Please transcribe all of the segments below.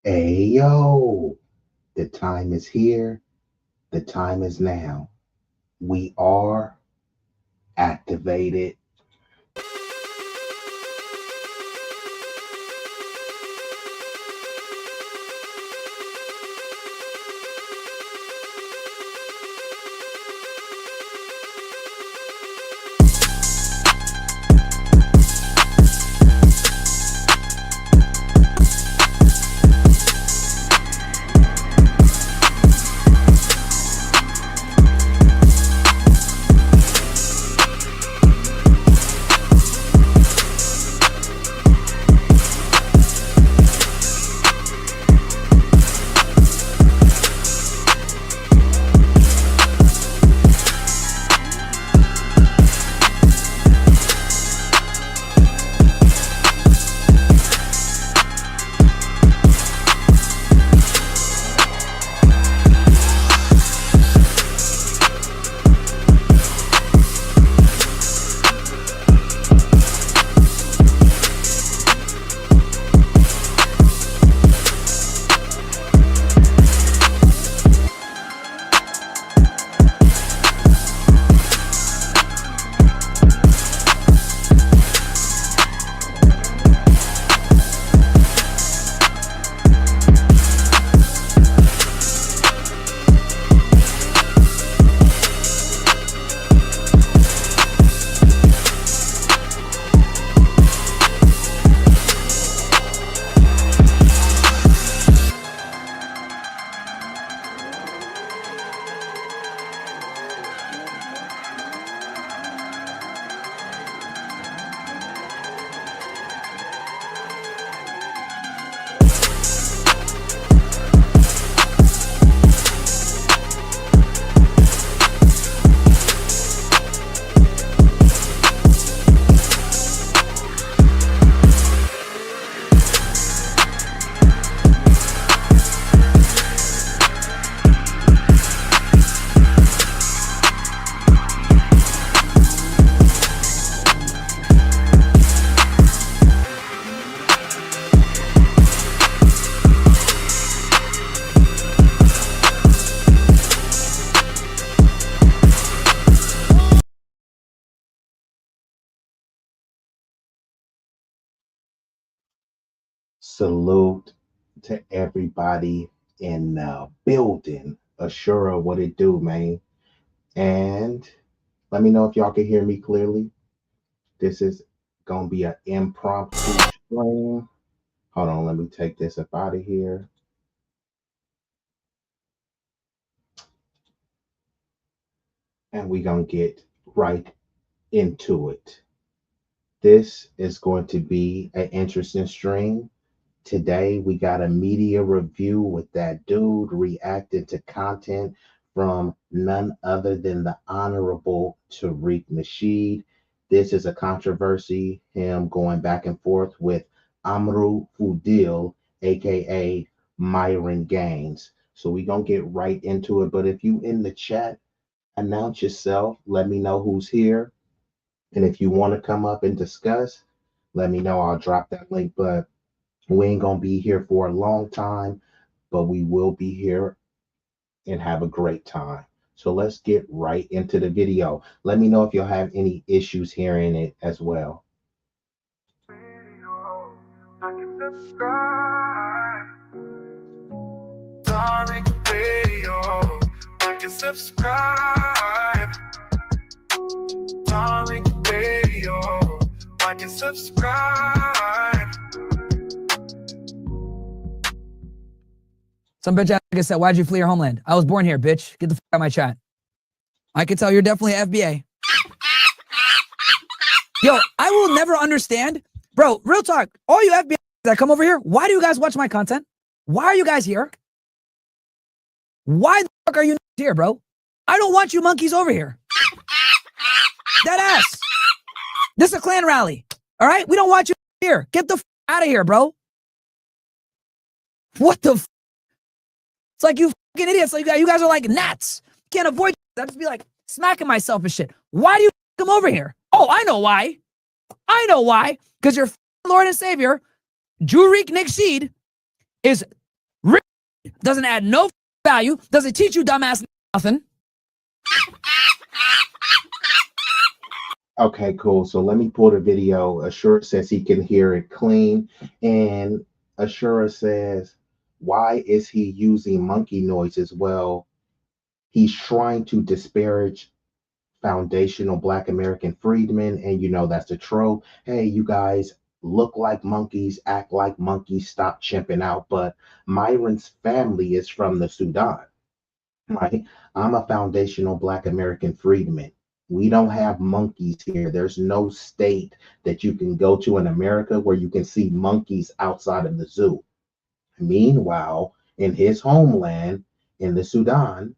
Ayo, the time is here. The time is now. We are activated. Salute to everybody in the building. Assura, what it do, man? And let me know if y'all can hear me clearly. This is gonna be an impromptu stream. Hold on, let me take this up out of here. And we gonna get right into it. This is going to be an interesting stream. Today we got a media review with that dude reacting to content from none other than the Honorable Tariq Nasheed. This is a controversy, him going back and forth with Amru Fudil, aka Myron Gaines. So we gonna get right into it. But if you in the chat, announce yourself, let me know who's here. And if you want to come up and discuss, let me know. I'll drop that link. But we ain't gonna be here for a long time, but we will be here and have a great time. So let's get right into the video. Let me know if you'll have any issues hearing it as well. Subscribe. Darling radio, like and subscribe. Some bitch ass said, why'd you flee your homeland? I was born here, bitch. Get the fuck out of my chat. I can tell you're definitely FBA. Yo, I will never understand. Bro, real talk. All you FBA that come over here, why do you guys watch my content? Why are you guys here? Why the fuck are you here, bro? I don't want you monkeys over here. That ass. This is a clan rally. All right? We don't want you here. Get the out of here, bro. What the f? It's like you fucking idiots. Like you guys are like gnats. Can't avoid. I just be like smacking myself and shit. Why do you come over here? Oh, I know why. I know why. Because your Lord and Savior, Tariq Nasheed, is Doesn't add no value. Doesn't teach you dumbass nothing. Okay, cool. So let me pull the video. Ashura says he can hear it clean. And Ashura says, why is he using monkey noises? Well, he's trying to disparage foundational Black American freedmen. And that's the trope. Hey, you guys look like monkeys, act like monkeys, stop chimping out. But Myron's family is from the Sudan, right? I'm a foundational Black American freedman. We don't have monkeys here. There's no state that you can go to in America where you can see monkeys outside of the zoo. Meanwhile, in his homeland, in the Sudan,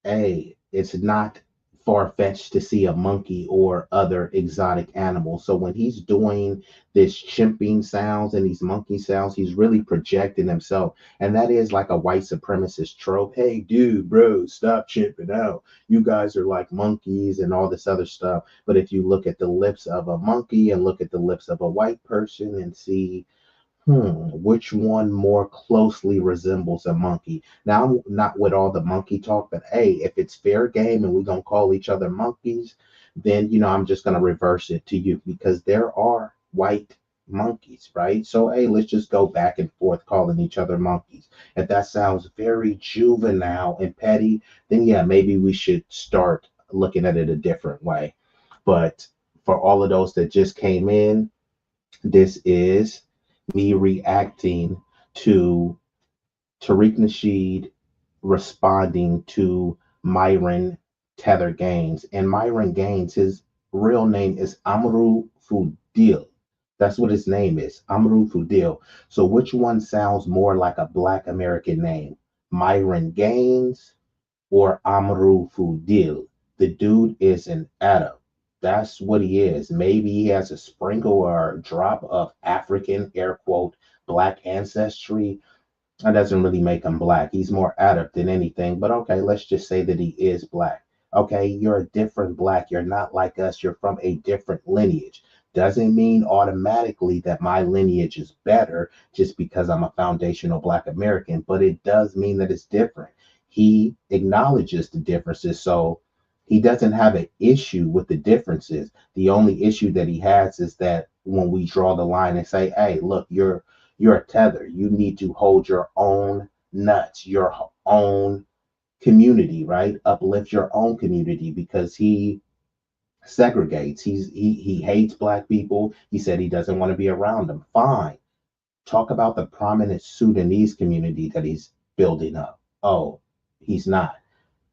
hey, it's not far-fetched to see a monkey or other exotic animals. So when he's doing this chimping sounds and these monkey sounds, he's really projecting himself. And that is like a white supremacist trope. Hey, dude, bro, stop chimping out. You guys are like monkeys and all this other stuff. But if you look at the lips of a monkey and look at the lips of a white person and see which one more closely resembles a monkey? Now, I'm not with all the monkey talk, but hey, if it's fair game and we're going to call each other monkeys, then, I'm just going to reverse it to you because there are white monkeys, right? So, hey, let's just go back and forth calling each other monkeys. If that sounds very juvenile and petty, then yeah, maybe we should start looking at it a different way. But for all of those that just came in, this is me reacting to Tariq Nasheed responding to Myron Tether Gaines. And Myron Gaines, his real name is Amru Fudil. That's what his name is, Amru Fudil. So which one sounds more like a Black American name? Myron Gaines or Amru Fudil? The dude is an Arab. That's what he is. Maybe he has a sprinkle or a drop of African, air quote, Black ancestry. That doesn't really make him Black. He's more Arab than anything. But okay, let's just say that he is Black. Okay, you're a different Black. You're not like us. You're from a different lineage. Doesn't mean automatically that my lineage is better just because I'm a foundational Black American, but it does mean that it's different. He acknowledges the differences. So he doesn't have an issue with the differences. The only issue that he has is that when we draw the line and say, hey, look, you're a tether. You need to hold your own nuts, your own community, right? Uplift your own community because he segregates. He hates Black people. He said he doesn't want to be around them. Fine. Talk about the prominent Sudanese community that he's building up. Oh, he's not.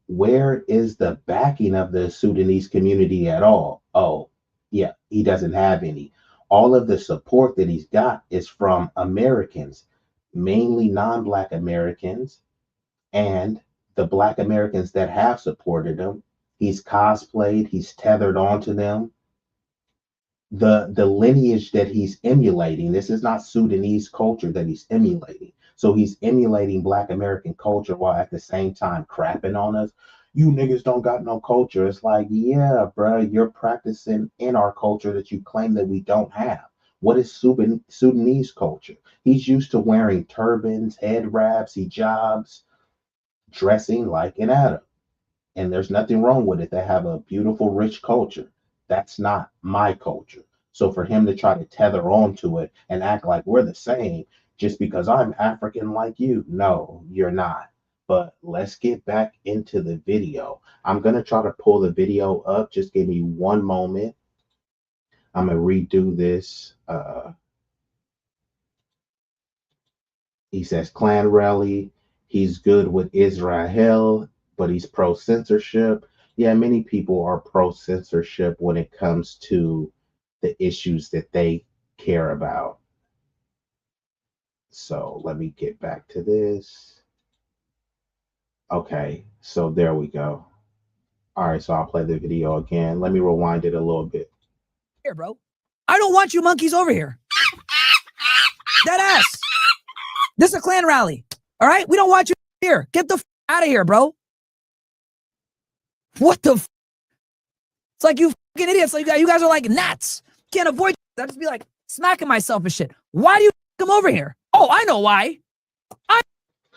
Where is the backing of the Sudanese community at all? Oh, yeah, he doesn't have any. All of the support that he's got is from Americans, mainly non-Black Americans, and the Black Americans that have supported him. He's cosplayed, he's tethered onto them. The lineage that he's emulating, this is not Sudanese culture that he's emulating. So he's emulating Black American culture while at the same time crapping on us. You niggas don't got no culture. It's like, yeah, bro, you're practicing in our culture that you claim that we don't have. What is Sudanese culture? He's used to wearing turbans, head wraps, hijabs, dressing like an Arab. And there's nothing wrong with it. They have a beautiful, rich culture. That's not my culture. So for him to try to tether onto it and act like we're the same just because I'm African like you, no, you're not. But let's get back into the video. I'm going to try to pull the video up. Just give me one moment. I'm going to redo this. He says Klan rally. He's good with Israel, but he's pro censorship. Yeah, many people are pro censorship when it comes to the issues that they care about. So let me get back to this. Okay, so there we go. All right, so I'll play the video again. Let me rewind it a little bit. Here, bro. I don't want you monkeys over here. That ass. This is a Klan rally. All right? We don't want you here. Get the out of here, bro. What the It's like you fucking idiots. Like you guys are like gnats. Can't avoid. I just be like smacking myself and shit. Why do you come over here? Oh, I know why.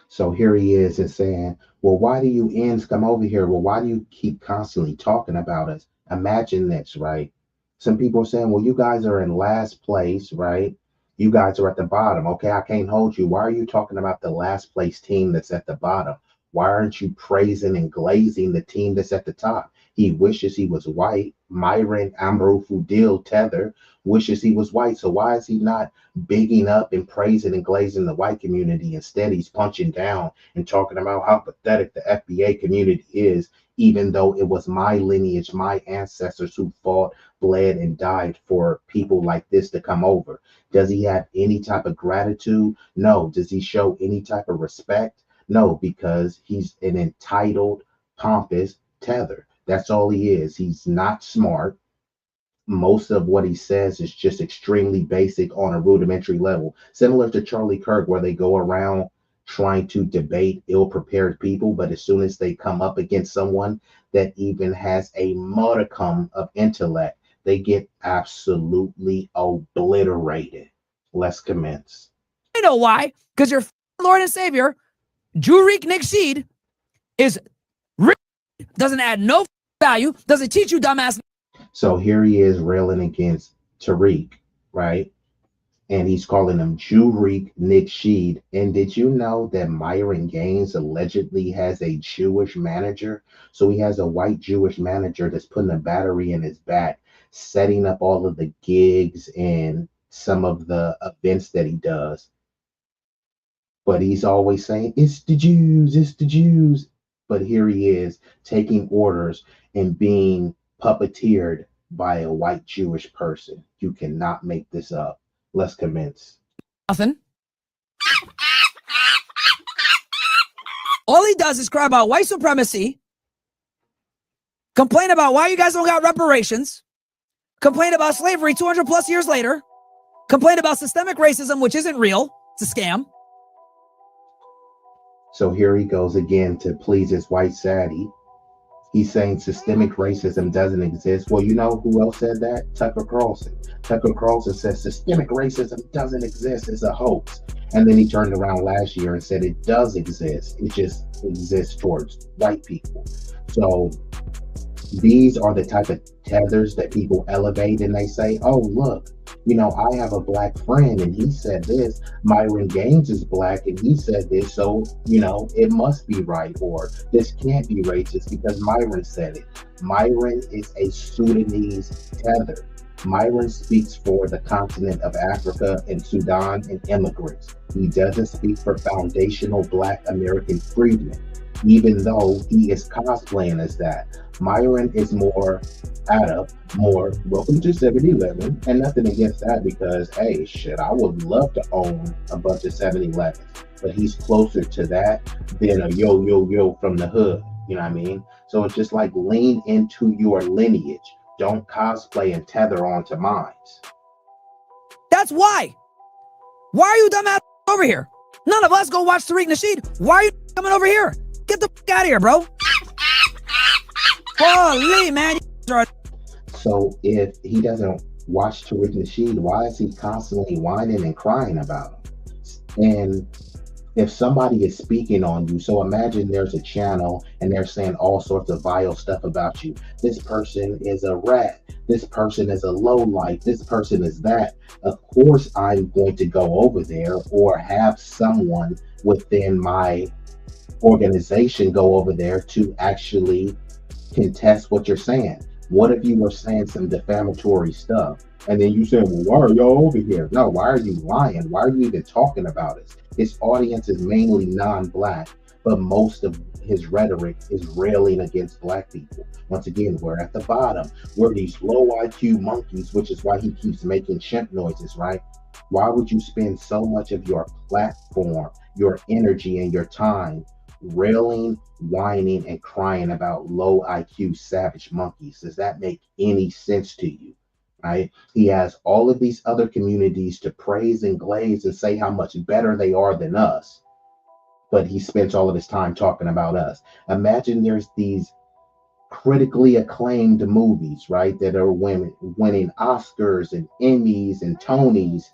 So here he is and saying, well, why do you ends come over here? Well, why do you keep constantly talking about us? Imagine this, right? Some people are saying, well, you guys are in last place, right? You guys are at the bottom. Okay, I can't hold you. Why are you talking about the last place team that's at the bottom? Why aren't you praising and glazing the team that's at the top? He wishes he was white. Myron Ambrofudil Tether wishes he was white. So why is he not bigging up and praising and glazing the white community? Instead, he's punching down and talking about how pathetic the FBA community is, even though it was my lineage, my ancestors who fought, bled, and died for people like this to come over. Does he have any type of gratitude? No. Does he show any type of respect? No, because he's an entitled, pompous tether. That's all he is. He's not smart. Most of what he says is just extremely basic on a rudimentary level, similar to Charlie Kirk, where they go around trying to debate ill-prepared people, but as soon as they come up against someone that even has a modicum of intellect, they get absolutely obliterated. Let's commence. I know why. Because your Lord and Savior, Jurik Nixid, is doesn't add no value, doesn't teach you dumbass. So here he is railing against Tariq, right? And he's calling him Jurik Nixid. And did you know that Myron Gaines allegedly has a Jewish manager? So he has a white Jewish manager that's putting a battery in his back, setting up all of the gigs and some of the events that he does. But he's always saying, it's the Jews, it's the Jews. But here he is taking orders and being puppeteered by a white Jewish person. You cannot make this up. Let's commence. Nothing. All he does is cry about white supremacy, complain about why you guys don't got reparations, complain about slavery 200 plus years later, complain about systemic racism, which isn't real, it's a scam. So here he goes again to please his white zaddy. He's saying systemic racism doesn't exist. Well, you know who else said that? Tucker Carlson. Tucker Carlson says systemic racism doesn't exist. It's a hoax. And then he turned around last year and said it does exist. It just exists towards white people. So these are the type of tethers that people elevate and they say, oh, look, you know, I have a black friend and he said this. Myron Gaines is black and he said this. So, you know, it must be right, or this can't be racist because Myron said it. Myron is a Sudanese tether. Myron speaks for the continent of Africa and Sudan and immigrants. He doesn't speak for foundational black American freedmen, even though he is cosplaying as that. Myron is more Arab, more welcome to 7-Eleven, and nothing against that because, hey, shit, I would love to own a bunch of 7-Elevens, but he's closer to that than a yo from the hood, you know what I mean? So it's just like lean into your lineage. Don't cosplay and tether onto mine. That's why. Why are you dumbass over here? None of us go watch Tariq Nasheed. Why are you coming over here? Get the fuck out of here, bro. Holy man. So if he doesn't watch Tariq Nasheed, why is he constantly whining and crying about him? And if somebody is speaking on you, so imagine there's a channel and they're saying all sorts of vile stuff about you. This person is a rat. This person is a lowlife. This person is that. Of course, I'm going to go over there or have someone within my organization go over there to actually contest what you're saying. What if you were saying some defamatory stuff and then you said, well, why are y'all over here? No, why are you lying? Why are you even talking about us? His audience is mainly non-black, but most of his rhetoric is railing against black people. Once again, we're at the bottom. We're these low IQ monkeys, which is why he keeps making chimp noises, right? Why would you spend so much of your platform, your energy, and your time railing, whining, and crying about low IQ savage monkeys? Does that make any sense to you? Right? He has all of these other communities to praise and glaze and say how much better they are than us, but he spends all of his time talking about us. Imagine there's these critically acclaimed movies, right, that are winning Oscars and Emmys and Tonys,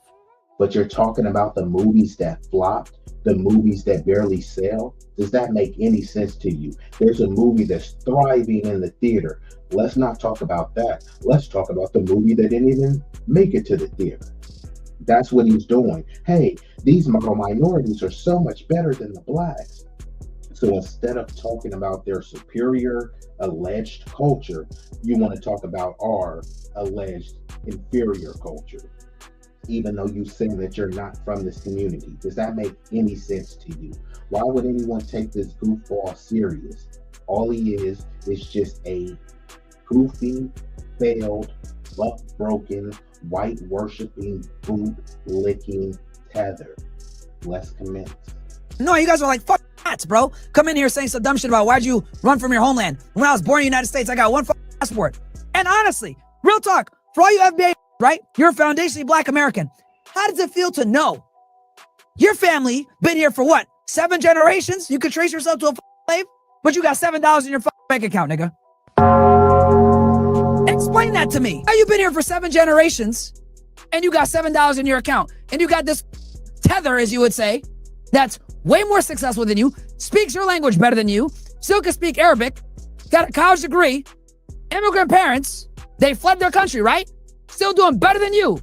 But you're talking about the movies that flopped, the movies that barely sell. Does that make any sense to you? There's a movie that's thriving in the theater. Let's not talk about that. Let's talk about the movie that didn't even make it to the theater. That's what he's doing. Hey, these minorities are so much better than the blacks. So instead of talking about their superior alleged culture, you want to talk about our alleged inferior culture, even though you say that you're not from this community. Does that make any sense to you? Why would anyone take this goofball serious? All he is just a goofy, failed, buck broken, white worshiping, boot licking tether. Let's commence. No, you guys are like, fuck cats, bro. Come in here saying some dumb shit about why'd you run from your homeland. When I was born in the United States, I got one passport. And honestly, real talk, for all you FBA, right? You're a foundationally black American. How does it feel to know your family been here for what? 7 generations? You could trace yourself to a slave, but you got $7 in your bank account, nigga. Explain that to me. How you been here for 7 generations and you got $7 in your account and you got this tether, as you would say, that's way more successful than you, speaks your language better than you, still can speak Arabic, got a college degree, immigrant parents, they fled their country, right? Still doing better than you.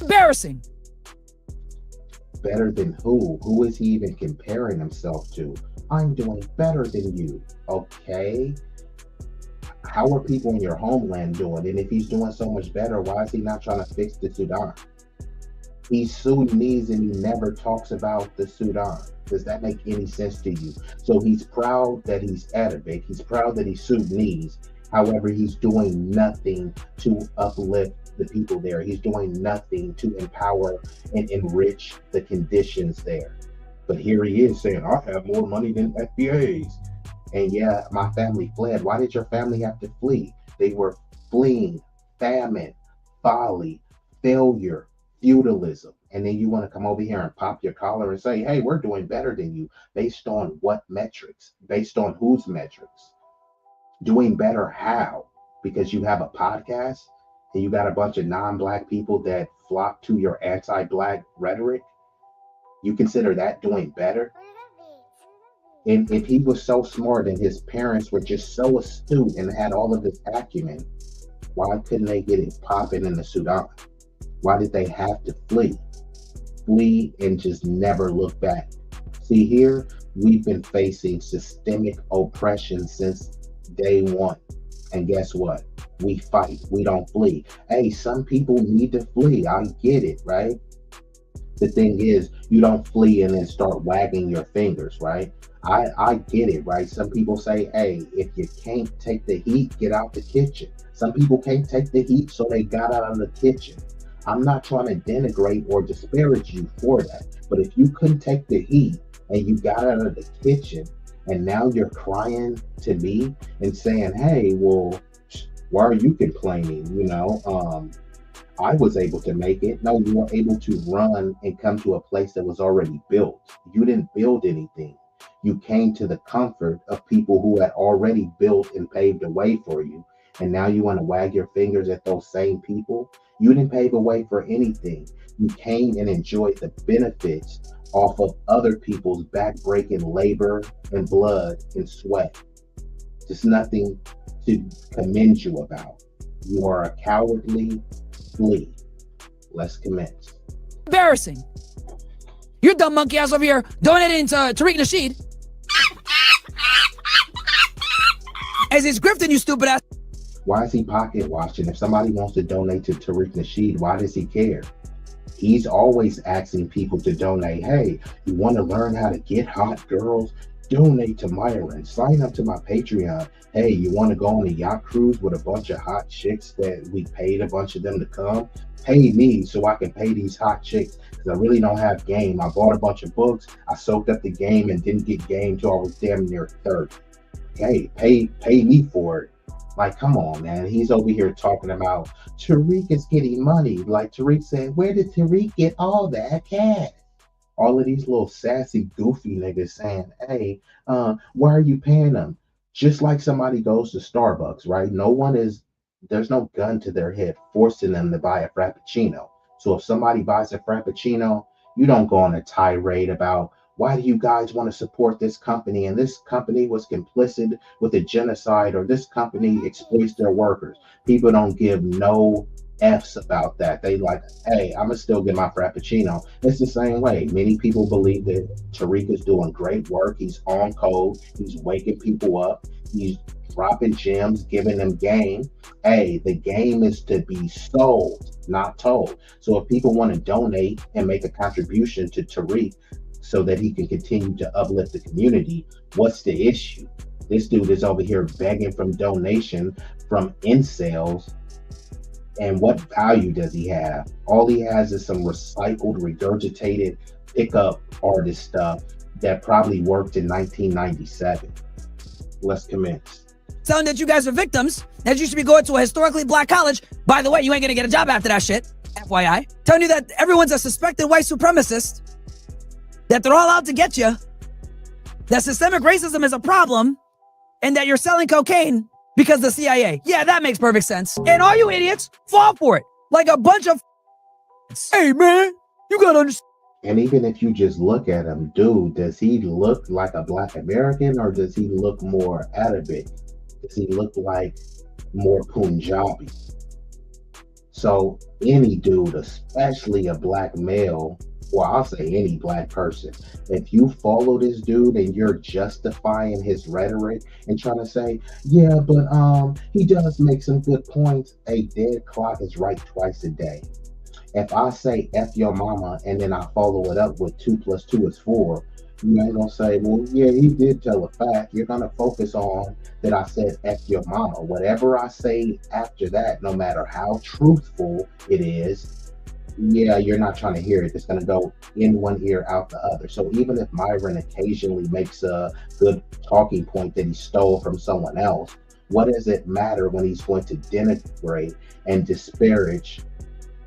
Embarrassing. Better than who? Who is he even comparing himself to? I'm doing better than you. Okay. How are people in your homeland doing? And if he's doing so much better, why is he not trying to fix the Sudan? He's Sudanese and he never talks about the Sudan. Does that make any sense to you? So he's proud that he's Arabic. He's proud that he's Sudanese. However, he's doing nothing to uplift the people there. He's doing nothing to empower and enrich the conditions there. But here he is saying, I have more money than FBAs. And yeah, my family fled. Why did your family have to flee? They were fleeing famine, folly, failure, feudalism. And then you want to come over here and pop your collar and say, hey, we're doing better than you. Based on what metrics? Based on whose metrics? Doing better how? Because you have a podcast and you got a bunch of non-black people that flock to your anti-black rhetoric? You consider that doing better? And if he was so smart and his parents were just so astute and had all of this acumen, why couldn't they get it popping in the Sudan? Why did they have to flee? Flee and just never look back. See, here we've been facing systemic oppression since day one. And guess what? We fight. We don't flee. Hey, some people need to flee. I get it, right? The thing is, you don't flee and then start wagging your fingers, right? I get it, right? Some people say, hey, if you can't take the heat, get out the kitchen. Some people can't take the heat, so they got out of the kitchen. I'm not trying to denigrate or disparage you for that. But if you couldn't take the heat and you got out of the kitchen and now you're crying to me and saying, hey, well, why are you complaining? I was able to make it. No, you were able to run and come to a place that was already built. You didn't build anything. You came to the comfort of people who had already built and paved a way for you. And now you want to wag your fingers at those same people? You didn't pave a way for anything. You came and enjoyed the benefits off of other people's back-breaking labor and blood and sweat. Just nothing to commend you about. You are a cowardly flea. Let's commence. Embarrassing. You're dumb monkey ass over here donating to Tariq Nasheed. As he's grifting, you stupid ass. Why is he pocket watching? If somebody wants to donate to Tariq Nasheed, why does he care? He's always asking people to donate. Hey, you want to learn how to get hot girls? Donate to Myron. Sign up to my Patreon. Hey, you want to go on a yacht cruise with a bunch of hot chicks that we paid a bunch of them to come? Pay me so I can pay these hot chicks because I really don't have game. I bought a bunch of books. I soaked up the game and didn't get game till I was damn near 30. Hey, pay me for it. Like, come on, man. He's over here talking about Tariq is getting money. Like Tariq said, where did Tariq get all that cash? All of these little sassy, goofy niggas saying, hey, why are you paying them? Just like somebody goes to Starbucks, right? There's no gun to their head forcing them to buy a Frappuccino. So if somebody buys a Frappuccino, you don't go on a tirade about why do you guys want to support this company and this company was complicit with a genocide or this company exploits their workers. People don't give no F's about that. They like, hey, I'm gonna still get my Frappuccino. It's the same way. Many people believe that Tariq is doing great work. He's on code. He's waking people up. He's dropping gems, giving them game. Hey, the game is to be sold, not told. So if people want to donate and make a contribution to Tariq so that he can continue to uplift the community, what's the issue? This dude is over here begging from donation from incels. And what value does he have? All he has is some recycled, regurgitated pickup artist stuff that probably worked in 1997. Let's commence. Telling that you guys are victims, that you should be going to a historically black college. By the way, you ain't gonna get a job after that shit. FYI. Telling you that everyone's a suspected white supremacist, that they're all out to get you, that systemic racism is a problem, and that you're selling cocaine because the CIA. Yeah, that makes perfect sense. And all you idiots fall for it. Like a bunch of hey man, you gotta understand. And even if you just look at him, dude, does he look like a black American or does he look more Arabic? Does he look like more Punjabi? So any dude, especially a black male, well, I'll say any black person, if you follow this dude and you're justifying his rhetoric and trying to say, yeah, but he does make some good points, a dead clock is right twice a day. If I say F your mama and then I follow it up with 2 + 2 is 4, you ain't gonna say, well, yeah, he did tell a fact. You're gonna focus on that I said F your mama. Whatever I say after that, no matter how truthful it is, yeah, you're not trying to hear it. It's gonna go in one ear, out the other. So even if Myron occasionally makes a good talking point that he stole from someone else, what does it matter when he's going to denigrate and disparage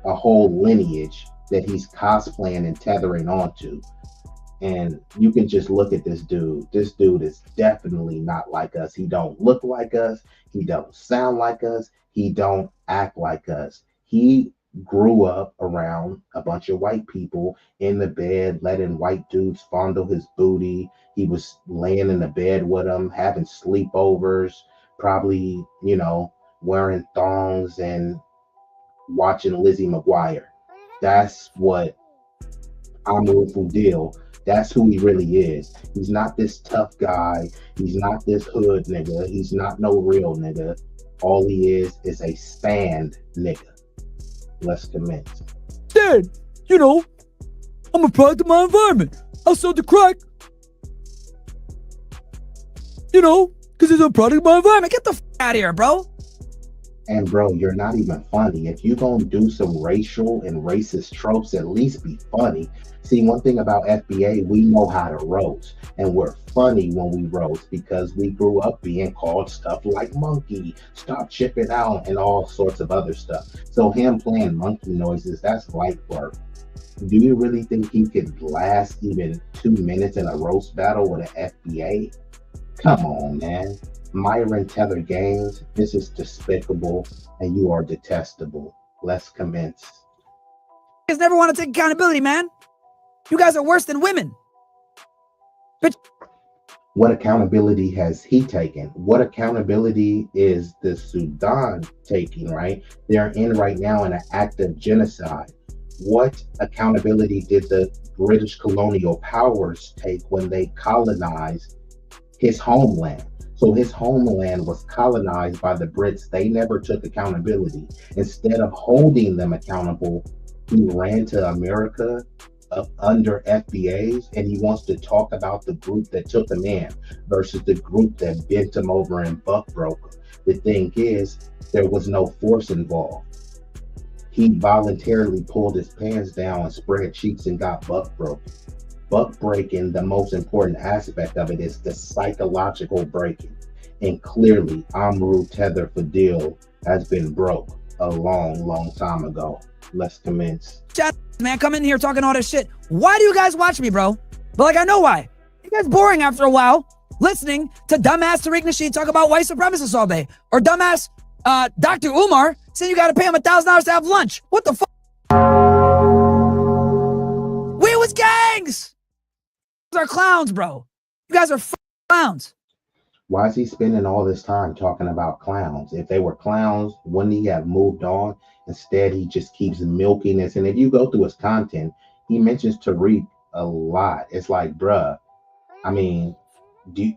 a whole lineage that he's cosplaying and tethering onto? And you can just look at this dude. This dude is definitely not like us. He don't look like us. He don't sound like us. He don't act like us. He grew up around a bunch of white people in the bed, letting white dudes fondle his booty. He was laying in the bed with them, having sleepovers, probably, wearing thongs and watching Lizzie McGuire. That's what Amu Fudil. That's who he really is. He's not this tough guy. He's not this hood nigga. He's not no real nigga. All he is a stand nigga. Let's commence. Dad, I'm a product of my environment. I sold the crack. Because it's a product of my environment. Get the out of here, bro. And bro, you're not even funny. If you're gonna do some racial and racist tropes, at least be funny. See, one thing about FBA, we know how to roast, and we're funny when we roast because we grew up being called stuff like monkey, stop chipping out, and all sorts of other stuff. So him playing monkey noises, that's light work. Do you really think he could last even 2 minutes in a roast battle with an FBA? Come on, man. Myron Tether Games, this is despicable and you are detestable. Let's commence. You guys never want to take accountability, man. You guys are worse than women. But what accountability has he taken? What accountability is the Sudan taking, right? They're in right now in an act of genocide. What accountability did the British colonial powers take when they colonized his homeland? So his homeland was colonized by the Brits. They never took accountability. Instead of holding them accountable, he ran to America under FBAs, and he wants to talk about the group that took him in versus the group that bent him over and buck broke him. The thing is, there was no force involved. He voluntarily pulled his pants down and spread cheeks and got buck broken. Buck breaking, the most important aspect of it is the psychological breaking. And clearly, Amru Tether Fadil has been broke a long, long time ago. Let's commence. Chat, man, come in here talking all this shit. Why do you guys watch me, bro? But I know why. You guys boring after a while listening to dumbass Tariq Nasheed talk about white supremacists all day. Or dumbass Dr. Umar saying you got to pay him $1,000 to have lunch. What the fuck? clowns, bro. You guys are clowns. Why is he spending all this time talking about clowns? If they were clowns, wouldn't he have moved on? Instead, he just keeps milking this. And if you go through his content, he mentions Tariq a lot. It's like, bruh, I mean, do you,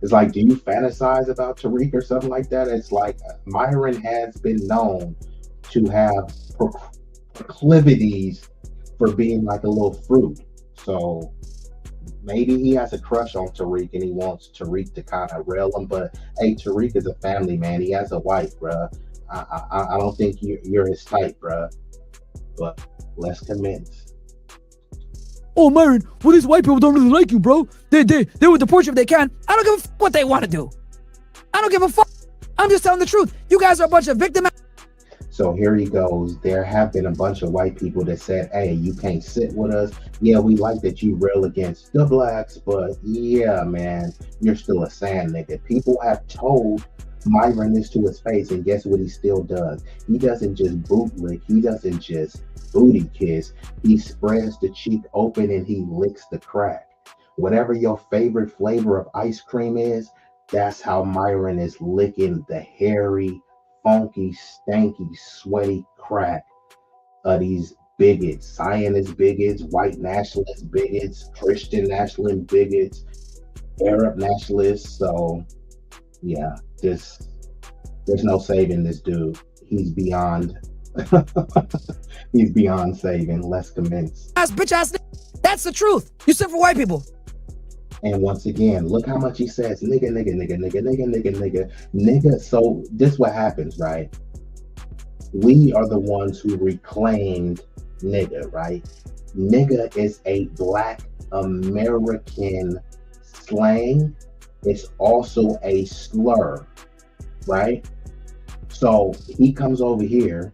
it's like, do you fantasize about Tariq or something like that? It's like Myron has been known to have proclivities for being like a little fruit. So maybe he has a crush on Tariq and he wants Tariq to kind of rail him. But hey, Tariq is a family man. He has a wife, bruh. I don't think you're his type, bruh. But let's commence. Oh, Myron, well, these white people don't really like you, bro. They would deport you if they can. I don't give a what they want to do. I don't give a fuck. I'm just telling the truth. You guys are a bunch of victim. So here he goes. There have been a bunch of white people that said, hey, you can't sit with us. Yeah, we like that you rail against the blacks, but yeah, man, you're still a sand nigga. People have told Myron this to his face, and guess what he still does? He doesn't just bootlick. He doesn't just booty kiss. He spreads the cheek open and he licks the crack. Whatever your favorite flavor of ice cream is, that's how Myron is licking the hairy, funky, stanky, sweaty crack of these bigots, Zionist bigots, white nationalist bigots, Christian nationalist bigots, Arab nationalists. So yeah, there's no saving this dude. He's beyond he's beyond saving. Let's commence. Bitch ass. That's the truth. You sit for white people. And once again, look how much he says, nigga, nigga, nigga, nigga, nigga, nigga, nigga, nigga. So this what happens, right? We are the ones who reclaimed nigga, right? Nigga is a Black American slang. It's also a slur, right? So he comes over here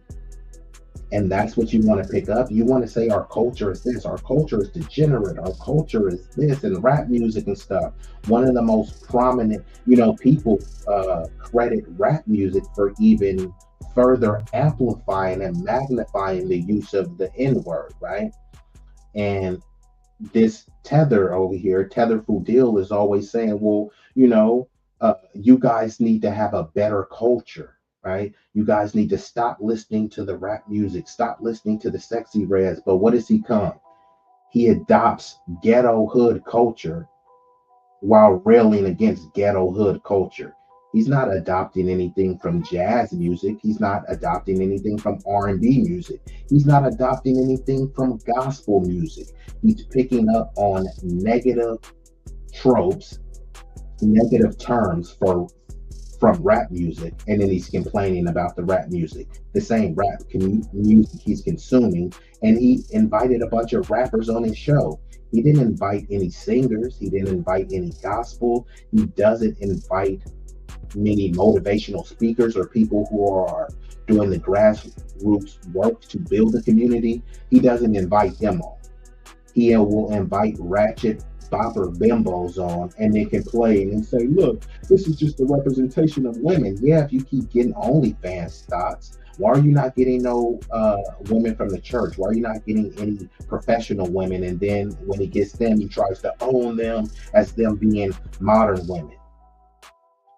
and that's what you want to pick up. You want to say our culture is this, our culture is degenerate, our culture is this, and rap music and stuff. One of the most prominent, people credit rap music for even further amplifying and magnifying the use of the N-word, right? And this Tether over here, Tether Fudil, is always saying, well, you guys need to have a better culture. Right? You guys need to stop listening to the rap music, stop listening to the sexy reds. But what does he come? He adopts ghetto hood culture while railing against ghetto hood culture. He's not adopting anything from jazz music. He's not adopting anything from R&B music. He's not adopting anything from gospel music. He's picking up on negative tropes, negative terms from rap music, and then he's complaining about the rap music, the same rap music he's consuming. And he invited a bunch of rappers on his show. He didn't invite any singers. He didn't invite any gospel. He doesn't invite many motivational speakers or people who are doing the grassroots work to build the community. He doesn't invite them on. He will invite ratchet bopper bimbos on and they complain and say, look, this is just a representation of women. Yeah, if you keep getting OnlyFans thoughts, why are you not getting no women from the church? Why are you not getting any professional women? And then when he gets them, he tries to own them as them being modern women.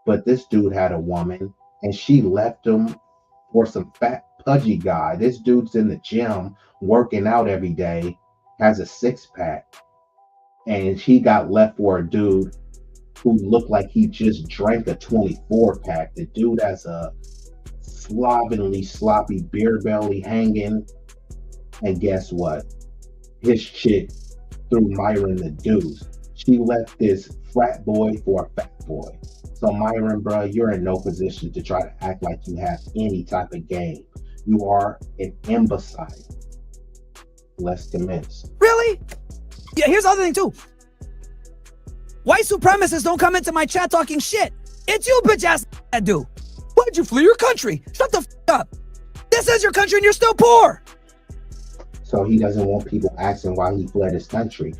But this dude had a woman and she left him for some fat pudgy guy. This dude's in the gym working out every day, has a 6-pack. And she got left for a dude who looked like he just drank a 24-pack. The dude has a sloppy beer belly hanging. And guess what? His chick threw Myron the deuce. She left this frat boy for a fat boy. So Myron, bro, you're in no position to try to act like you have any type of game. You are an imbecile. Let's commence. Really? Yeah, here's the other thing too. White supremacists don't come into my chat talking shit. It's you bitch ass that do. Why'd you flee your country? Shut the up. This is your country and you're still poor. So he doesn't want people asking why he fled his country.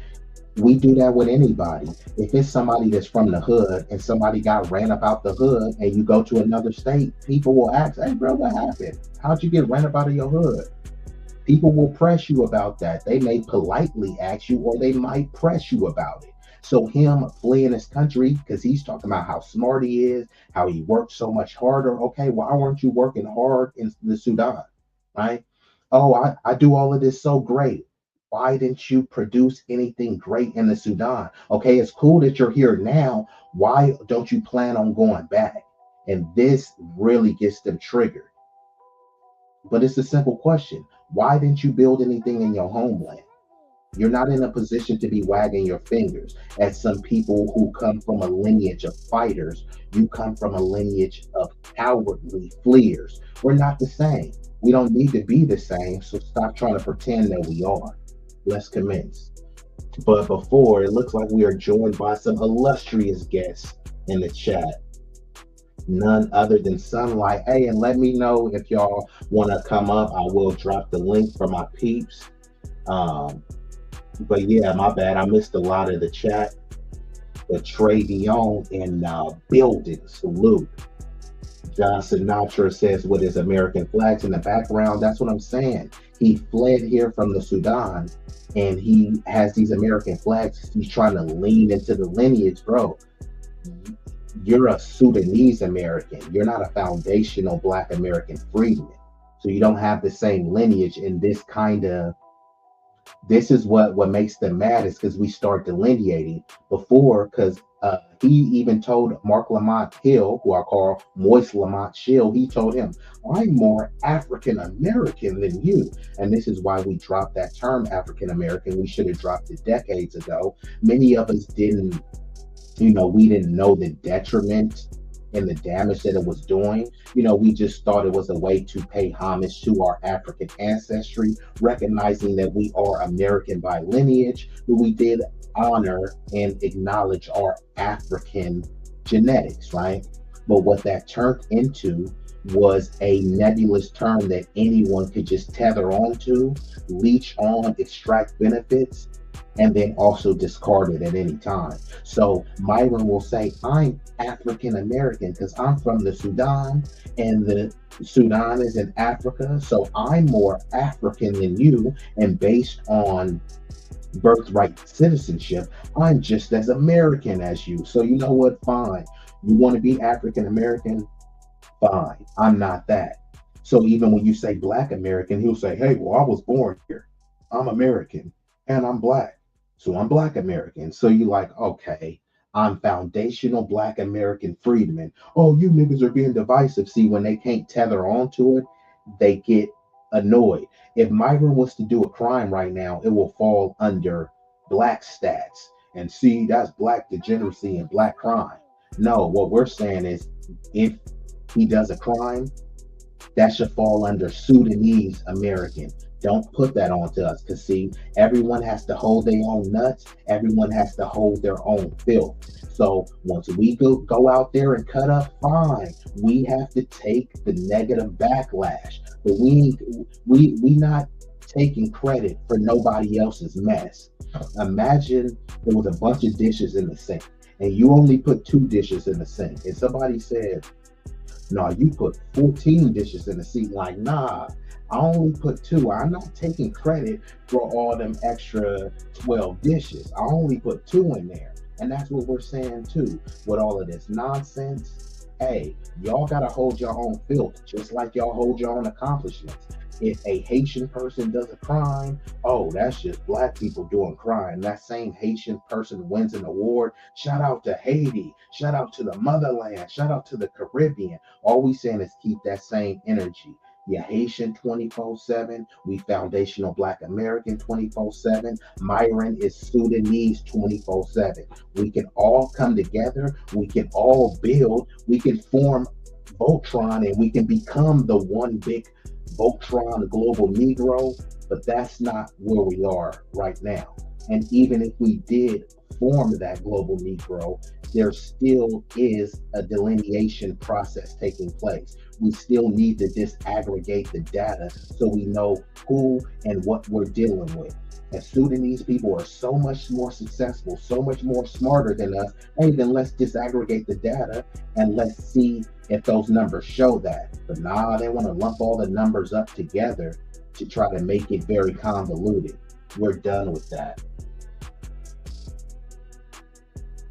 We do that with anybody. If it's somebody that's from the hood and somebody got ran up out the hood and you go to another state, people will ask, hey bro, what happened? How'd you get ran up out of your hood? People will press you about that. They may politely ask you or they might press you about it. So him fleeing his country because he's talking about how smart he is, how he worked so much harder. Okay, why weren't you working hard in the Sudan? Right? Oh, I do all of this so great. Why didn't you produce anything great in the Sudan? Okay, it's cool that you're here now. Why don't you plan on going back? And this really gets them triggered. But it's a simple question. Why didn't you build anything in your homeland? You're not in a position to be wagging your fingers at some people who come from a lineage of fighters. You come from a lineage of cowardly fleers. We're not the same. We don't need to be the same. So stop trying to pretend that we are. Let's commence. But before, it looks like we are joined by some illustrious guests in the chat. None other than Sunlight. Hey, and let me know if y'all want to come up. I will drop the link for my peeps. Um, but yeah, my bad. I missed a lot of the chat. But Trey Dion in building salute. John Sinatra says with his American flags in the background. That's what I'm saying. He fled here from the Sudan and he has these American flags. He's trying to lean into the lineage, bro. You're a Sudanese American. You're not a foundational Black American freedman. So you don't have the same lineage in this kind of. This is what makes them mad is because we start delineating before, because he even told Mark Lamont Hill, who I call Moist Lamont Shill, he told him, I'm more African American than you. And this is why we dropped that term African American. We should have dropped it decades ago. Many of us didn't, we didn't know the detriment and the damage that it was doing. We just thought it was a way to pay homage to our African ancestry, recognizing that we are American by lineage, but we did honor and acknowledge our African genetics, right? But what that turned into was a nebulous term that anyone could just tether onto, leech on, extract benefits, and then also discard it at any time. So Myron will say, I'm African American because I'm from the Sudan and the Sudan is in Africa. So I'm more African than you. And based on birthright citizenship, I'm just as American as you. So you know what? Fine. You want to be African American? Fine. I'm not that. So even when you say Black American, he'll say, hey, well, I was born here. I'm American and I'm Black. So I'm Black American. So you like, okay, I'm foundational Black American freedman. Oh, you niggas are being divisive. See, when they can't tether onto it, they get annoyed. If Myron was to do a crime right now, it will fall under Black stats. And see, that's Black degeneracy and Black crime. No, what we're saying is if he does a crime, that should fall under Sudanese American. Don't put that onto us because see, everyone has to hold their own nuts. Everyone has to hold their own filth. So once we go out there and cut up, fine. We have to take the negative backlash. But we not taking credit for nobody else's mess. Imagine there was a bunch of dishes in the sink and you only put 2 dishes in the sink. And somebody said, no, you put 14 dishes in the sink. Like, nah, I only put 2. I'm not taking credit for all them extra 12 dishes. I only put 2 in there. And that's what we're saying too. With all of this nonsense, hey, y'all got to hold your own filth, just like y'all hold your own accomplishments. If a Haitian person does a crime, oh, that's just Black people doing crime. That same Haitian person wins an award. Shout out to Haiti. Shout out to the motherland. Shout out to the Caribbean. All we saying is keep that same energy. You Haitian 24/7. We foundational Black American 24/7. Myron is Sudanese 24/7. We can all come together. We can all build. We can form Voltron and we can become the one big Voltron global Negro, but that's not where we are right now. And even if we did form that global Negro, there still is a delineation process taking place. We still need to disaggregate the data so we know who and what we're dealing with. And Sudanese people are so much more successful, so much more smarter than us. Hey, then let's disaggregate the data and let's see if those numbers show that. But nah, they want to lump all the numbers up together to try to make it very convoluted. We're done with that.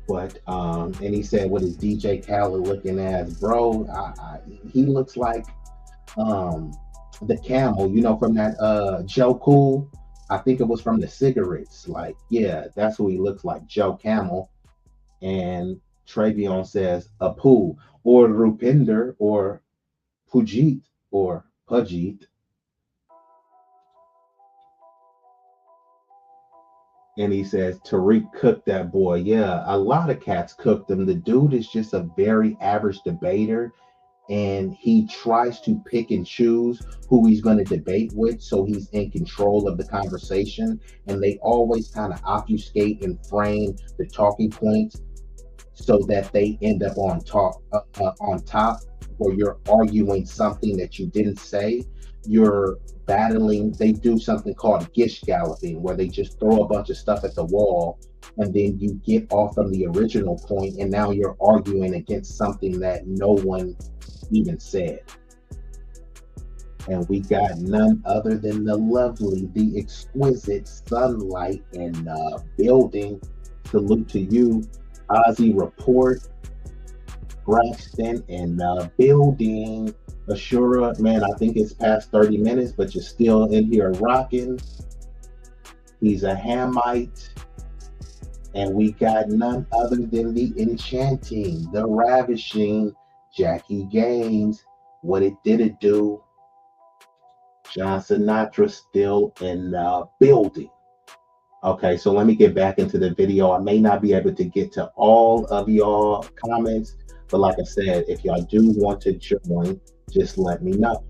But and he said, "What is DJ Khaled looking as, bro? He looks like um the camel, you know, from that Joe Cool. I think it was from the cigarettes. Like, yeah, that's who he looks like, Joe Camel." And Travion says, "Apu or Rupinder or Pujit or Pajit." And he says, "Tariq cooked that boy." Yeah, a lot of cats cooked him. The dude is just a very average debater, and he tries to pick and choose who he's going to debate with so he's in control of the conversation. And they always kind of obfuscate and frame the talking points so that they end up on top, where you're arguing something that you didn't say. You're battling. They do something called gish galloping, where they just throw a bunch of stuff at the wall, and then you get off from the original point, and now you're arguing against something that no one even said. And we got none other than the lovely, the exquisite Sunlight in building. Salute to you, Ozzy Report, Braxton in building. Ashura, man, I think it's past 30 minutes, but you're still in here rocking. He's a Hamite. And we got none other than the enchanting, the ravishing Jackie Gaines. What it did it do? John Sinatra still in the building. Okay, so let me get back into the video. I may not be able to get to all of y'all comments, but like I said, if y'all do want to join, just let me know.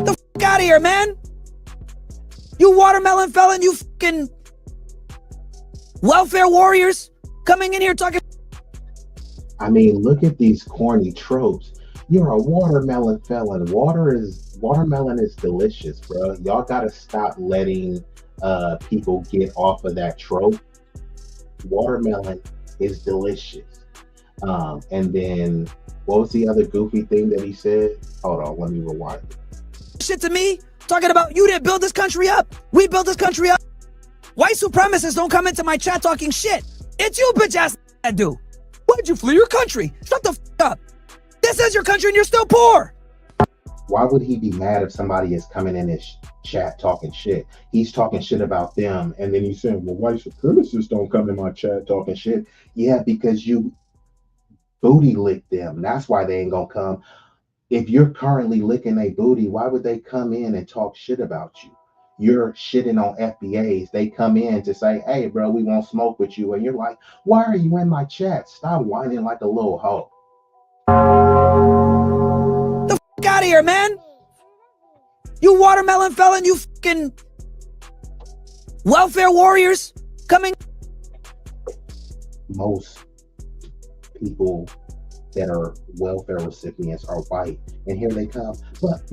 The fuck out of here, man. You watermelon felon, you fucking welfare warriors coming in here talking. I mean, look at these corny tropes. You're a watermelon felon. Watermelon is delicious, bro. Y'all gotta stop letting people get off of that trope. Watermelon is delicious. And then what was the other goofy thing that he said? Hold on, let me rewind. Shit to me, talking about you didn't build this country up. We built this country up. White supremacists don't come into my chat talking shit. It's you bitch ass that do. Why'd you flee your country? Shut the fuck up. This is your country and you're still poor. Why would he be mad if somebody is coming in his chat talking shit? He's talking shit about them, and then he's saying, well, white supremacists don't come in my chat talking shit. Yeah, because you booty lick them. That's why they ain't gonna come. If you're currently licking a booty, why would they come in and talk shit about you? You're shitting on FBAs. They come in to say, hey, bro, we won't smoke with you. And you're like, why are you in my chat? Stop whining like a little hoe. The fuck out of here, man. You watermelon felon, you fucking welfare warriors coming. Most people that are welfare recipients are white, and here they come. But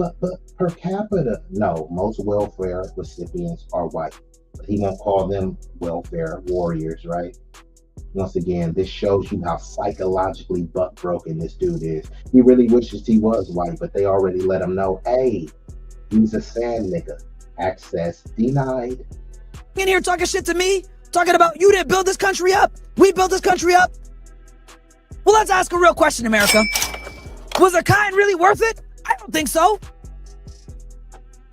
per capita, no, most welfare recipients are white. But he won't call them welfare warriors, right? Once again, this shows you how psychologically butt broken this dude is. He really wishes he was white, but they already let him know, hey, he's a sand nigga. Access denied. In here talking shit to me, talking about you didn't build this country up. We built this country up. Well, let's ask a real question, America. Was the cotton really worth it? I don't think so.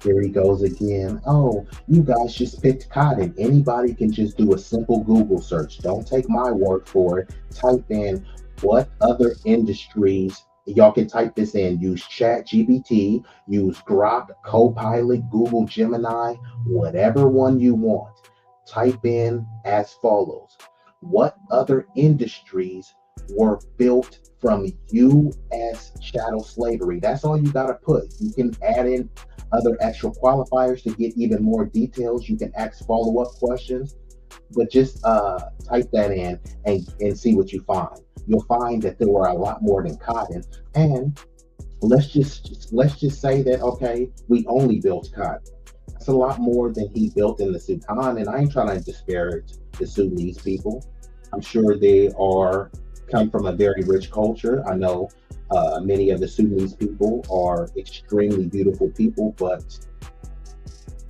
Here he goes again. Oh, you guys just picked cotton. Anybody can just do a simple Google search. Don't take my word for it. Type in what other industries. Y'all can type this in. Use ChatGPT, use Grok, Copilot, Google Gemini, whatever one you want. Type in as follows. What other industries were built from U.S. chattel slavery? That's all you got to put. You can add in other extra qualifiers to get even more details. You can ask follow-up questions, but just type that in and see what you find. You'll find that there were a lot more than cotton. And let's just say that, okay, we only built cotton. That's a lot more than he built in the Sudan. And I ain't trying to disparage the Sudanese people. I'm sure they come from a very rich culture. I know many of the Sudanese people are extremely beautiful people, but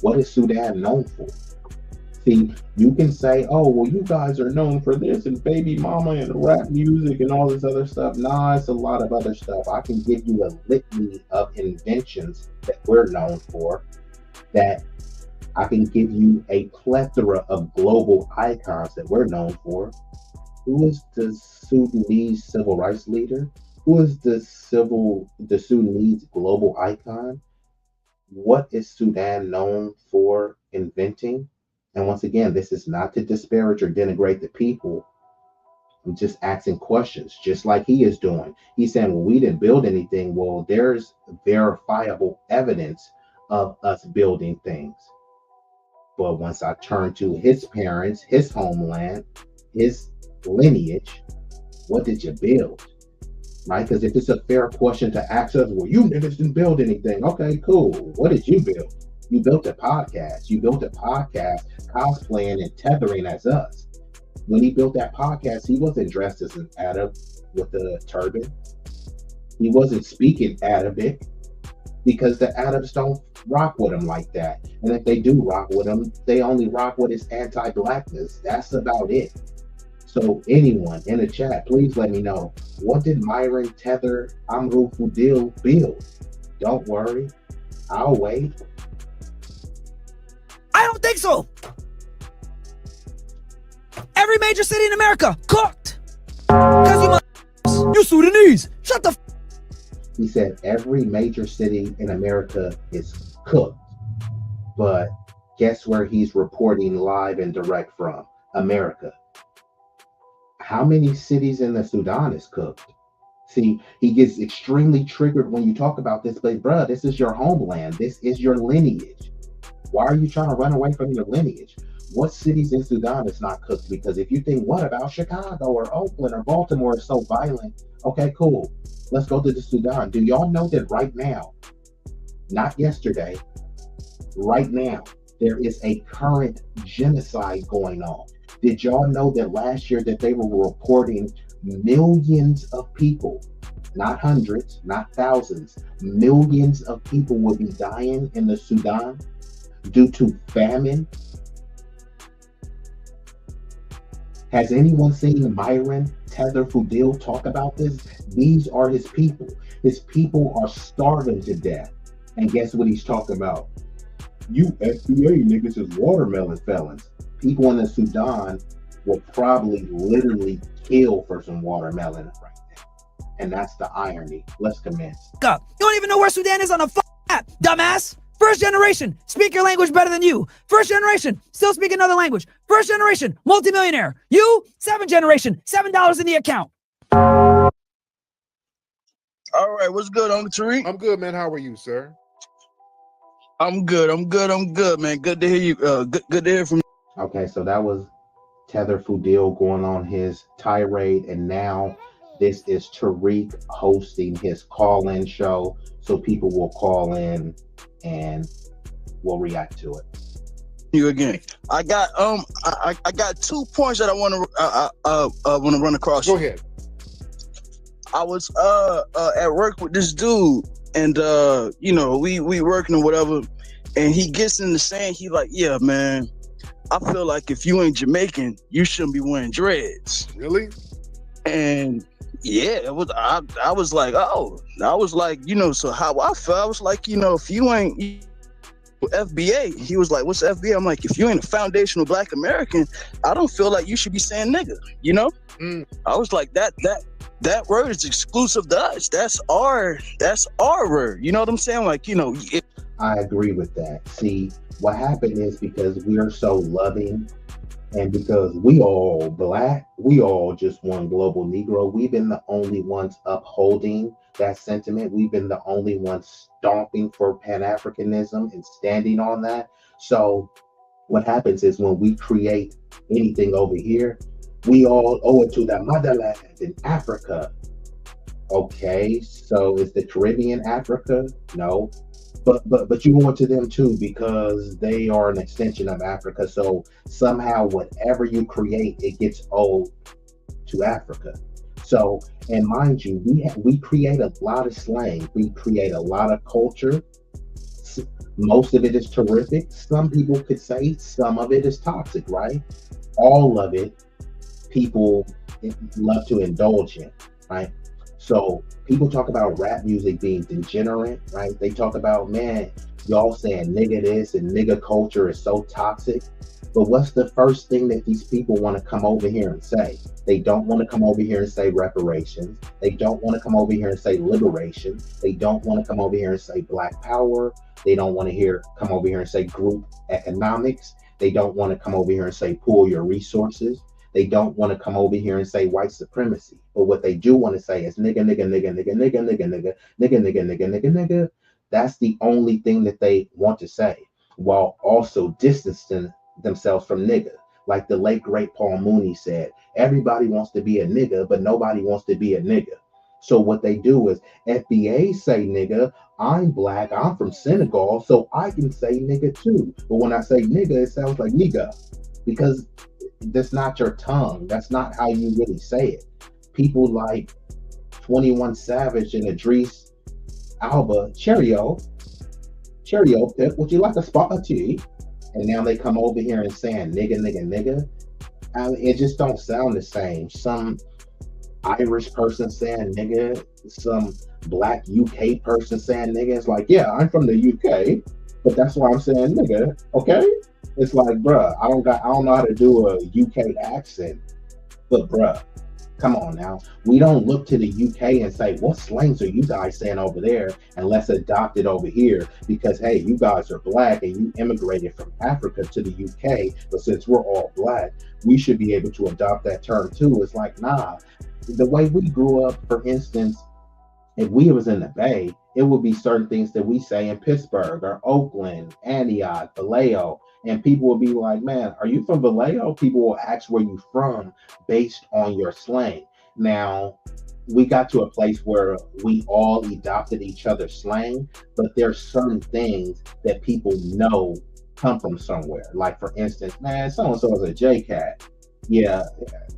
what is Sudan known for? See, you can say, oh, well, you guys are known for this and baby mama and rap music and all this other stuff. Nah, it's a lot of other stuff. I can give you a litany of inventions that we're known for, that I can give you a plethora of global icons that we're known for. Who is the Sudanese civil rights leader? Who is the Sudanese global icon? What is Sudan known for inventing? And once again, this is not to disparage or denigrate the people. I'm just asking questions, just like he is doing. He's saying, well, we didn't build anything. Well, there's verifiable evidence of us building things. But once I turn to his parents, his homeland, his lineage, what did you build? Right? Because if it's a fair question to ask us, well, you niggas didn't build anything. Okay, cool. What did you build? You built a podcast. You built a podcast cosplaying and tethering as us. When he built that podcast, he wasn't dressed as an Arab with a turban. He wasn't speaking Arabic because the Arabs don't rock with him like that. And if they do rock with him, they only rock with his anti-blackness. That's about it. So anyone in the chat, please let me know, what did Myron, Tether, Amru Fudil build? Don't worry, I'll wait. I don't think so. Every major city in America cooked. Because you Sudanese. Shut the He said every major city in America is cooked. But guess where he's reporting live and direct from? America. How many cities in the Sudan is cooked? See, he gets extremely triggered when you talk about this, but bruh, this is your homeland. This is your lineage. Why are you trying to run away from your lineage? What cities in Sudan is not cooked? Because if you think, what about Chicago or Oakland or Baltimore is so violent? Okay, cool. Let's go to the Sudan. Do y'all know that right now, not yesterday, right now, there is a current genocide going on? Did y'all know that last year that they were reporting millions of people, not hundreds, not thousands, millions of people will be dying in the Sudan due to famine? Has anyone seen Myron, Tether, Fudil talk about this? These are his people. His people are starving to death. And guess what he's talking about? You SBA niggas is watermelon felons. People in the Sudan will probably literally kill for some watermelon right now. And that's the irony. Let's commence. You don't even know where Sudan is on a map, dumbass. First generation, speak your language better than you. First generation, still speak another language. First generation, multimillionaire. You, 7th generation, $7 in the account. All right, what's good, Uncle Tariq? I'm good, man. How are you, sir? I'm good, man. Good to hear you. Good to hear from you. Okay, so that was Tether Fudil going on his tirade, and now this is Tariq hosting his call-in show, so people will call in and we'll react to it. You again. I got I got 2 points that I want to run across. Go ahead. I was at work with this dude, and we working or whatever, and he gets in the sand. He like, yeah, man, I feel like if you ain't Jamaican, you shouldn't be wearing dreads. Really? And yeah, it was. I was like, oh, I was like, so how I felt. I was like, if you ain't FBA, he was like, what's FBA? I'm like, if you ain't a foundational Black American, I don't feel like you should be saying nigga. I was like, that word is exclusive to us. That's our word. You know what I'm saying? Like, I agree with that. See, what happened is because we are so loving, and because we all Black, we all just one global Negro, we've been the only ones upholding that sentiment. We've been the only ones stomping for Pan-Africanism and standing on that. So what happens is when we create anything over here, we all owe it to the motherland in Africa. Okay, so is the Caribbean Africa? No. But you owe it to them too, because they are an extension of Africa. So somehow whatever you create, it gets owed to Africa. So, and mind you, we create a lot of slang. We create a lot of culture. Most of it is terrific. Some people could say some of it is toxic, right? All of it, people love to indulge in, right? So people talk about rap music being degenerate, right? They talk about, man, y'all saying nigga this and nigga culture is so toxic. But what's the first thing that these people want to come over here and say? They don't want to come over here and say reparations. They don't want to come over here and say liberation. They don't want to come over here and say black power. They don't want to come over here and say group economics. They don't want to come over here and say pool your resources. They don't want to come over here and say white supremacy. But what they do want to say is nigga, nigga, nigga, nigga, nigga, nigga, nigga, nigga, nigga, nigga, nigga, nigga. That's the only thing that they want to say, while also distancing themselves from nigga. Like the late great Paul Mooney said, everybody wants to be a nigga, but nobody wants to be a nigga. So what they do is FBA say nigga, I'm black, I'm from Senegal, so I can say nigga too. But when I say nigga, it sounds like nigga because that's not your tongue. That's not how you really say it. People like 21 Savage and Idris Alba, Cheerio, Pip, would you like a spot of tea? And now they come over here and saying nigga, nigga, nigga. I mean, it just don't sound the same. Some Irish person saying nigga, some black UK person saying nigga. It's like, yeah, I'm from the UK, but that's why I'm saying nigga. Okay, it's like, bruh, I don't know how to do a UK accent, but bruh, come on now. We don't look to the UK and say, what slangs are you guys saying over there? And let's adopt it over here because, hey, you guys are black and you immigrated from Africa to the UK. But since we're all black, we should be able to adopt that term too. It's like, nah, the way we grew up, for instance, if we was in the Bay, it would be certain things that we say in Pittsburgh or Oakland, Antioch, Vallejo, and people will be like, man, are you from Vallejo? People will ask where you from based on your slang. Now, we got to a place where we all adopted each other's slang, but there's certain things that people know come from somewhere. Like, for instance, man, so-and-so is a J-Cat. Yeah,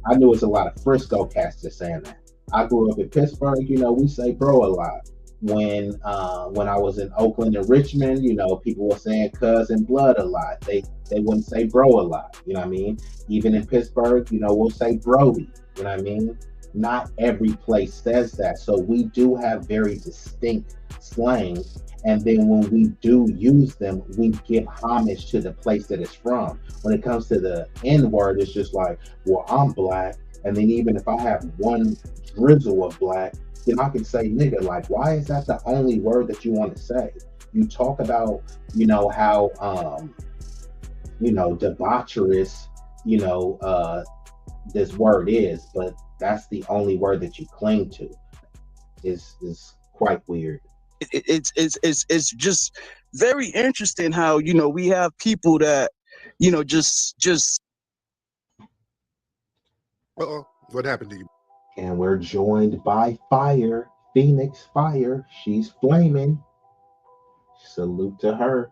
I knew it's a lot of Frisco cats that saying that. I grew up in Pittsburgh, we say bro a lot. When I was in Oakland and Richmond, people were saying cuz and blood a lot. They wouldn't say bro a lot, you know what I mean? Even in Pittsburgh, we'll say brody, you know what I mean? Not every place says that. So we do have very distinct slang. And then when we do use them, we give homage to the place that it's from. When it comes to the N word, it's just like, well, I'm black. And then even if I have one drizzle of black, then I can say nigga. Like, why is that the only word that you want to say? You talk about, how, debaucherous, this word is, but that's the only word that you cling to. Is quite weird. It's just very interesting how we have people that just. What happened to you? And we're joined by Fire, Phoenix Fire. She's flaming. Salute to her.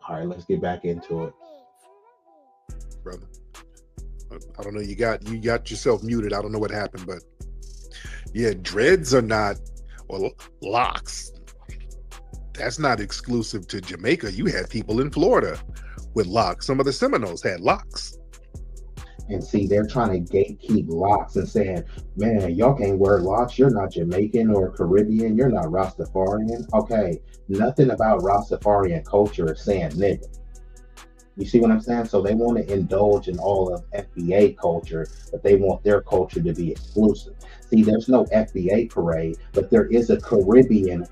All right, let's get back into it, brother. I don't know. You got yourself muted. I don't know what happened, but yeah, dreads are not, or locks. That's not exclusive to Jamaica. You had people in Florida with locks. Some of the Seminoles had locks. And see, they're trying to gatekeep locks and saying, man, y'all can't wear locks. You're not Jamaican or Caribbean. You're not Rastafarian. Okay, nothing about Rastafarian culture is saying nigga. You see what I'm saying? So they want to indulge in all of FBA culture, but they want their culture to be exclusive. See, there's no FBA parade, but there is a Caribbean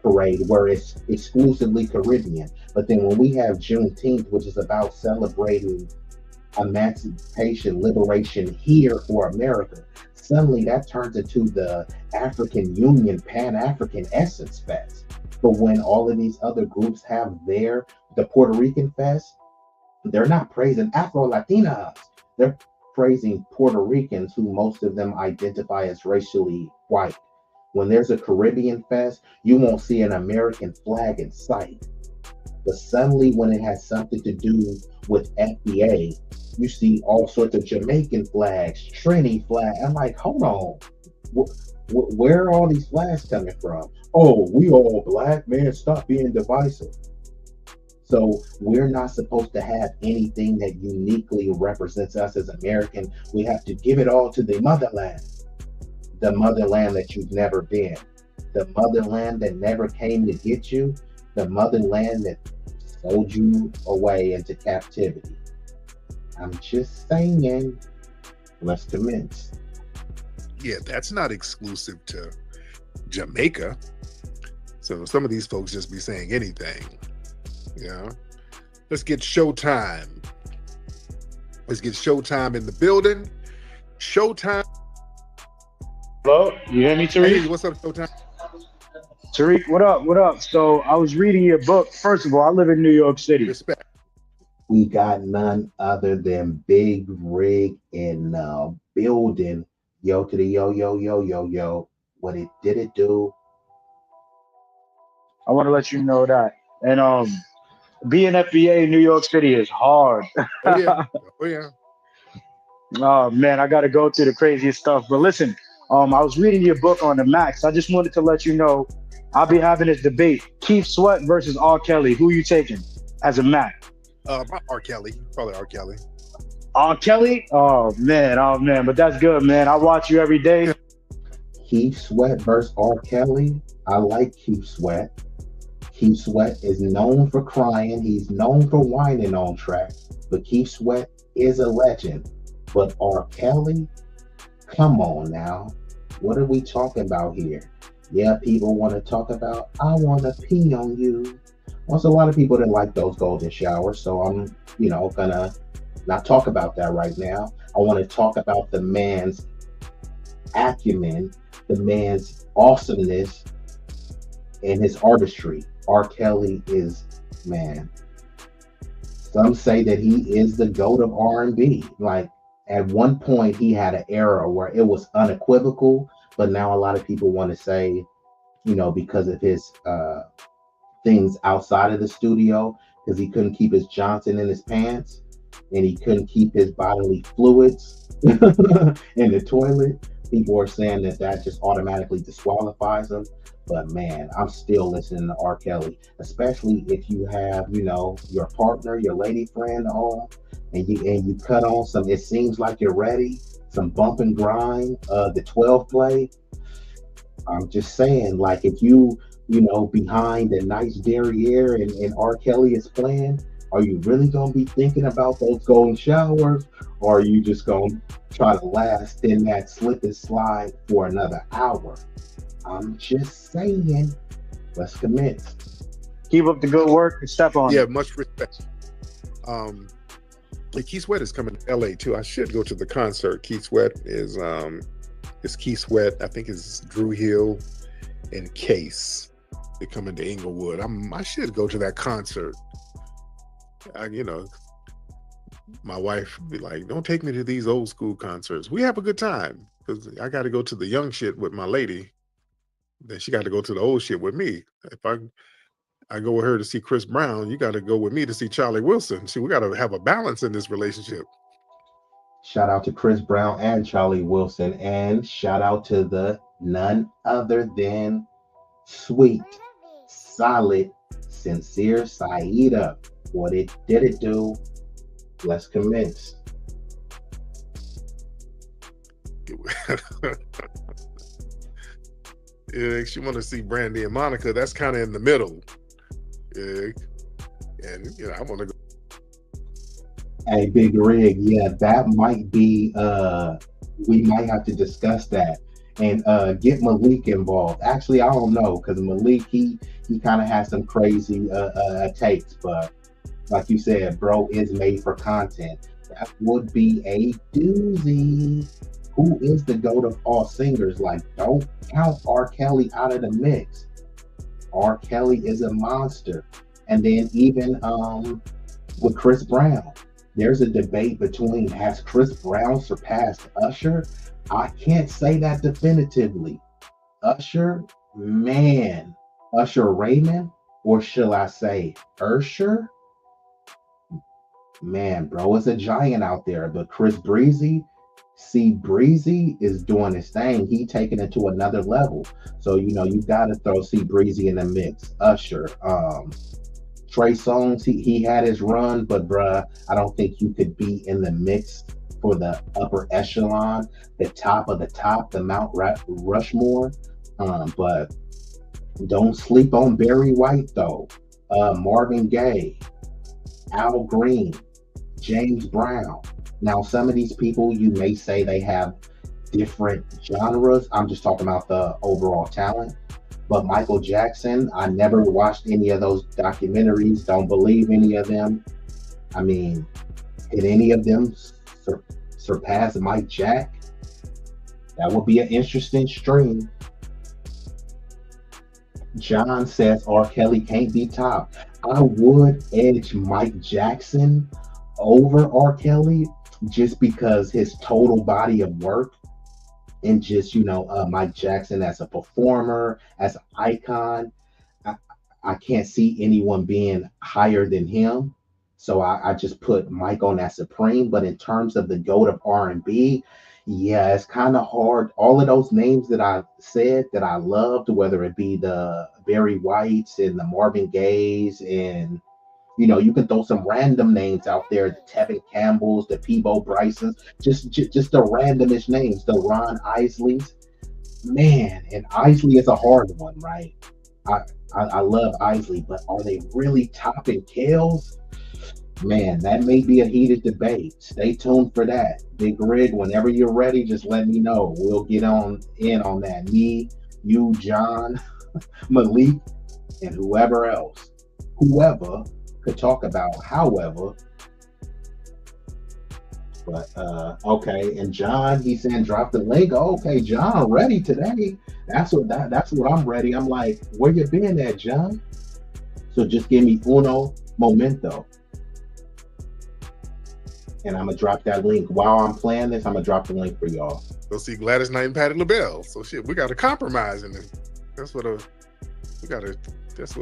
parade where it's exclusively Caribbean. But then when we have Juneteenth, which is about celebrating emancipation, liberation here for America, suddenly that turns into the African Union, Pan-African Essence Fest. But when all of these other groups have the Puerto Rican Fest, they're not praising Afro-Latinas. They're praising Puerto Ricans, who most of them identify as racially white. When there's a Caribbean Fest, you won't see an American flag in sight. But suddenly when it has something to do with FBA, you see all sorts of Jamaican flags, Trini flag. I'm like, hold on. Where are all these flags coming from? Oh, we all black, man. Stop being divisive. So we're not supposed to have anything that uniquely represents us as American. We have to give it all to the motherland that you've never been, the motherland that never came to get you, the motherland that sold you away into captivity. I'm just saying, let's commence. Yeah, that's not exclusive to Jamaica. So some of these folks just be saying anything. You know, let's get Showtime. Let's get Showtime in the building. Showtime. Hello, you hear me, Tariq? Hey, what's up, Showtime? Tariq, what up? What up? So I was reading your book. First of all, I live in New York City. Respect. We got none other than Big Rig in the building. Yo to the yo, yo, yo, yo, yo. What it did it do? I want to let you know that. And being FBA in New York City is hard. Oh yeah. Oh yeah. Oh man, I got to go through the craziest stuff. But listen, I was reading your book on the Max. I just wanted to let you know I'll be having this debate: Keith Sweat versus R. Kelly. Who you taking as a Mac? My R. Kelly. Probably R. Kelly. R. Kelly? Oh man. But that's good, man. I watch you every day. Keith Sweat versus R. Kelly. I like Keith Sweat. Keith Sweat is known for crying. He's known for whining on track. But Keith Sweat is a legend. But R. Kelly, come on now. What are we talking about here? Yeah, people want to talk about, I want to pee on you. Also, a lot of people didn't like those golden showers. So I'm, gonna not talk about that right now. I want to talk about the man's acumen, the man's awesomeness, and his artistry. R. Kelly is, man. Some say that he is the GOAT of R&B. Like at one point, he had an era where it was unequivocal, but now a lot of people want to say, because of his things outside of the studio, because he couldn't keep his Johnson in his pants and he couldn't keep his bodily fluids in the toilet. People are saying that just automatically disqualifies him. But man, I'm still listening to R. Kelly, especially if you have, your partner, your lady friend on, and you cut on some. It seems like you're ready. Some bump and grind, the 12 play. I'm just saying, like if behind a nice derriere and R. Kelly is playing, are you really gonna be thinking about those golden showers, or are you just gonna try to last in that slip and slide for another hour? I'm just saying, let's commence. Keep up the good work and step on Yeah, it. much respect. Keith Sweat is coming to LA too. I should go to the concert. Keith Sweat is Keith Sweat. I think it's Drew Hill and Case. They're coming to Inglewood. I should go to that concert. My wife would be like, "Don't take me to these old school concerts. We have a good time because I got to go to the young shit with my lady. Then she got to go to the old shit with me. If I go with her to see Chris Brown, you got to go with me to see Charlie Wilson. See, we got to have a balance in this relationship." Shout out to Chris Brown and Charlie Wilson, and shout out to the none other than sweet, solid, sincere Saida. What it did it do? Let's commence. Yeah, she want to see Brandy and Monica. That's kind of in the middle. Yeah. And I want to go. Hey, Big Rig, yeah, that might be we might have to discuss that and get Malik involved. Actually, I don't know, because Malik he kind of has some crazy takes, but like you said, bro is made for content. That would be a doozy. Who is the GOAT of all singers? Like, don't count R. Kelly out of the mix. R. Kelly is a monster. And then even with Chris Brown, there's a debate between, has Chris Brown surpassed Usher? I can't say that definitively. Usher, man. Usher Raymond, or shall I say Usher? Man, bro is a giant out there. But Chris Breezy, See, Breezy is doing his thing. He taking it to another level. So you got to throw See Breezy in the mix. Usher, Trey Songz, he had his run, but bruh, I don't think you could be in the mix for the upper echelon, the top of the top, the Rushmore. But don't sleep on Barry White though. Marvin Gaye, Al Green, James Brown. Now, some of these people you may say they have different genres. I'm just talking about the overall talent. But Michael Jackson, I never watched any of those documentaries. Don't believe any of them. I mean, did any of them surpass Mike Jack? That would be an interesting stream. John says R. Kelly can't be top. I would edge Mike Jackson over R. Kelly just because his total body of work and just Mike Jackson as a performer, as an icon. I, I can't see anyone being higher than him. So I just put Mike on that supreme. But in terms of the GOAT of R&B, yeah, it's kind of hard. All of those names that I said that I loved, whether it be the Barry Whites and the Marvin Gayes, and you can throw some random names out there, the Tevin Campbells, the Peebo Brysons, just the randomest names, the Ron Isleys. Man, and Isley is a hard one, right? I I love Isley, but are they really topping Kales? Man, that may be a heated debate. Stay tuned for that. Big Rig, whenever you're ready, just let me know. We'll get on in on that. Me, you, John, Malik, and whoever else. Whoever could talk about however. But okay, and John, he's saying drop the link. Oh, okay, John, ready today. That's what I'm ready. I'm like, where you been at, John? So just give me uno momento. And I'm gonna drop that link while I'm playing this. I'm gonna drop the link for y'all. Go see Gladys Knight and Patti LaBelle. So shit, we got to compromise in this. That's what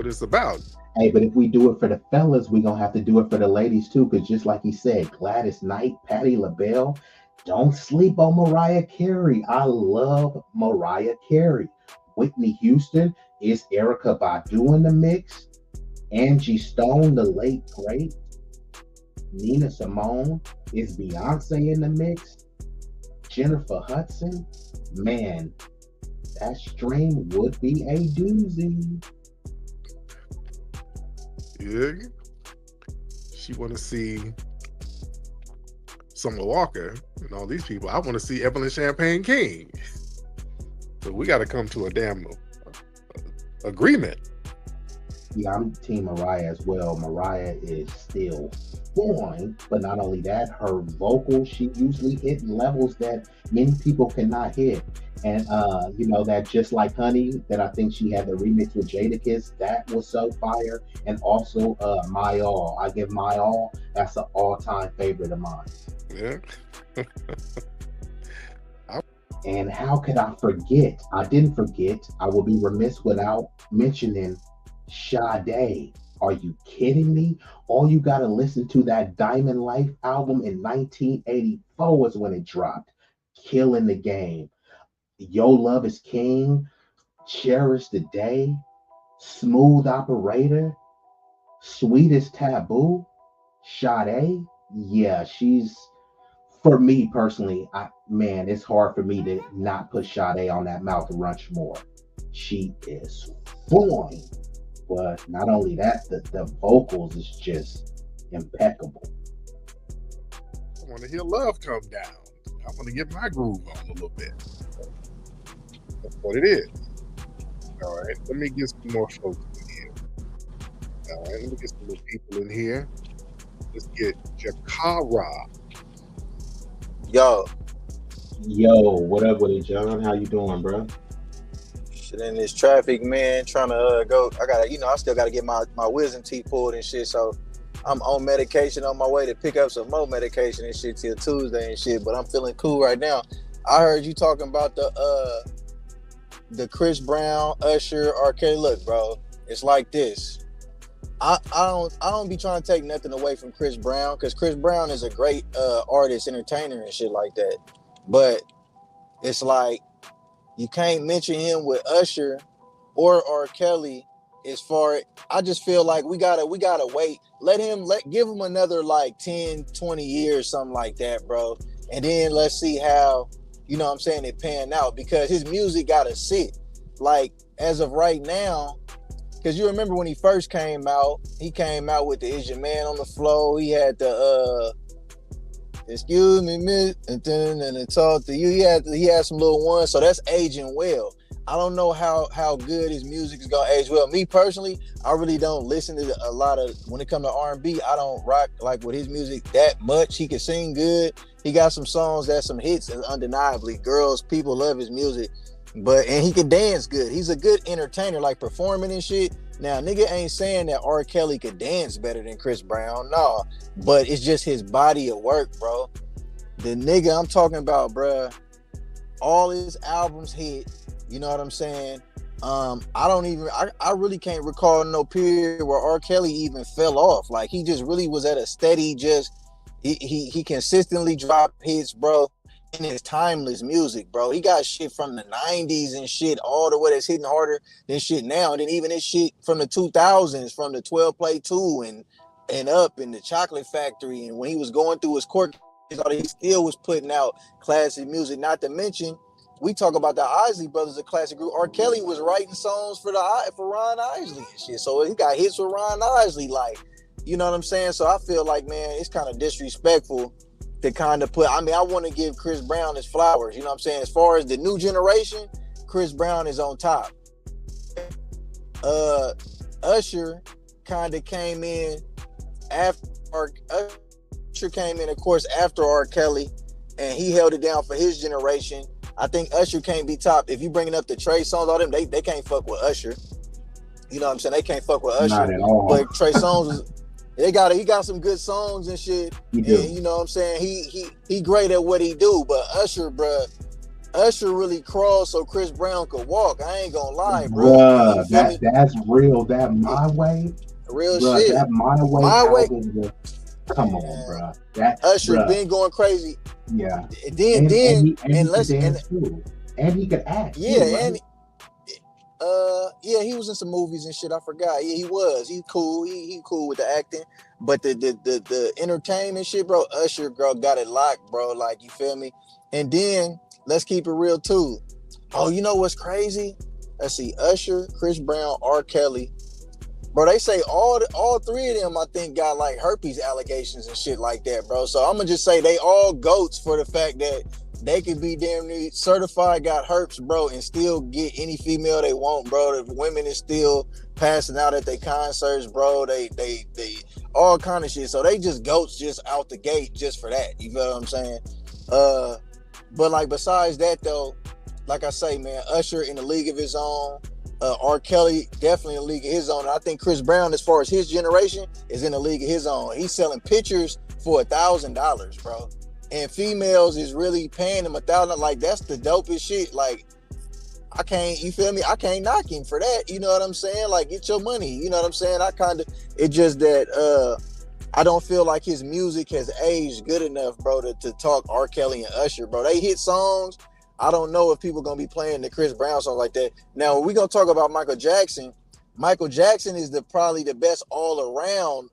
it's about. Hey, but if we do it for the fellas, we gonna have to do it for the ladies too. Cause just like he said, Gladys Knight, Patti LaBelle. Don't sleep on Mariah Carey. I love Mariah Carey. Whitney Houston, is Erykah Badu in the mix? Angie Stone, the late great. Nina Simone, is Beyonce in the mix? Jennifer Hudson, man, that stream would be a doozy. Yeah. She want to see Summer Walker and all these people. I want to see Evelyn Champagne King. So we got to come to a damn agreement. Yeah, I'm Team Mariah as well. Mariah is still fine, but not only that, her vocals, she usually hit levels that many people cannot hit. And that Just Like Honey that I think she had the remix with Jadakiss, that was so fire. And also My All. I Give My All. That's an all-time favorite of mine. Yeah. And how could I forget? I didn't forget. I will be remiss without mentioning Sade. Are you kidding me? All you gotta listen to that Diamond Life album in 1984 was when it dropped. Killing the game. Yo Love is King. Cherish the Day. Smooth Operator. Sweetest Taboo. Sade. Yeah, she's, for me personally, it's hard for me to not put Sade on that Mount Rushmore. She is fine. But not only that, the vocals is just impeccable. I want to hear Love come down. I want to get my groove on a little bit. That's what it is. All right, let me get some more folks in here. All right, let me get some more people in here. Let's get Jakara. Yo, What up with it, John? How you doing, bro? shit in this traffic, man, trying to go. I still gotta get my wisdom teeth pulled and shit. So I'm on medication on my way to pick up some more medication and shit till Tuesday and shit. But I'm feeling cool right now. I heard you talking about the Chris Brown, Usher, R.K. Look, bro, it's like this. I don't be trying to take nothing away from Chris Brown, because Chris Brown is a great artist, entertainer, and shit like that. but it's like you can't mention him with Usher or R. Kelly. As far, I just feel like we gotta wait. Give him another like 10, 20 years, something like that, bro. And then let's see how, you know what I'm saying, it pan out, because his music gotta sit. Like, as of right now, because you remember when he first came out, he came out with the Is Your Man on the Flow. He had the excuse me, miss, and then talk to you. He had some little ones, so that's aging well. I don't know how good his music is gonna age well. Me personally, I really don't listen to a lot of, when it comes to R&B. I don't rock like with his music that much. He can sing good. He got some songs that's some hits, undeniably. Girls, people love his music, and he can dance good. He's a good entertainer, like performing and shit. Now, nigga ain't saying that R. Kelly could dance better than Chris Brown, no, but it's just his body of work, bro. The nigga I'm talking about, bruh, all his albums hit. You know what I'm saying? I really can't recall no period where R. Kelly even fell off. Like, he just really was at a steady, he consistently dropped hits, bro. In his timeless music, bro. He got shit from the 90s and shit all the way that's hitting harder than shit now. And then even his shit from the 2000s, from the 12 Play 2 and up in the Chocolate Factory. And when he was going through his court, he still was putting out classic music. Not to mention, we talk about the Isley Brothers, a classic group. R. Kelly was writing songs for Ron Isley and shit. So he got hits with Ron Isley, like, you know what I'm saying? So I feel like, man, it's kind of disrespectful to kind of put, I mean, I want to give Chris Brown his flowers, you know what I'm saying? As far as the new generation, Chris Brown is on top. Usher kind of came in after Usher came in, of course, after R. Kelly, and he held it down for his generation. I think Usher can't be top. If you bringing up the Trey songs, all them, they can't fuck with Usher. You know what I'm saying? They can't fuck with Usher. Not at all. But Trey Songz he got some good songs and shit. And, you know what I'm saying? He great at what he do, but Usher, bruh, Usher really crawled so Chris Brown could walk. I ain't gonna lie, bro. That's real. That My Way, real bruh, shit. That My Way album was, come on, bro. That Usher been going crazy. Yeah. And then he could act. Yeah, too, right? and he was in some movies and shit. I forgot. Yeah, he was. He cool. He cool with the acting. But the entertainment shit, bro, Usher, girl, got it locked, bro. Like, you feel me? And then let's keep it real too. Oh, you know what's crazy? Let's see, Usher, Chris Brown, R. Kelly. Bro, they say all three of them, I think, got like herpes allegations and shit like that, bro. So I'm gonna just say they all goats for the fact that they could be damn near certified got herpes, bro, and still get any female they want, bro. The women is still passing out at their concerts, bro. They all kind of shit. So they just goats just out the gate just for that. You feel what I'm saying? But like besides that though, like I say, man, Usher in the league of his own. R. Kelly definitely in the league of his own. And I think Chris Brown, as far as his generation, is in the league of his own. He's selling pictures for $1,000, bro. And females is really paying him $1,000. Like, that's the dopest shit. Like, you feel me? I can't knock him for that. You know what I'm saying? Like, get your money. You know what I'm saying? It's just that I don't feel like his music has aged good enough, bro, to talk R. Kelly and Usher, bro. They hit songs. I don't know if people are going to be playing the Chris Brown song like that. Now, when we're going to talk about Michael Jackson is probably the best all-around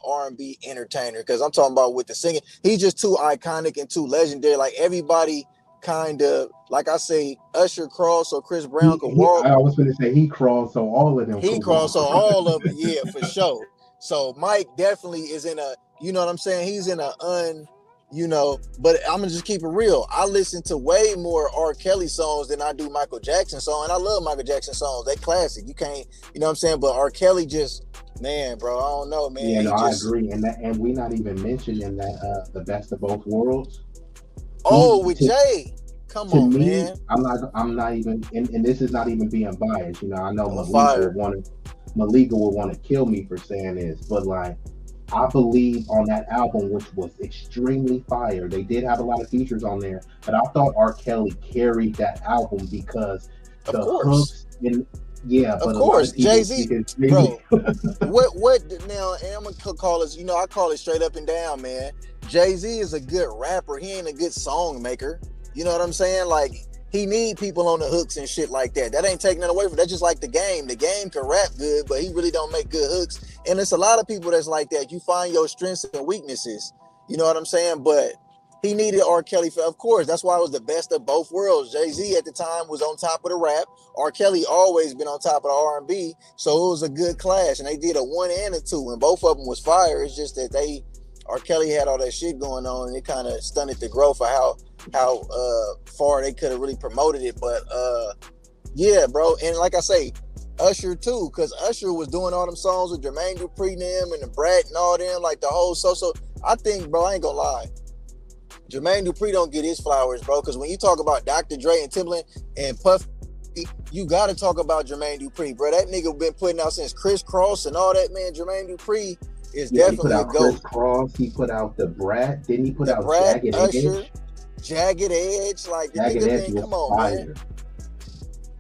R&B entertainer, because I'm talking about with the singing. He's just too iconic and too legendary. Like, everybody kind of, like I say, Usher crawled so Chris Brown could walk. I was going to say he crawled so all of them He crawled so all of it, yeah, for sure. So Mike definitely is in a, you know what I'm saying? He's in a but I'm gonna just keep it real. I listen to way more R. Kelly songs than I do Michael Jackson songs, and I love Michael Jackson songs. They classic. You can't, you know what I'm saying? But R. Kelly just, man, bro, I don't know, man. Yeah, no, I agree. And we're not even mentioning that the best of both worlds. With Jay. Come on, me, man. I'm not even, and this is not even being biased. You know, I know Malika would want to kill me for saying this, but like, I believe on that album, which was extremely fire, they did have a lot of features on there, but I thought R. Kelly carried that album because the hooks and of course, Jay-Z, bro. what now? And I'm gonna call this, I call it straight up and down, man. Jay-Z is a good rapper. He ain't a good song maker. You know what I'm saying? Like, he need people on the hooks and shit like that. That ain't taking it away from. That's just like the game. The game can rap good, but he really don't make good hooks. And it's a lot of people that's like that. You find your strengths and weaknesses. You know what I'm saying? But he needed R. Kelly for, of course. That's why it was the best of both worlds. Jay-Z at the time was on top of the rap. R. Kelly always been on top of the R&B. So it was a good clash. And they did a 1 and a 2. And both of them was fire. It's just that R. Kelly had all that shit going on, and it kind of stunted the growth of how far they could have really promoted it. But yeah, bro. And like I say, Usher too, because Usher was doing all them songs with Jermaine Dupri and them and the Brat and all them, like the whole so. I think, bro, I ain't gonna lie, Jermaine Dupri don't get his flowers, bro, because when you talk about Dr. Dre and Timbaland and Puff, you gotta talk about Jermaine Dupri, bro. That nigga been putting out since Criss Cross and all that, man. Jermaine Dupri is definitely a GOAT. Criss Cross, he put out the Brat, then he put out Brat, Jagged Usher, Edge. Jagged Edge, like the Jagged nigga, Edge man, come was on, fire. man.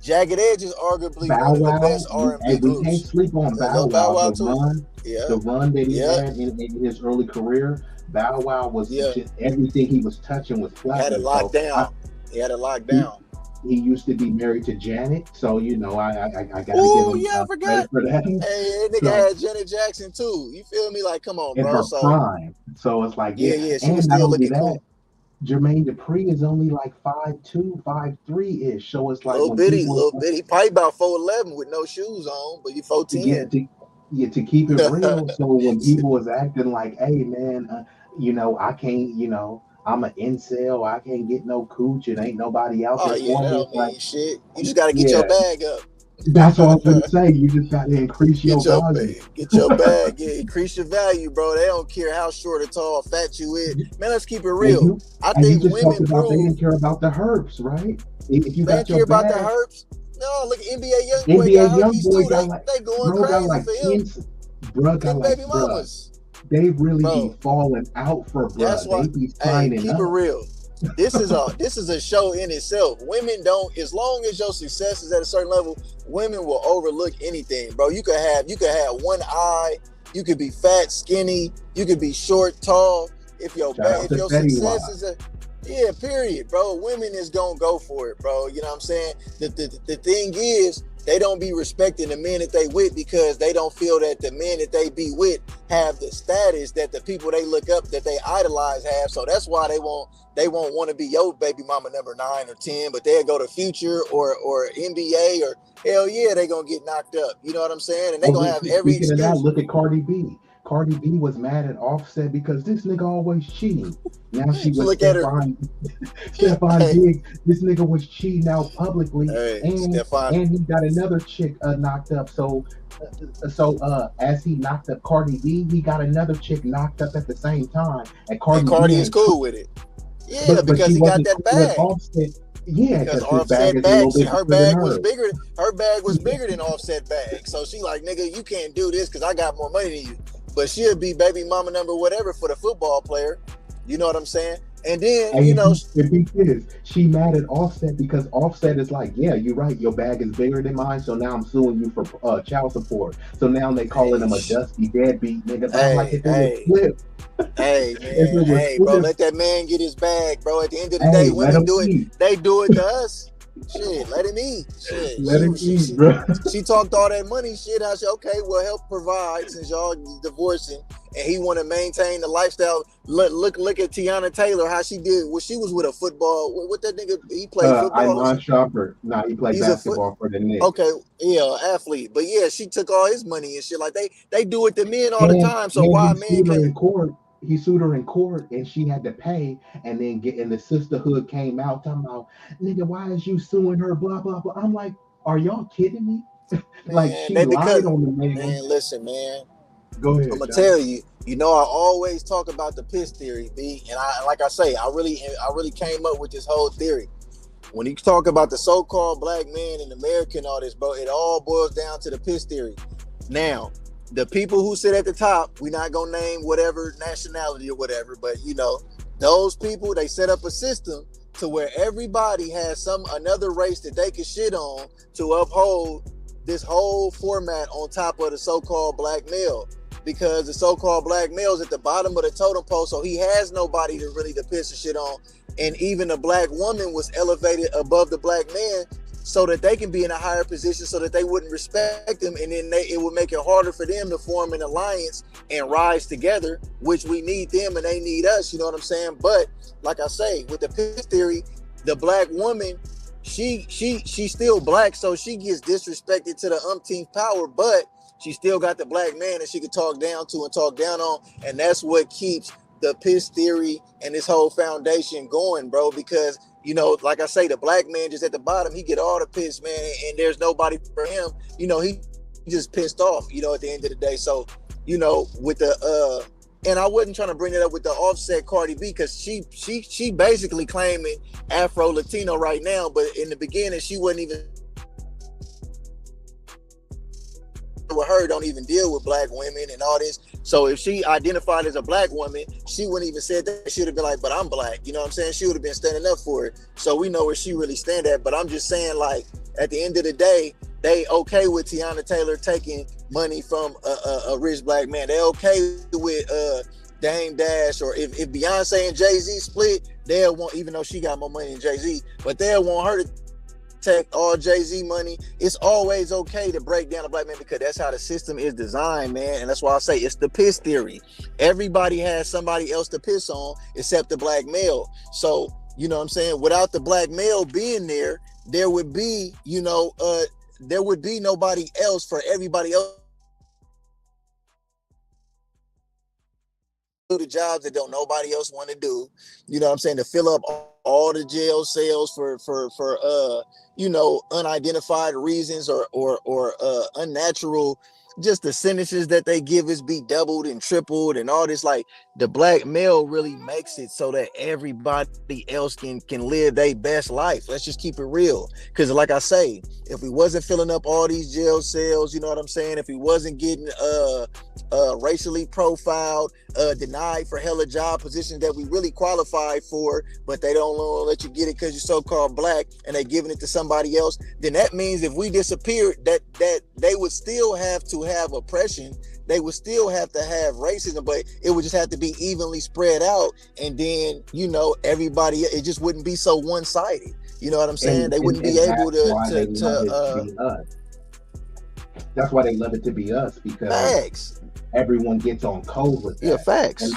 Jagged Edge is arguably Bow one of Wow, the best R&B and we groups. can't sleep on Bow Bow Wow Wow. too. The run that he had in his early career, Bow Wow was just everything he was touching was platinum. Had it locked down. He had it locked down. He used to be married to Janet, so you know I gotta give him I forgot. for that. Hey, that nigga had Janet Jackson too. You feel me? Like, come on, in bro. her prime. So it's like she and was not still only looking that, cool. Jermaine Dupri is only like 5'2", 5'3" ish. So it's like little bitty. He probably about 4'11" with no shoes on, but he 4'10". To keep it real. So when people was acting like, hey man, you know, I can't, you know, I'm an incel, I can't get no cooch, it ain't nobody out there for that me. don't mean shit. You just gotta get your bag up. That's what I was gonna say. You just gotta increase your value. Get your bag, increase your value, bro. They don't care how short or tall, fat you is. Man, let's keep it real. I think women prove they didn't care about the herps, right? If you they got care your about bag, the herps. No, look, NBA Youngboy got herpes too. They going crazy for him. Bro got like baby mamas. They really be falling out for bro. That's why. They be signing keep up. it real. This is a show in itself. Women don't, as long as your success is at a certain level, women will overlook anything, bro. You could have one eye, you could be fat, skinny, you could be short, tall. If your success is period, bro. Women is gonna go for it, bro. You know what I'm saying? The thing is, they don't be respecting the men that they with because they don't feel that the men that they be with have the status that the people they look up, that they idolize have. So that's why they won't want to be your baby mama number 9 or 10, but they'll go to Future or NBA or hell yeah, they gonna get knocked up. You know what I'm saying? And they gonna have every excuse. That, look at Cardi B. Cardi B was mad at Offset because this nigga always cheating. Now she was Stephon Diggs. This nigga was cheating out publicly, and he got another chick knocked up. So as he knocked up Cardi B, he got another chick knocked up at the same time. And Cardi is cool with it. Yeah, because he got that bag. Offset. Yeah, because Offset bag, her bag was bigger. Her bag was bigger than Offset bag. So she like, nigga, you can't do this because I got more money than you. But she'll be baby mama number whatever for the football player. You know what I'm saying? And then, she mad at Offset because Offset is like, yeah, you're right. Your bag is bigger than mine. So now I'm suing you for child support. So now they calling him a dusty deadbeat nigga. Bro, let that man get his bag, bro. At the end of the day, women do it. They do it to us. Shit, let him eat. Shit, let him eat, bro. She talked all that money shit. I said, okay, well, help provide since y'all divorcing, and he want to maintain the lifestyle. Look at Tiana Taylor, how she did. Well, she was with a football. What that nigga? He played football. Iman Shumpert. Nah, he played basketball for the Knicks. Okay, yeah, athlete. But yeah, she took all his money and shit. Like they do it to men all the time. So why men can't? He sued her in court and she had to pay, and then the sisterhood came out talking about, nigga, why is you suing her, blah blah blah. I'm like, are y'all kidding me? Like, she lied on the man. Man, listen, man. Go ahead. I'm gonna tell you. You know, I always talk about the piss theory, B. And I really came up with this whole theory. When you talk about the so-called black man in America and all this, bro, it all boils down to the piss theory. Now, the people who sit at the top, we're not gonna name whatever nationality or whatever, but you know, those people, they set up a system to where everybody has another race that they can shit on to uphold this whole format on top of the so-called black male. Because the so-called black male is at the bottom of the totem pole, so he has nobody to really to piss and shit on. and even the black woman was elevated above the black man so that they can be in a higher position so that they wouldn't respect them, and then it would make it harder for them to form an alliance and rise together, which we need them and they need us, you know what I'm saying? But like I say, with the piss theory, the black woman, she's still black, so she gets disrespected to the umpteenth power, but she still got the black man that she could talk down to and talk down on, and that's what keeps the piss theory and this whole foundation going, bro, because you know, like I say, the black man just at the bottom, he get all the piss, man, and there's nobody for him. You know, he just pissed off, you know, at the end of the day. So, you know, with the and I wasn't trying to bring it up with the Offset Cardi B, because she basically claiming Afro Latino right now, but in the beginning she wasn't even with her, don't even deal with black women and all this. So if she identified as a black woman, she wouldn't even said that. She would have been like, but I'm black, you know what I'm saying? She would have been standing up for it. So we know where she really stand at. But I'm just saying, like, at the end of the day, they okay with Tiana Taylor taking money from a rich black man. They okay with Dame Dash, or if Beyonce and Jay-Z split, they'll want, even though she got more money than Jay-Z, but they'll want her to take all Jay-Z money. It's always okay to break down a black man, because that's how the system is designed, man. And that's why I say it's the piss theory. Everybody has somebody else to piss on except the black male. So, you know what I'm saying? Without the black male being there, there would be, you know, there would be nobody else for everybody else do the jobs that don't nobody else want to do, you know what I'm saying, to fill up all the jail cells for you know, unidentified reasons, or unnatural, just the sentences that they give is be doubled and tripled and all this. Like, the black male really makes it so that everybody else can live their best life. Let's just keep it real, because like I say, if we wasn't filling up all these jail cells, you know what I'm saying, if we wasn't getting racially profiled, denied for hella job positions that we really qualified for, but they don't let you get it because you're so-called black, and they giving it to somebody else, then that means if we disappeared, that they would still have to have oppression, they would still have to have racism, but it would just have to be evenly spread out, and then, you know, everybody, it just wouldn't be so one-sided, you know what I'm saying? They wouldn't be able to that's why they love it to be us, because facts. Everyone gets on code with that. Yeah, facts.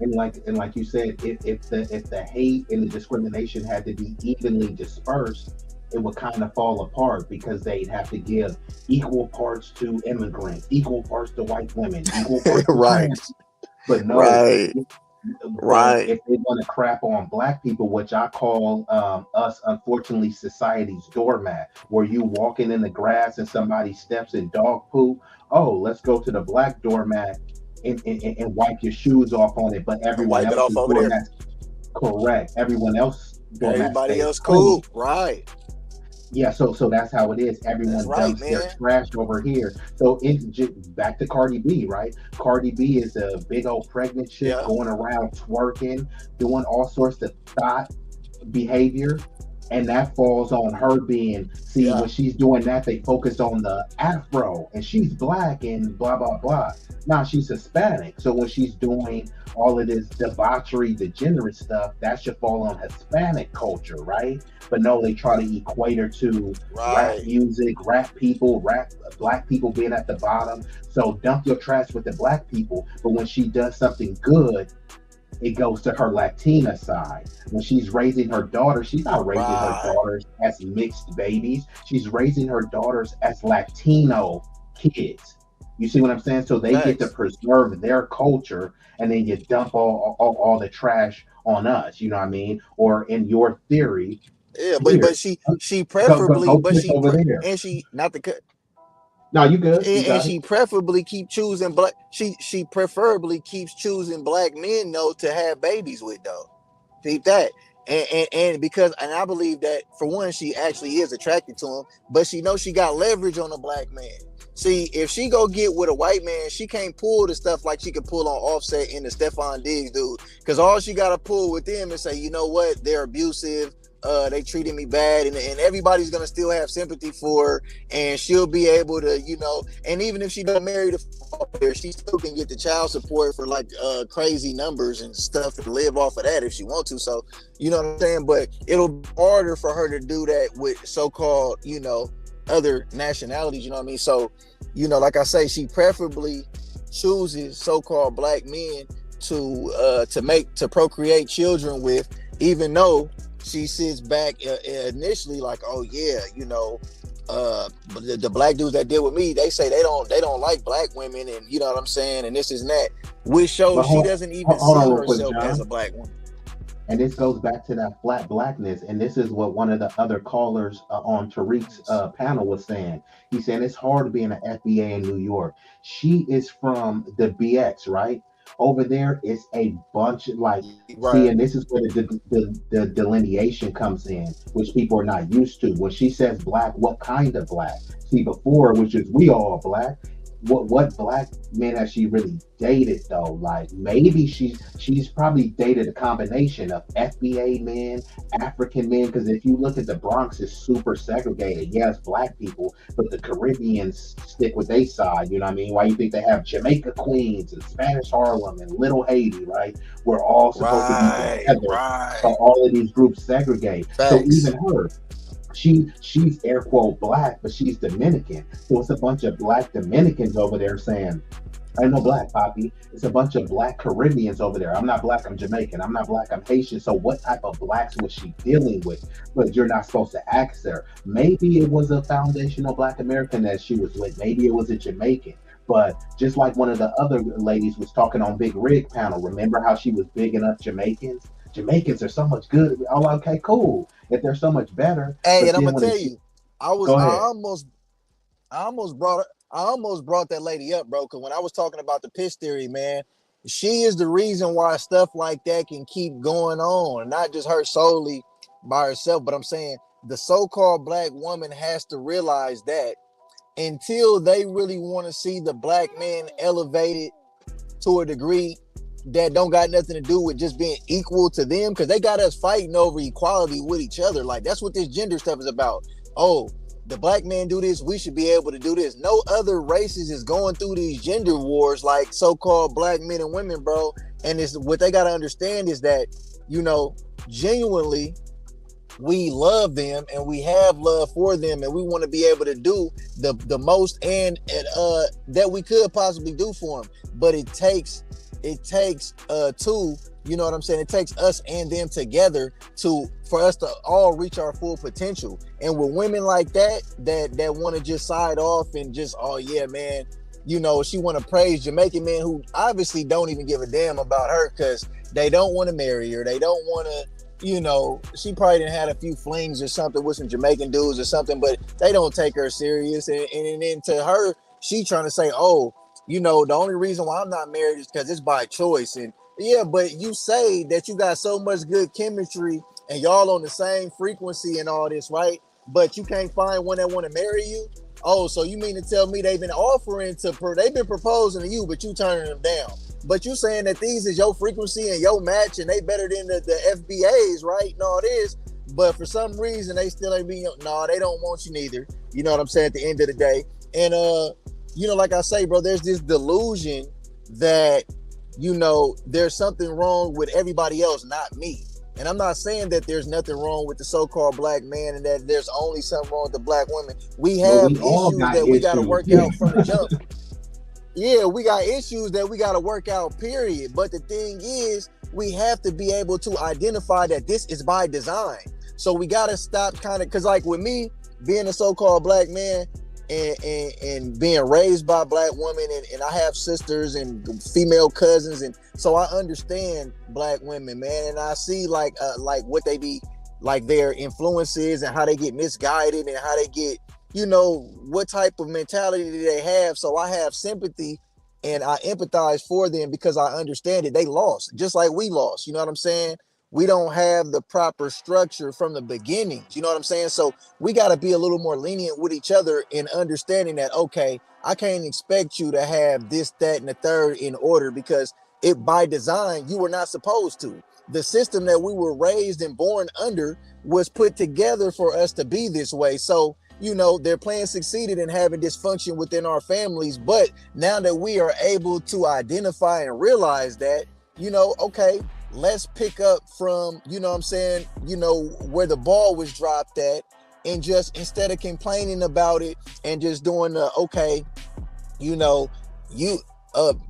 And like you said, if the hate and the discrimination had to be evenly dispersed, it would kind of fall apart, because they'd have to give equal parts to immigrants, equal parts to white women, equal parts to right. trans. But no, right. If they want to crap on black people, which I call us, unfortunately, society's doormat, where you walking in the grass and somebody steps in dog poo, oh, let's go to the black doormat and wipe your shoes off on it, but everyone else is doormat. Correct. Everyone else doormat. Everybody else cool. Right. Yeah, so that's how it is. Everyone dumps their trash over here. So it's just back to Cardi B, right? Cardi B is a big old pregnant chick going around twerking, doing all sorts of thought behavior, and that falls on her being, when she's doing that, they focus on the afro, and she's black and blah, blah, blah. Now she's Hispanic, so when she's doing all of this debauchery, degenerate stuff, that should fall on Hispanic culture, right? But no, they try to equate her to rap music, rap people, black people being at the bottom. So dump your trash with the black people, but when she does something good, it goes to her Latina side. When she's raising her daughters, she's not raising her daughters as mixed babies. She's raising her daughters as Latino kids. You see what I'm saying? So they get to preserve their culture, and then you dump all the trash on us. You know what I mean? Or in your theory, but she preferably, and she not the cut. No, you good. And she preferably keep choosing black. She preferably keeps choosing black men though to have babies with though. Keep that. And because I believe that for one, she actually is attracted to him, but she knows she got leverage on a black man. See, if she go get with a white man, she can't pull the stuff like she could pull on Offset and the Stephon Diggs dude. Because all she got to pull with them and say, you know what, they're abusive. They treated me bad, and everybody's gonna still have sympathy for her, and she'll be able to, you know, and even if she don't marry the where she still can get the child support for like crazy numbers and stuff and live off of that if she want to. So you know what I'm saying? But it'll be harder for her to do that with so-called, other nationalities, you know what I mean? So, like I say, she preferably chooses so-called black men to procreate children with, even though she sits back initially like, oh yeah, but the black dudes that deal with me, they say they don't like black women, and you know what I'm saying, and this is that, which shows But she doesn't even hold see on real quick, herself as a John. black woman. And this goes back to that flat blackness. And this is what one of the other callers on Tariq's panel was saying. He's saying it's hard being an FBA in New York. She is from the BX, right? Over there, it's a bunch of like, see, Right. and this is where the delineation comes in, which people are not used to. When she says black, what kind of black? See, before, which is we all black. What black men has she really dated though? Like maybe she's probably dated a combination of FBA men, African men. Because if you look at the Bronx, it's super segregated. Yes, black people, but the Caribbeans stick with their side. You know what I mean? Why you think they have Jamaica Queens and Spanish Harlem and Little Haiti? Right? We're all supposed to be Right. together, Right. so all of these groups segregate. So Facts. even her, she's air quote black, but she's Dominican. So it's a bunch of black Dominicans over there saying, I ain't no black, Poppy. It's a bunch of black Caribbeans over there. I'm not black, I'm Jamaican. I'm not black, I'm Haitian. So what type of blacks was she dealing with? But you're not supposed to ask her. Maybe it was a foundational black American that she was with. Maybe it was a Jamaican. But just like one of the other ladies was talking on Big Rig panel, remember how she was bigging up Jamaicans? Jamaicans are so much good. Oh, okay, cool. If they're so much better. Hey, But and I'm then gonna when tell it, you, go I ahead. almost brought that lady up, bro. Because when I was talking about the pitch theory, man, she is the reason why stuff like that can keep going on. Not just her solely by herself, but I'm saying the so-called black woman has to realize that until they really want to see the black man elevated to a degree that don't got nothing to do with just being equal to them, because they got us fighting over equality with each other. Like that's what this gender stuff is about. Oh, the black man do this, we should be able to do this. No other races is going through these gender wars like so-called black men and women, bro. And it's what they got to understand is that, genuinely we love them and we have love for them, and we want to be able to do the most and that we could possibly do for them. But it takes two, you know what I'm saying, it takes us and them together for us to all reach our full potential. And with women like that want to just side off and just, oh yeah, man, she want to praise Jamaican men who obviously don't even give a damn about her, because they don't want to marry her, they don't want to, she probably done had a few flings or something with some Jamaican dudes or something, but they don't take her serious. And then to her, she trying to say, oh, the only reason why I'm not married is because it's by choice. And yeah, but you say that you got so much good chemistry and y'all on the same frequency and all this, right? But you can't find one that want to marry you. Oh, so you mean to tell me they've been proposing to you, but you turning them down? But you saying that these is your frequency and your match, and they better than the FBAs, right? No, it is. But for some reason, they still ain't being. No, they don't want you neither. You know what I'm saying? At the end of the day, and like I say, bro, there's this delusion that there's something wrong with everybody else, not me. And I'm not saying that there's nothing wrong with the so-called black man and that there's only something wrong with the black woman. We But have we all issues got that we got to issues. work out from the jump. Yeah, we got issues that we got to work out, period. But the thing is, we have to be able to identify that this is by design. So we got to stop kind of, because like with me being a so-called black man and being raised by a black woman, and I have sisters and female cousins, and so I understand black women, man, and I see like what they be like, their influences and how they get misguided and how they get, what type of mentality do they have. So I have sympathy and I empathize for them because I understand it. They lost just like we lost. You know what I'm saying? We don't have the proper structure from the beginning. You know what I'm saying? So we got to be a little more lenient with each other in understanding that, okay, I can't expect you to have this, that, and the third in order, because it by design, you were not supposed to. The system that we were raised and born under was put together for us to be this way. So their plan succeeded in having dysfunction within our families. But now that we are able to identify and realize that, okay, let's pick up from, what I'm saying, where the ball was dropped at, and just instead of complaining about it and just doing the, okay, you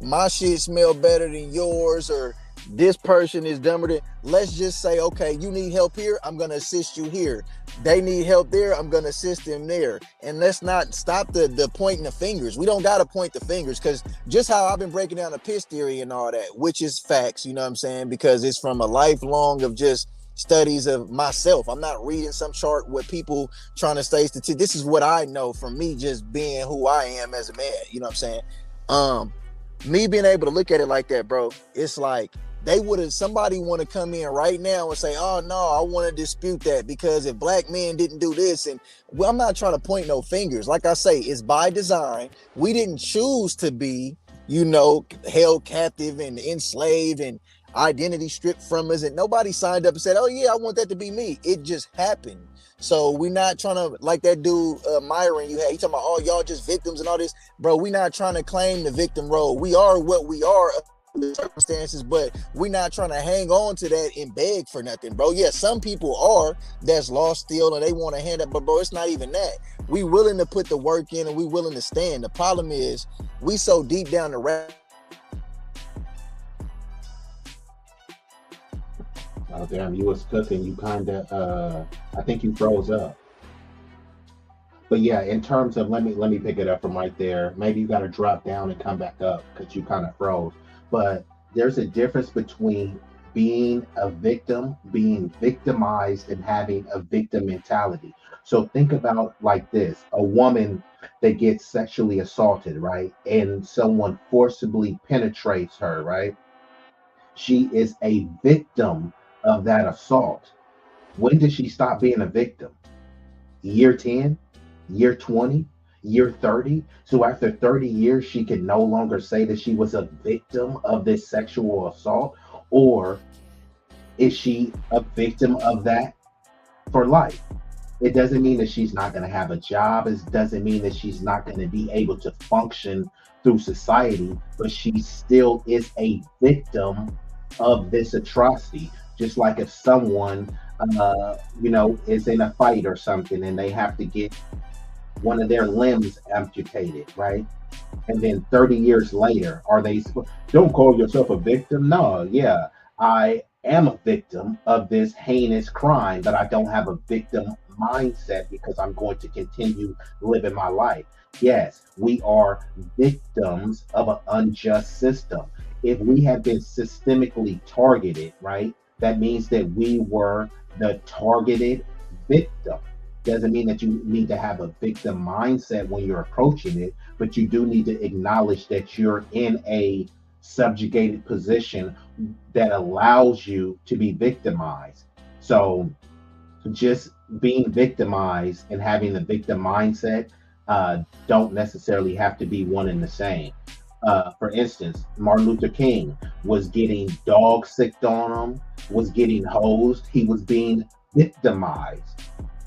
my shit smell better than yours, or this person is dumber than, let's just say, okay, you need help here, I'm gonna assist you here. They need help there, I'm gonna assist them there. And let's not stop the pointing the fingers. We don't gotta point the fingers, because just how I've been breaking down the piss theory and all that, which is facts, you know what I'm saying, because it's from a lifelong of just studies of myself. I'm not reading some chart with people trying to stay statistics. This is what I know from me just being who I am as a man, you know what I'm saying. Me being able to look at it like that, bro, it's like somebody want to come in right now and say, oh no, I want to dispute that, because if black men didn't do this, and well, I'm not trying to point no fingers. Like I say, it's by design. We didn't choose to be, held captive and enslaved and identity stripped from us, and nobody signed up and said, oh yeah, I want that to be me. It just happened. So we're not trying to, like that dude Myron he talking about, oh, y'all just victims and all this. Bro, we're not trying to claim the victim role. We are what we are under the circumstances, but we're not trying to hang on to that and beg for nothing, bro. Yeah, some people are, that's lost still, and they want to hand up, but bro, it's not even that. We willing to put the work in, and we willing to stand. The problem is we so deep down the rabbit. Oh damn, you was cooking. You kind of, I think you froze up. But yeah, in terms of, let me pick it up from right there. Maybe you got to drop down and come back up because you kind of froze. But there's a difference between being a victim, being victimized, and having a victim mentality. So think about like this: a woman that gets sexually assaulted, right, and someone forcibly penetrates her, right? She is a victim of that assault. When did she stop being a victim? Year 10, year 20, year 30. So after 30 years, she can no longer say that she was a victim of this sexual assault? Or is she a victim of that for life? It doesn't mean that she's not going to have a job. It doesn't mean that she's not going to be able to function through society, but she still is a victim of this atrocity. Just like if someone, is in a fight or something and they have to get one of their limbs amputated, right? And then 30 years later, don't call yourself a victim? No, yeah, I am a victim of this heinous crime, but I don't have a victim mindset because I'm going to continue living my life. Yes, we are victims of an unjust system. If we have been systemically targeted, right, that means that we were the targeted victim. Doesn't mean that you need to have a victim mindset when you're approaching it, but you do need to acknowledge that you're in a subjugated position that allows you to be victimized. So just being victimized and having the victim mindset don't necessarily have to be one and the same. For instance, Martin Luther King was getting dog sicked on him, was getting hosed. He was being victimized.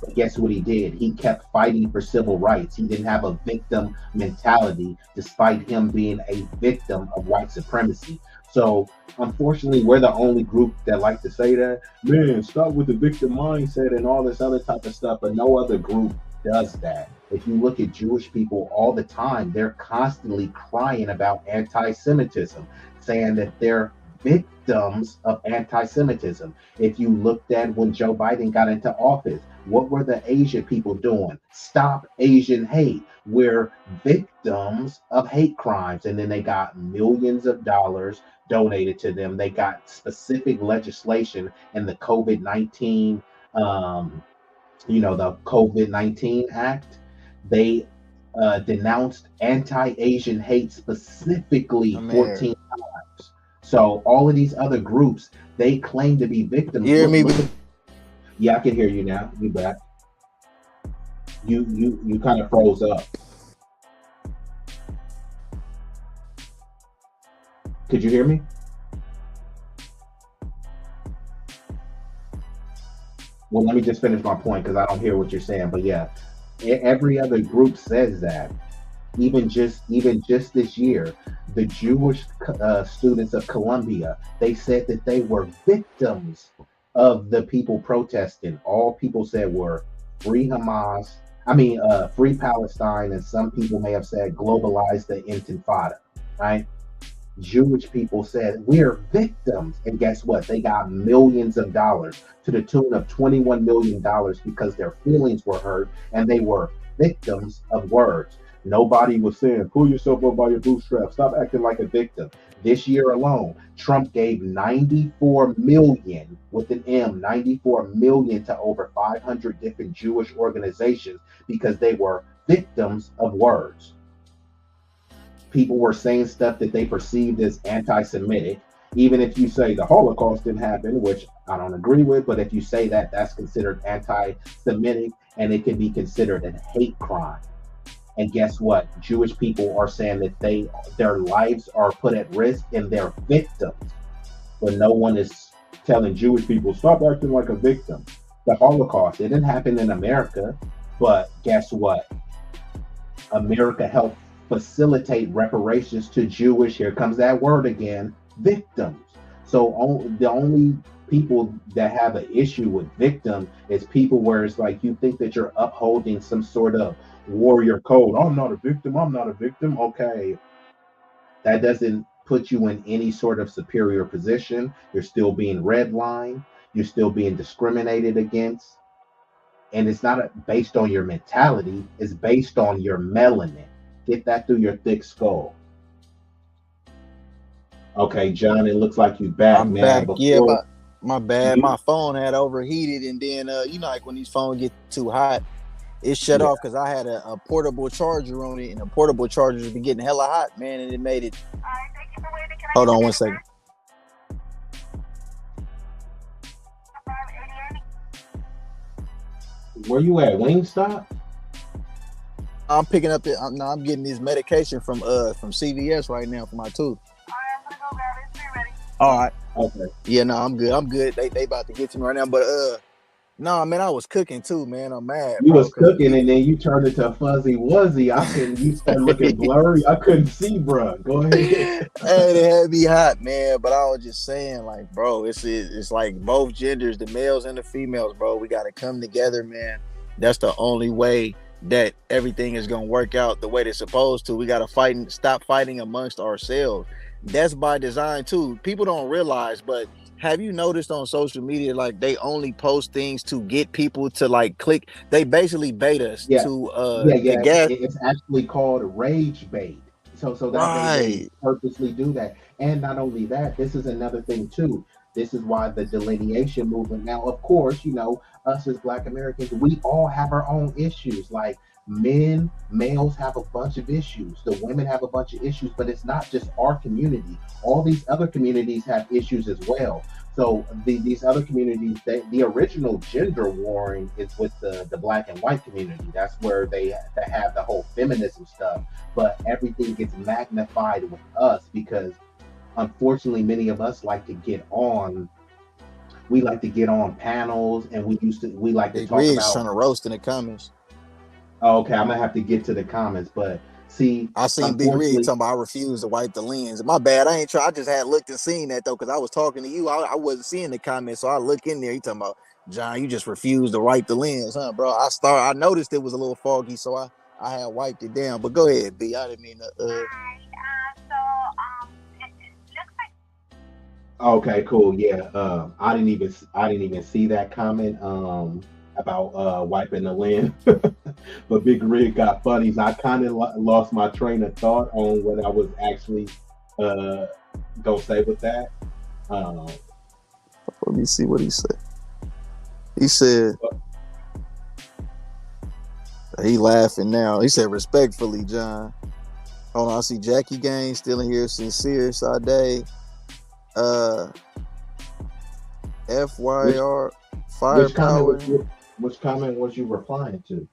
But guess what he did? He kept fighting for civil rights. He didn't have a victim mentality, despite him being a victim of white supremacy. So unfortunately, we're the only group that like to say that, man, stop with the victim mindset and all this other type of stuff, but no other group does that. If you look at Jewish people all the time, they're constantly crying about anti-Semitism, saying that they're victims of anti-Semitism. If you looked at when Joe Biden got into office, what were the Asian people doing? Stop Asian hate. We're victims of hate crimes. And then they got millions of dollars donated to them. They got specific legislation in the COVID-19, the COVID-19 Act. They denounced anti-Asian hate specifically 14 times. So all of these other groups, they claim to be victims. You hear me? Yeah, I can hear you now. You back. You kind of froze up. Could you hear me? Well, let me just finish my point because I don't hear what you're saying. But yeah, Every other group says that. Even just this year, the Jewish students of Columbia, they said that they were victims of the people protesting. All people said were free Hamas. Free Palestine, and some people may have said globalize the Intifada. Right? Jewish people said we're victims, and guess what? They got millions of dollars to the tune of $21 million because their feelings were hurt and they were victims of words. Nobody was saying, pull yourself up by your bootstraps. Stop acting like a victim. This year alone, Trump gave 94 million with an M, 94 million to over 500 different Jewish organizations because they were victims of words. People were saying stuff that they perceived as anti-Semitic. Even if you say the Holocaust didn't happen, which I don't agree with, but if you say that, that's considered anti-Semitic and it can be considered a hate crime. And guess what? Jewish people are saying that their lives are put at risk and they're victims. But no one is telling Jewish people, stop acting like a victim. The Holocaust, it didn't happen in America, but guess what? America helped facilitate reparations to Jewish, here comes that word again, victims. So the only people that have an issue with victim is people where it's like you think that you're upholding some sort of warrior code. I'm not a victim. I'm not a victim. Okay. That doesn't put you in any sort of superior position. You're still being redlined. You're still being discriminated against. And it's not based on your mentality. It's based on your melanin. Get that through your thick skull. Okay, John, it looks like you back I'm now. back. Yeah, Before my bad. you, My phone had overheated, and then like when these phones get too hot, it shut yeah. off because I had a portable charger on it, and the portable charger's been getting hella hot, man, and it made it. Hold on one second. Where you at? Wingstop? I'm picking up I'm getting this medication from CVS right now for my tooth. All right. Okay. Yeah, no, I'm good. I'm good. They about to get to me right now, but no, man, I was cooking too, man. I'm mad. You Bro, was cooking and then you turned into a fuzzy wuzzy. You started looking blurry. I couldn't see, bro. Go ahead. Hey, it had me hot, man. But I was just saying, like, bro, it's like both genders, the males and the females, bro. We gotta come together, man. That's the only way that everything is gonna work out the way they're supposed to. We gotta fight and stop fighting amongst ourselves. That's by design too. People don't realize, but have you noticed on social media, like they only post things to get people to like click? They basically bait us Yeah. to gas. It's actually called rage bait. So that they Right. purposely do that. And not only that, this is another thing too. This is why the delineation movement. Now, of course, us as Black Americans, we all have our own issues. Like males have a bunch of issues. The women have a bunch of issues, but it's not just our community. All these other communities have issues as well. So these other communities, the original gender warring is with the Black and white community. That's where they have the whole feminism stuff. But everything gets magnified with us because, unfortunately, many of us like to get on. We like to get on panels, and we like to Big talk Rig's about. trying to roast in the comments. Oh, okay, I'm gonna have to get to the comments, but see, I seen Big Rig unfortunately, talking about I refuse to wipe the lens. My bad. I ain't try. I just had looked and seen that though, because I was talking to you. I wasn't seeing the comments, so I look in there. He talking about John, you just refused to wipe the lens, huh, bro? I noticed it was a little foggy, so I had wiped it down. But go ahead, B. I didn't mean to. okay, cool, yeah. I didn't even see that comment about wiping the lens, but Big Rig got funny. So I kind of lost my train of thought on what I was actually gonna say with that. Let me see what he said. He said he laughing now. He said respectfully, John. Hold on, I see Jackie Gaines still in here. Sincere Sade. FYR Firepower. Which comment was you replying to?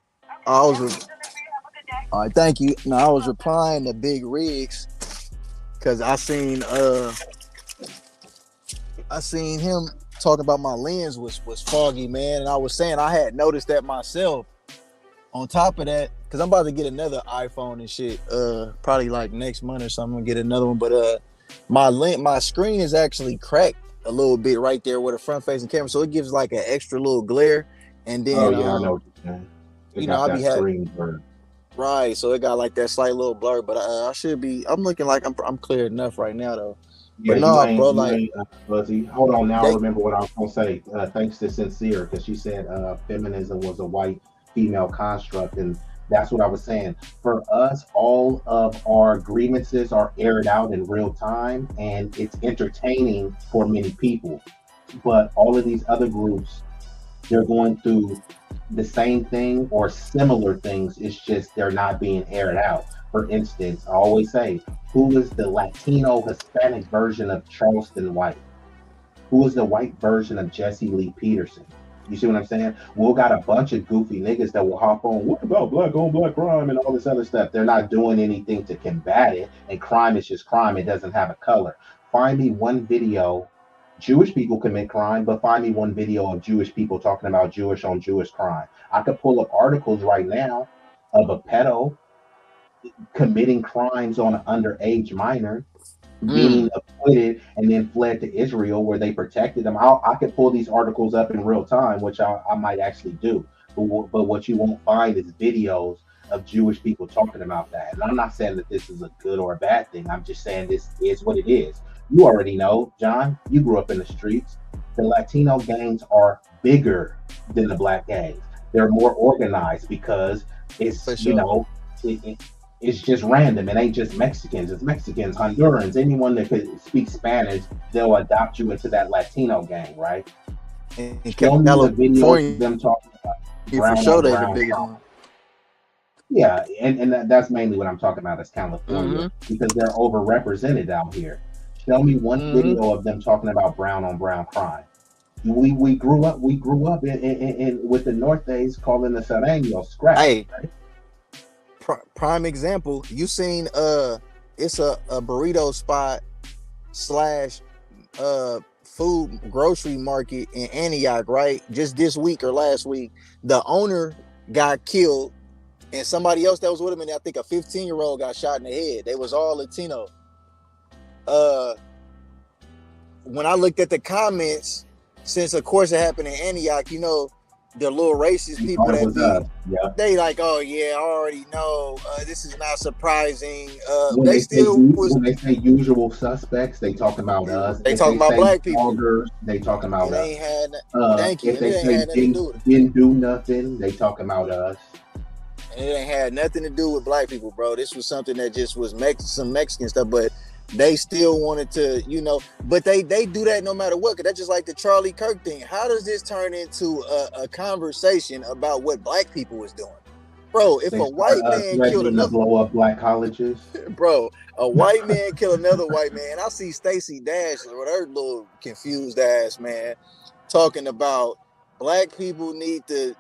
All right, thank you. No, I was replying to Big Riggs because I seen him talking about my lens was foggy, man, and I was saying I had noticed that myself. On top of that, because I'm about to get another iPhone and shit, probably like next month or something, I'm gonna get another one. But my screen is actually cracked a little bit right there with a front facing camera, so it gives like an extra little glare. And Oh then yeah, I know what you're saying. It you know, got I'll be that having screen burn. right, so it got like that slight little blur, but I should be. I'm looking like I'm clear enough right now though. Yeah, But you nah, bro, ain't, you like ain't fuzzy. Hold on, now I they remember what I was gonna say. Thanks to Sincere, because she said feminism was a white female construct, and that's what I was saying. For us, all of our grievances are aired out in real time, and it's entertaining for many people. But all of these other groups, they're going through the same thing or similar things. It's just they're not being aired out. For instance, I always say, who is the Latino Hispanic version of Charleston White? Who is the white version of Jesse Lee Peterson? You see what I'm saying? We'll got a bunch of goofy niggas that will hop on, what about black on black crime and all this other stuff? They're not doing anything to combat it. And crime is just crime. It doesn't have a color. Find me one video. Jewish people commit crime, but find me one video of Jewish people talking about Jewish on Jewish crime. I could pull up articles right now of a pedo committing crimes on an underage minor, being mm, acquitted, and then fled to Israel where they protected him. I could pull these articles up in real time, which I might actually do. But what you won't find is videos of Jewish people talking about that. And I'm not saying that this is a good or a bad thing. I'm just saying this is what it is. You already know, John, you grew up in the streets. The Latino gangs are bigger than the black gangs. They're more organized because for it's, sure. it's just random. It ain't just Mexicans. It's Mexicans, Hondurans, anyone that could speak Spanish, they'll adopt you into that Latino gang, right? In Show me the video of California, them talking about for brown sure, on they the brown biggest crime. one. Yeah, and that's mainly what I'm talking about is California Mm-hmm. because they're overrepresented out here. Show me one Mm-hmm. video of them talking about brown on brown crime. We grew up in with the Nortes calling the Sereno scraps, Hey, right? prime example. You seen it's a burrito spot slash food grocery market in Antioch, right? Just this week or last week, the owner got killed, and somebody else that was with him, and I think a 15-year-old got shot in the head. They was all Latino. Uh, when I looked at the comments, since of course it happened in Antioch, you know, the little racist They people thought it that was be us. Yeah. they like, oh yeah, I already know. This is not surprising. When They they say still was. when they say usual suspects, they talk about us. They If talking they about say black people. bloggers, they talk about It us. ain't had. Thank you. If And it they ain't say had nothing to do with it. didn't do nothing, they talking about us. And it ain't had nothing to do with black people, bro. This was something that just was some Mexican stuff, but they still wanted to, you know. But they do that no matter what. Cause that's just like the Charlie Kirk thing. How does this turn into a conversation about what black people was doing, bro? If They a start white man killed threatening to another, blow up black colleges. bro, a white man kill another white man. I see Stacey Dash with her little confused ass man talking about black people need to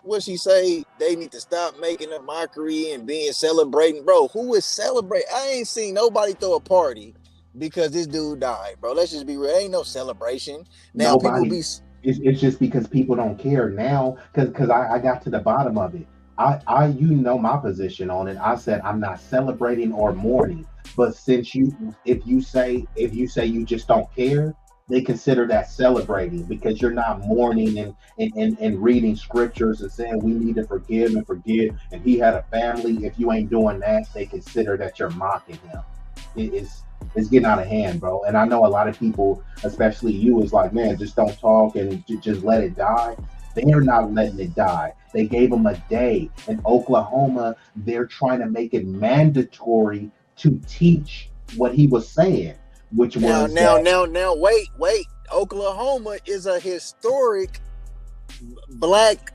what she say, they need to stop making a mockery and being celebrating. Bro, who is celebrating? I ain't seen nobody throw a party because this dude died, bro. Let's just be real. Ain't no celebration. Now people Nobody. be It's just because people don't care now. Because I got to the bottom of it. I you know my position on it. I said I'm not celebrating or mourning. But since if you say you just don't care, they consider that celebrating because you're not mourning and reading scriptures and saying we need to forgive and forget. And he had a family. If you ain't doing that, they consider that you're mocking him. It's getting out of hand, bro. And I know a lot of people, especially you, is like, man, just don't talk and just let it die. They're not letting it die. They gave him a day. In Oklahoma, they're trying to make it mandatory to teach what he was saying, which now, was that wait. Oklahoma is a historic black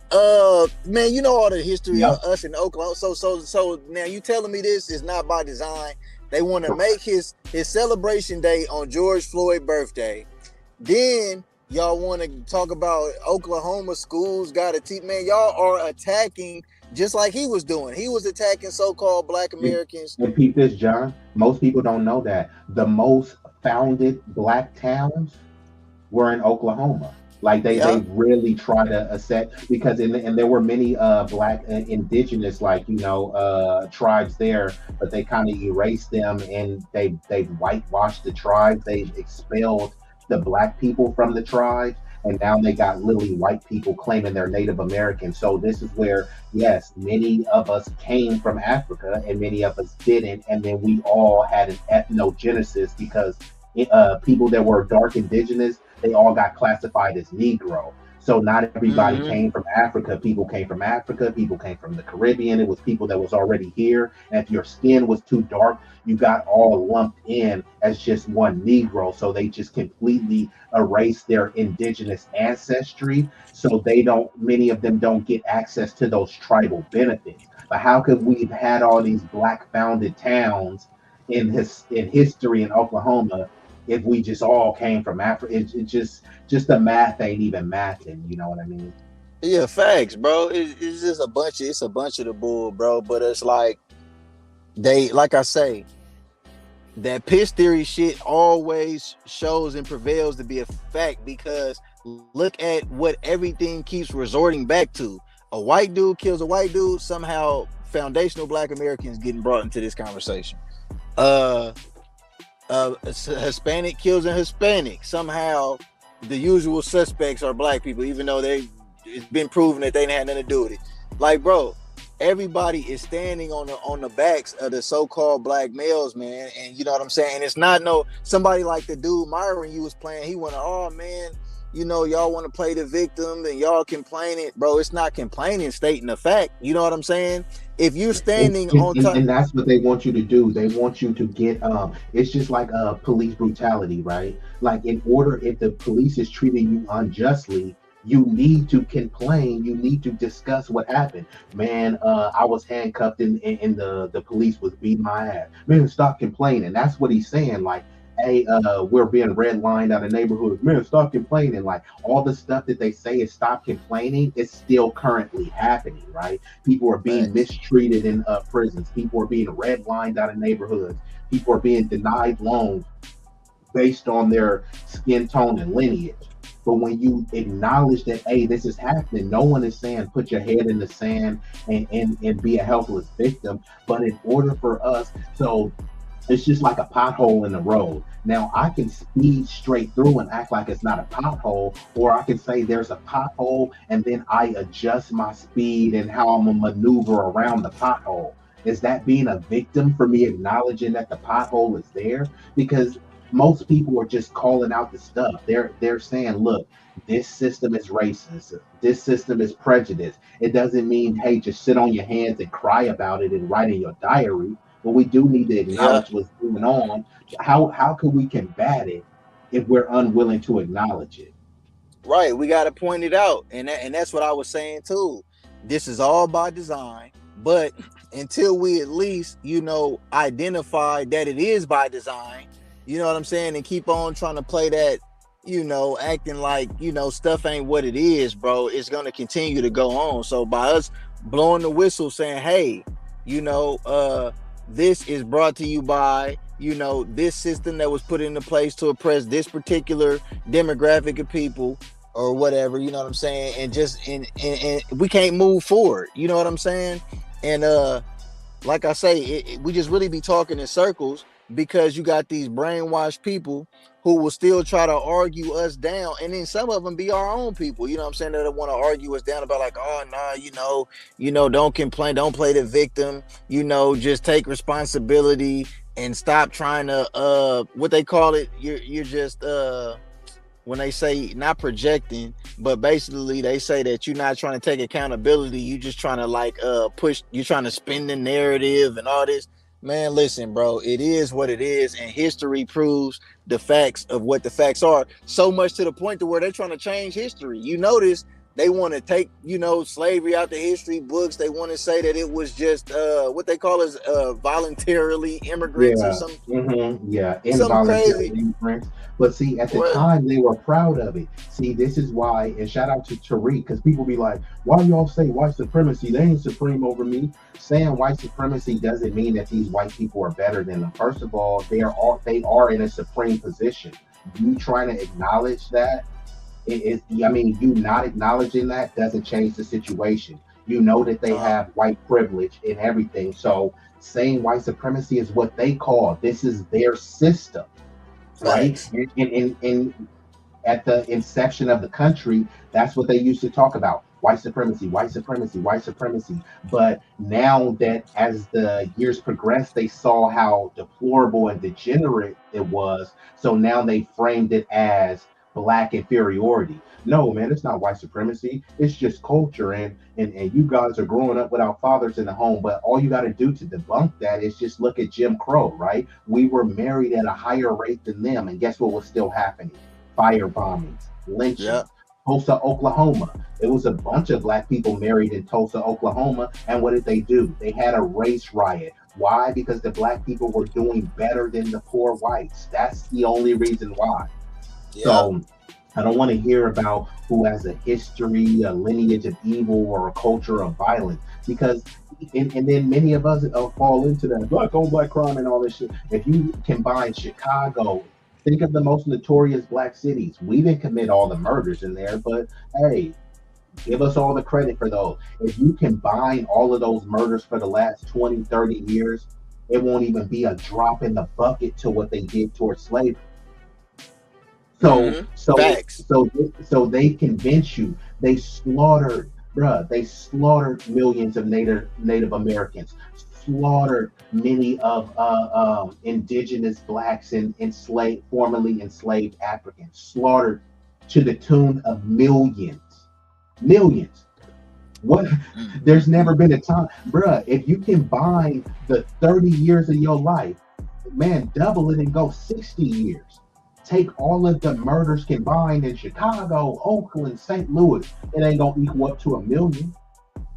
man, you know all the history yeah, of us in Oklahoma. So now you telling me this is not by design. They want to make his celebration day on George Floyd's birthday. Then y'all want to talk about Oklahoma schools got to teach. Man, y'all are attacking just like he was doing. He was attacking so-called black and, Americans. and peep this, John. Most people don't know that the most founded black towns were in Oklahoma. Like they Yeah. really try to accept, because and there were many black indigenous, like, tribes there, but they kind of erased them, and they whitewashed the tribes. They expelled the black people from the tribes, and now they got literally white people claiming they're Native American. So this is where, yes, many of us came from Africa and many of us didn't, and then we all had an ethnogenesis, because people that were dark indigenous, they all got classified as Negro. So not everybody Hmm. came from Africa. People came from Africa. People came from the Caribbean. It was people that was already here. And if your skin was too dark, you got all lumped in as just one Negro. So they just completely erased their indigenous ancestry. So they don't, many of them don't get access to those tribal benefits. But how could we've had all these black founded towns in history in Oklahoma if we just all came from Africa? It just the math ain't even mathing. You know what I mean? Yeah, facts, bro. It's just it's a bunch of the bull, bro. But it's like like I say, that piss theory shit always shows and prevails to be a fact, because look at what everything keeps resorting back to. A white dude kills a white dude, somehow foundational black Americans getting brought into this conversation. Uh a Hispanic kills a Hispanic, somehow the usual suspects are black people, even though it's been proven that they didn't have nothing to do with it. Like, bro, everybody is standing on the backs of the so-called black males, man. And you know what I'm saying? And it's not no somebody like the dude Myron you was playing. He went, oh man, y'all want to play the victim and y'all complaining, bro. It's not complaining, stating the fact. You know what I'm saying? If you're and, standing and, on and top, and that's what they want you to do. They want you to get it's just like police brutality, right? Like, in order, if the police is treating you unjustly, you need to complain. You need to discuss what happened. Man, I was handcuffed, and the police was beating my ass. Man, stop complaining. That's what he's saying. Like, hey, we're being redlined out of neighborhoods. Man, stop complaining. Like, all the stuff that they say is stop complaining, it's still currently happening, right? People are being facts. mistreated in prisons. People are being redlined out of neighborhoods. People are being denied loans based on their skin tone and lineage. But when you acknowledge that, hey, this is happening, no one is saying put your head in the sand and be a helpless victim. But in order for us, so it's just like a pothole in the road. Now, I can speed straight through and act like it's not a pothole, or I can say there's a pothole and then I adjust my speed and how I'm gonna maneuver around the pothole. Is that being a victim for me acknowledging that the pothole is there? Because most people are just calling out the stuff. They're saying, look, this system is racist. This system is prejudice. It doesn't mean, hey, just sit on your hands and cry about it and write in your diary, but we do need to Yeah. acknowledge what's going on. How can we combat it if we're unwilling to acknowledge it? Right, we got to point it out, and that's what I was saying too. This is all by design, but until we at least identify that it is by design, you know what I'm saying, and keep on trying to play that, acting like stuff ain't what it is, bro. It's gonna continue to go on. So by us blowing the whistle, saying, hey, this is brought to you by this system that was put into place to oppress this particular demographic of people or whatever, you know what I'm saying, and just and we can't move forward, you know what I'm saying. And like I say, we just really be talking in circles, because you got these brainwashed people who will still try to argue us down, and then some of them be our own people, you know what I'm saying, that want to argue us down about like, oh nah, don't complain, don't play the victim, just take responsibility and stop trying to what they call it, you're just when they say not projecting, but basically they say that you're not trying to take accountability, you just trying to like push, you're trying to spin the narrative and all this. Man, listen, bro, it is what it is, and history proves the facts of what the facts are, so much to the point to where they're trying to change history. You notice they want to take slavery out the history books. They want to say that it was just what they call as voluntarily immigrants or Yeah, yeah, some involuntary crazy immigrants. But see, at the what. time, they were proud of it. See, this is why, and shout out to Tariq, because people be like, why y'all say white supremacy? They ain't supreme over me. Saying white supremacy doesn't mean that these white people are better than them. First of all, they are in a supreme position. You trying to acknowledge that I mean, you not acknowledging that doesn't change the situation. You know that they Uh-huh. have white privilege and everything. So saying white supremacy is what they call this is their system, right? Facts. And at the inception of the country, that's what they used to talk about: white supremacy, white supremacy, white supremacy. But now that as the years progressed, they saw how deplorable and degenerate it was. So now they framed it as black inferiority. No, man, it's not white supremacy. It's just culture. And you guys are growing up without fathers in the home. But all you got to do to debunk that is just look at Jim Crow, right? We were married at a higher rate than them. And guess what was still happening? Fire bombings, Yeah. lynchings. Tulsa, Oklahoma. There was a bunch of black people married in Tulsa, Oklahoma. And what did they do? They had a race riot. Why? Because the black people were doing better than the poor whites. That's the only reason why. Yeah. So I don't want to hear about who has a history, a lineage of evil, or a culture of violence, because and then many of us fall into that black on black crime and all this shit. If you combine Chicago, think of the most notorious black cities. We didn't commit all the murders in there, but hey, give us all the credit for those. If you combine all of those murders for the last 20, 30 years, it won't even be a drop in the bucket to what they did towards slavery. So Mm-hmm. so Facts. so so they convince you they slaughtered, bruh. They slaughtered millions of Native Americans, slaughtered many of indigenous blacks and enslaved, formerly enslaved Africans, slaughtered to the tune of millions, millions. What? There's never been a time, bruh. If you combine the 30 years of your life, man, double it and go 60 years. Take all of the murders combined in Chicago, Oakland, St. Louis, it ain't gonna equal up to a million.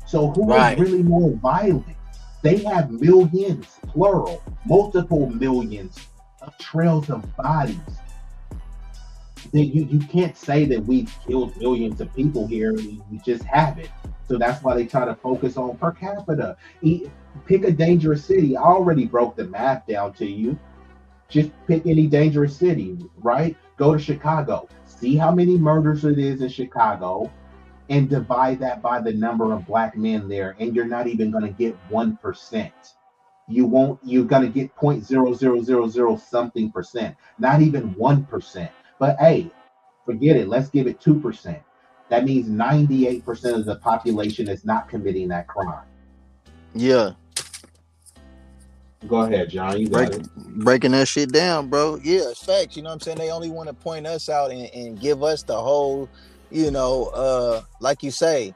So who is Right. really more violent? They have millions, plural, multiple millions of trails of bodies. You can't say that we've killed millions of people here. We just haven't. So that's why they try to focus on per capita. Pick a dangerous city. I already broke the math down to you. Just pick any dangerous city, right? Go to Chicago. See how many murders it is in Chicago and divide that by the number of black men there, and you're not even going to get 1%. You won't, you're going to get 0.0000 something percent, not even 1%. But hey, forget it. Let's give it 2%. That means 98% of the population is not committing that crime. Yeah. Go ahead, John. You Break got it. breaking that shit down, bro. Yeah, it's facts. You know what I'm saying? They only want to point us out and give us the whole, like you say,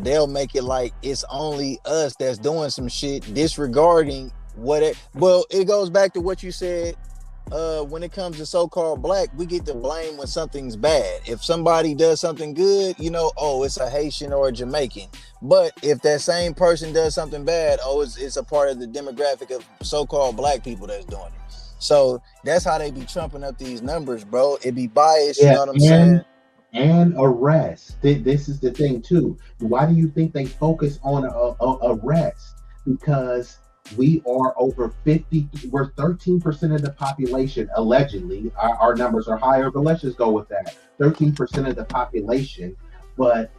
they'll make it like it's only us that's doing some shit, disregarding what it well, it goes back to what you said. When it comes to so-called black, we get to blame when something's bad. If somebody does something good, oh, it's a Haitian or a Jamaican. But if that same person does something bad, oh, it's a part of the demographic of so-called black people that's doing it. So that's how they be trumping up these numbers, bro. It be biased, you Yeah, know what I'm saying? and arrest. This is the thing too. Why do you think they focus on arrest? Because we are over 50. We're 13% of the population allegedly. Our numbers are higher, but let's just go with that. 13% of the population, but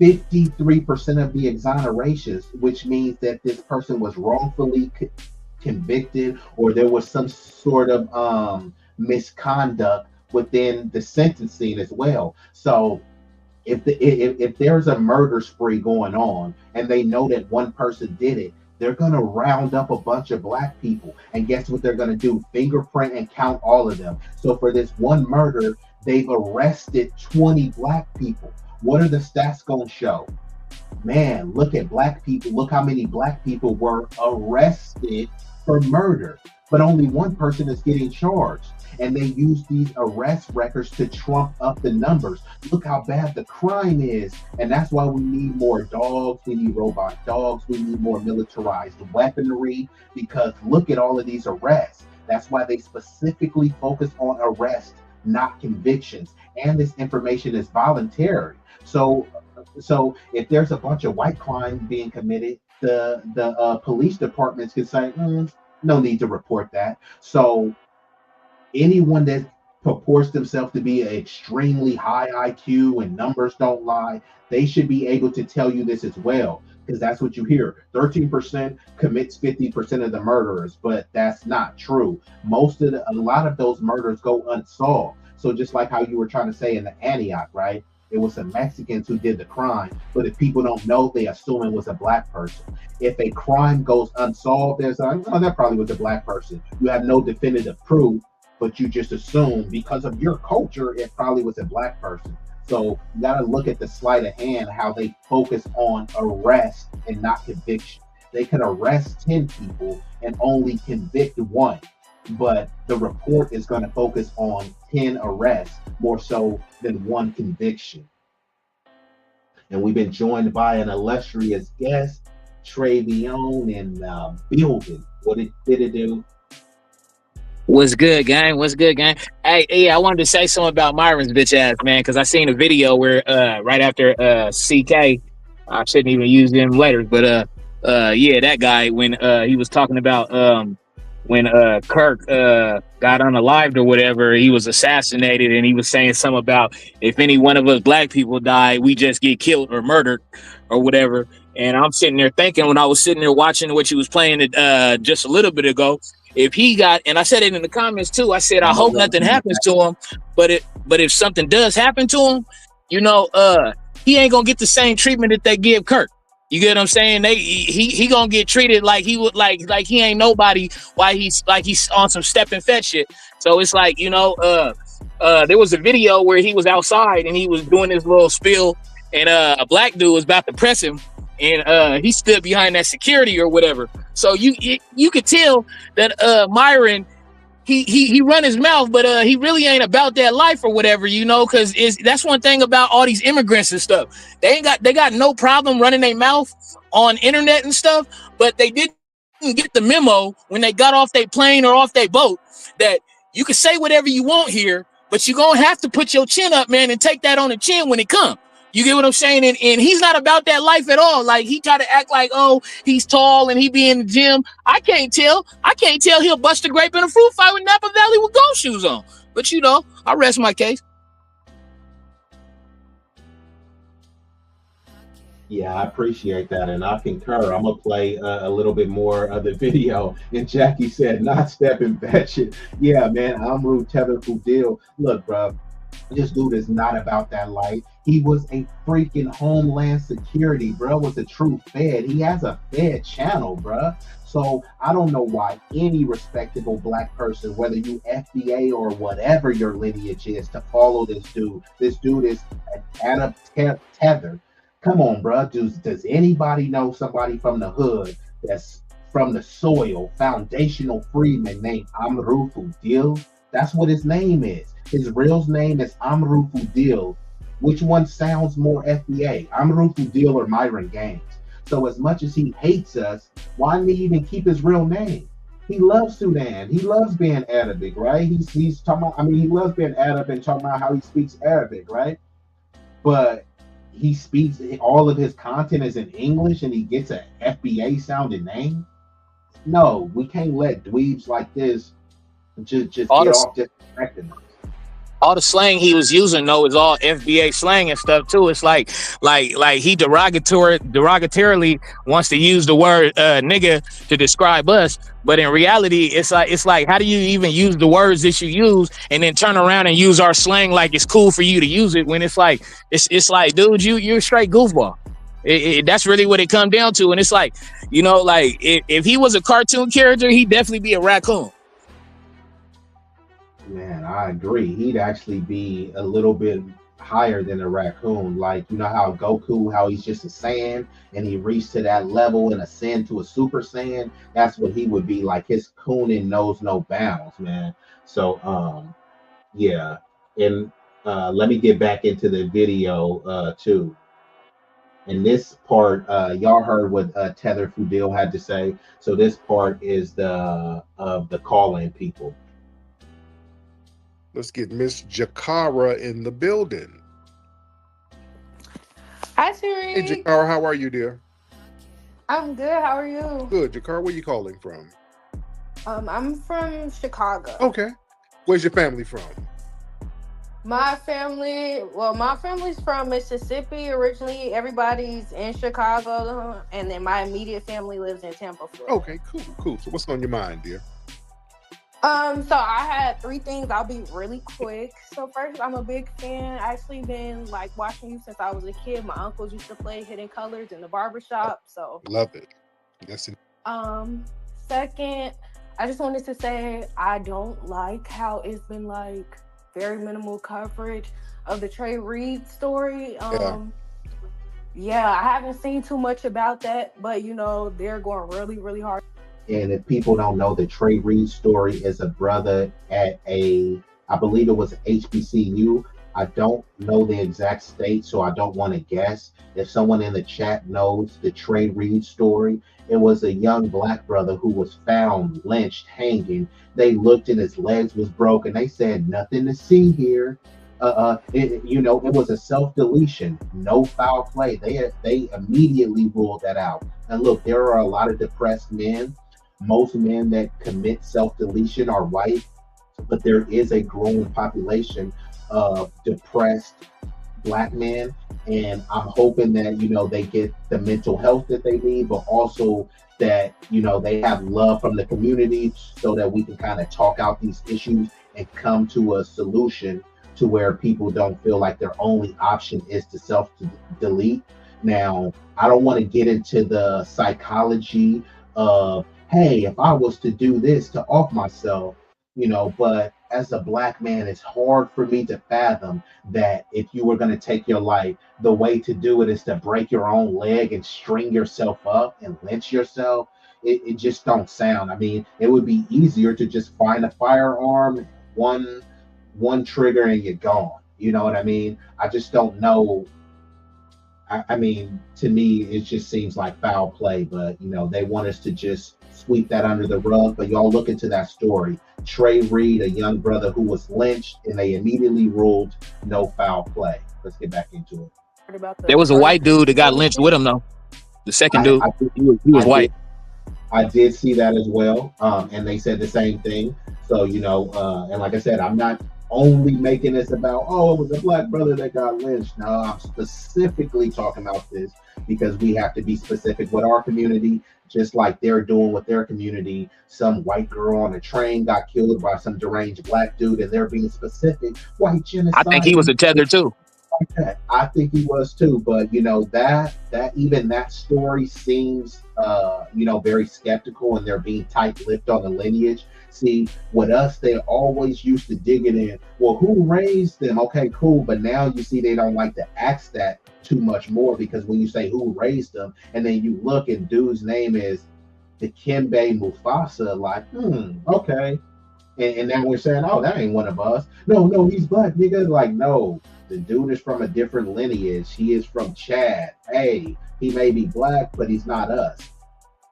53% of the exonerations, which means that this person was wrongfully convicted or there was some sort of misconduct within the sentencing as well. So if there's a murder spree going on and they know that one person did it, they're gonna round up a bunch of black people, and guess what they're gonna do? Fingerprint and count all of them. So for this one murder, they've arrested 20 black people. What are the stats gonna show? Man, look at black people. Look how many black people were arrested for murder, but only one person is getting charged. And they use these arrest records to trump up the numbers. Look how bad the crime is. And that's why we need more dogs. We need robot dogs. We need more militarized weaponry, because look at all of these arrests. That's why they specifically focus on arrests, not convictions. And this information is voluntary. So if there's a bunch of white crime being committed, the police departments can say, no need to report that. So anyone that purports themselves to be an extremely high IQ and numbers don't lie, they should be able to tell you this as well. Because that's what you hear. 13% commits 50% of the murderers, but that's not true. A lot of those murders go unsolved. So just like how you were trying to say in the Antioch, right? It was some Mexicans who did the crime, but if people don't know, they assume it was a black person. If a crime goes unsolved, there's oh, that probably was a black person. You have no definitive proof, but you just assume because of your culture, it probably was a black person. So you got to look at the sleight of hand, how they focus on arrest and not conviction. They could arrest 10 people and only convict one, but the report is going to focus on 10 arrests more so than one conviction. And we've been joined by an illustrious guest, Travion, and building. What did it do? What's good, gang? What's good, gang? Hey, I wanted to say something about Myron's bitch ass, man, because I seen a video where right after CK, I shouldn't even use them letters, but yeah, that guy when he was talking about when Kirk got unalived or whatever, he was assassinated, and he was saying something about if any one of us black people die, we just get killed or murdered or whatever. And I'm sitting there thinking when I was sitting there watching what you was playing just a little bit ago, if he got, and I said it in the comments too, I said I hope nothing happens to him, but if something does happen to him, you know, he ain't gonna get the same treatment that they give Kirk. You get what I'm saying? He gonna get treated like he would like he ain't nobody. Why he's on some step and fetch shit. So it's like, you know, there was a video where he was outside and he was doing this little spiel, and a black dude was about to press him, and he stood behind that security or whatever. So you could tell that Myron, he run his mouth, but he really ain't about that life or whatever, you know, because that's one thing about all these immigrants and stuff. They got no problem running their mouth on internet and stuff, but they didn't get the memo when they got off their plane or off their boat that you can say whatever you want here, but you're gonna have to put your chin up, man, and take that on the chin when it comes. You get what I'm saying? And he's not about that life at all. Like, he try to act like, oh, he's tall and he be in the gym. I can't tell he'll bust a grape in a fruit fight with Napa Valley with golf shoes on. But, you know, I rest my case. Yeah, I appreciate that, and I concur. I'm gonna play a little bit more of the video. And Jackie said, "Not stepping fetch it." Yeah, man, Amru Tether Fudil. Look, bro, this dude is not about that life. He was a freaking Homeland Security, bro. Was a true Fed. He has a Fed channel, bro. So I don't know why any respectable black person, whether you FBA or whatever your lineage is, to follow this dude. This dude is an Tether. Come on, bro. Does anybody know somebody from the hood that's from the soil, foundational freedman named Amru Fudil? That's what his name is. His real name is Amru Fudil. Which one sounds more FBA? Amru Fudil or Myron Gaines? So as much as he hates us, why didn't he even keep his real name? He loves Sudan. He loves being Arabic, right? He's talking about, I mean, he loves being Arab and talking about how he speaks Arabic, right? But he speaks, all of his content is in English and he gets an FBA sounding name? No, we can't let dweebs like this just get off disrespecting us. All the slang he was using, though, is all FBA slang and stuff too. It's like he derogatorily wants to use the word nigga to describe us, but in reality, it's like how do you even use the words that you use and then turn around and use our slang like it's cool for you to use it when it's like dude, you're a straight goofball. That's really what it comes down to, and it's like, you know, like if he was a cartoon character, he'd definitely be a raccoon. Man, I agree. He'd actually be a little bit higher than a raccoon. Like, you know how Goku, how he's just a Saiyan and he reached to that level and ascend to a Super Saiyan? That's what he would be like. His cooning knows no bounds, man. So, yeah. And let me get back into the video too. And this part, y'all heard what Tether Fudil had to say. So this part is the call-in people. Let's get Miss Jakara in the building. Hi, Siri. Hey, Jakara, how are you, dear? I'm good. How are you? Good. Jakara, where you calling from? I'm from Chicago. Okay. Where's your family from? My family's from Mississippi originally. Everybody's in Chicago, and then my immediate family lives in Tampa, Florida. Okay, cool. So what's on your mind, dear? So I had three things. I'll be really quick. So first, I'm a big fan. I actually been like watching you since I was a kid. My uncles used to play Hidden Colors in the barbershop. So Love it. Yes. um second, I just wanted to say I don't like how it's been like very minimal coverage of the Trey Reed story. Yeah. Yeah, I haven't seen too much about that, but they're going really, really hard. And if people don't know, the Trey Reed story is a brother at I believe it was HBCU. I don't know the exact state, so I don't want to guess. If someone in the chat knows the Trey Reed story, it was a young black brother who was found lynched, hanging. They looked and his legs was broken. They said nothing to see here. It was a self deletion, no foul play. They immediately ruled that out. And look, there are a lot of depressed men. Most men that commit self deletion are white, but there is a growing population of depressed black men. And I'm hoping that, they get the mental health that they need, but also that, they have love from the community so that we can kind of talk out these issues and come to a solution to where people don't feel like their only option is to self delete. Now, I don't want to get into the psychology of, hey, if I was to do this to off myself, but as a black man, it's hard for me to fathom that if you were going to take your life, the way to do it is to break your own leg and string yourself up and lynch yourself. It just don't sound. I mean, it would be easier to just find a firearm, one trigger, and you're gone. You know what I mean? I just don't know. I mean, to me, it just seems like foul play, but they want us to just sweep that under the rug. But y'all look into that story. Trey Reed, a young brother who was lynched, and they immediately ruled no foul play. Let's get back into it. There was a white dude that got lynched with him though. The second dude, he was white. I did see that as well, and they said the same thing. So and like I said, I'm not only making this about, it was a black brother that got lynched. No, I'm specifically talking about this because we have to be specific with our community, just like they're doing with their community. Some white girl on a train got killed by some deranged black dude, and they're being specific. White genocide. I think he was a Tether too. I think he was too, but that story seems very skeptical, and they're being tight-lipped on the lineage. See, with us, they always used to dig it in. Well, who raised them? Okay, cool, but now you see they don't like to ask that too much more, because when you say who raised them, and then you look and dude's name is Dikembe Mufasa, like, okay. And then we're saying, that ain't one of us. No, he's black, nigga. Like, no, the dude is from a different lineage. He is from Chad. Hey, he may be black, but he's not us.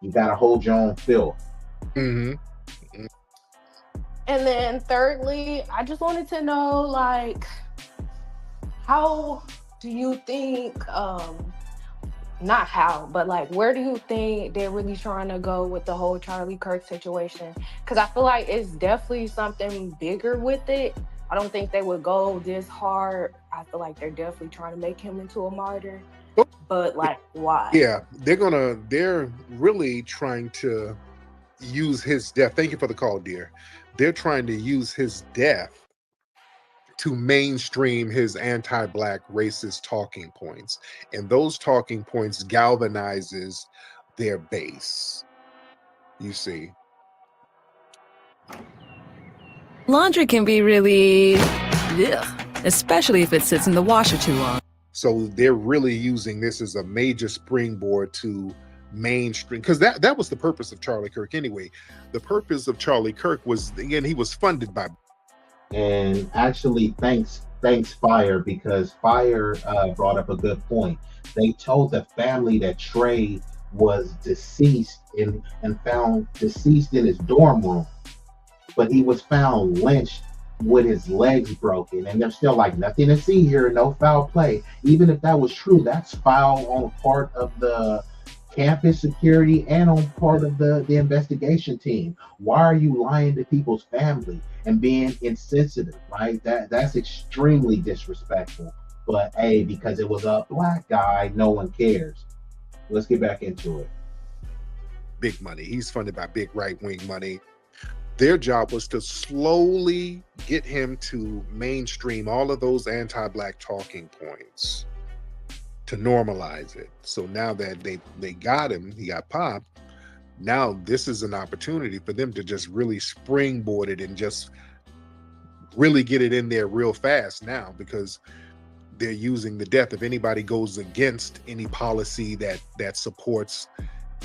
You got to hold your own filth. Mm-hmm. And then thirdly, I just wanted to know, like, how do you think, not how, but like, where do you think they're really trying to go with the whole Charlie Kirk situation? Because I feel like it's definitely something bigger with it. I don't think they would go this hard. I feel like they're definitely trying to make him into a martyr. But like, why? Yeah, they're really trying to use his death. Thank you for the call, dear. They're trying to use his death to mainstream his anti-black racist talking points. And those talking points galvanizes their base. You see. Laundry can be really, especially if it sits in the washer too long. So they're really using this as a major springboard to mainstream, because that was the purpose of Charlie Kirk anyway. The purpose of Charlie Kirk was, again, he was funded by. And actually, thanks Fire, because Fire brought up a good point. They told the family that Trey was deceased and found deceased in his dorm room, but he was found lynched with his legs broken, and they're still like, nothing to see here, no foul play. Even if that was true, that's foul on part of the campus security and on part of the investigation team. Why are you lying to people's family and being insensitive, right? That's extremely disrespectful. But hey, because it was a black guy, no one cares. Let's get back into it. Big money. He's funded by big right wing money. Their job was to slowly get him to mainstream all of those anti-black talking points, to normalize it. So now that they got him, he got popped. Now this is an opportunity for them to just really springboard it and just really get it in there real fast now, because they're using the death. If anybody goes against any policy that supports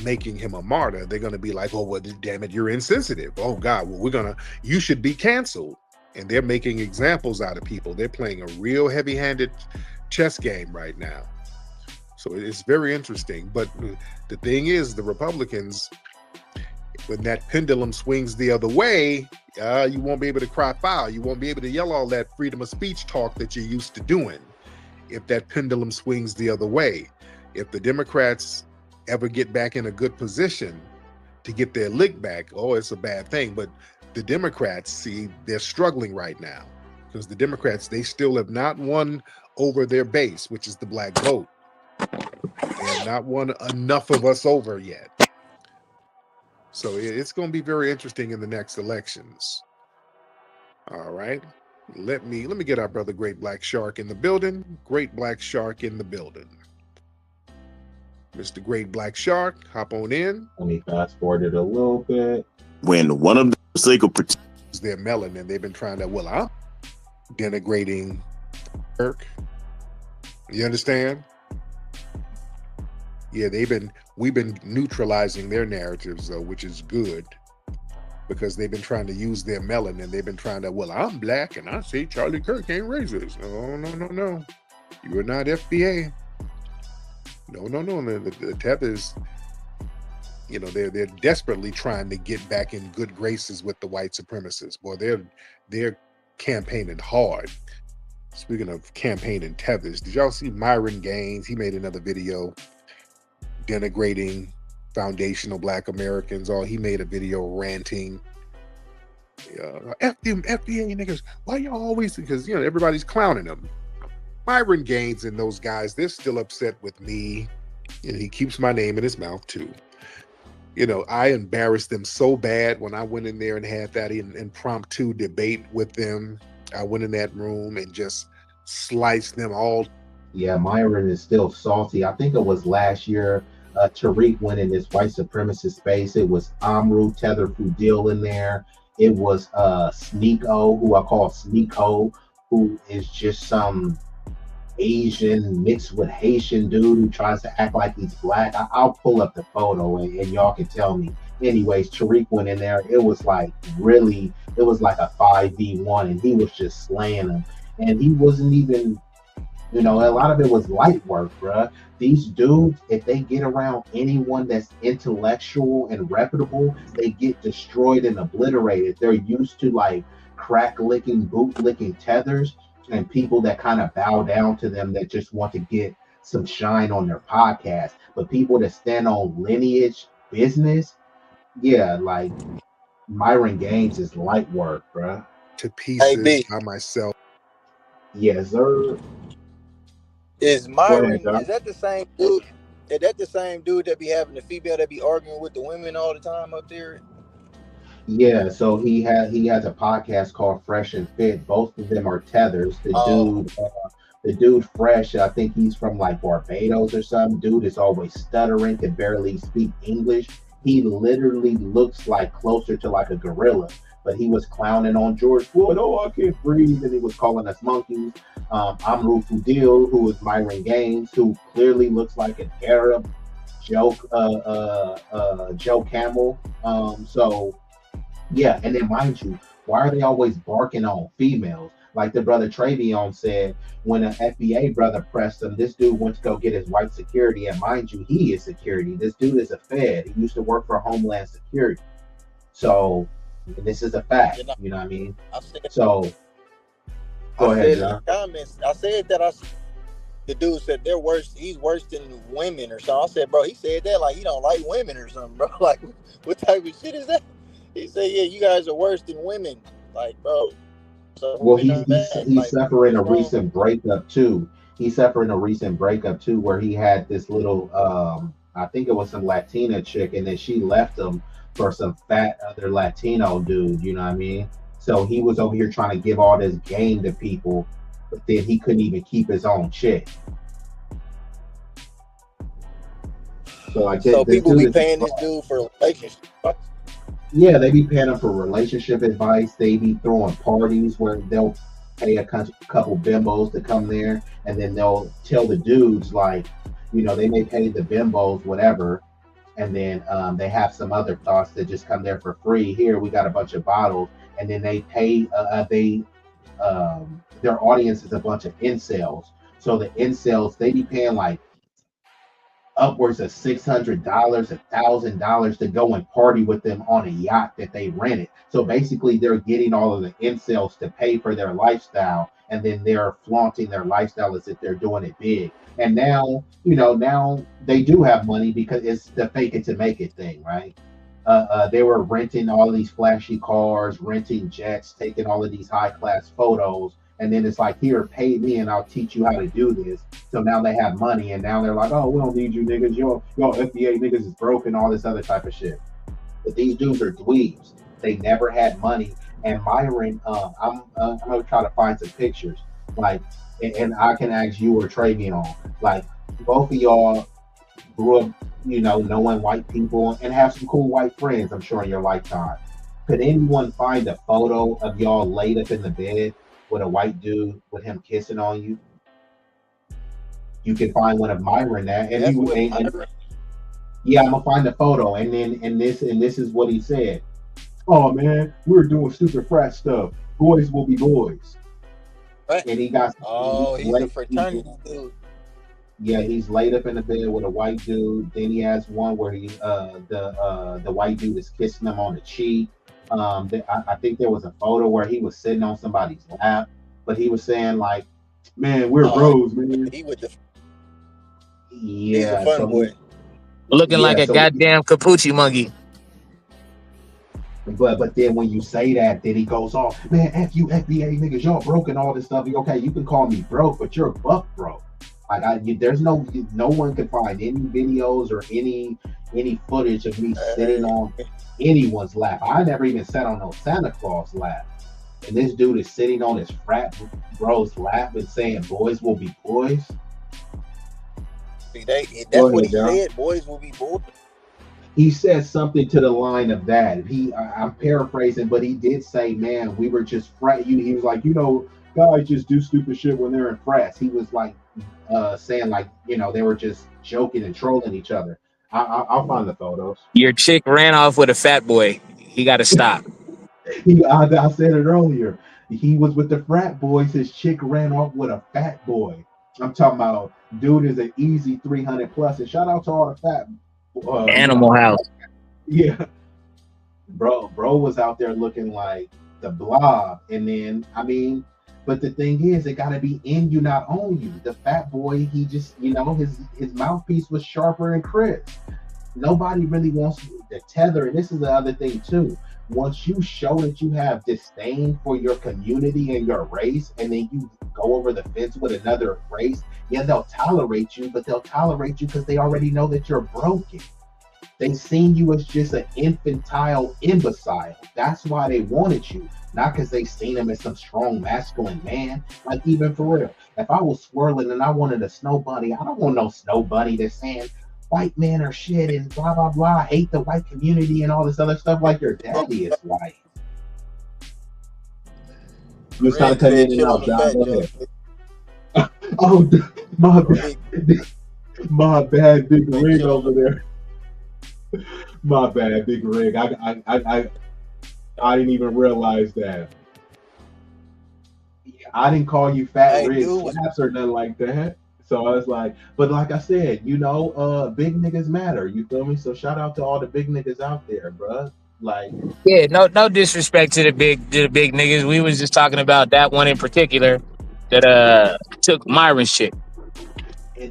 making him a martyr, they're going to be like, oh, well, damn it, you're insensitive. Oh God, well, you should be canceled. And they're making examples out of people. They're playing a real heavy-handed chess game right now. So it's very interesting. But the thing is, the Republicans, when that pendulum swings the other way, you won't be able to cry foul. You won't be able to yell all that freedom of speech talk that you're used to doing if that pendulum swings the other way. If the Democrats ever get back in a good position to get their lick back, oh, it's a bad thing. But the Democrats, see, they're struggling right now because the Democrats, they still have not won over their base, which is the black vote. They have not won enough of us over yet. So it's going to be very interesting in the next elections. All right. Let me get our brother Great Black Shark in the building. Great Black Shark in the building. Mr. Great Black Shark, hop on in. Let me fast forward it a little bit. When one of the legal protections their melanin, they've been trying to, well, I'm denigrating Kirk. You understand? Yeah, we've been neutralizing their narratives though, which is good, because they've been trying to use their melanin. They've been trying to, well, I'm black and I say Charlie Kirk ain't racist. No. You are not FBA. No. The Tethers, they're desperately trying to get back in good graces with the white supremacists. Boy, they're campaigning hard. Speaking of campaigning Tethers, did y'all see Myron Gaines? He made another video denigrating foundational black Americans. He made a video ranting. F them FDA niggas. Why y'all always, because everybody's clowning them. Myron Gaines and those guys, they're still upset with me. And he keeps my name in his mouth too. I embarrassed them so bad when I went in there and had that impromptu debate with them. I went in that room and just sliced them all. Yeah, Myron is still salty. I think it was last year. Tariq went in this white supremacist space. It was Amru, Tether, Fudil in there. It was Sneeko, who I call Sneeko, who is just some Asian mixed with Haitian dude who tries to act like he's black. I'll pull up the photo and y'all can tell me. Anyways, Tariq went in there. It was like a 5v1 and he was just slaying him. And he wasn't even, a lot of it was light work, bruh. These dudes, if they get around anyone that's intellectual and reputable, they get destroyed and obliterated. They're used to like crack licking, boot licking Tethers and people that kind of bow down to them that just want to get some shine on their podcast. But people that stand on lineage business, yeah, like Myron Gaines is light work, bruh. To pieces by myself. Yes, sir. Is Myron, is that the same dude? Is that the same dude that be having the female that be arguing with the women all the time up there? Yeah, so he has a podcast called Fresh and Fit. Both of them are Tethers. The dude Fresh, I think he's from like Barbados or something. Dude is always stuttering, can barely speak English. He literally looks like closer to like a gorilla. But he was clowning on George Floyd. Oh, I can't breathe, and he was calling us monkeys. Amru Fudil, who is Myron Gaines, who clearly looks like an Arab Joe Camel. So yeah, and then mind you, why are they always barking on females? Like the brother Travion said, when an FBA brother pressed him, this dude went to go get his white security, and mind you, he is security. This dude is a Fed. He used to work for Homeland Security. So this is a fact, you know what I mean? Go ahead, John. Comments, I said that the dude said they're worse. He's worse than women or something. I said, bro, he said that like he don't like women or something, bro. Like, what type of shit is that? He said, yeah, you guys are worse than women. Like, bro, so Well, women are bad. he's Like, suffering a what's wrong? recent breakup too. He's suffering a recent breakup too, where he had this little I think it was some Latina chick, and then she left him for some fat other Latino dude. You know what I mean? So he was over here trying to give all this game to people, but then he couldn't even keep his own chick. So like So this people dude be is, paying this dude for relationships. yeah, they be paying him for relationship advice. They be throwing parties where they'll pay a couple bimbos to come there, and then they'll tell the dudes like, they may pay the bimbos whatever, and then they have some other thoughts that just come there for free. Here we got a bunch of bottles, and then they pay. Their audience is a bunch of incels, so the incels they be paying like upwards of $600, $1,000 to go and party with them on a yacht that they rented. So basically, they're getting all of the incels to pay for their lifestyle, and then they're flaunting their lifestyle as if they're doing it big. And now, now they do have money because it's the fake it to make it thing, right? They were renting all these flashy cars, renting jets, taking all of these high class photos, and then it's like, here, pay me, and I'll teach you how to do this. So now they have money, and now they're like, oh, we don't need you niggas. Y'all FBA niggas is broke and all this other type of shit. But these dudes are dweebs. They never had money. And Myron, I'm gonna try to find some pictures, like, and I can ask you or Travion, like, both of y'all grew up, knowing white people and have some cool white friends, I'm sure, in your lifetime. Could anyone find a photo of y'all laid up in the bed with a white dude with him kissing on you? You can find one of Myron that, and That's he what and yeah, I'm gonna find the photo, and then and this is what he said. Oh man, we're doing stupid frat stuff. Boys will be boys. What? And he got Oh, he's a fraternity dude. yeah, he's laid up in the bed with a white dude. Then he has one where the white dude is kissing him on the cheek. I think there was a photo where he was sitting on somebody's lap, but he was saying like, "Man, we're bros, man." He with the he's a Yeah, fun boy. Looking like a so goddamn capucci monkey. but then when you say that, then he goes off, man, F you FBA niggas, y'all broke and all this stuff. Okay, you can call me broke, but you're buck broke. Like there's no one can find any videos or any footage of me sitting on anyone's lap. I never even sat on no Santa Claus lap. And this dude is sitting on his frat bro's lap and saying boys will be boys. See, that's what he said. Boys will be boys. He said something to the line of that. I'm paraphrasing, but he did say, man, we were just frat. He was like, guys just do stupid shit when they're in frats. He was like saying like, they were just joking and trolling each other. I'll find the photos. Your chick ran off with a fat boy. He got to stop. I said it earlier. He was with the frat boys. His chick ran off with a fat boy. I'm talking about dude is an easy 300 plus. And shout out to all the fat Animal House. Yeah, bro was out there looking like the Blob, and then but the thing is, it got to be in you, not on you. The fat boy, he just his mouthpiece was sharper and crisp. Nobody really wants the tether, and this is the other thing too. Once you show that you have disdain for your community and your race, and then you go over the fence with another race, yeah, they'll tolerate you, but they'll tolerate you because they already know that you're broken. They seen you as just an infantile imbecile. That's why they wanted you, not because they seen him as some strong masculine man. Like, even for real, if I was swirling and I wanted a snow bunny, I don't want no snow bunny that's saying white men are shit and blah blah blah, hate the white community and all this other stuff like your daddy is white. You was kind of cutting in and out, John. Go ahead. Oh, my bad, big rig over there. My bad, big rig. I didn't even realize that. I didn't call you fat rig slaps or nothing like that. So I was like, but like I said, big niggas matter. You feel me? So shout out to all the big niggas out there, bro. Like, yeah, no disrespect to the big niggas. We was just talking about that one in particular that took Myron's chick.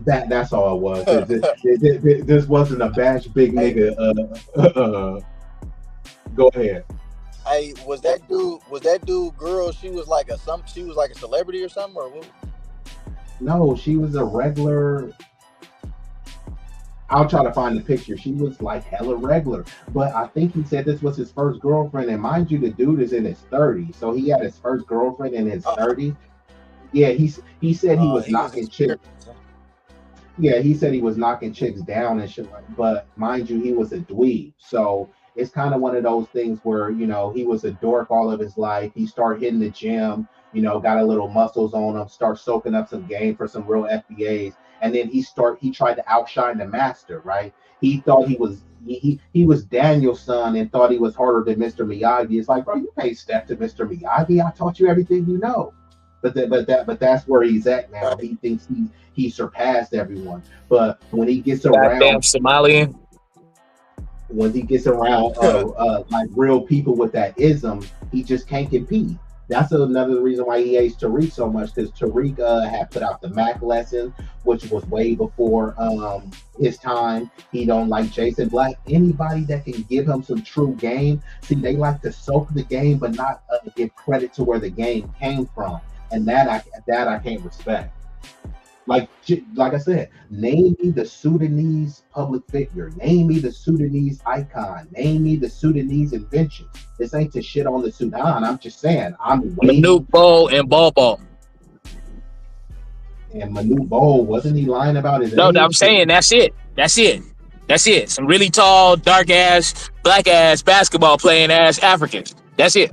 That's all it was. This wasn't a bash big Hey, nigga. Go ahead. hey, was that dude girl? She was like a celebrity or something, or what? No, she was a regular. I'll try to find the picture. She was like hella regular, but I think he said this was his first girlfriend. And mind you, the dude is in his 30s, so he had his first girlfriend in his Oh, 30s. Yeah, he said he was he was knocking chicks. experienced. Yeah, he said he was knocking chicks down and shit. But mind you, he was a dweeb. So it's kind of one of those things where, he was a dork all of his life. He started hitting the gym, got a little muscles on him, start soaking up some game for some real FBAs. And then he tried to outshine the master, right? He thought he was Daniel's son and thought he was harder than Mr. Miyagi. It's like, bro, you can't step to Mr. Miyagi. I taught you everything you know. But that's where he's at now. Right. He thinks he surpassed everyone. But Goddamn Somalian. when he gets around like real people with that ism, he just can't compete. That's another reason why he hates Tariq so much, because Tariq had put out the Mac lesson, which was way before his time. He don't like Jason Black. Anybody that can give him some true game. See, they like to soak the game, but not give credit to where the game came from, and that I can't respect. Like I said, name me the Sudanese public figure. Name me the Sudanese icon. Name me the Sudanese invention. This ain't to shit on the Sudan. I'm just saying, I'm waiting. Manute Bol and Bol Bol. And Manu Bol, wasn't he lying about his No, I'm age? saying that's it. That's it. That's it. Some really tall, dark ass, black ass, basketball playing ass Africans. That's it.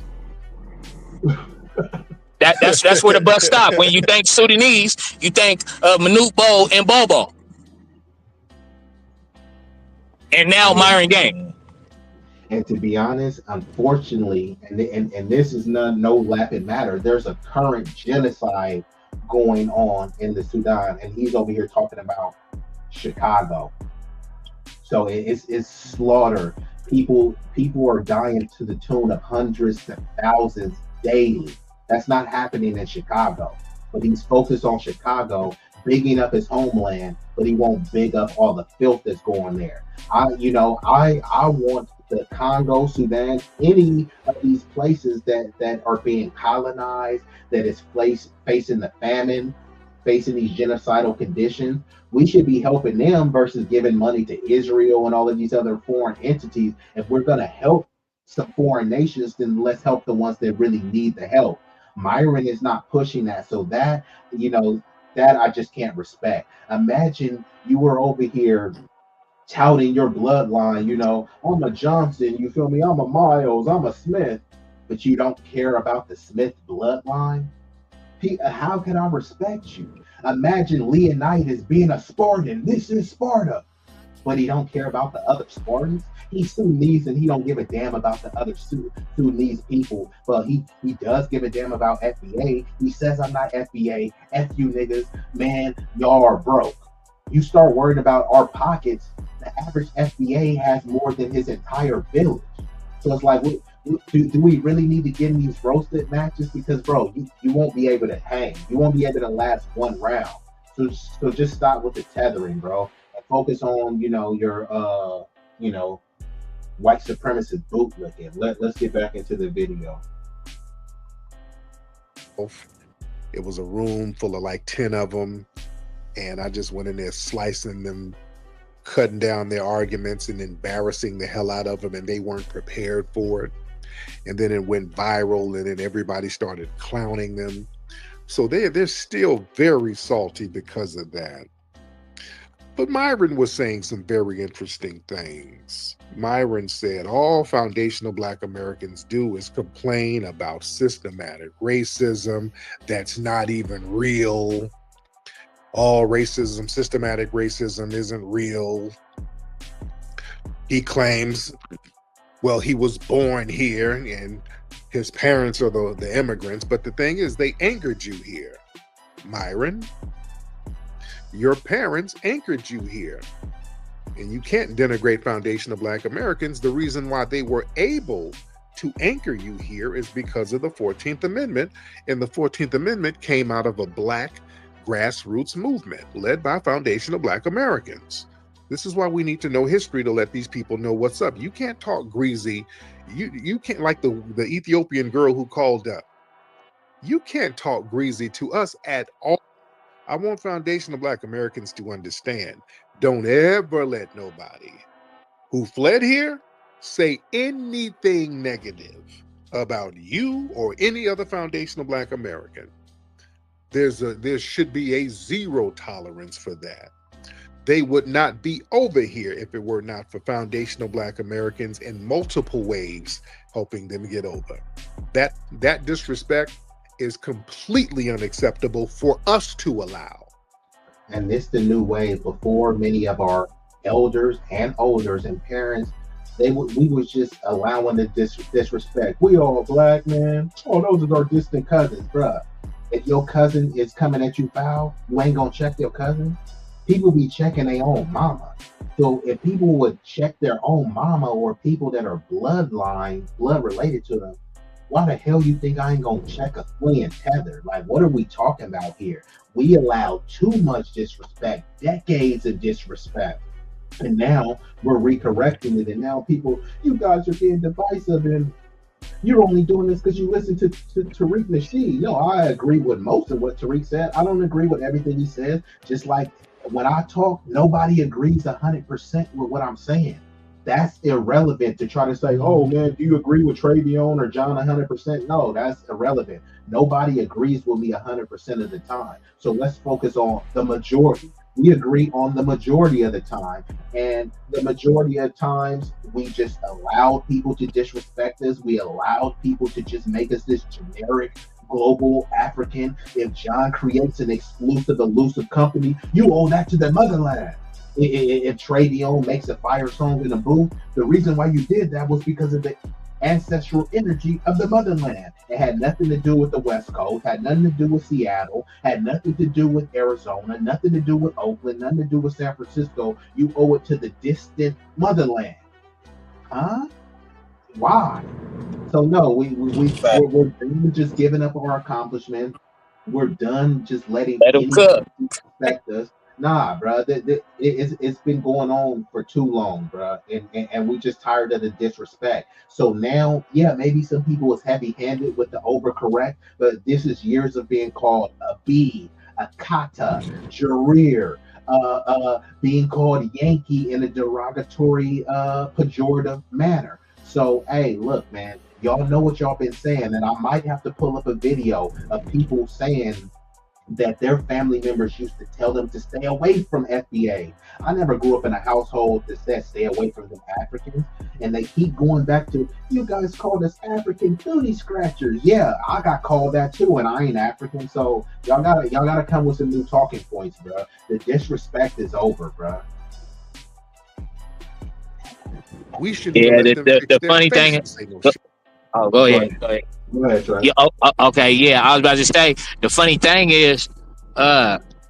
That's where the bus stop. When you think Sudanese, you think Manute Bol and Bol Bol. And now Myron Gang. And to be honest, unfortunately, and this is no laughing matter, there's a current genocide going on in the Sudan, and he's over here talking about Chicago. So it's slaughter. People are dying to the tune of hundreds to thousands daily. That's not happening in Chicago. But he's focused on Chicago, bigging up his homeland, but he won't big up all the filth that's going there. I want the Congo, Sudan, any of these places that are being colonized, that is facing the famine, facing these genocidal conditions. We should be helping them versus giving money to Israel and all of these other foreign entities. If we're going to help some foreign nations, then let's help the ones that really need the help. Myron is not pushing that. So that I just can't respect. Imagine you were over here touting your bloodline, I'm a Johnson, you feel me? I'm a Miles, I'm a Smith, but you don't care about the Smith bloodline. How can I respect you? Imagine Leonidas being a Spartan. This is Sparta. But he don't care about the other Spartans. He's Sudanese and he don't give a damn about the other Sudanese people. But he does give a damn about FBA. He says, I'm not FBA. F you niggas. Man, y'all are broke. You start worrying about our pockets, the average FBA has more than his entire village. So it's like, do we really need to get in these roasted matches? Because, bro, you won't be able to hang. You won't be able to last one round. So just stop with the tethering, bro. And focus on, your, white supremacist bootlicking. Let's get back into the video. It was a room full of like 10 of them. And I just went in there slicing them, cutting down their arguments and embarrassing the hell out of them. And they weren't prepared for it. And then it went viral and then everybody started clowning them. So they're still very salty because of that. But Myron was saying some very interesting things. Myron said all foundational Black Americans do is complain about systematic racism that's not even real. All racism, systematic racism isn't real. He claims, well, he was born here and his parents are the immigrants, but the thing is they anchored you here. Myron, your parents anchored you here. And you can't denigrate foundational Black Americans. The reason why they were able to anchor you here is because of the 14th Amendment. And the 14th Amendment came out of a Black grassroots movement led by foundational Black Americans. This is why we need to know history to let these people know what's up. You can't talk greasy. You can't, like the Ethiopian girl who called up. You can't talk greasy to us at all. I want foundational Black Americans to understand. Don't ever let nobody who fled here say anything negative about you or any other foundational Black American. There should be a zero tolerance for that. They would not be over here if it were not for foundational Black Americans in multiple waves helping them get over. That disrespect is completely unacceptable for us to allow. And this the new way. Before, many of our elders and olders and parents, we was just allowing the disrespect. We all Black, man. Oh, those are our distant cousins, bruh. If your cousin is coming at you foul, you ain't gonna check your cousin. People be checking their own mama. So if people would check their own mama or people that are blood related to them, why the hell you think I ain't gonna check a flea and Tether? Like, what are we talking about here? We allowed too much disrespect, decades of disrespect. And now we're recorrecting it. And now people, you guys are being divisive and you're only doing this because you listen to Tariq Nasheed. No, I agree with most of what Tariq said. I don't agree with everything he says. Just like when I talk, nobody agrees 100% with what I'm saying. That's irrelevant to try to say, oh man, do you agree with Travion or John 100%? No, that's irrelevant. Nobody agrees with me 100% of the time. So let's focus on the majority. We agree on the majority of the time. And the majority of times, we just allowed people to disrespect us. We allowed people to just make us this generic global African. If John creates an exclusive, elusive company, you owe that to the motherland. If Travion makes a fire song in a booth, the reason why you did that was because of the ancestral energy of the motherland. It had nothing to do with the West Coast, had nothing to do with Seattle, had nothing to do with Arizona, nothing to do with Oakland, nothing to do with San Francisco. You owe it to the distant motherland. Huh? Why? So no, we're done just giving up our accomplishments. We're done just letting Let them cook. anybody respect us. Nah, bro, it's been going on for too long, bro, and we just tired of the disrespect. So now, yeah, maybe some people was heavy-handed with the overcorrect, but this is years of being called a B, a kata, Jareer, being called Yankee in a derogatory, pejorative manner. So, hey, look, man, y'all know what y'all been saying, and I might have to pull up a video of people saying that their family members used to tell them to stay away from FBA. I never grew up in a household that said stay away from the Africans, and they keep going back to, you guys called us African booty scratchers. Yeah, I got called that too, and I ain't African, so y'all gotta come with some new talking points, bro. The disrespect is over, bro. We shouldn't even let them fix The their funny face thing and say no shit. oh, go ahead. Go ahead. Go ahead, Trey. Yeah, okay, yeah. I was about to say the funny thing is,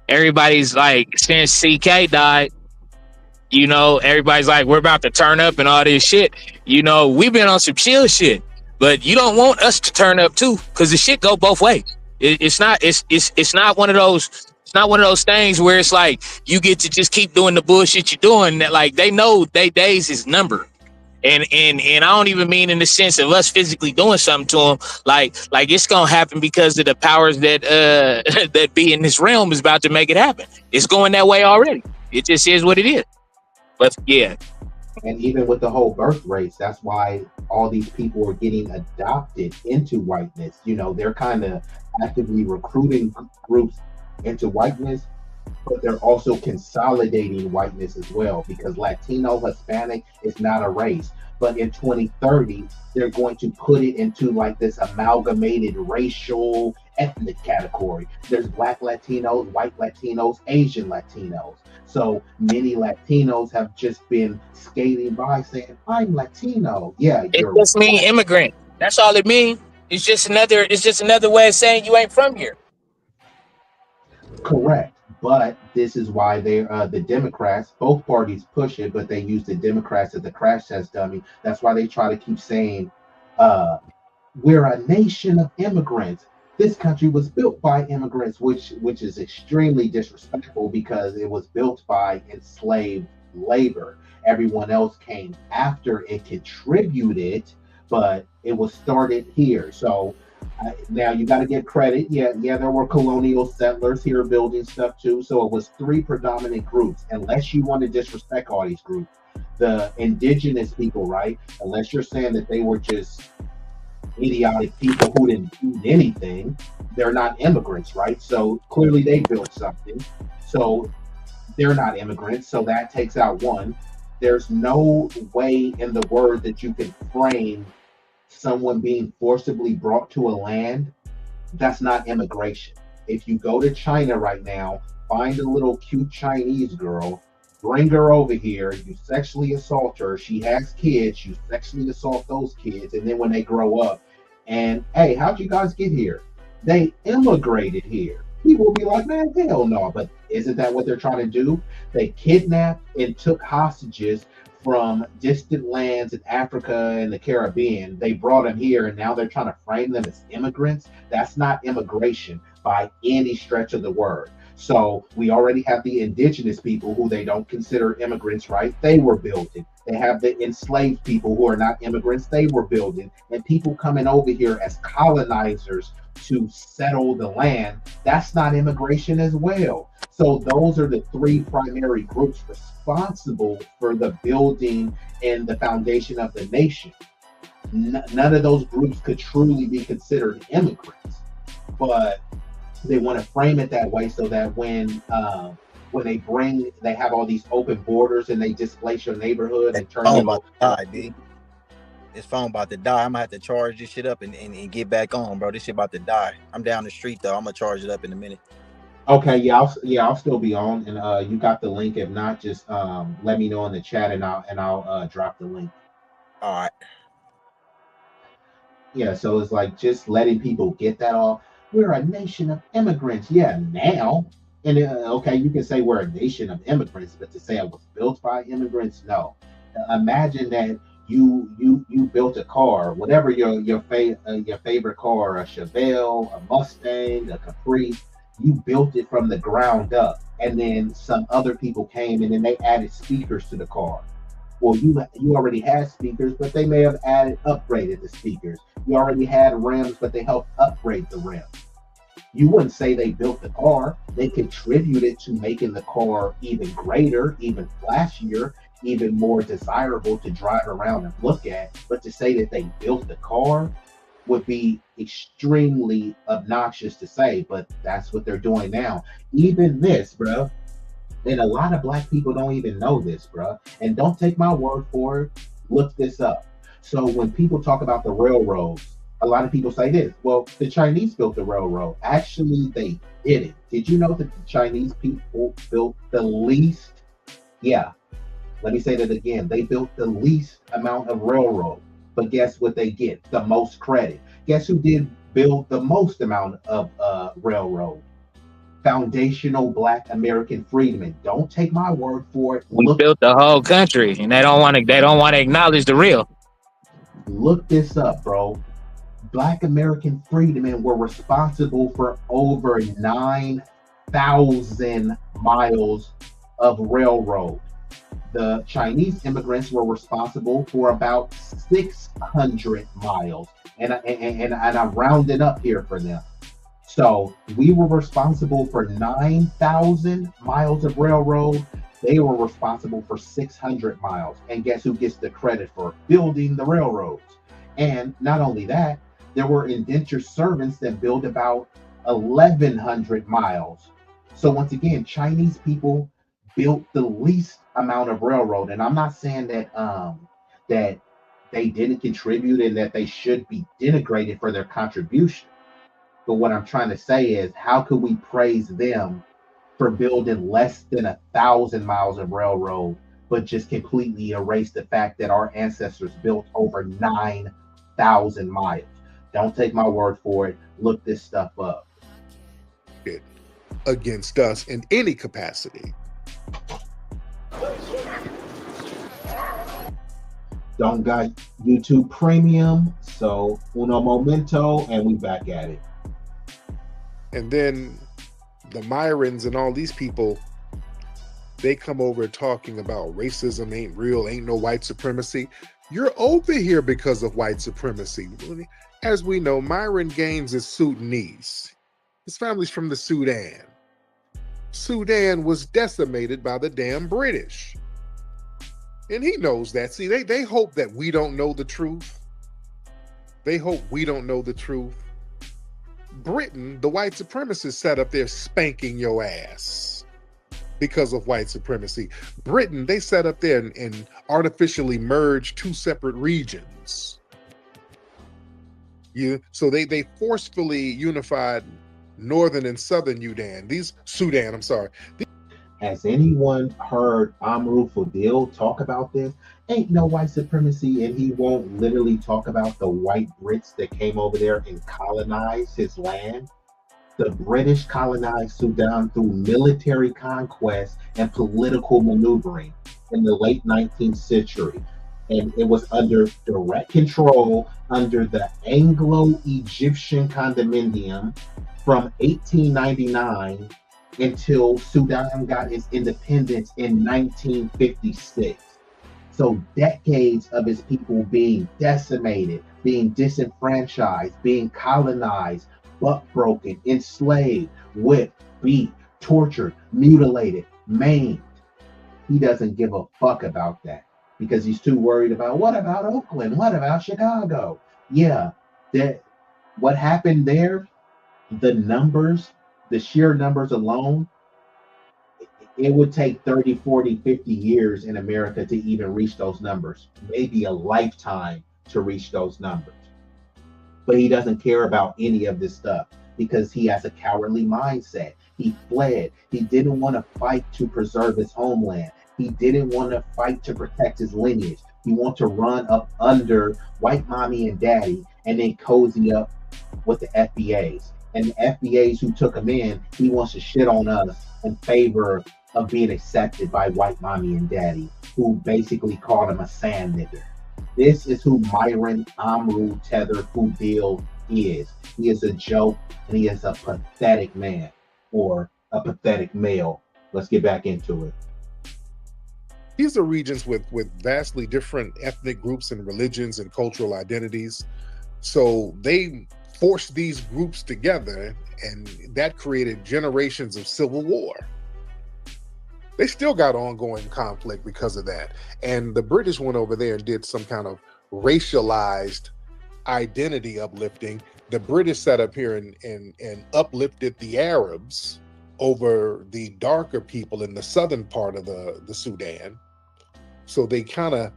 everybody's like, since CK died, you know, everybody's like, we're about to turn up and all this shit. You know, we've been on some chill shit, but you don't want us to turn up too, because the shit go both ways. It's not one of those. It's not one of those things where it's like you get to just keep doing the bullshit you're doing. That like they know they days is numbered. And I don't even mean in the sense of us physically doing something to them. Like it's gonna happen because of the powers that that be in this realm is about to make it happen. It's going that way already. It just is what it is. But yeah. And even with the whole birth rates, that's why all these people are getting adopted into whiteness. You know, they're kind of actively recruiting groups into whiteness, but they're also consolidating whiteness as well, because Latino, Hispanic is not a race. But in 2030, they're going to put it into like this amalgamated racial ethnic category. There's Black Latinos, white Latinos, Asian Latinos. So many Latinos have just been skating by saying, I'm Latino. Yeah, It you're just mean immigrant. That's all it means. It's just another way of saying you ain't from here. correct. But this is why the Democrats, both parties push it, but they use the Democrats as the crash test dummy. That's why they try to keep saying, uh, we're a nation of immigrants. This country was built by immigrants, which is extremely disrespectful because it was built by enslaved labor. Everyone else came after it contributed, but it was started here. So now you got to get credit. Yeah, yeah, there were colonial settlers here building stuff too. So it was three predominant groups. Unless you want to disrespect all these groups, the indigenous people, right? Unless you're saying that they were just idiotic people who didn't do anything, they're not immigrants, right? So clearly they built something. So they're not immigrants. So that takes out one. There's no way in the word that you can frame someone being forcibly brought to a land. That's not immigration. If you go to China right now, find a little cute Chinese girl, bring her over here, you sexually assault her, she has kids, you sexually assault those kids, and then when they grow up, and hey, how'd you guys get here? They immigrated here. People will be like, man, hell no. But isn't that what they're trying to do? They kidnapped and took hostages from distant lands in Africa and the Caribbean. They brought them here and now they're trying to frame them as immigrants. That's not immigration by any stretch of the word. So we already have the indigenous people who they don't consider immigrants, right? They were building. They have the enslaved people who are not immigrants. They were building. And people coming over here as colonizers to settle the land. That's not immigration as well. So those are the three primary groups responsible for the building and the foundation of the nation. None of those groups could truly be considered immigrants, but they want to frame it that way so that when they have all these open borders and they displace your neighborhood and turn phone you. about to die, B. This phone about to die. I'm gonna have to charge this shit up and get back on, bro. This shit about to die. I'm down the street though. I'm gonna charge it up in a minute. Okay, I'll still be on, and you got the link. If not, just let me know in the chat, and I'll drop the link. All right. Yeah, so it's like just letting people get that all. We're a nation of immigrants. Yeah, now, and okay, you can say we're a nation of immigrants, but to say it was built by immigrants, no. Imagine that you built a car, whatever your favorite car, a Chevelle, a Mustang, a Capri. You built it from the ground up, and then some other people came and then they added speakers to the car. Well, you already had speakers, but they may have upgraded the speakers. You already had rims, but they helped upgrade the rims. You wouldn't say they built the car. They contributed to making the car even greater, even flashier, even more desirable to drive around and look at. But to say that they built the car would be extremely obnoxious to say, but that's what they're doing now. Even this, bro. And a lot of black people don't even know this, bro. And don't take my word for it. Look this up. So when people talk about the railroads, a lot of people say this. Well, the Chinese built the railroad. Actually, they didn't. Did you know that the Chinese people built the least? Yeah. Let me say that again. They built the least amount of railroad. But guess what they get? The most credit. Guess who did build the most amount of railroad? Foundational Black American freedmen. Don't take my word for it. We built the whole country, and they don't want to acknowledge the real. Look this up, bro. Black American freedmen were responsible for over 9,000 miles of railroad. The Chinese immigrants were responsible for about 600 miles, and I'm rounding up here for them. So we were responsible for 9,000 miles of railroad. They were responsible for 600 miles. And guess who gets the credit for building the railroads? And not only that, there were indentured servants that built about 1,100 miles. So once again, Chinese people built the least amount of railroad. And I'm not saying that that they didn't contribute and that they should be denigrated for their contribution. But what I'm trying to say is, how could we praise them for building less than 1,000 miles of railroad, but just completely erase the fact that our ancestors built over 9,000 miles? Don't take my word for it. Look this stuff up. Against us in any capacity. Don't got YouTube Premium, so uno momento, and we back at it. And then the Myrons and all these people, they come over talking about racism ain't real, ain't no white supremacy. You're over here because of white supremacy. As we know, Myron Gaines is Sudanese. His family's from the Sudan. Sudan was decimated by the damn British. And he knows that. See, they hope that we don't know the truth. They hope we don't know the truth. Britain, the white supremacists sat up there spanking your ass because of white supremacy. Britain, they sat up there and artificially merged two separate regions. So they forcefully unified northern and southern Sudan. Has anyone heard Amru Fadil talk about this? Ain't no white supremacy, and he won't literally talk about the white Brits that came over there and colonized his land. The British colonized Sudan through military conquest and political maneuvering in the late 19th century. And it was under direct control under the Anglo-Egyptian condominium from 1899 until Sudan got its independence in 1956. So decades of its people being decimated, being disenfranchised, being colonized, butt broken, enslaved, whipped, beat, tortured, mutilated, maimed. He doesn't give a fuck about that because he's too worried about what about Oakland? What about Chicago? Yeah, what happened there, the numbers, the sheer numbers alone, it would take 30, 40, 50 years in America to even reach those numbers, maybe a lifetime to reach those numbers. But he doesn't care about any of this stuff because he has a cowardly mindset. He fled. He didn't want to fight to preserve his homeland. He didn't want to fight to protect his lineage. He wanted to run up under white mommy and daddy and then cozy up with the FBAs. And the FBAs who took him in, he wants to shit on us in favor of being accepted by white mommy and daddy, who basically called him a sand nigger. This is who Myron Amru Tether Fudil is. He is a joke and he is a pathetic man or a pathetic male. Let's get back into it. These are regions with vastly different ethnic groups and religions and cultural identities. So they forced these groups together, and that created generations of civil war. They still got ongoing conflict because of that. And the British went over there and did some kind of racialized identity uplifting. The British sat up here and uplifted the Arabs over the darker people in the southern part of the Sudan. So they kind of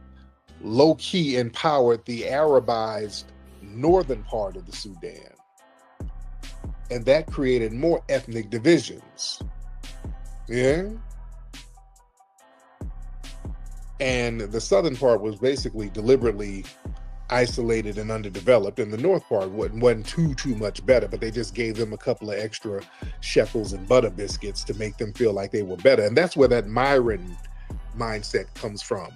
low-key empowered the Arabized northern part of the Sudan. And that created more ethnic divisions. Yeah. And the southern part was basically deliberately isolated and underdeveloped, and the north part wasn't too much better, but they just gave them a couple of extra shekels and butter biscuits to make them feel like they were better. And that's where that Myron mindset comes from.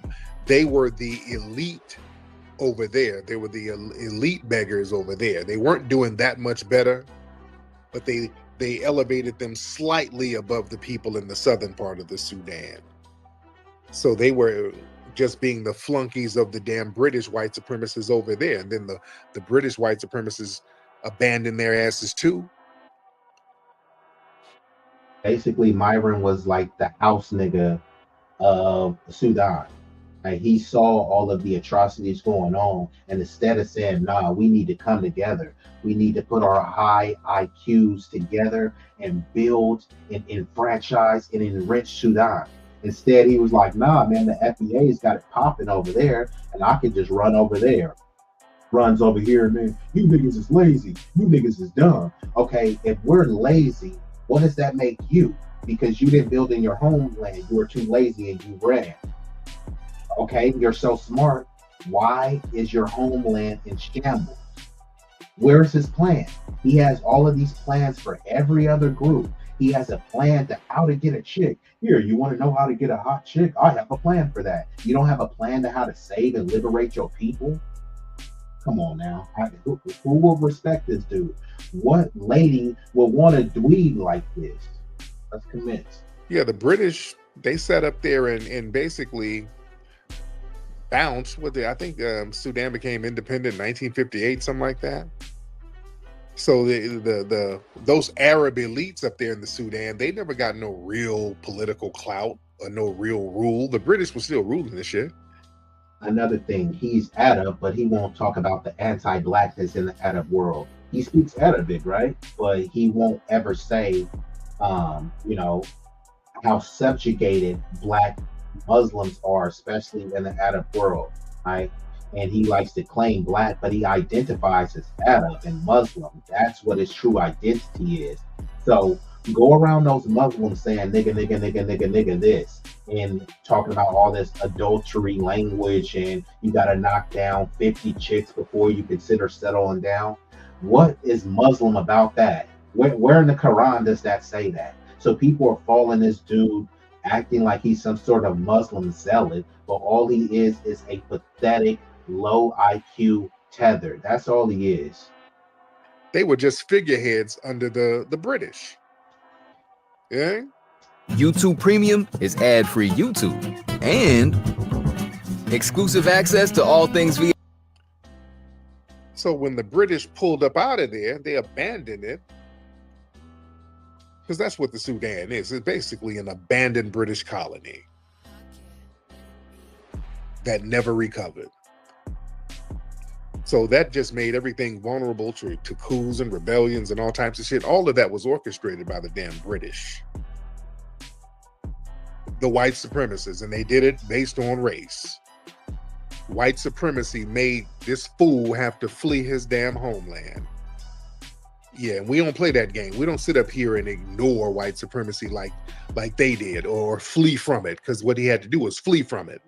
They were the elite over there. They were the elite beggars over there. They weren't doing that much better, but they elevated them slightly above the people in the southern part of the Sudan. So they were just being the flunkies of the damn British white supremacists over there. And then the British white supremacists abandoned their asses too. Basically, Myron was like the house nigga of Sudan. Like, he saw all of the atrocities going on, and instead of saying, nah, we need to come together, we need to put our high IQs together and build and enfranchise and enrich Sudan. Instead, he was like, nah, man, the FBA's got it popping over there, and I can just run over there. Runs over here, man, you niggas is lazy, you niggas is dumb. Okay, if we're lazy, what does that make you? Because you didn't build in your homeland, you were too lazy and you ran. Okay, you're so smart. Why is your homeland in shambles? Where's his plan? He has all of these plans for every other group. He has a plan to how to get a chick. Here, you want to know how to get a hot chick? I have a plan for that. You don't have a plan to how to save and liberate your people? Come on now. Who will respect this dude? What lady will want to dweeb like this? Let's commence. Yeah, the British, they sat up there and basically bounced with it. I think Sudan became independent in 1958, something like that. So the those Arab elites up there in the Sudan, they never got no real political clout or no real rule. The British were still ruling this shit. Another thing, he's Arab, but he won't talk about the anti-blackness in the Arab world. He speaks Arabic, right? But he won't ever say, you know, how subjugated black Muslims are, especially in the Arab world, right? And he likes to claim black, but he identifies as Arab and Muslim. That's what his true identity is. So go around those Muslims saying nigga, nigga, nigga, nigga, nigga, this, and talking about all this adultery language, and you got to knock down 50 chicks before you consider settling down. What is Muslim about that? Where in the Quran does that say that? So people are following this dude, acting like he's some sort of Muslim zealot, but all he is a pathetic, low IQ tether. That's all he is. They were just figureheads under the British. Yeah. YouTube Premium is ad-free YouTube and exclusive access to all things VR. So when the British pulled up out of there, they abandoned it. Because that's what the Sudan is. It's basically an abandoned British colony that never recovered. So that just made everything vulnerable to coups and rebellions and all types of shit. All of that was orchestrated by the damn British. The white supremacists, and they did it based on race. White supremacy made this fool have to flee his damn homeland. Yeah, and we don't play that game. We don't sit up here and ignore white supremacy like they did, or flee from it, because what he had to do was flee from it.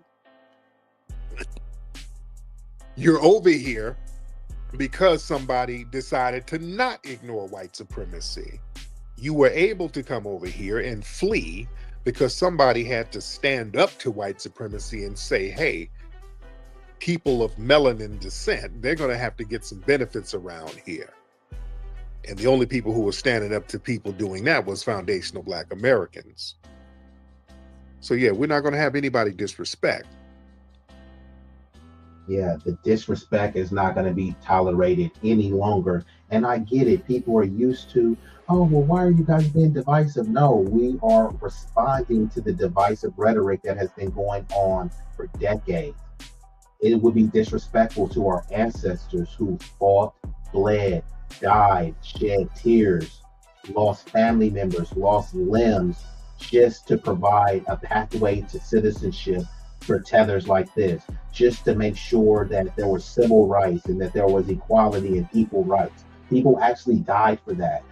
You're over here because somebody decided to not ignore white supremacy. You were able to come over here and flee because somebody had to stand up to white supremacy and say, hey, people of melanin descent, they're going to have to get some benefits around here. And the only people who were standing up to people doing that was foundational Black Americans. So yeah, we're not going to have anybody disrespect. Yeah, the disrespect is not going to be tolerated any longer. And I get it. People are used to, oh, well, why are you guys being divisive? No, we are responding to the divisive rhetoric that has been going on for decades. It would be disrespectful to our ancestors who fought, bled, died, shed tears, lost family members, lost limbs, just to provide a pathway to citizenship for tethers like this, just to make sure that there was civil rights and that there was equality and equal rights. People actually died for that.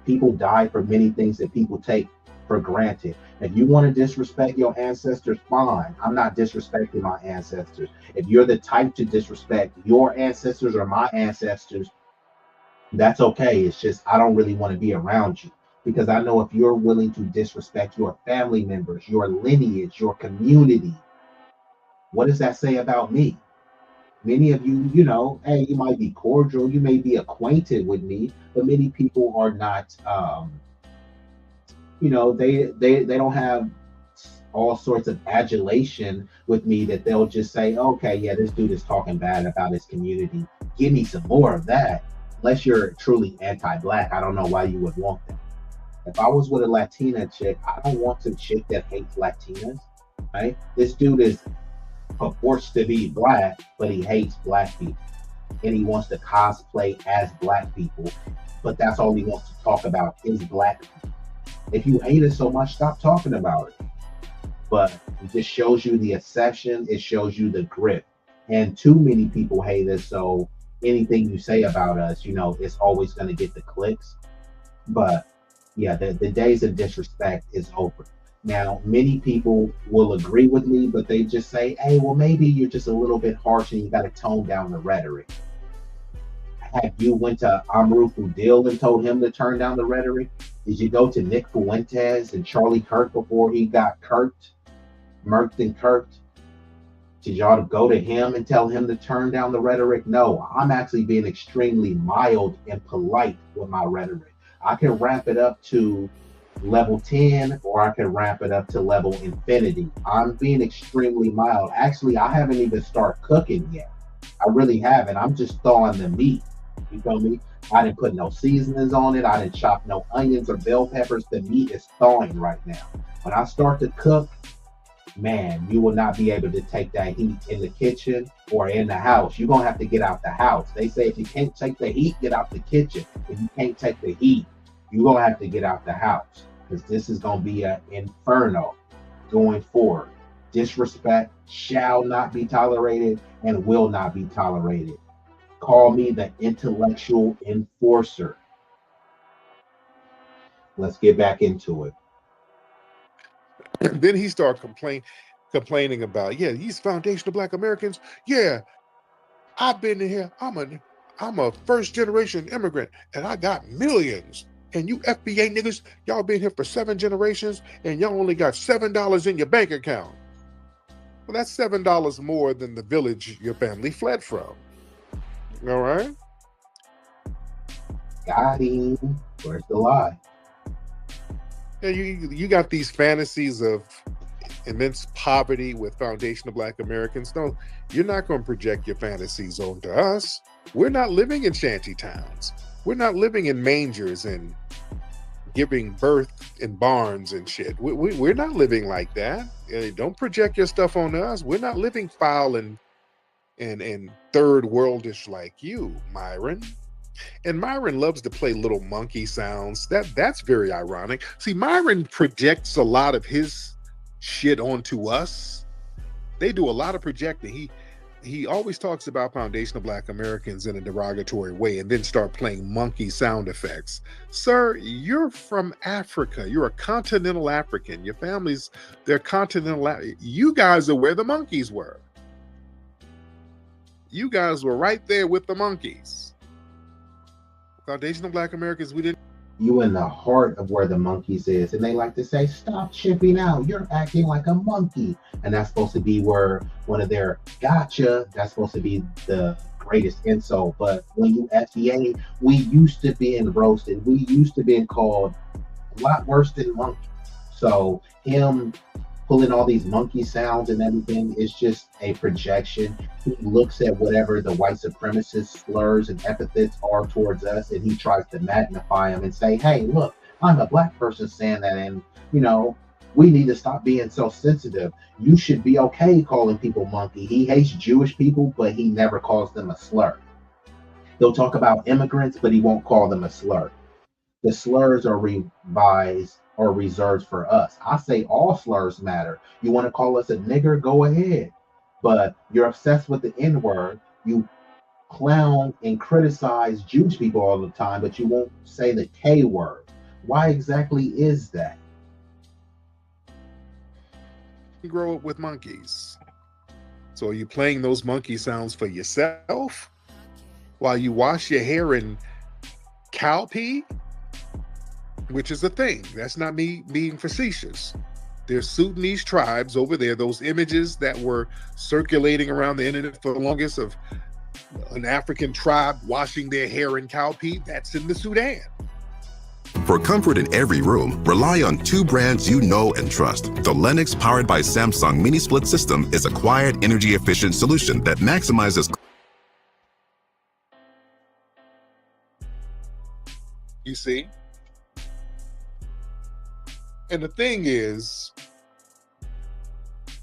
People died for many things that people take for granted. If you want to disrespect your ancestors, fine. I'm not disrespecting my ancestors. If you're the type to disrespect your ancestors or my ancestors, that's okay. It's just I don't really want to be around you, because I know if you're willing to disrespect your family members, your lineage, your community, what does that say about me? Many of you, you know, hey, you might be cordial, you may be acquainted with me, but many people are not, you know, they don't have all sorts of adulation with me that they'll just say, okay, yeah, this dude is talking bad about his community. Give me some more of that. Unless you're truly anti-Black, I don't know why you would want that. If I was with a Latina chick, I don't want some chick that hates Latinas, right? This dude is purports to be Black, but he hates Black people. And he wants to cosplay as Black people, but that's all he wants to talk about is Black people. If you hate it so much, stop talking about it. But it just shows you the obsession, it shows you the grip. And too many people hate us, so anything you say about us, you know, it's always going to get the clicks. But yeah, the days of disrespect is over. Now, many people will agree with me, but they just say, hey, well, maybe you're just a little bit harsh and you got to tone down the rhetoric. Have you went to Amru Fudil and told him to turn down the rhetoric? Did you go to Nick Fuentes and Charlie Kirk before he got murked and kirked? Did y'all go to him and tell him to turn down the rhetoric? No, I'm actually being extremely mild and polite with my rhetoric. I can ramp it up to level 10 or I can ramp it up to level infinity. I'm being extremely mild. Actually, I haven't even started cooking yet. I really haven't. I'm just thawing the meat. You feel me? I didn't put no seasonings on it. I didn't chop no onions or bell peppers. The meat is thawing right now. When I start to cook, man, you will not be able to take that heat in the kitchen or in the house. You're gonna have to get out the house. They say if you can't take the heat, get out the kitchen. If you can't take the heat, you're gonna have to get out the house, because this is gonna be an inferno going forward. Disrespect shall not be tolerated and will not be tolerated. Call me the intellectual enforcer. Let's get back into it. Then he started complaining about, yeah, these foundational Black Americans. Yeah, I've been here. I'm a first generation immigrant, and I got millions. And you FBA niggas, y'all been here for 7 generations, and y'all only got $7 in your bank account. Well, that's $7 more than the village your family fled from. All right. Got him. Where's the lie? Yeah, you got these fantasies of immense poverty with foundational Black Americans. No, you're not going to project your fantasies onto us. We're not living in shanty towns. We're not living in mangers and giving birth in barns and shit. We're not living like that. Don't project your stuff on us. We're not living foul and third worldish like you, Myron. And Myron loves to play little monkey sounds. That's very ironic. See, Myron projects a lot of his shit onto us. They do a lot of projecting. He always talks about foundational Black Americans in a derogatory way and then start playing monkey sound effects. Sir, you're from Africa. You're a continental African. Your family's, they're continental. You guys are where the monkeys were. You guys were right there with the monkeys. Foundational Black Americans, we didn't. You in the heart of where the monkeys is, and they like to say, "Stop chipping out. You're acting like a monkey." And that's supposed to be where one of their gotcha. That's supposed to be the greatest insult. But when you FBA, we used to being roasted. We used to being called a lot worse than monkey. So him pulling all these monkey sounds and everything is just a projection. He looks at whatever the white supremacist slurs and epithets are towards us, and he tries to magnify them and say, hey, look, I'm a Black person saying that, and we need to stop being so sensitive. You should be okay calling people monkey. He hates Jewish people, but he never calls them a slur. He'll talk about immigrants, but he won't call them a slur. The slurs are revised or reserved for us. I say all slurs matter. You want to call us a nigger, go ahead. But you're obsessed with the N-word. You clown and criticize Jewish people all the time, but you won't say the K word. Why exactly is that? You grow up with monkeys. So are you playing those monkey sounds for yourself while you wash your hair in cow pee? Which is a thing. That's not me being facetious. There's Sudanese tribes over there, those images that were circulating around the internet for the longest of an African tribe washing their hair in cow pee, that's in the Sudan. For comfort in every room, rely on 2 brands you know and trust. The Lennox powered by Samsung mini split system is a quiet, energy efficient solution that maximizes. You see? And the thing is,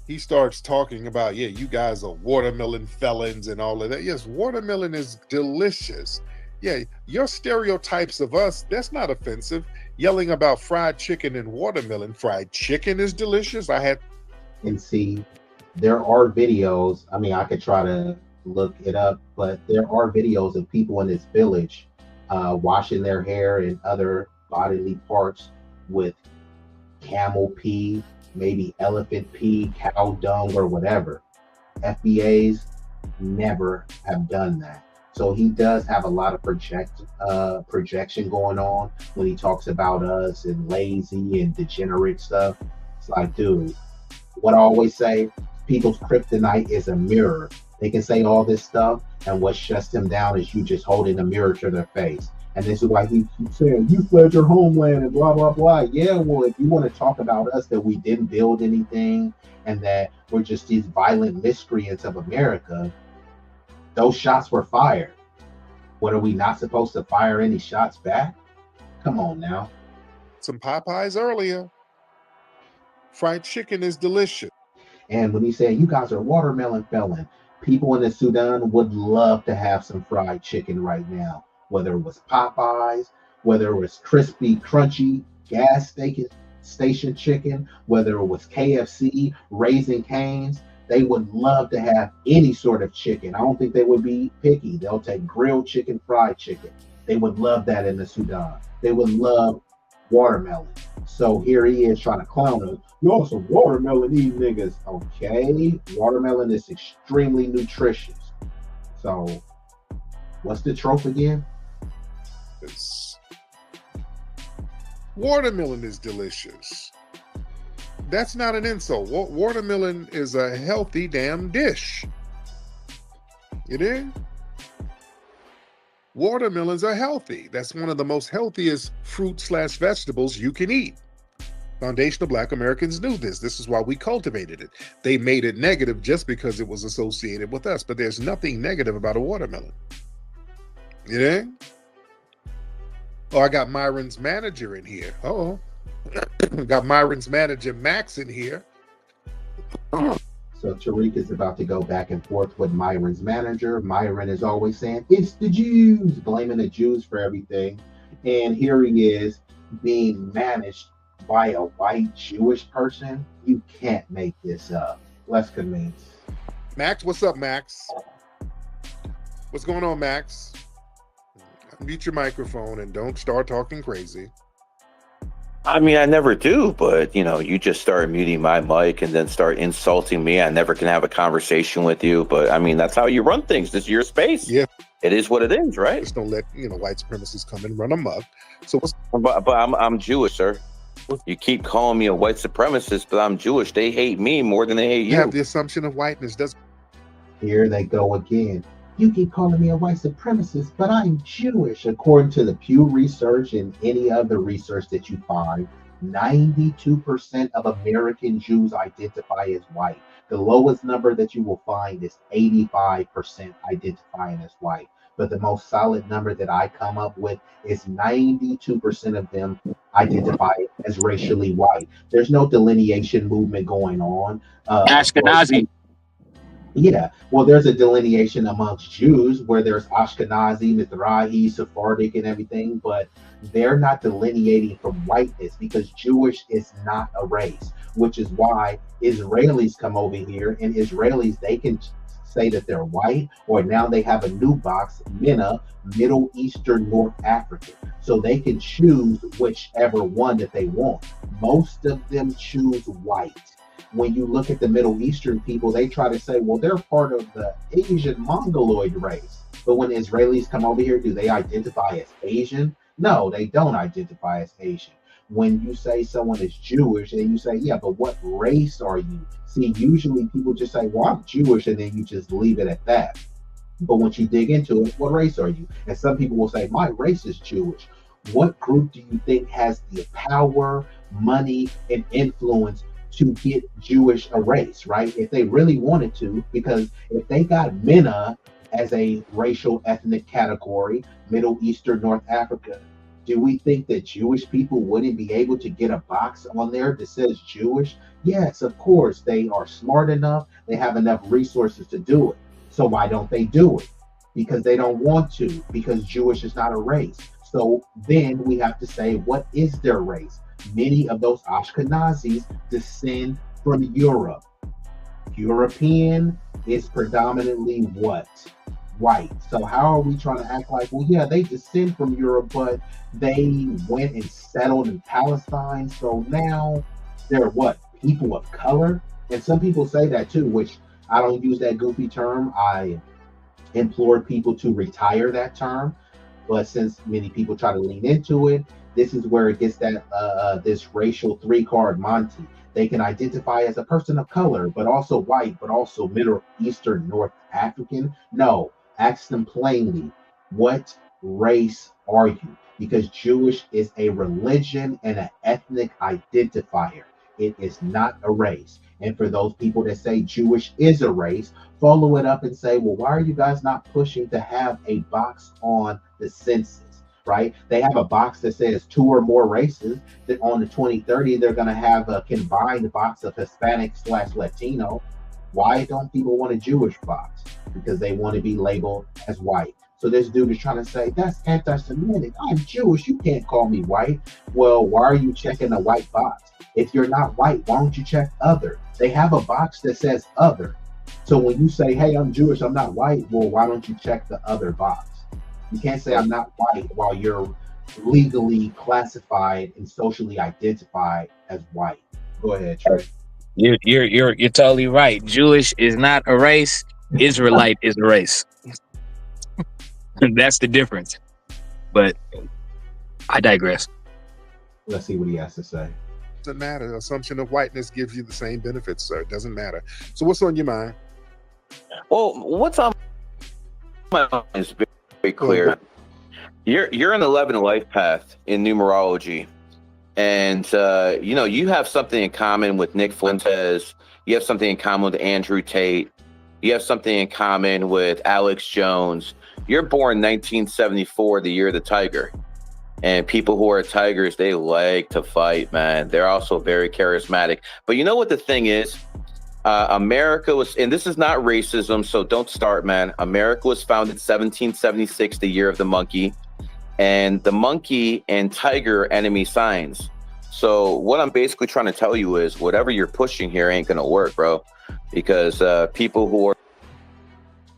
he starts talking about, yeah, you guys are watermelon felons and all of that. Yes, watermelon is delicious. Yeah, your stereotypes of us, that's not offensive. Yelling about fried chicken and watermelon, fried chicken is delicious. And see, there are videos. I mean, I could try to look it up, but there are videos of people in this village washing their hair and other bodily parts with camel pee, maybe elephant pee, cow dung, or whatever. FBAs never have done that. So he does have a lot of projection going on when he talks about us and lazy and degenerate stuff. It's like, dude, what I always say, people's kryptonite is a mirror. They can say all this stuff, and what shuts them down is you just holding a mirror to their face. And this is why he keeps saying, you fled your homeland and blah, blah, blah. Yeah, well, if you want to talk about us that we didn't build anything and that we're just these violent miscreants of America, those shots were fired. What, are we not supposed to fire any shots back? Come on now. Some Popeyes earlier. Fried chicken is delicious. And when he said, you guys are watermelon felon, people in the Sudan would love to have some fried chicken right now, whether it was Popeyes, whether it was crispy, crunchy gas station chicken, whether it was KFC, Raising Cane's. They would love to have any sort of chicken. I don't think they would be picky. They'll take grilled chicken, fried chicken. They would love that in the Sudan. They would love watermelon. So here he is trying to clown us. Y'all some watermelon eating niggas. Okay, watermelon is extremely nutritious. So what's the trope again? Watermelon is delicious. That's not an insult. Watermelon is a healthy damn dish. It is. Watermelons are healthy. That's one of the most healthiest fruit/vegetables you can eat. Foundational Black Americans knew this. This is why we cultivated it. They made it negative just because it was associated with us, but there's nothing negative about a watermelon. You know? Oh, I got Myron's manager in here. Oh, got Myron's manager Max in here. So Tariq is about to go back and forth with Myron's manager. Myron is always saying, it's the Jews, blaming the Jews for everything. And here he is being managed by a white Jewish person. You can't make this up. Let's commence. Max, what's up, Max? What's going on, Max? Mute your microphone and don't start talking crazy. I mean, I never do, but you just start muting my mic and then start insulting me. I never can have a conversation with you, but I mean, that's how you run things. This is your space. Yeah. It is what it is, right? Just don't let, white supremacists come and run amok. So but I'm Jewish, sir. You keep calling me a white supremacist, but I'm Jewish. They hate me more than they hate you. You have the assumption of whiteness. Here they go again. You keep calling me a white supremacist, but I'm Jewish. According to the Pew Research and any other research that you find, 92% of American Jews identify as white. The lowest number that you will find is 85% identifying as white. But the most solid number that I come up with is 92% of them identify as racially white. There's no delineation movement going on. Ashkenazi. Yeah, well, there's a delineation amongst Jews where there's Ashkenazi, Mizrahi, Sephardic, and everything, but they're not delineating from whiteness because Jewish is not a race, which is why Israelis come over here, and Israelis, they can say that they're white, or now they have a new box, MENA, Middle Eastern North African. So they can choose whichever one that they want. Most of them choose white. When you look at the Middle Eastern people, they try to say, well, they're part of the Asian Mongoloid race. But when Israelis come over here, do they identify as Asian? No, they don't identify as Asian. When you say someone is Jewish, and you say, yeah, but what race are you? See, usually people just say, well, I'm Jewish, and then you just leave it at that. But once you dig into it, what race are you? And some people will say, my race is Jewish. What group do you think has the power, money, and influence to get Jewish a race, right? If they really wanted to, because if they got MENA as a racial ethnic category, Middle Eastern, North Africa, do we think that Jewish people wouldn't be able to get a box on there that says Jewish? Yes, of course, they are smart enough, they have enough resources to do it. So why don't they do it? Because they don't want to, because Jewish is not a race. So then we have to say, what is their race? Many of those Ashkenazis descend from Europe. European is predominantly what? White. So how are we trying to act like, well, yeah, they descend from Europe, but they went and settled in Palestine. So now they're what? People of color? And some people say that too, which I don't use that goofy term. I implore people to retire that term. But since many people try to lean into it, This is where it gets that this racial three card Monty. They can identify as a person of color, but also white, but also Middle Eastern, North African. No, ask them plainly, what race are you? Because Jewish is a religion and an ethnic identifier. It is not a race. And for those people that say Jewish is a race, follow it up and say, well, why are you guys not pushing to have a box on the census? Right? They have a box that says two or more races. That on the 2030, they're going to have a combined box of Hispanic / Latino. Why don't people want a Jewish box? Because they want to be labeled as white. So this dude is trying to say, that's anti-Semitic. I'm Jewish. You can't call me white. Well, why are you checking a white box? If you're not white, why don't you check other? They have a box that says other. So when you say, hey, I'm Jewish, I'm not white, well, why don't you check the other box? You can't say I'm not white while you're legally classified and socially identified as white. Go ahead, Trey. You're totally right. Jewish is not a race. Israelite is a race. That's the difference. But I digress. Let's see what he has to say. Doesn't matter. Assumption of whiteness gives you the same benefits, sir. It doesn't matter. So what's on your mind? Well, what's on my mind is very clear. You're an 11 life path in numerology, and you have something in common with Nick Fuentes. You have something in common with Andrew Tate. You have something in common with Alex Jones. You're born 1974, the year of the tiger. And people who are tigers, they like to fight, man. They're also very charismatic. But you know what the thing is? America was, and this is not racism, so don't start, man. America was founded 1776, the year of the monkey. And the monkey and tiger are enemy signs. So what I'm basically trying to tell you is whatever you're pushing here ain't going to work, bro. Because people who are...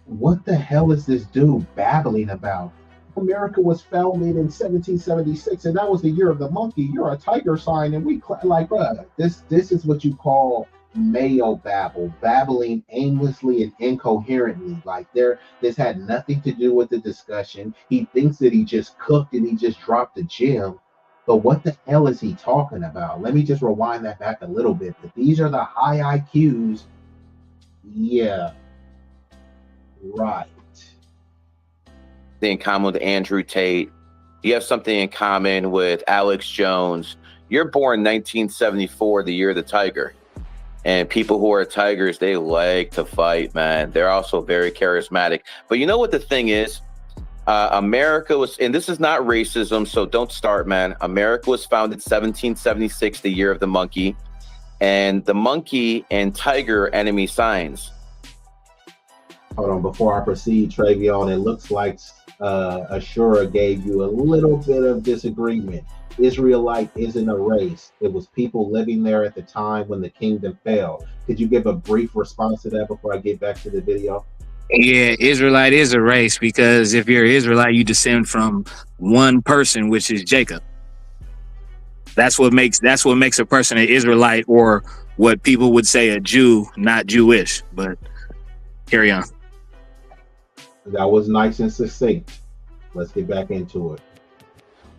What the hell is this dude babbling about? America was founded in 1776, and that was the year of the monkey. You're a tiger sign, and we like, bruh, this is what you call male babble, babbling aimlessly and incoherently. Like this had nothing to do with the discussion. He thinks that he just cooked and he just dropped a gem. But what the hell is he talking about? Let me just rewind that back a little bit. But these are the high IQs. Yeah. Right. In common with Andrew Tate. You have something in common with Alex Jones. You're born 1974, the year of the tiger. And people who are tigers, they like to fight, man. They're also very charismatic. But you know what the thing is? America was, and this is not racism, so don't start, man. America was founded 1776, the year of the monkey. And the monkey and tiger are enemy signs. Hold on, before I proceed, Travion, it looks like Ashura gave you a little bit of disagreement. Israelite isn't a race. It was people living there at the time when the kingdom fell. Could you give a brief response to that before I get back to the video? Yeah, Israelite is a race because if you're Israelite, you descend from one person, which is Jacob. That's what makes a person an Israelite, or what people would say a Jew, not Jewish. But carry on. That was nice and succinct. Let's get back into it.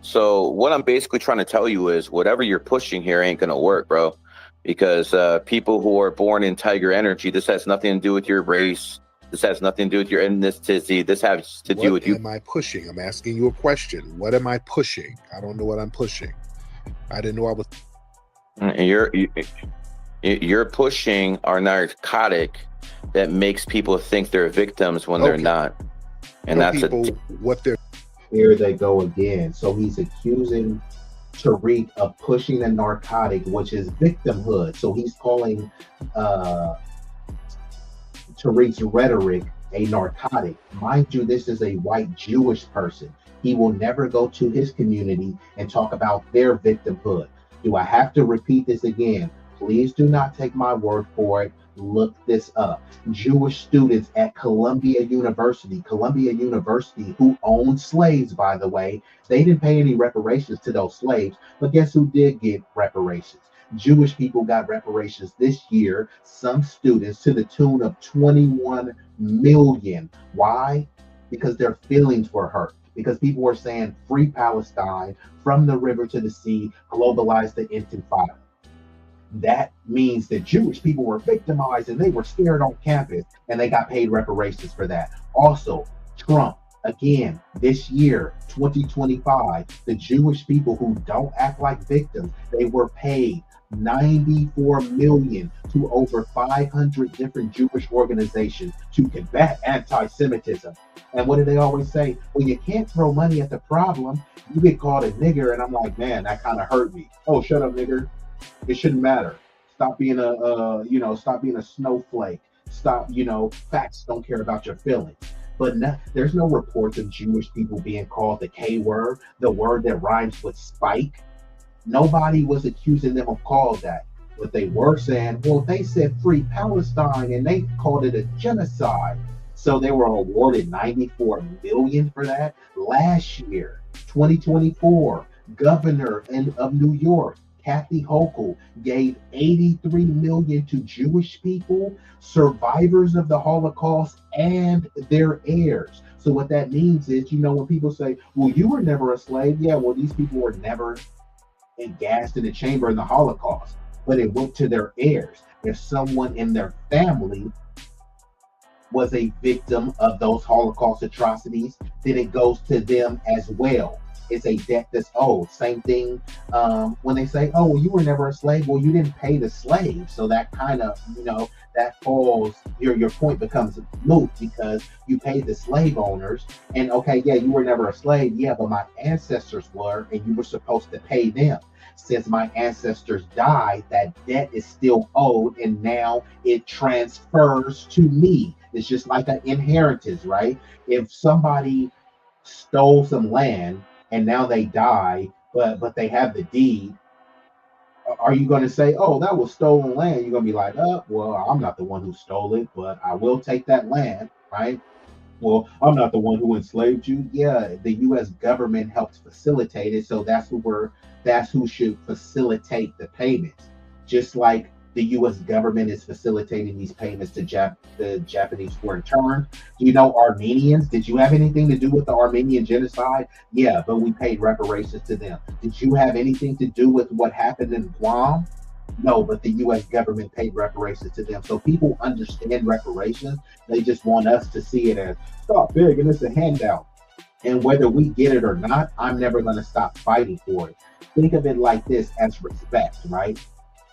So what I'm basically trying to tell you is whatever you're pushing here ain't going to work, bro. Because people who are born in tiger energy, this has nothing to do with your race. This has nothing to do with your ethnicity. This has to do with you. What am I pushing? I'm asking you a question. What am I pushing? I don't know what I'm pushing. I didn't know I was... You're pushing our narcotic that makes people think they're victims when they're not. And that's people what they're... Here they go again. So he's accusing Tariq of pushing a narcotic, which is victimhood. So he's calling Tariq's rhetoric a narcotic. Mind you, this is a white Jewish person. He will never go to his community and talk about their victimhood. Do I have to repeat this again? Please do not take my word for it. Look this up. Jewish students at Columbia University, who owned slaves, by the way, they didn't pay any reparations to those slaves, but guess who did get reparations? Jewish people got reparations this year, some students, to the tune of 21 million. Why? Because their feelings were hurt. because people were saying free Palestine from the river to the sea, globalize the intifada. That means that Jewish people were victimized and they were scared on campus and they got paid reparations for that. Also, Trump, again, this year, 2025, the Jewish people who don't act like victims, they were paid 94 million to over 500 different Jewish organizations to combat anti-Semitism. And what do they always say? Well, you can't throw money at the problem. You get called a nigger, and I'm like, man, that kind of hurt me. Oh, shut up, nigger. It shouldn't matter. Stop being stop being a snowflake. Stop, facts don't care about your feelings. But there's no reports of Jewish people being called the K word, the word that rhymes with spike. Nobody was accusing them of calling that. But they were saying, well, they said free Palestine and they called it a genocide. So they were awarded 94 million for that. Last year, 2024, governor of New York, Kathy Hochul, gave 83 million to Jewish people, survivors of the Holocaust, and their heirs. So what that means is, when people say, well, you were never a slave. Yeah, well, these people were never gassed in the chamber in the Holocaust, but it went to their heirs. If someone in their family was a victim of those Holocaust atrocities, then it goes to them as well. It's a debt that's owed. Same thing when they say, oh, well, you were never a slave. Well, you didn't pay the slave. So that kind of, that falls, your point becomes moot because you paid the slave owners. And okay, yeah, you were never a slave. Yeah, but my ancestors were, and you were supposed to pay them. Since my ancestors died, that debt is still owed, and now it transfers to me. It's just like an inheritance, right? If somebody stole some land and now they die, but they have the deed, are you going to say, oh, that was stolen land? You're going to be like, oh, well, I'm not the one who stole it, but I will take that land, right? Well, I'm not the one who enslaved you. Yeah, the U.S. government helped facilitate it, so that's who should facilitate the payments. Just like the U.S. government is facilitating these payments to the Japanese who were interned. Do you know Armenians? Did you have anything to do with the Armenian genocide? Yeah, but we paid reparations to them. Did you have anything to do with what happened in Guam? No, but the U.S. government paid reparations to them. So people understand reparations. They just want us to see it as, stop big and it's a handout. And whether we get it or not, I'm never going to stop fighting for it. Think of it like this as respect, right?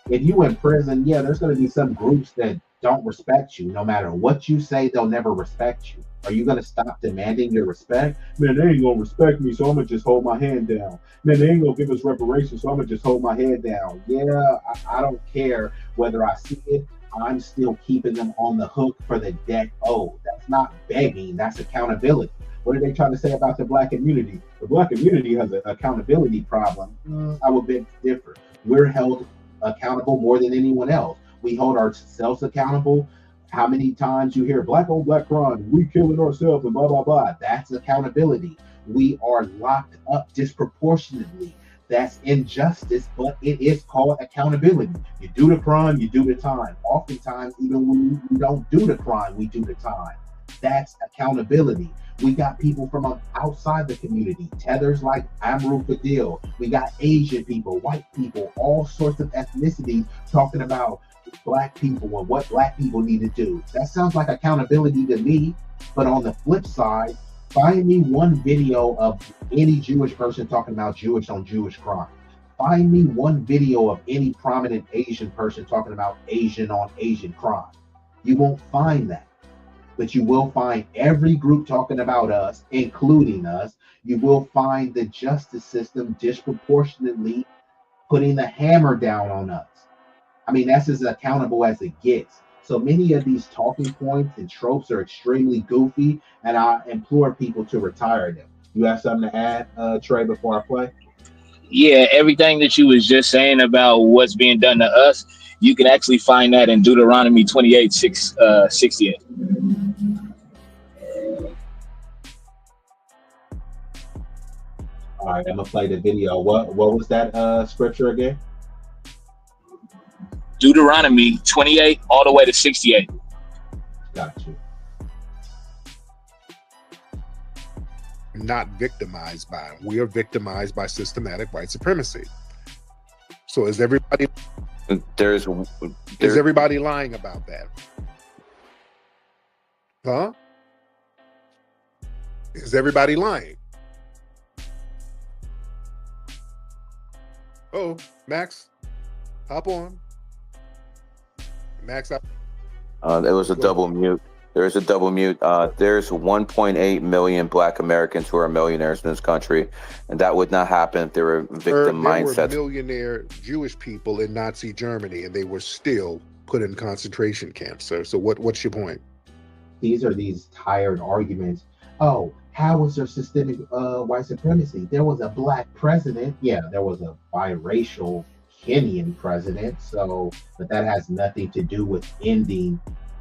If you in prison, yeah, there's going to be some groups that don't respect you. No matter what you say, they'll never respect you. Are you going to stop demanding your respect? Man, they ain't going to respect me, so I'm going to just hold my hand down. Man, they ain't going to give us reparations, so I'm going to just hold my head down. Yeah, I don't care whether I see it. I'm still keeping them on the hook for the debt owed. That's not begging. That's accountability. What are they trying to say about the Black community? The Black community has an accountability problem. I would beg to differ. We're held accountable more than anyone else. We hold ourselves accountable. How many times you hear black on black crime, we killing ourselves and blah, blah, blah. That's accountability. We are locked up disproportionately. That's injustice, but it is called accountability. You do the crime, you do the time. Oftentimes, even when we don't do the crime, we do the time. That's accountability. We got people from outside the community, tethers like Amru Fadil. We got Asian people, white people, all sorts of ethnicities talking about Black people and what Black people need to do. That sounds like accountability to me. But on the flip side, find me one video of any Jewish person talking about Jewish on Jewish crime. Find me one video of any prominent Asian person talking about Asian on Asian crime. You won't find that. But you will find every group talking about us, including us. You will find the justice system disproportionately putting the hammer down on us. I mean, that's as accountable as it gets. So many of these talking points and tropes are extremely goofy, and I implore people to retire them. You have something to add, Trey, before I play? Yeah, everything that you was just saying about what's being done to us, you can actually find that in Deuteronomy 28:68. All right, I'm gonna play the video. What was that scripture again? Deuteronomy 28 all the way to 68. Got you. not victimized by. We are victimized by systematic white supremacy. So is everybody lying about that? Huh? Is everybody lying? Oh, Max, hop on. Max, there was a double mute. There's a double mute. There's 1.8 million Black Americans who are millionaires in this country, and that would not happen if there were victim mindsets. There were millionaire Jewish people in Nazi Germany, and they were still put in concentration camps, sir. So what's your point? These are these tired arguments. Oh, how was there systemic white supremacy? There was a black president. Yeah, there was a biracial Kenyan president. So, but that has nothing to do with ending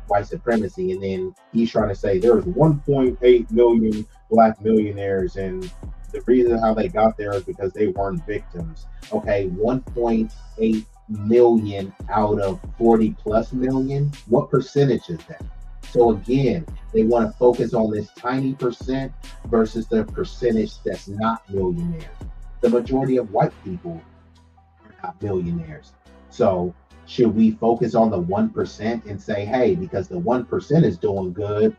white supremacy. And then he's trying to say there's 1.8 million black millionaires, and the reason how they got there is because they weren't victims. Okay, 1.8 million out of 40 plus million. What percentage is that? So again, they want to focus on this tiny percent versus the percentage that's not millionaires. The majority of white people are not millionaires. So should we focus on the 1% and say, hey, because the 1% is doing good,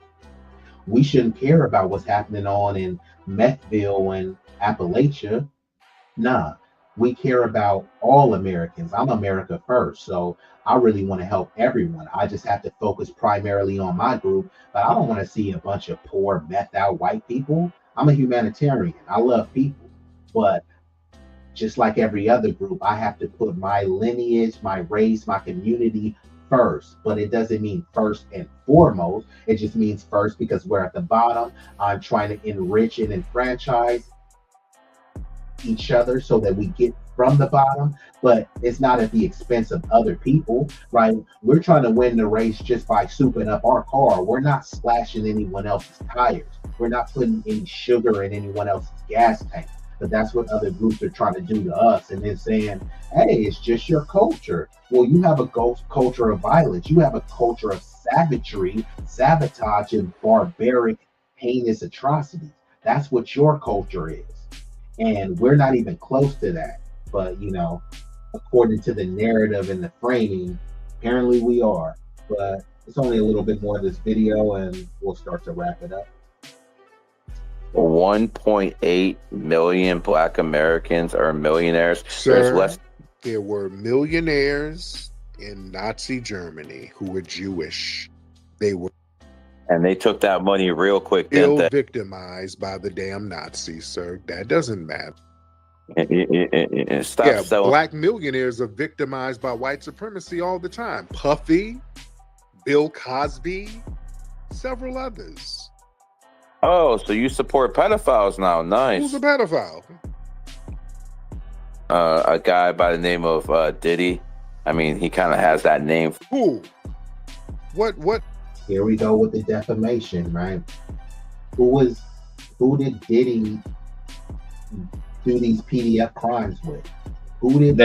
we shouldn't care about what's happening on in Methville and Appalachia? Nah, we care about all Americans. I'm America first, so I really want to help everyone. I just have to focus primarily on my group, but I don't want to see a bunch of poor, methed out white people. I'm a humanitarian. I love people, but just like every other group, I have to put my lineage, my race, my community first. But it doesn't mean first and foremost. It just means first because we're at the bottom. I'm trying to enrich and enfranchise each other so that we get from the bottom, but it's not at the expense of other people, right? We're trying to win the race just by souping up our car. We're not slashing anyone else's tires. We're not putting any sugar in anyone else's gas tank. But that's what other groups are trying to do to us, and then saying, hey, it's just your culture. Well, you have a culture of violence. You have a culture of savagery, sabotage, and barbaric, heinous atrocities. That's what your culture is. And we're not even close to that. But, you know, according to the narrative and the framing, apparently we are. But it's only a little bit more of this video, and we'll start to wrap it up. 1.8 million Black Americans are millionaires. Sir, there were millionaires in Nazi Germany who were Jewish. And they took that money real quick. Still victimized by the damn Nazis, sir. That doesn't matter. Stop selling. Black millionaires are victimized by white supremacy all the time. Puffy, Bill Cosby, several others. Oh, so you support pedophiles now? Nice. Who's a pedophile? A guy by the name of Diddy. I mean, he kind of has that name. Who? What? Here we go with the defamation, right? Who did Diddy do these PDF crimes with? Who did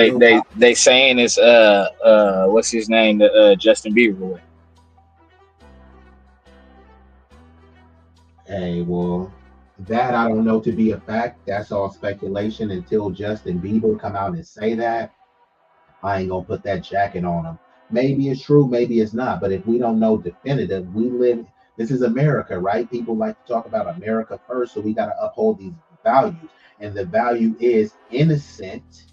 they saying it's what's his name, the Justin Bieber with? Hey, well, that I don't know to be a fact. That's all speculation until Justin Bieber come out and say that. I ain't gonna put that jacket on him. Maybe it's true, maybe it's not. But if we don't know definitive, this is America, right? People like to talk about America first, so we got to uphold these values. And the value is innocent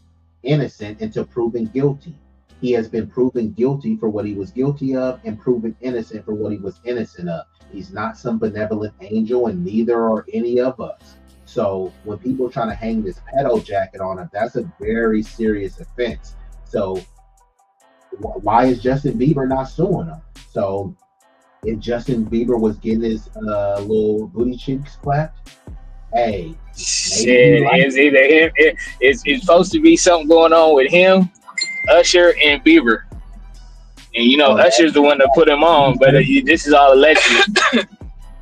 until proven guilty. He has been proven guilty for what he was guilty of and proven innocent for what he was innocent of. He's not some benevolent angel, and neither are any of us. So when people are trying to hang this pedo jacket on him, that's a very serious offense. So why is Justin Bieber not suing him? So if Justin Bieber was getting his little booty cheeks clapped, hey, shit, it's either him. It's supposed to be something going on with him, Usher, and Bieber. And you know, Usher's the one that put him on, but this is all alleged.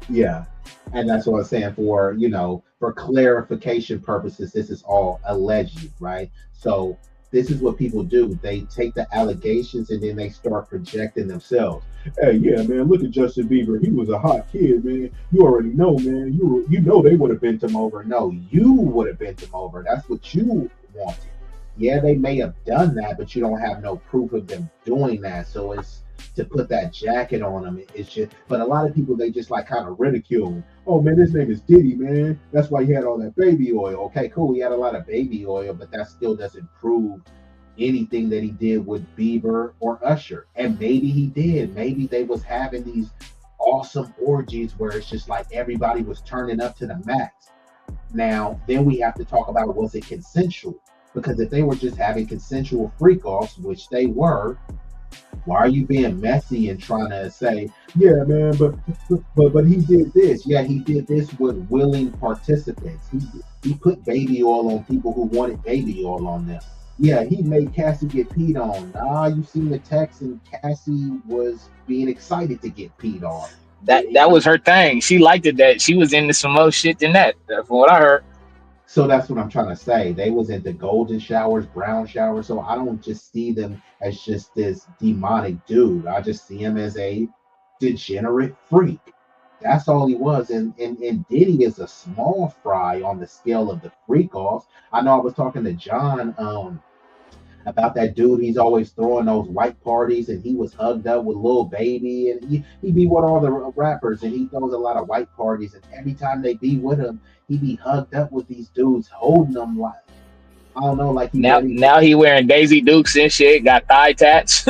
Yeah, and that's what I'm saying. For clarification purposes, this is all alleged, right? So this is what people do. They take the allegations and then they start projecting themselves. Hey, yeah, man, look at Justin Bieber. He was a hot kid, man. You already know, man. You know they would have bent him over. No, you would have bent him over. That's what you wanted. Yeah, they may have done that, but you don't have no proof of them doing that. So it's to put that jacket on them. It's just, but a lot of people, they just like kind of ridicule him. Oh man, his name is Diddy, man. That's why he had all that baby oil. Okay, cool. He had a lot of baby oil, but that still doesn't prove anything that he did with Bieber or Usher. And maybe he did. Maybe they was having these awesome orgies where it's just like everybody was turning up to the max. Now, then we have to talk about, was it consensual? Because if they were just having consensual freak offs, which they were, why are you being messy and trying to say, yeah, man, but he did this. Yeah, he did this with willing participants. He put baby oil on people who wanted baby oil on them. Yeah, he made Cassie get peed on. You seen the text, and Cassie was being excited to get peed on. That was her thing. She liked it that she was into some more shit than that, from what I heard. So that's what I'm trying to say. They was into golden showers, brown showers. So I don't just see them as just this demonic dude. I just see him as a degenerate freak. That's all he was. And Diddy is a small fry on the scale of the freak offs. I know I was talking to John about that dude. He's always throwing those white parties, and he was hugged up with Lil Baby, and he be with all the rappers, and he throws a lot of white parties, and every time they be with him, he be hugged up with these dudes, holding them like, I don't know, like now he wearing Daisy Dukes and shit, got thigh tats.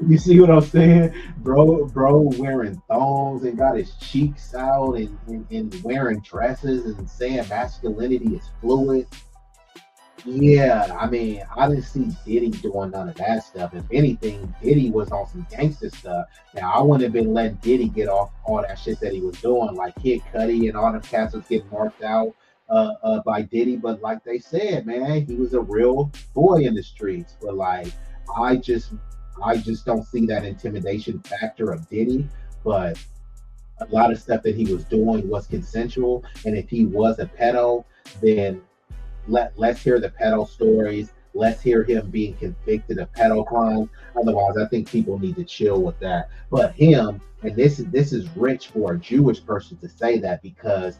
You see what I'm saying? Bro wearing thongs and got his cheeks out and wearing dresses and saying masculinity is fluid. Yeah, I mean, I didn't see Diddy doing none of that stuff. If anything, Diddy was on some gangster stuff. Now, I wouldn't have been letting Diddy get off all that shit that he was doing, like Kid Cudi and all them cats was getting marked out by Diddy. But like they said, man, he was a real boy in the streets. But like, I just don't see that intimidation factor of Diddy. But a lot of stuff that he was doing was consensual. And if he was a pedo, then let's hear the pedo stories. Let's hear him being convicted of pedo crimes. Otherwise, I think people need to chill with that. But him, and this is rich for a Jewish person to say that, because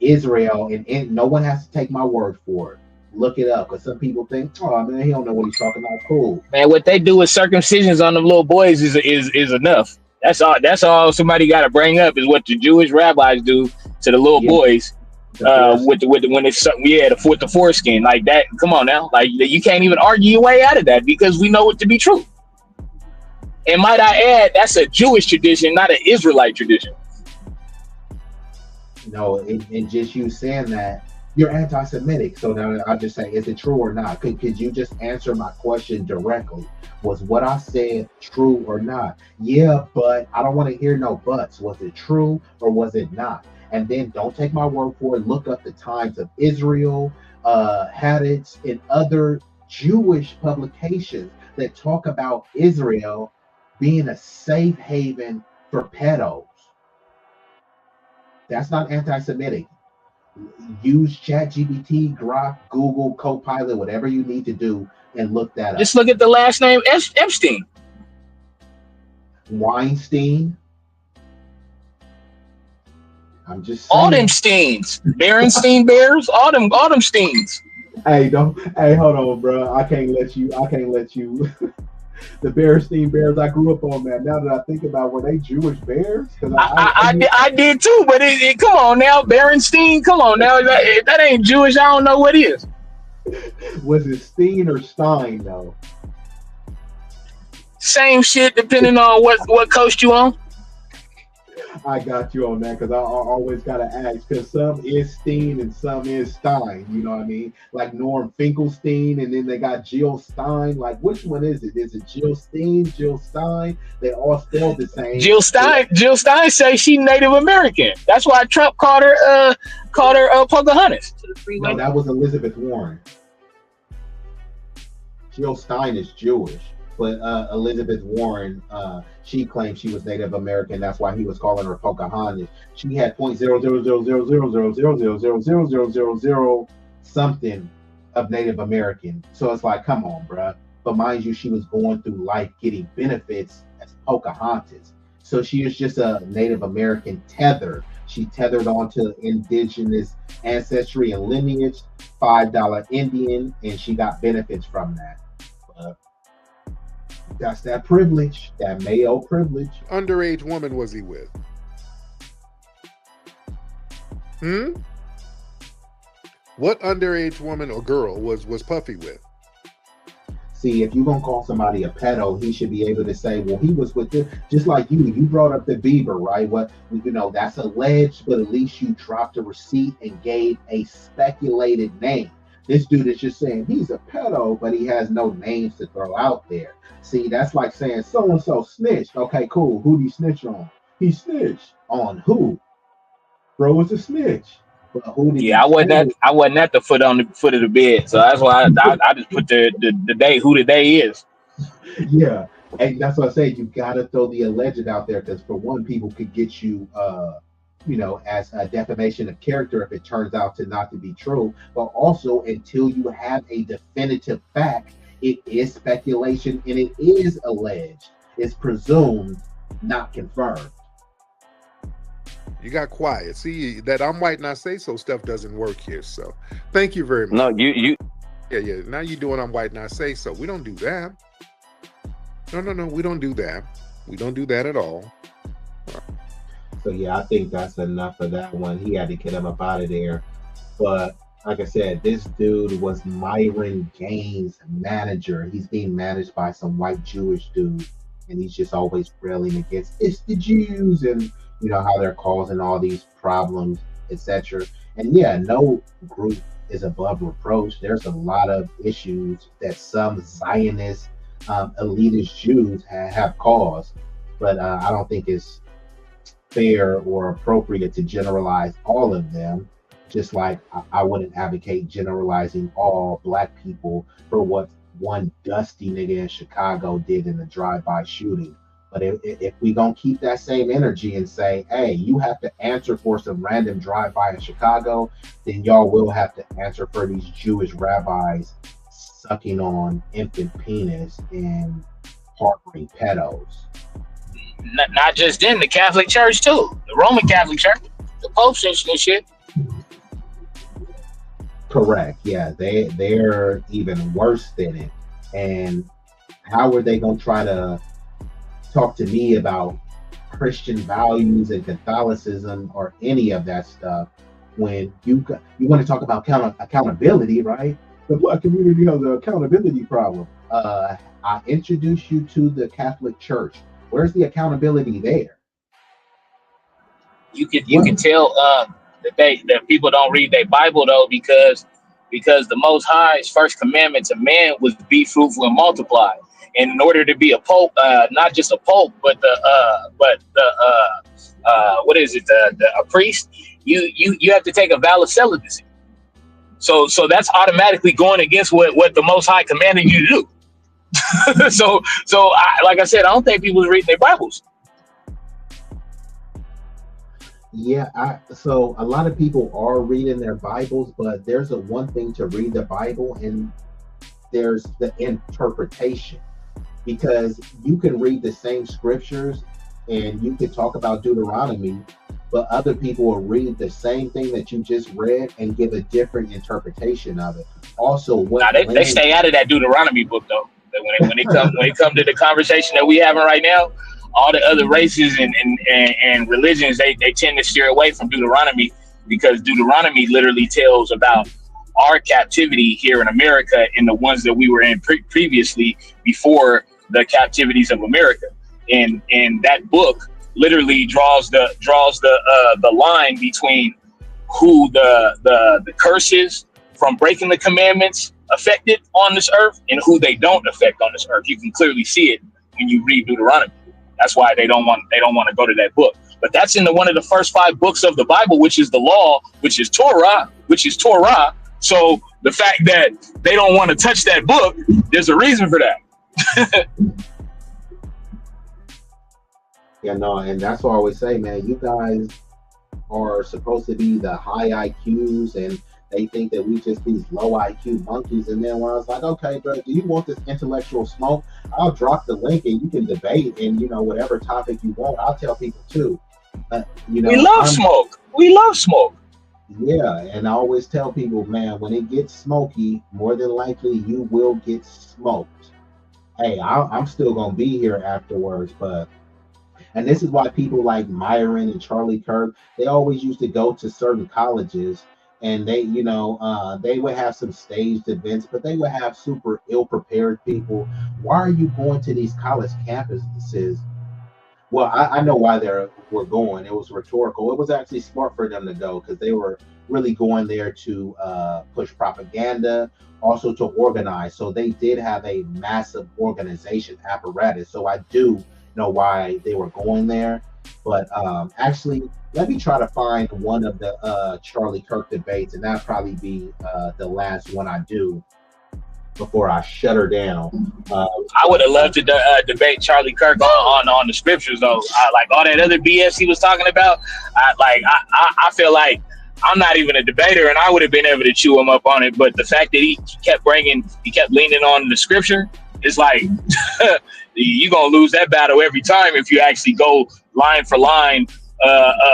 Israel, and no one has to take my word for it. Look it up, because some people think, oh man, he don't know what he's talking about. Cool, man. What they do with circumcisions on the little boys is enough. That's all somebody got to bring up is what the Jewish rabbis do to the little boys. With the foreskin like that. Come on now, like you can't even argue your way out of that because we know it to be true. And might I add, that's a Jewish tradition, not an Israelite tradition. No, and just you saying that, you're anti-Semitic. So now I'll just say, is it true or not? Could you just answer my question directly? Was what I said true or not? Yeah, but I don't want to hear no buts. Was it true or was it not? And then don't take my word for it. Look up the Times of Israel, Hadiths, and other Jewish publications that talk about Israel being a safe haven for pedos. That's not anti-Semitic. Use ChatGPT, Grok, Google, Copilot, whatever you need to do, and look that up. Just look at the last name Epstein. Weinstein. I'm just saying. All them Steens, Berenstein Bears, all them Steens. Hey, hold on, bro. I can't let you. The Berenstein Bears, I grew up on that. Now that I think about, were they Jewish bears? I did too, but come on now, Berenstein. Come on now, that ain't Jewish. I don't know what is. Was it Steen or Stein though? Same shit, depending on what coast you on. I got you on that because I always gotta ask, because some is Steen and some is Stein. You know what I mean? Like Norm Finkelstein, and then they got Jill Stein. Like, which one is it? Is it Jill Steen, Jill Stein? They all spelled the same. Jill Stein says she Native American. That's why Trump called her Pocahontas. No, that was Elizabeth Warren. Jill Stein is Jewish. But Elizabeth Warren, she claimed she was Native American. That's why he was calling her Pocahontas. She had .000000000000000 something of Native American. So it's like, come on, bruh. But mind you, she was going through life getting benefits as Pocahontas. So she is just a Native American tether. She tethered onto indigenous ancestry and lineage, $5 Indian, and she got benefits from that. But that's that privilege, that Mayo privilege. Underage woman was he with? What underage woman or girl was Puffy with? See, if you're gonna call somebody a pedo, he should be able to say, well, he was with this, just like you brought up the Bieber, right? What, that's alleged, but at least you dropped a receipt and gave a speculated name. This dude is just saying he's a pedo, but he has no names to throw out there. See, that's like saying so and so snitched. Okay, cool. Who do you snitch on? He snitched on who? Bro was a snitch. But who did I wasn't at the foot of the bed, so that's why I just put the day, who the day is. Yeah, and that's what I say. You gotta throw the alleged out there, because for one, people could get you, as a defamation of character if it turns out to not to be true. But also, until you have a definitive fact, it is speculation and it is alleged. It's presumed, not confirmed. You got quiet. See, that I'm white and I say so stuff doesn't work here. So thank you very much. No, you. Yeah. Now you're doing I'm white and I say so. We don't do that. No. We don't do that. We don't do that at all. So yeah, I think that's enough of that one. He had to get him up out of there. But like I said, this dude was Myron Gaines' manager. He's being managed by some white Jewish dude, and he's just always railing against it's the Jews and how they're causing all these problems, etc. And yeah, no group is above reproach. There's a lot of issues that some Zionist, elitist Jews have caused, but I don't think it's fair or appropriate to generalize all of them. Just like I wouldn't advocate generalizing all Black people for what one dusty nigga in Chicago did in the drive-by shooting. But if we gonna keep that same energy and say, hey, you have to answer for some random drive-by in Chicago, then y'all will have to answer for these Jewish rabbis sucking on infant penis and harboring pedos. Not just in the Catholic Church too, the Roman Catholic Church, the Pope and shit. Correct. Yeah, they're even worse than it. And how are they gonna try to talk to me about Christian values and Catholicism or any of that stuff when you want to talk about accountability, right? The Black community has an accountability problem. I introduced you to the Catholic Church. Where's the accountability there? You can tell that people don't read their Bible though, because the Most High's first commandment to man was be fruitful and multiply. And in order to be a pope, not just a pope, but a priest, you have to take a vow of celibacy. So that's automatically going against what the Most High commanded you to do. Like I said, I don't think people read their Bibles. Yeah, so a lot of people are reading their Bibles, but there's one thing to read the Bible and there's the interpretation. Because you can read the same scriptures and you can talk about Deuteronomy, but other people will read the same thing that you just read and give a different interpretation of it. Also, they stay out of that Deuteronomy book though. When it come to the conversation that we having right now, all the other races and religions they tend to steer away from Deuteronomy, because Deuteronomy literally tells about our captivity here in America and the ones that we were in previously before the captivities of America. And that book literally draws the line between who the curses from breaking the commandments affected on this earth and who they don't affect on this earth. You can clearly see it when you read Deuteronomy. That's why they don't want to go to that book. But that's in one of the first 5 books of the Bible, which is the law, which is Torah. So the fact that they don't want to touch that book, there's a reason for that. Yeah, no, and that's what I always say, man. You guys are supposed to be the high IQs and They think that we just these low IQ monkeys. And then when I was like, okay, bro, do you want this intellectual smoke? I'll drop the link and you can debate and whatever topic you want. I'll tell people too. We love smoke. We love smoke. Yeah, and I always tell people, man, when it gets smoky, more than likely you will get smoked. Hey, I'm still gonna be here afterwards, and this is why people like Myron and Charlie Kirk, they always used to go to certain colleges, and they would have some staged events, but they would have super ill-prepared people. Why are you going to these college campuses? Well, I know why they were going. It was rhetorical. It was actually smart for them to go because they were really going there to push propaganda, also to organize. So they did have a massive organization apparatus. So I do know why they were going there. But actually, let me try to find one of the Charlie Kirk debates, and that'll probably be the last one I do before I shut her down. I would have loved to debate Charlie Kirk on the scriptures, though. Like all that other BS he was talking about. I feel like I'm not even a debater, and I would have been able to chew him up on it. But the fact that he kept leaning on the scripture, it's like you're gonna lose that battle every time if you actually go line for line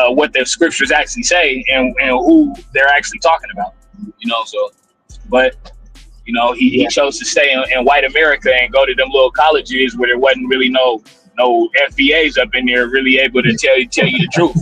what the scriptures actually say and who they're actually talking about. So, but. He chose to stay in white America and go to them little colleges where there wasn't really no FBAs up in there really able to tell you the truth.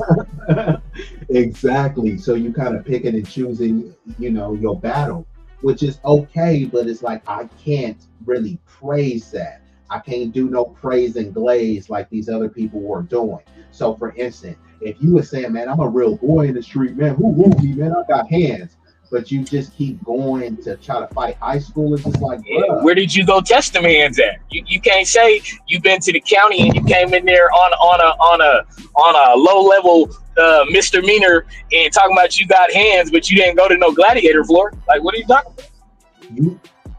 Exactly. So you kind of picking and choosing, your battle, which is okay, but it's like I can't really praise that. I can't do no praise and glaze like these other people were doing. So for instance, if you were saying, man, I'm a real boy in the street, man, who woo me, man, I got hands. But you just keep going to try to fight high school. It's just like, where did you go test them hands at? You can't say you've been to the county and you came in there on a low level misdemeanor and talking about you got hands, but you didn't go to no gladiator floor. Like, what are you talking about?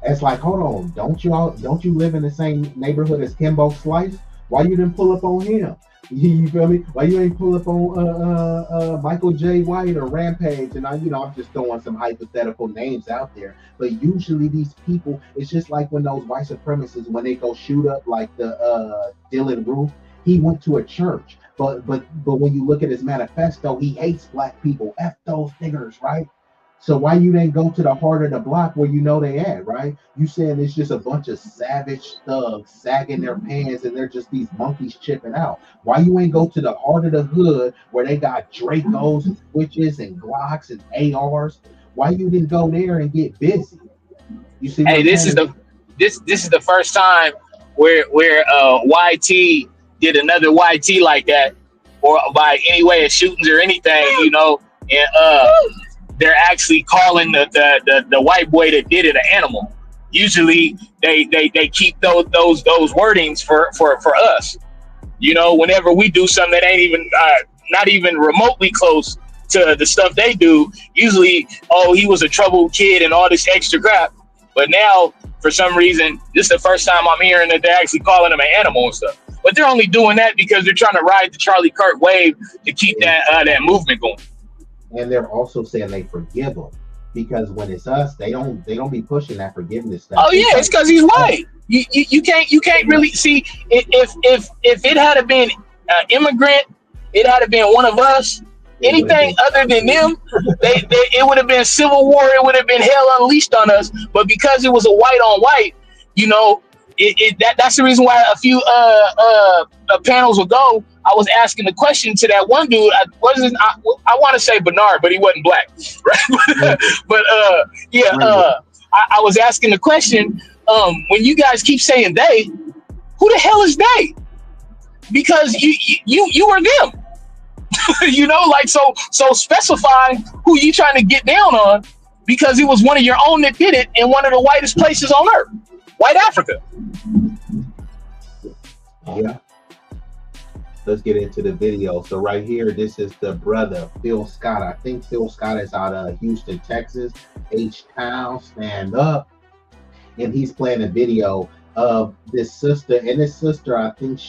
It's like, hold on, don't you live in the same neighborhood as Kimbo Slice? Why you didn't pull up on him? You feel me? Why you ain't pull up on Michael J. White or Rampage? And I'm just throwing some hypothetical names out there. But usually these people, it's just like when those white supremacists, when they go shoot up like the Dylan Roof, he went to a church. But when you look at his manifesto, he hates black people. F those niggers, right? So why you didn't go to the heart of the block where they at, right? You saying it's just a bunch of savage thugs sagging their pants and they're just these monkeys chipping out. Why you ain't go to the heart of the hood where they got Dracos and switches and Glocks and ARs? Why you didn't go there and get busy? You see? Hey, this is the first time where YT did another YT like that, or by any way of shootings or anything, and they're actually calling the white boy that did it an animal. Usually they keep those wordings for us. Whenever we do something that ain't even not even remotely close to the stuff they do, usually, oh, he was a troubled kid and all this extra crap. But now, for some reason, this is the first time I'm hearing that they're actually calling him an animal and stuff. But they're only doing that because they're trying to ride the Charlie Kirk wave to keep that movement going. And they're also saying they forgive them because when it's us, they don't be pushing that forgiveness stuff. Oh yeah, it's because he's white. You can't really see if it had been an immigrant, it had been one of us. Anything other than them, it would have been civil war. It would have been hell unleashed on us. But because it was a white on white, that's the reason why a few panels ago I was asking the question to that one dude. I want to say Bernard, but he wasn't black, right? but I was asking the question. When you guys keep saying they, who the hell is they? Because you are them. So specify who you trying to get down on, because it was one of your own that did it in one of the whitest places on earth, white Africa. Yeah. Let's get into the video. So right here, this is the brother, Phil Scott. I think Phil Scott is out of Houston, Texas. H-Town, stand up. And he's playing a video of this sister. And this sister, I think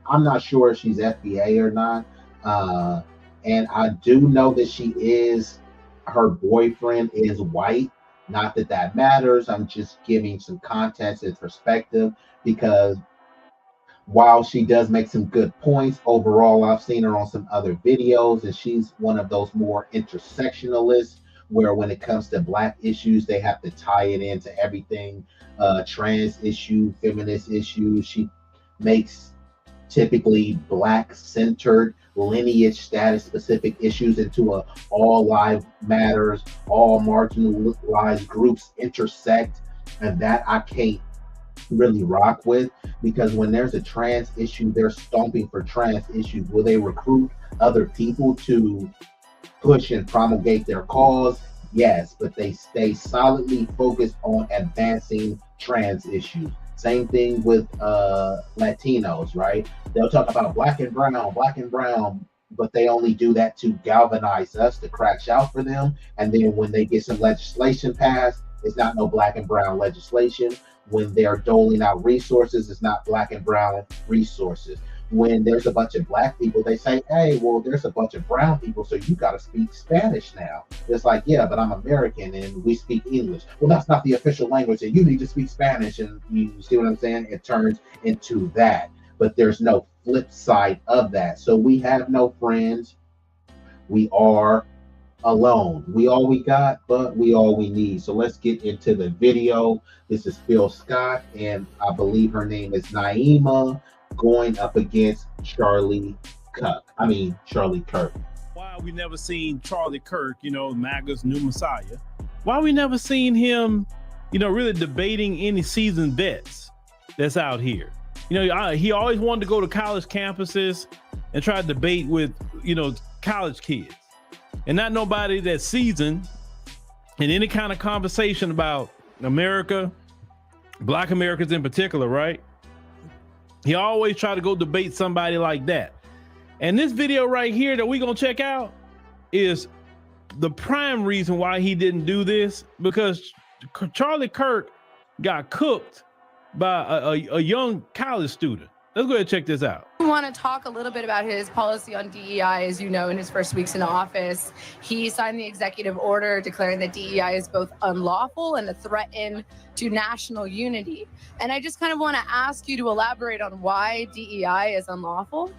I'm not sure if she's FBA or not. And I do know that she is her boyfriend is white. Not that that matters. I'm just giving some context and perspective because while she does make some good points, overall, I've seen her on some other videos, and she's one of those more intersectionalists where when it comes to black issues, they have to tie it into everything trans issue, feminist issues. She makes typically black centered lineage status specific issues into a all life matters, all marginalized groups intersect, and that I can't really rock with because when there's a trans issue, they're stomping for trans issues. Will they recruit other people to push and promulgate their cause? Yes, but they stay solidly focused on advancing trans issues. Same thing with Latinos, right? They'll talk about black and brown, but they only do that to galvanize us to crash out for them. And then when they get some legislation passed, it's not no black and brown legislation. When they're doling out resources, it's not black and brown resources. When there's a bunch of black people, they say, hey, well, there's a bunch of brown people, so you got to speak Spanish now. It's like, yeah, but I'm American and we speak English. Well, that's not the official language, and you need to speak Spanish. And you see what I'm saying? It turns into that. But there's no flip side of that. So we have no friends. We are alone. We all we got, but we all we need. So let's get into the video. This is Phil Scott, and I believe her name is Naima, going up against Charlie Kirk. Why we never seen Charlie Kirk, MAGA's new messiah? Why we never seen him, really debating any seasoned vets that's out here? He always wanted to go to college campuses and try to debate with, college kids. And not nobody that's seasoned in any kind of conversation about America, Black Americans in particular, right? He always try to go debate somebody like that. And this video right here that we gonna check out is the prime reason why he didn't do this, because Charlie Kirk got cooked by a young college student. Let's go ahead and check this out. I want to talk a little bit about his policy on DEI. As you know, in his first weeks in office, he signed the executive order declaring that DEI is both unlawful and a threat to national unity. And I just kind of want to ask you to elaborate on why DEI is unlawful.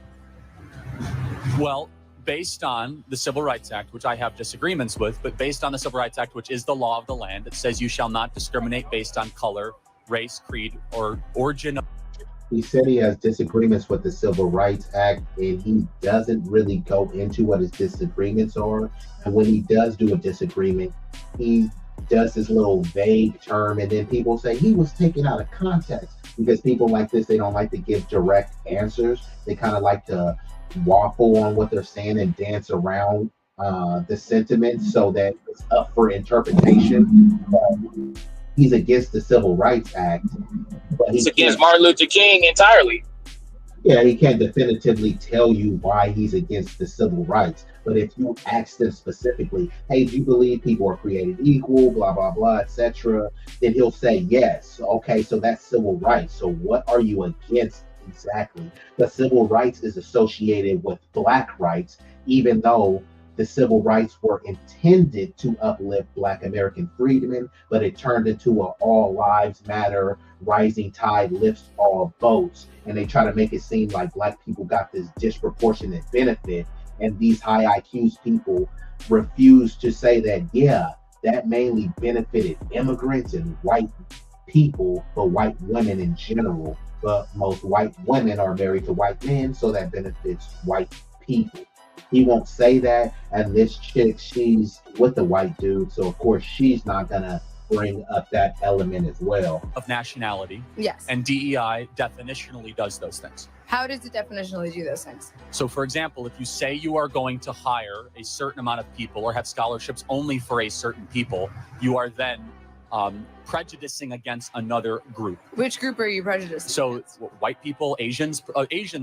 Well, based on the Civil Rights Act, which I have disagreements with, but based on the Civil Rights Act, which is the law of the land, it says you shall not discriminate based on color, race, creed, or origin. He said he has disagreements with the Civil Rights Act, and he doesn't really go into what his disagreements are. And when he does do a disagreement, he does this little vague term, and then people say he was taken out of context, because people like this, they don't like to give direct answers. They kind of like to waffle on what they're saying and dance around the sentiment so that it's up for interpretation. He's against the Civil Rights Act, but he's against Martin Luther King entirely. Yeah, he can't definitively tell you why he's against the civil rights. But if you ask them specifically, hey, do you believe people are created equal, blah, blah, blah, etc., then he'll say yes. Okay, so that's civil rights. So what are you against exactly? The civil rights is associated with Black rights, even though the civil rights were intended to uplift Black American freedmen, but it turned into a all lives matter, rising tide lifts all boats. And they try to make it seem like Black people got this disproportionate benefit. And these high IQs people refuse to say that, yeah, that mainly benefited immigrants and white people, but white women in general. But most white women are married to white men, so that benefits white people. He won't say that, and this chick, she's with the white dude, so of course she's not gonna bring up that element as well. Of nationality. Yes. And DEI definitionally does those things. How does it definitionally do those things? So for example, if you say you are going to hire a certain amount of people or have scholarships only for a certain people, you are then prejudicing against another group. Which group are you prejudicing against? White people, Asians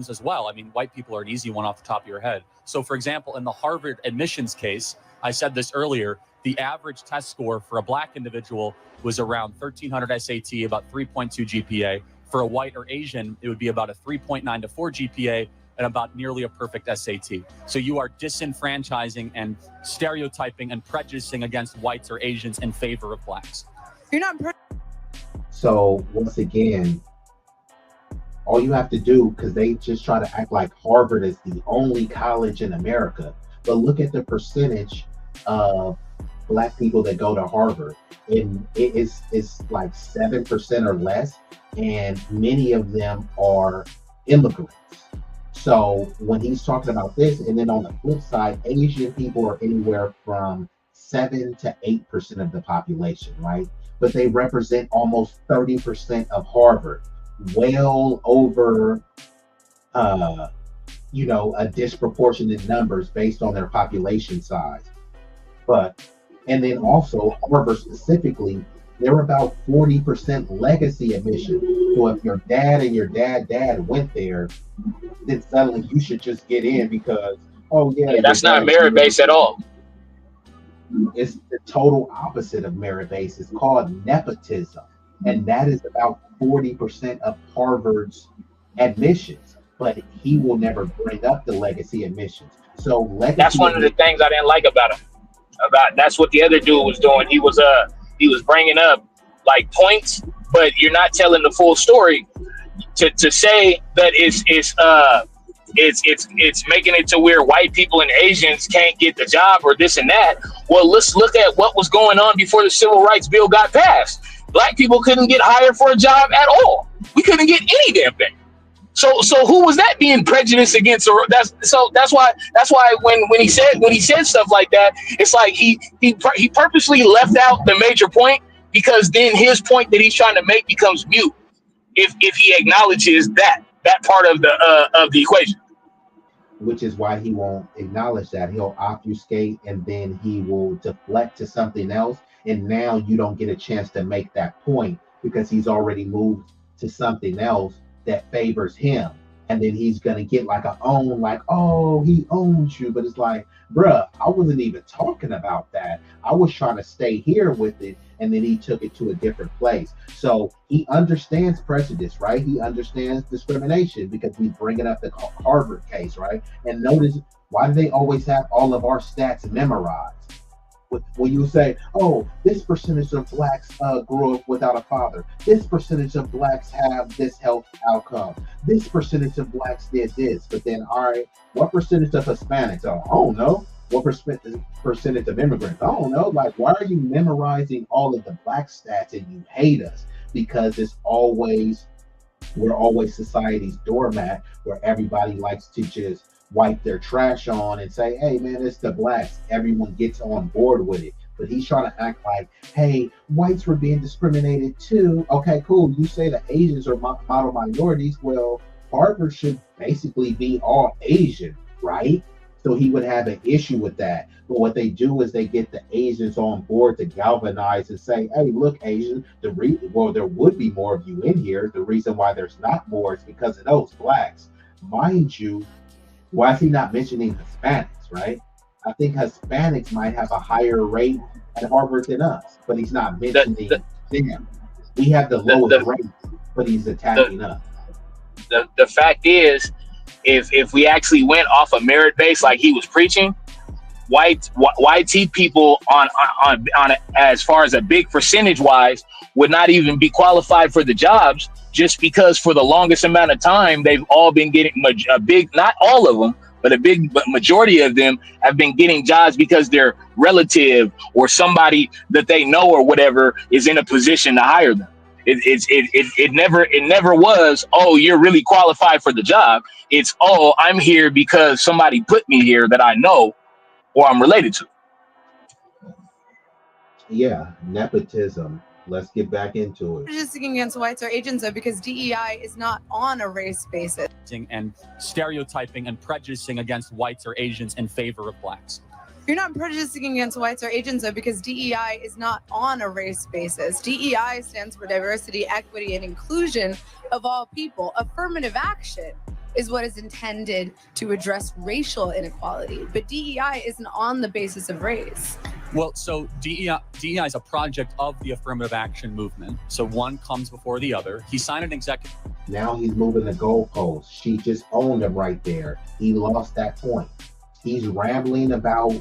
as well. I mean, white people are an easy one off the top of your head. So for example, in the Harvard admissions case, I said this earlier, the average test score for a Black individual was around 1,300 SAT, about 3.2 GPA. For a white or Asian, it would be about a 3.9 to 4 GPA and about nearly a perfect SAT. So you are disenfranchising and stereotyping and prejudicing against whites or Asians in favor of blacks. You're not. So once again, all you have to do, because they just try to act like Harvard is the only college in America, but look at the percentage of black people that go to Harvard, and it's like 7% or less, and many of them are immigrants. So when he's talking about this, and then on the flip side, Asian people are anywhere from 7 to 8% of the population, right? But they represent almost 30% of Harvard, well over a disproportionate numbers based on their population size. And then also Harvard specifically, they're about 40% legacy admission. So if your dad and your dad went there, then suddenly you should just get in because, that's not merit based at all. It's the total opposite of merit based. It's called nepotism. And that is about 40% of Harvard's admissions. But he will never bring up the legacy admissions. So that's one of the things I didn't like about him. That's what the other dude was doing. He was bringing up like points, but you're not telling the full story. To say that it's making it to where white people and Asians can't get the job or this and that. Well, let's look at what was going on before the Civil Rights Bill got passed. Black people couldn't get hired for a job at all. We couldn't get any damn thing. So who was that being prejudiced against? Or that's why when he said stuff like that, it's like he purposely left out the major point, because then his point that he's trying to make becomes mute if he acknowledges that part of the equation. Which is why he won't acknowledge that. He'll obfuscate, and then he will deflect to something else. And now you don't get a chance to make that point because he's already moved to something else that favors him. And then he's going to get like a own, like, oh, he owns you. But it's like, bruh, I wasn't even talking about that. I was trying to stay here with it. And then he took it to a different place. So he understands prejudice, right? He understands discrimination because he's bringing up the Harvard case, right? And notice, why do they always have all of our stats memorized? When you say, oh, this percentage of blacks grew up without a father. This percentage of blacks have this health outcome. This percentage of blacks did this. But then, all right, what percentage of Hispanics? Oh, I don't know. What percentage of immigrants? I don't know. Like, why are you memorizing all of the black stats and you hate us? Because we're always society's doormat where everybody likes to just wipe their trash on and say, hey man, it's the blacks. Everyone gets on board with it. But he's trying to act like, hey, whites were being discriminated too. Okay, cool. You say the Asians are model minorities. Well, Harvard should basically be all Asian, right? So he would have an issue with that. But what they do is they get the Asians on board to galvanize and say, hey, look, Asian, there would be more of you in here. The reason why there's not more is because of those blacks. Mind you, why is he not mentioning Hispanics, right? I think Hispanics might have a higher rate at Harvard than us, but he's not mentioning them. We have the lowest rate, but he's attacking us. The fact is, if we actually went off a merit base like he was preaching, white people on as far as a big percentage wise would not even be qualified for the jobs, just because for the longest amount of time they've all been getting not all of them, but a big majority of them have been getting jobs because their relative or somebody that they know or whatever is in a position to hire them. It never was, oh, you're really qualified for the job. It's, oh, I'm here because somebody put me here that I know or I'm related to. Yeah, nepotism. Let's get back into it. Prejudicing against whites or Asians, though, because DEI is not on a race basis. And stereotyping and prejudicing against whites or Asians in favor of blacks. You're not prejudicing against whites or Asians, though, because DEI is not on a race basis. DEI stands for diversity, equity, and inclusion of all people. Affirmative action is what is intended to address racial inequality, but DEI isn't on the basis of race. Well, so DEI is a project of the affirmative action movement. So one comes before the other. He signed an executive. Now he's moving the goalposts. She just owned him right there. He lost that point. He's rambling about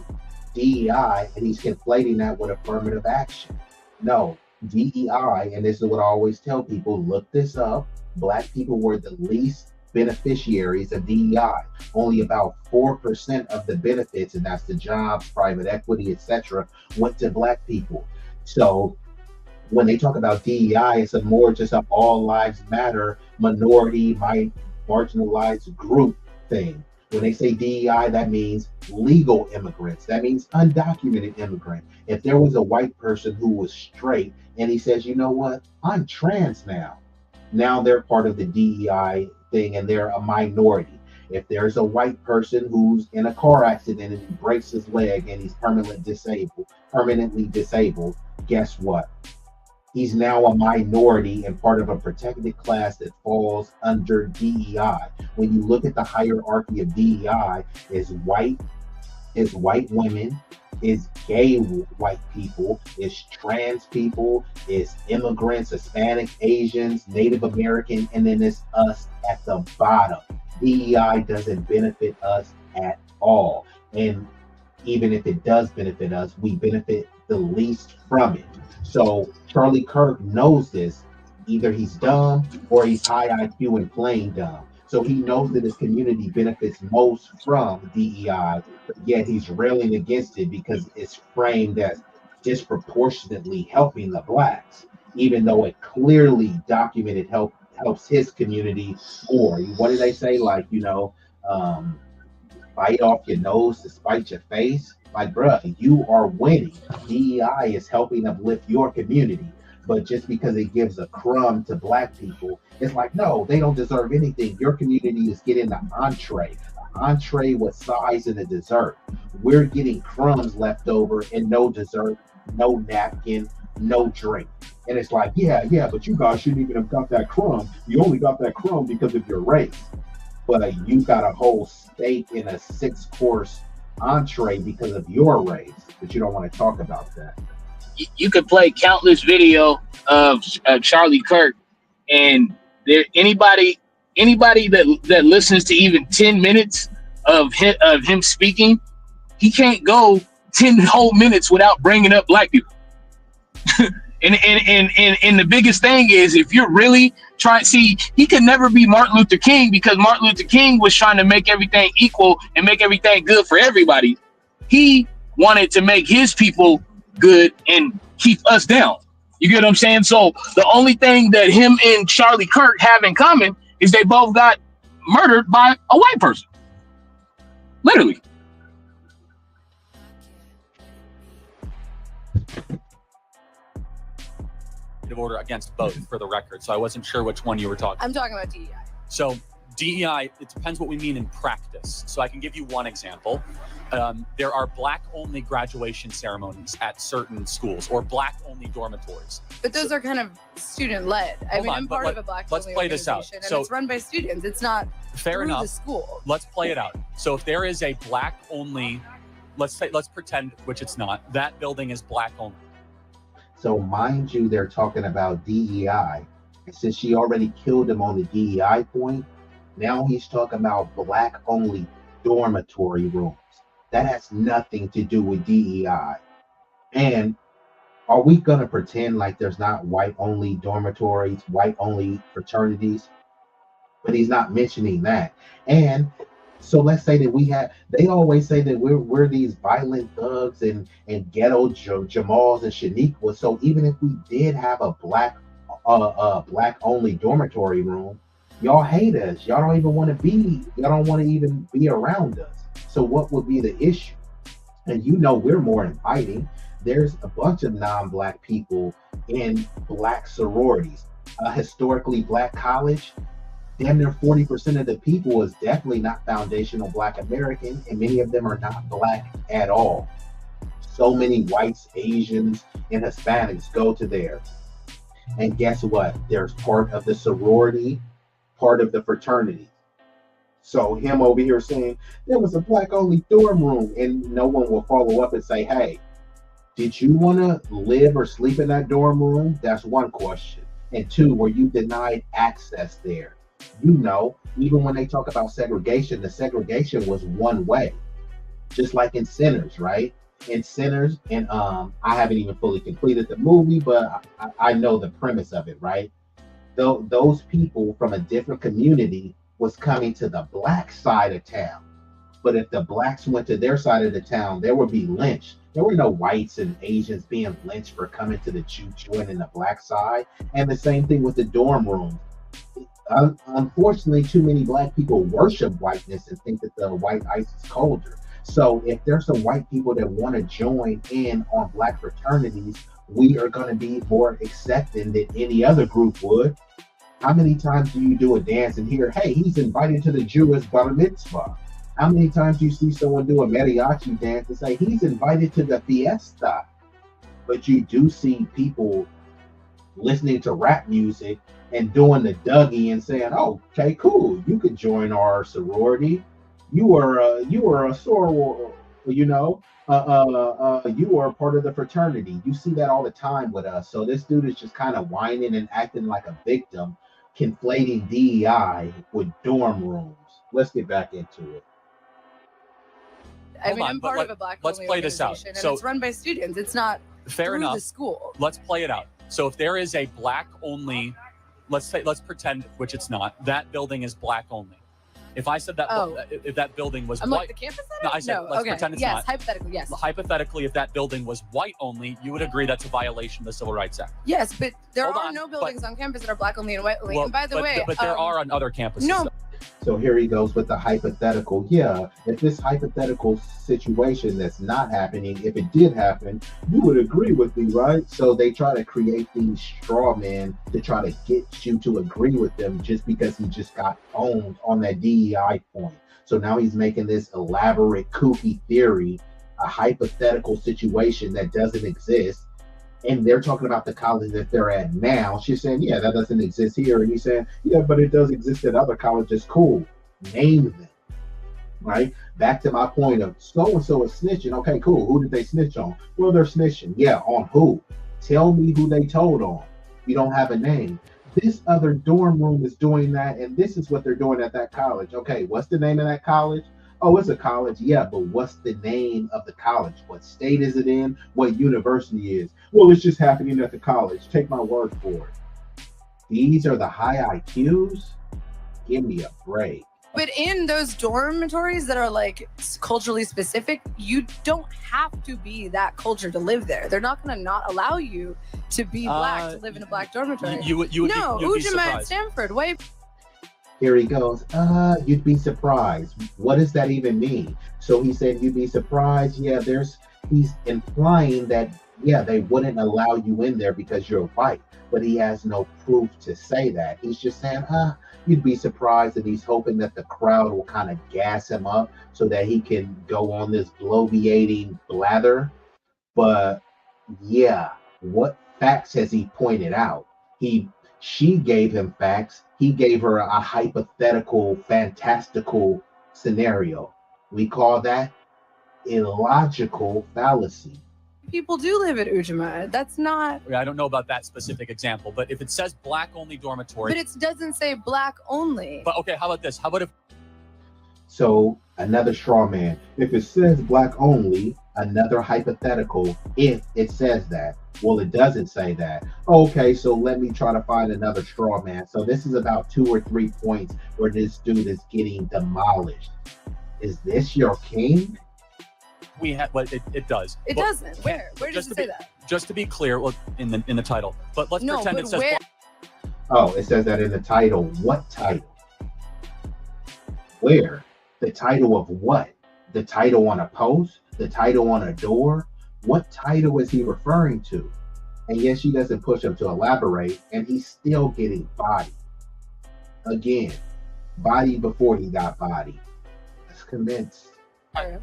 DEI and he's conflating that with affirmative action. No, DEI, and this is what I always tell people, look this up. Black people were the least beneficiaries of DEI. Only about 4% of the benefits, and that's the jobs, private equity, etc., went to Black people. So when they talk about DEI, it's a more just an all lives matter, minority, marginalized group thing. When they say DEI, that means legal immigrants. That means undocumented immigrant. If there was a white person who was straight and he says, you know what, I'm trans now they're part of the DEI thing and they're a minority. If there's a white person who's in a car accident and he breaks his leg and he's permanently disabled, guess what? He's now a minority and part of a protected class that falls under DEI. When you look at the hierarchy of DEI, is white women, is gay white people, is trans people, is immigrants, Hispanic, Asians, Native American, and then it's us at the bottom. DEI doesn't benefit us at all. And even if it does benefit us, we benefit the least from it. So Charlie Kirk knows this. Either he's dumb or he's high IQ and plain dumb. So he knows that his community benefits most from DEI, but yet he's railing against it because it's framed as disproportionately helping the Blacks, even though it clearly documented helps his community more. What do they say? Like, bite off your nose to spite your face. Like, bruh, you are winning. DEI is helping uplift your community. But just because it gives a crumb to Black people, it's like, no, they don't deserve anything. Your community is getting the entree with sides and a dessert. We're getting crumbs left over and no dessert, no napkin, no drink. And it's like, yeah, but you guys shouldn't even have got that crumb. You only got that crumb because of your race. But you got a whole steak in a 6-course entree because of your race, but you don't want to talk about that. You could play countless video of Charlie Kirk, and there anybody that listens to even 10 minutes of him speaking, he can't go 10 whole minutes without bringing up Black people. And the biggest thing is, if you're really trying, see, he could never be Martin Luther King because Martin Luther King was trying to make everything equal and make everything good for everybody. He wanted to make his people good and keep us down. You get what I'm saying? So the only thing that him and Charlie Kirk have in common is they both got murdered by a white person. Literally. Order against both, for the record. So I wasn't sure which one you were talking about. I'm talking about DEI. So DEI, it depends what we mean in practice. So I can give you one example. There are Black-only graduation ceremonies at certain schools or Black-only dormitories. But those are kind of student-led. I'm part of a Black-only let's play this out. And it's run by students. It's not fair enough. The school. Let's play it out. So if there is a Black-only, let's pretend, which it's not, that building is Black-only. So mind you, they're talking about DEI. And since she already killed him on the DEI point, now he's talking about Black-only dormitory rooms. That has nothing to do with DEI. And are we going to pretend like there's not white-only dormitories, white-only fraternities? But he's not mentioning that. And so let's say that they always say that we're these violent thugs and ghetto Jamals and Shaniqua. So even if we did have a black-only dormitory room, y'all hate us. Y'all don't even want to even be around us. So what would be the issue? And we're more inviting. There's a bunch of non-Black people in Black sororities. Historically Black college, damn near 40% of the people is definitely not foundational Black American, and many of them are not Black at all. So many whites, Asians, and Hispanics go to there. And guess what? There's part of the sorority, part of the fraternity. So him over here saying there was a Black-only dorm room, and no one will follow up and say, hey, Did you want to live or sleep in that dorm room? That's one question. And two, were you denied access there? You know, even when they talk about segregation, the segregation was one way, just like in Sinners, right? In Sinners, and I haven't even fully completed the movie, but I know the premise of it, right? Those people from a different community was coming to the black side of town. But if the blacks went to their side of the town, they would be lynched. There were no whites and Asians being lynched for coming to the joining the black side. And the same thing with the dorm room. Unfortunately, too many black people worship whiteness and think that the white ice is colder. So if there's some white people that want to join in on black fraternities, we are going to be more accepting than any other group would. How many times do you do a dance and hear, hey, he's invited to the Jewish bar mitzvah? How many times do you see someone do a mariachi dance and say, he's invited to the fiesta? But you do see people listening to rap music and doing the Dougie and saying, oh, okay, cool, you could join our sorority. You are a soror, you know, you are part of the fraternity. You see that all the time with us. So this dude is just kind of whining and acting like a victim, conflating DEI with dorm rooms. Let's get back into it. I mean, I'm part of a black let's play this out. And So it's run by students. It's not fair through enough. the school. Let's play it out. So if there is a black only, let's pretend, which it's not, that building is black only. If I said that, if that building was I'm white, like the campus center? no, I said let's pretend it's not. Hypothetically, yes. Hypothetically, if that building was white only, you would agree that's a violation of the Civil Rights Act. Yes, but there Hold are on, no buildings on campus that are black only and white only. Well, and by the way, but there are on other campuses. No. So here he goes with the hypothetical. Yeah, if this hypothetical situation that's not happening, if it did happen, you would agree with me, right? So they try to create these straw men to try to get you to agree with them just because he just got owned on that DEI point. So now he's making this elaborate, kooky theory, a hypothetical situation that doesn't exist. And they're talking about the college that they're at now. She's saying, yeah, that doesn't exist here. And he's saying, yeah, but it does exist at other colleges. Cool. Name them. Right? Back to my point of so-and-so is snitching. Okay, cool. Who did they snitch on? Well, they're snitching. Yeah, on who? Tell me who they told on. You don't have a name. This other dorm room is doing that, and this is what they're doing at that college. Okay, what's the name of that college? Oh, it's a college. Yeah, but what's the name of the college? What state is it in? What university is? Well, it's just happening at the college. Take my word for it. These are the high IQs? Give me a break. But in those dormitories that are like culturally specific, you don't have to be that culture to live there. They're not going to not allow you to be black, to live in a black dormitory. You would no, be Ujima at Stanford. Wait. Here he goes. You'd be surprised. What does that even mean? So he said, you'd be surprised. Yeah, he's implying that, yeah, they wouldn't allow you in there because you're white, but he has no proof to say that. He's just saying, you'd be surprised, and he's hoping that the crowd will kind of gas him up so that he can go on this bloviating blather. But yeah, what facts has he pointed out? She gave him facts. He gave her a hypothetical, fantastical scenario. We call that illogical fallacy. People do live at Ujima. That's not. I don't know about that specific example, but if it says black only dormitory. But it doesn't say black only. But okay, how about this? How about if. So another straw man. If it says black only, another hypothetical, if it says that. Well, it doesn't say that. Okay, so let me try to find another straw man. So this is about 2 or 3 points where this dude is getting demolished. Is this your king? We have, but it does. It doesn't. Where does it say that? Just to be clear, well, in the title. But let's pretend it says. Oh, it says that in the title. What title? Where? The title of what? The title on a post? The title on a door? What title is he referring to? And yes, she doesn't push him to elaborate, and he's still getting bodied. Again, bodied before he got bodied. Let's commence.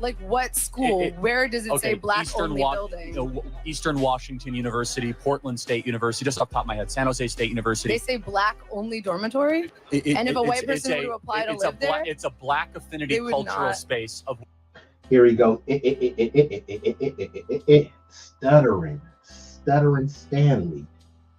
Like what school? Where does it say black only building? Eastern Washington University, Portland State University, just off the top of my head, San Jose State University. They say black only dormitory? And if a white person were to apply to live there? It's a black affinity cultural space of. Here he goes. Stuttering Stanley.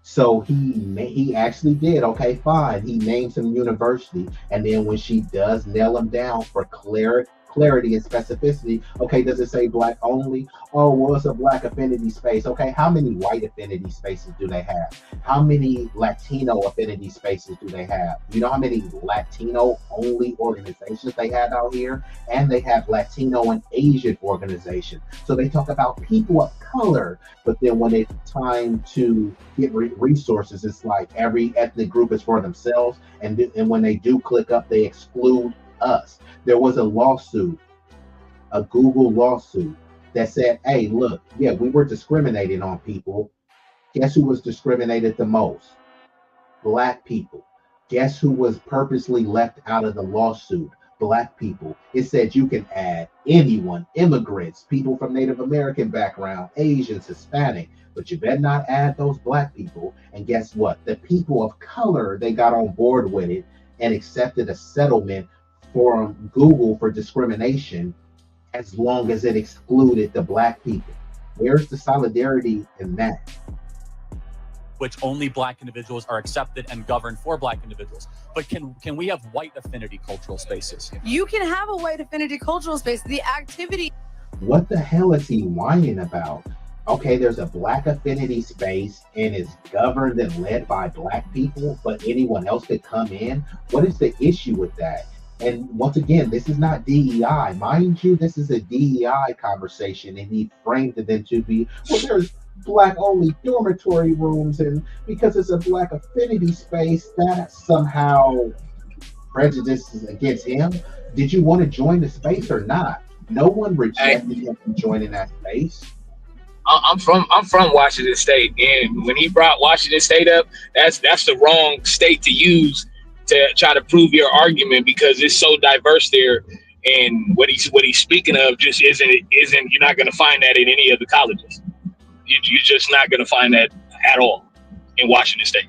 So he actually did. Okay, fine. He named some university, and then when she does nail him down for clarity and specificity, okay, does it say black only? Oh, well, it's a black affinity space. Okay, how many white affinity spaces do they have? How many Latino affinity spaces do they have? You know how many Latino only organizations they have out here? And they have Latino and Asian organizations. So they talk about people of color, but then when it's time to get resources, it's like every ethnic group is for themselves. And when they do click up, they exclude us. There was a lawsuit, a Google lawsuit, that said, hey, look, yeah, we were discriminating on people. Guess who was discriminated the most? Black people. Guess who was purposely left out of the lawsuit? Black people. It said you can add anyone, immigrants, people from Native American background, Asians, Hispanic, but you better not add those black people. And guess what? The people of color, they got on board with it and accepted a settlement from Google for discrimination as long as it excluded the black people. Where's the solidarity in that? Which only black individuals are accepted and governed for black individuals. But can we have white affinity cultural spaces? You can have a white affinity cultural space. The activity. What the hell is he whining about? Okay, there's a black affinity space and it's governed and led by black people, but anyone else could come in. What is the issue with that? And once again, this is not DEI. Mind you, this is a DEI conversation, and he framed it into be, well, there's black only dormitory rooms, and because it's a black affinity space, that somehow prejudices against him. Did you want to join the space or not? No one rejected him from joining that space. I'm from Washington State, and when he brought Washington State up, that's the wrong state to use to try to prove your argument, because it's so diverse there, and what he's speaking of just isn't you're not going to find that in any of the colleges. You're just not going to find that at all in Washington State.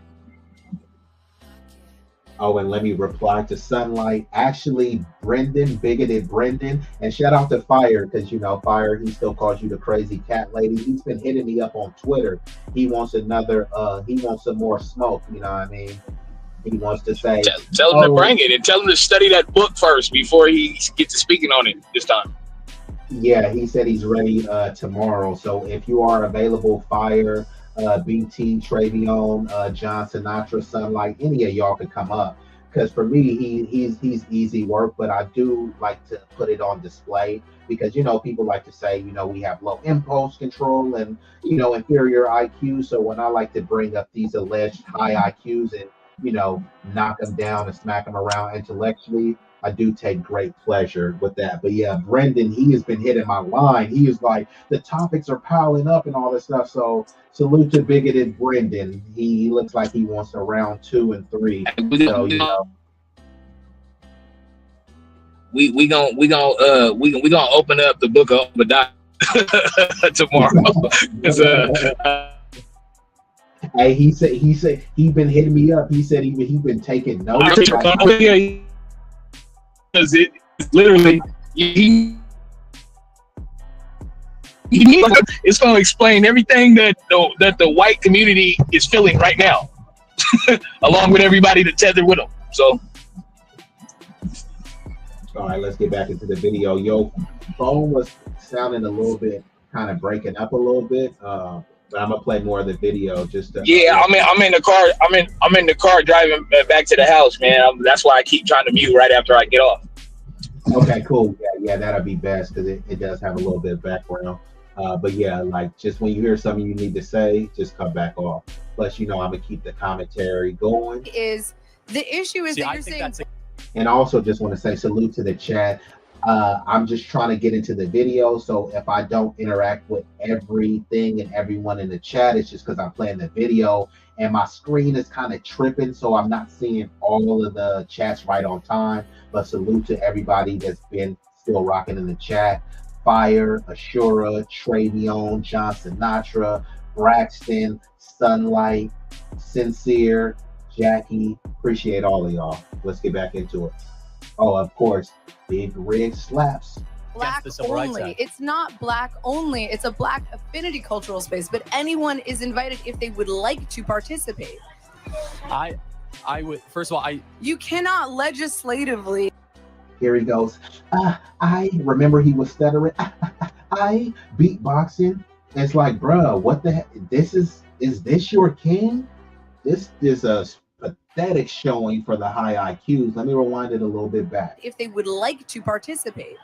Oh, and let me reply to Sunlight. Actually, bigoted Brendan, and shout out to Fire, because Fire, he still calls you the crazy cat lady. He's been hitting me up on Twitter. He wants he wants some more smoke, you know what I mean? He wants to say, tell him to bring it, and tell him to study that book first before he gets to speaking on it this time. Yeah, he said he's ready tomorrow. So if you are available, Fire, BT, Travion, John Sinatra, Sunlight, any of y'all can come up. Because for me, he's easy work, but I do like to put it on display because, people like to say, we have low impulse control and, inferior IQ. So when I like to bring up these alleged high IQs and, knock them down and smack them around intellectually, I do take great pleasure with that. But yeah, Brendan, he has been hitting my line. He is like, the topics are piling up and all this stuff. So salute to bigoted Brendan. He looks like he wants a round 2 and 3. So we gonna open up the book of Obadiah tomorrow. Hey, he said he been hitting me up. He said he been taking notes. Because it's literally it's going to explain everything that the white community is feeling right now, along with everybody that tethered with them. So, all right, let's get back into the video. Yo, phone was sounding a little bit kind of breaking up a little bit. But I'm gonna play more of the video just to. Yeah, I'm in the car. I'm in the car driving back to the house, man. That's why I keep trying to mute right after I get off. Okay, cool. Yeah, that'll be best because it does have a little bit of background. But yeah, like just when you hear something you need to say, just come back off. Plus, I'm gonna keep the commentary going. The issue is that you're saying. And I also just want to say salute to the chat. I'm just trying to get into the video, so if I don't interact with everything and everyone in the chat, it's just because I'm playing the video and my screen is kind of tripping, so I'm not seeing all of the chats right on time. But salute to everybody that's been still rocking in the chat. Fire, Ashura, Travion, John Sinatra, Braxton, Sunlight, Sincere, Jackie. Appreciate all of y'all. Let's get back into it. Oh, of course, Big Rig Slaps. black the Civil Rights only. Act. It's not black only. It's a black affinity cultural space, but anyone is invited if they would like to participate. I would, first of all, You cannot legislatively. Here he goes. I remember he was stuttering. I beatboxing. It's like, bruh, what the heck? Is this your king? This is a pathetic showing for the high IQs. Let me rewind it a little bit back. If they would like to participate.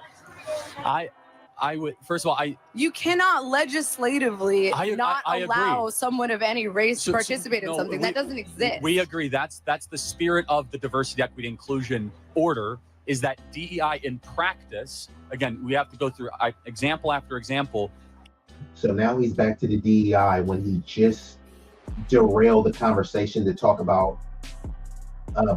I would, first of all, you cannot legislatively not allow agree. someone of any race to participate in no, something that doesn't exist. We agree. That's the spirit of the diversity, equity, inclusion order, is that DEI in practice, again, we have to go through example after example. So now he's back to the DEI when he just derailed the conversation to talk about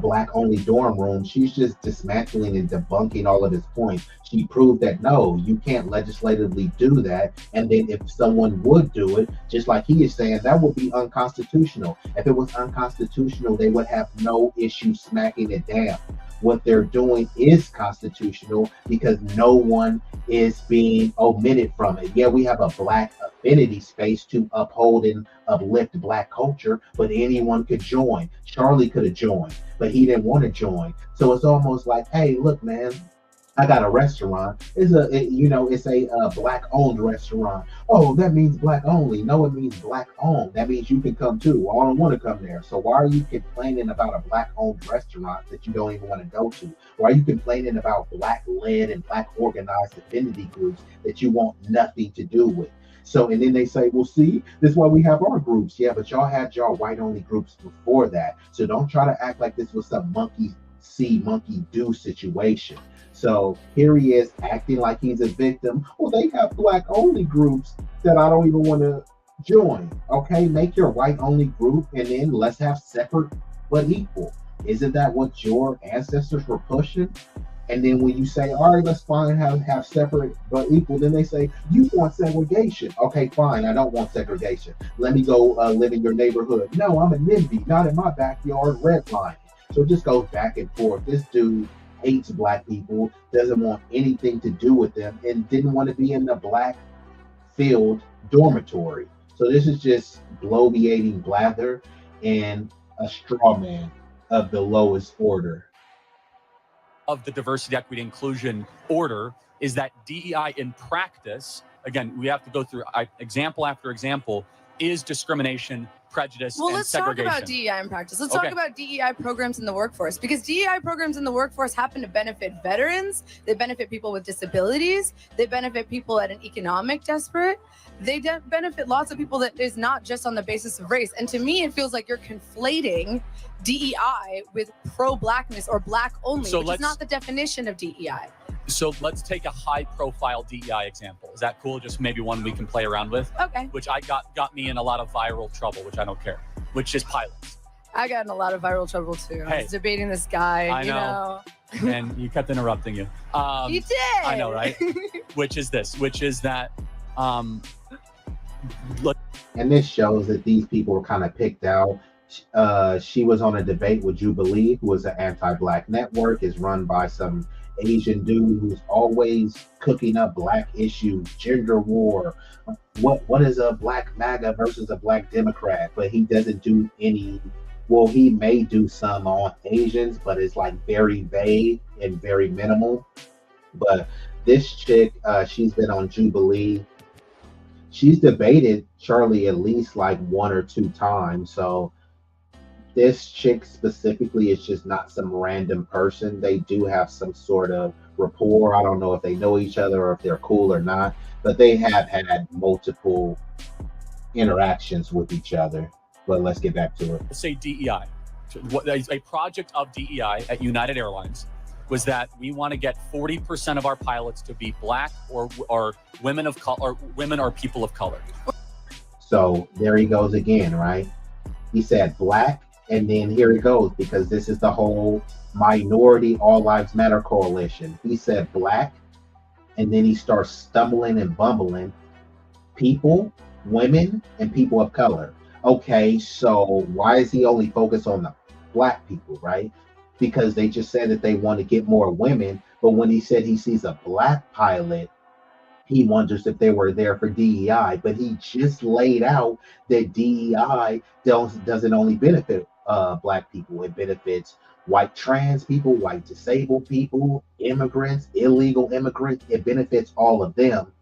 black only dorm room. She's just dismantling and debunking all of his points. She proved that no, you can't legislatively do that. And then if someone would do it, just like he is saying, that would be unconstitutional. If it was unconstitutional, they would have no issue smacking it down. What they're doing is constitutional because no one is being omitted from it. Yeah, we have a black affinity space to uphold and uplift black culture, but anyone could join. Charlie could have joined, but he didn't want to join. So it's almost like, hey, look, man, I got a restaurant. It's a black-owned restaurant. Oh, that means black only. No, it means black-owned. That means you can come too. Well, I don't want to come there. So why are you complaining about a black-owned restaurant that you don't even want to go to? Why are you complaining about black-led and black-organized affinity groups that you want nothing to do with? So, and then they say, well, see, this is why we have our groups. Yeah, but y'all had y'all white-only groups before that. So don't try to act like this was some monkey see, monkey do situation. So here he is acting like he's a victim. Well, they have black only groups that I don't even want to join. Okay, make your white only group and then let's have separate but equal. Isn't that what your ancestors were pushing? And then when you say, all right, let's fine have separate but equal, then they say, you want segregation. Okay, fine, I don't want segregation. Let me go live in your neighborhood. No, I'm a NIMBY, not in my backyard, redlining. So it just goes back and forth. This dude hates black people, doesn't want anything to do with them, and didn't want to be in the black filled dormitory. So this is just bloviating blather and a straw man of the lowest order. Of the diversity, equity, inclusion order is that DEI in practice, again, we have to go through example after example, is discrimination, prejudice, and segregation. Let's talk about DEI in practice. Let's talk about DEI programs in the workforce, because DEI programs in the workforce happen to benefit veterans. They benefit people with disabilities. They benefit people at an economic desperate. They benefit lots of people that is not just on the basis of race. And to me, it feels like you're conflating DEI with pro-blackness or black only, which is not the definition of DEI. So let's take a high-profile DEI example. Is that cool? Just maybe one we can play around with. Okay. Which I got me in a lot of viral trouble, which I don't care. Which is pilots. I got in a lot of viral trouble too. I was debating this guy. I know. And you kept interrupting you. You did. I know, right? Which is this? Which is that. And this shows that these people were kind of picked out. She was on a debate with Jubilee, who is an anti-black network, is run by some Asian dude who's always cooking up black issues, gender war. What is a black MAGA versus a black Democrat? But he doesn't do any. Well, he may do some on Asians, but it's like very vague and very minimal. But this chick, she's been on Jubilee. She's debated Charlie at least like 1 or 2 times. So this chick specifically is just not some random person. They do have some sort of rapport. I don't know if they know each other or if they're cool or not, but they have had multiple interactions with each other. But let's get back to it. Let's say DEI. A project of DEI at United Airlines was that we want to get 40% of our pilots to be black or women of color, or women or people of color. So there he goes again, right? He said black, and then here he goes, because this is the whole minority All Lives Matter coalition. He said black, and then he starts stumbling and bumbling people, women, and people of color. Okay, so why is he only focused on the black people, right? because they just said that they want to get more women. But when he said he sees a black pilot, he wonders if they were there for DEI. But he just laid out that DEI doesn't only benefit black people, it benefits white trans people, white disabled people, immigrants, illegal immigrants. It benefits all of them.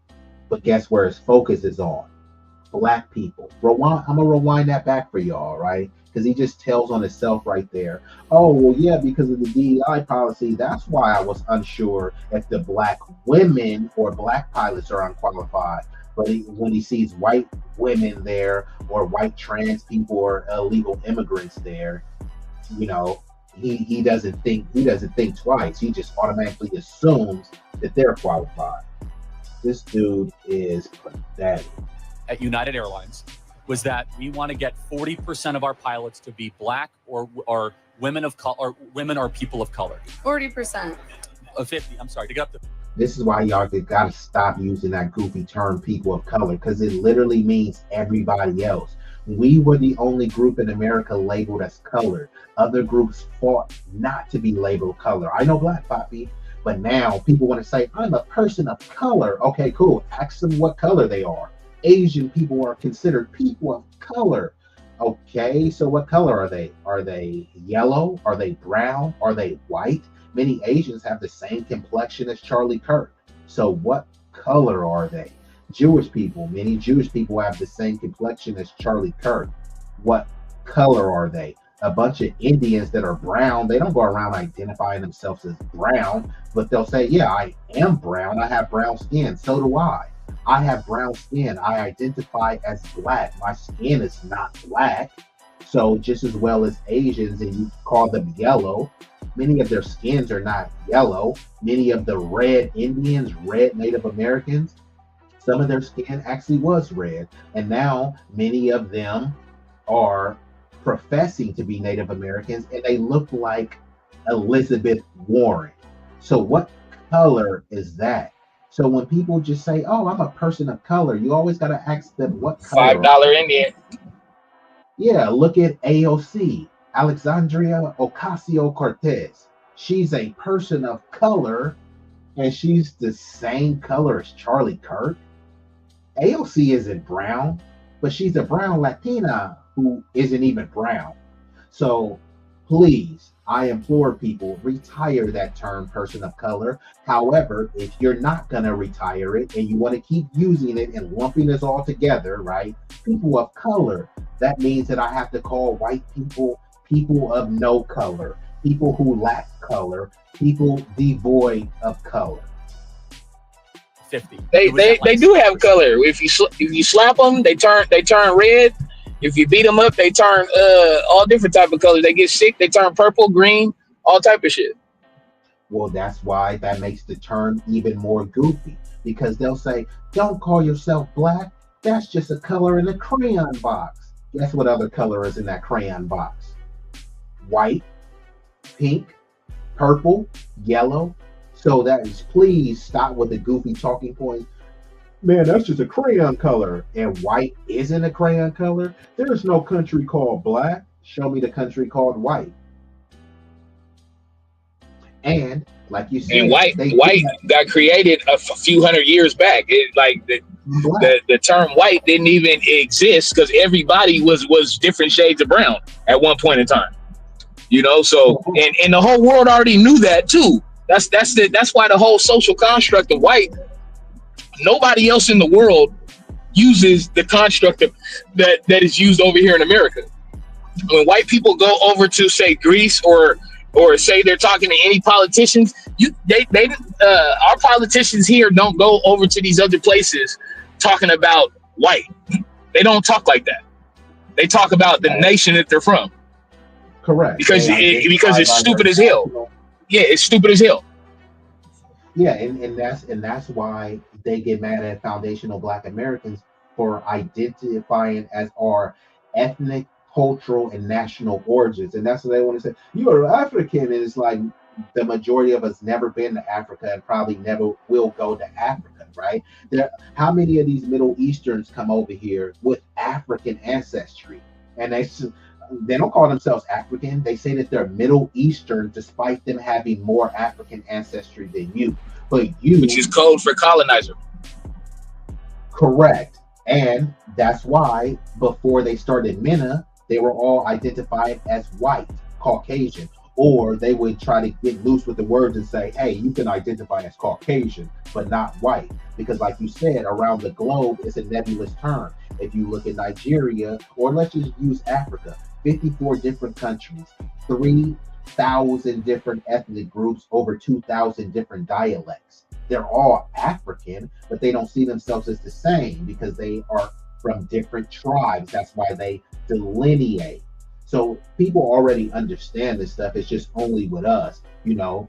But guess where his focus is on? Black people. Rewind. I'm gonna rewind that back for y'all, right? Because he just tells on himself right there. Oh well, yeah, because of the DEI policy. That's why I was unsure if the black women or black pilots are unqualified. But when he sees white women there, or white trans people, or illegal immigrants there, you know, he doesn't think twice. He just automatically assumes that they're qualified. This dude is pathetic. At United Airlines was that we want to get 40% of our pilots to be black or women of color, or women or people of color. 40%. 50. I'm sorry, to get up to. This is why y'all gotta stop using that goofy term "people of color" because it literally means everybody else. We were the only group in America labeled as colored. Other groups fought not to be labeled color. I know Black Poppy, but now people want to say, I'm a person of color. Okay, cool. Ask them what color they are. Asian people are considered people of color. Okay, so what color are they? Are they yellow? Are they brown? Are they white? Many Asians have the same complexion as Charlie Kirk. So what color are they? Jewish people, many Jewish people have the same complexion as Charlie Kirk. What color are they? A bunch of Indians that are brown, they don't go around identifying themselves as brown, but they'll say, yeah, I am brown. I have brown skin. So do I. I have brown skin. I identify as black. My skin is not black. So just as well as Asians, and you call them yellow, many of their skins are not yellow. Many of the red Indians, red Native Americans, some of their skin actually was red. And now many of them are professing to be Native Americans, and they look like Elizabeth Warren. So what color is that? So when people just say, oh, I'm a person of color, you always got to ask them what color. $5 Indian. Yeah, look at AOC, Alexandria Ocasio-Cortez. She's a person of color, and she's the same color as Charlie Kirk. AOC isn't brown, but she's a brown Latina who isn't even brown. So please, I implore people, retire that term person of color. However, if you're not going to retire it and you want to keep using it and lumping us all together, right? People of color, that means that I have to call white people people of no color, people who lack color, people devoid of color. 50. They do have color. If you slap them, they turn red. If you beat them up, they turn all different type of colors. They get sick, they turn purple, green, all type of shit. Well, that's why that makes the term even more goofy, because they'll say, don't call yourself black. That's just a color in a crayon box. Guess what other color is in that crayon box? White, pink, purple, yellow. So that is, please stop with the goofy talking points. Man, that's just a crayon color. And white isn't a crayon color. There's no country called black. Show me the country called white. And like you said, and white got created a few hundred years back. It, like the term white didn't even exist because everybody was different shades of brown at one point in time. You know, so and the whole world already knew that too. That's why the whole social construct of white, nobody else in the world uses the construct that is used over here in America. When white people go over to say Greece or say they're talking to any politicians, our politicians here don't go over to these other places talking about white. They don't talk like that. They talk about the nation that they're from. Correct. Because it's stupid as hell. Yeah, it's stupid as hell. Yeah, and that's why they get mad at foundational Black Americans for identifying as our ethnic, cultural, and national origins. And that's what they want to say. You are African, and it's like the majority of us never been to Africa and probably never will go to Africa, right? How many of these Middle Easterns come over here with African ancestry? And they They don't call themselves African. They say that they're Middle Eastern, despite them having more African ancestry than you. But you, which is code for colonizer. Correct. And that's why before they started MENA, they were all identified as white, Caucasian, or they would try to get loose with the words and say, hey, you can identify as Caucasian, but not white. Because like you said, around the globe, it's a nebulous term. If you look at Nigeria, or let's just use Africa, 54 different countries, 3,000 different ethnic groups, over 2,000 different dialects. They're all African, but they don't see themselves as the same because they are from different tribes. That's why they delineate. So people already understand this stuff. It's just only with us, you know.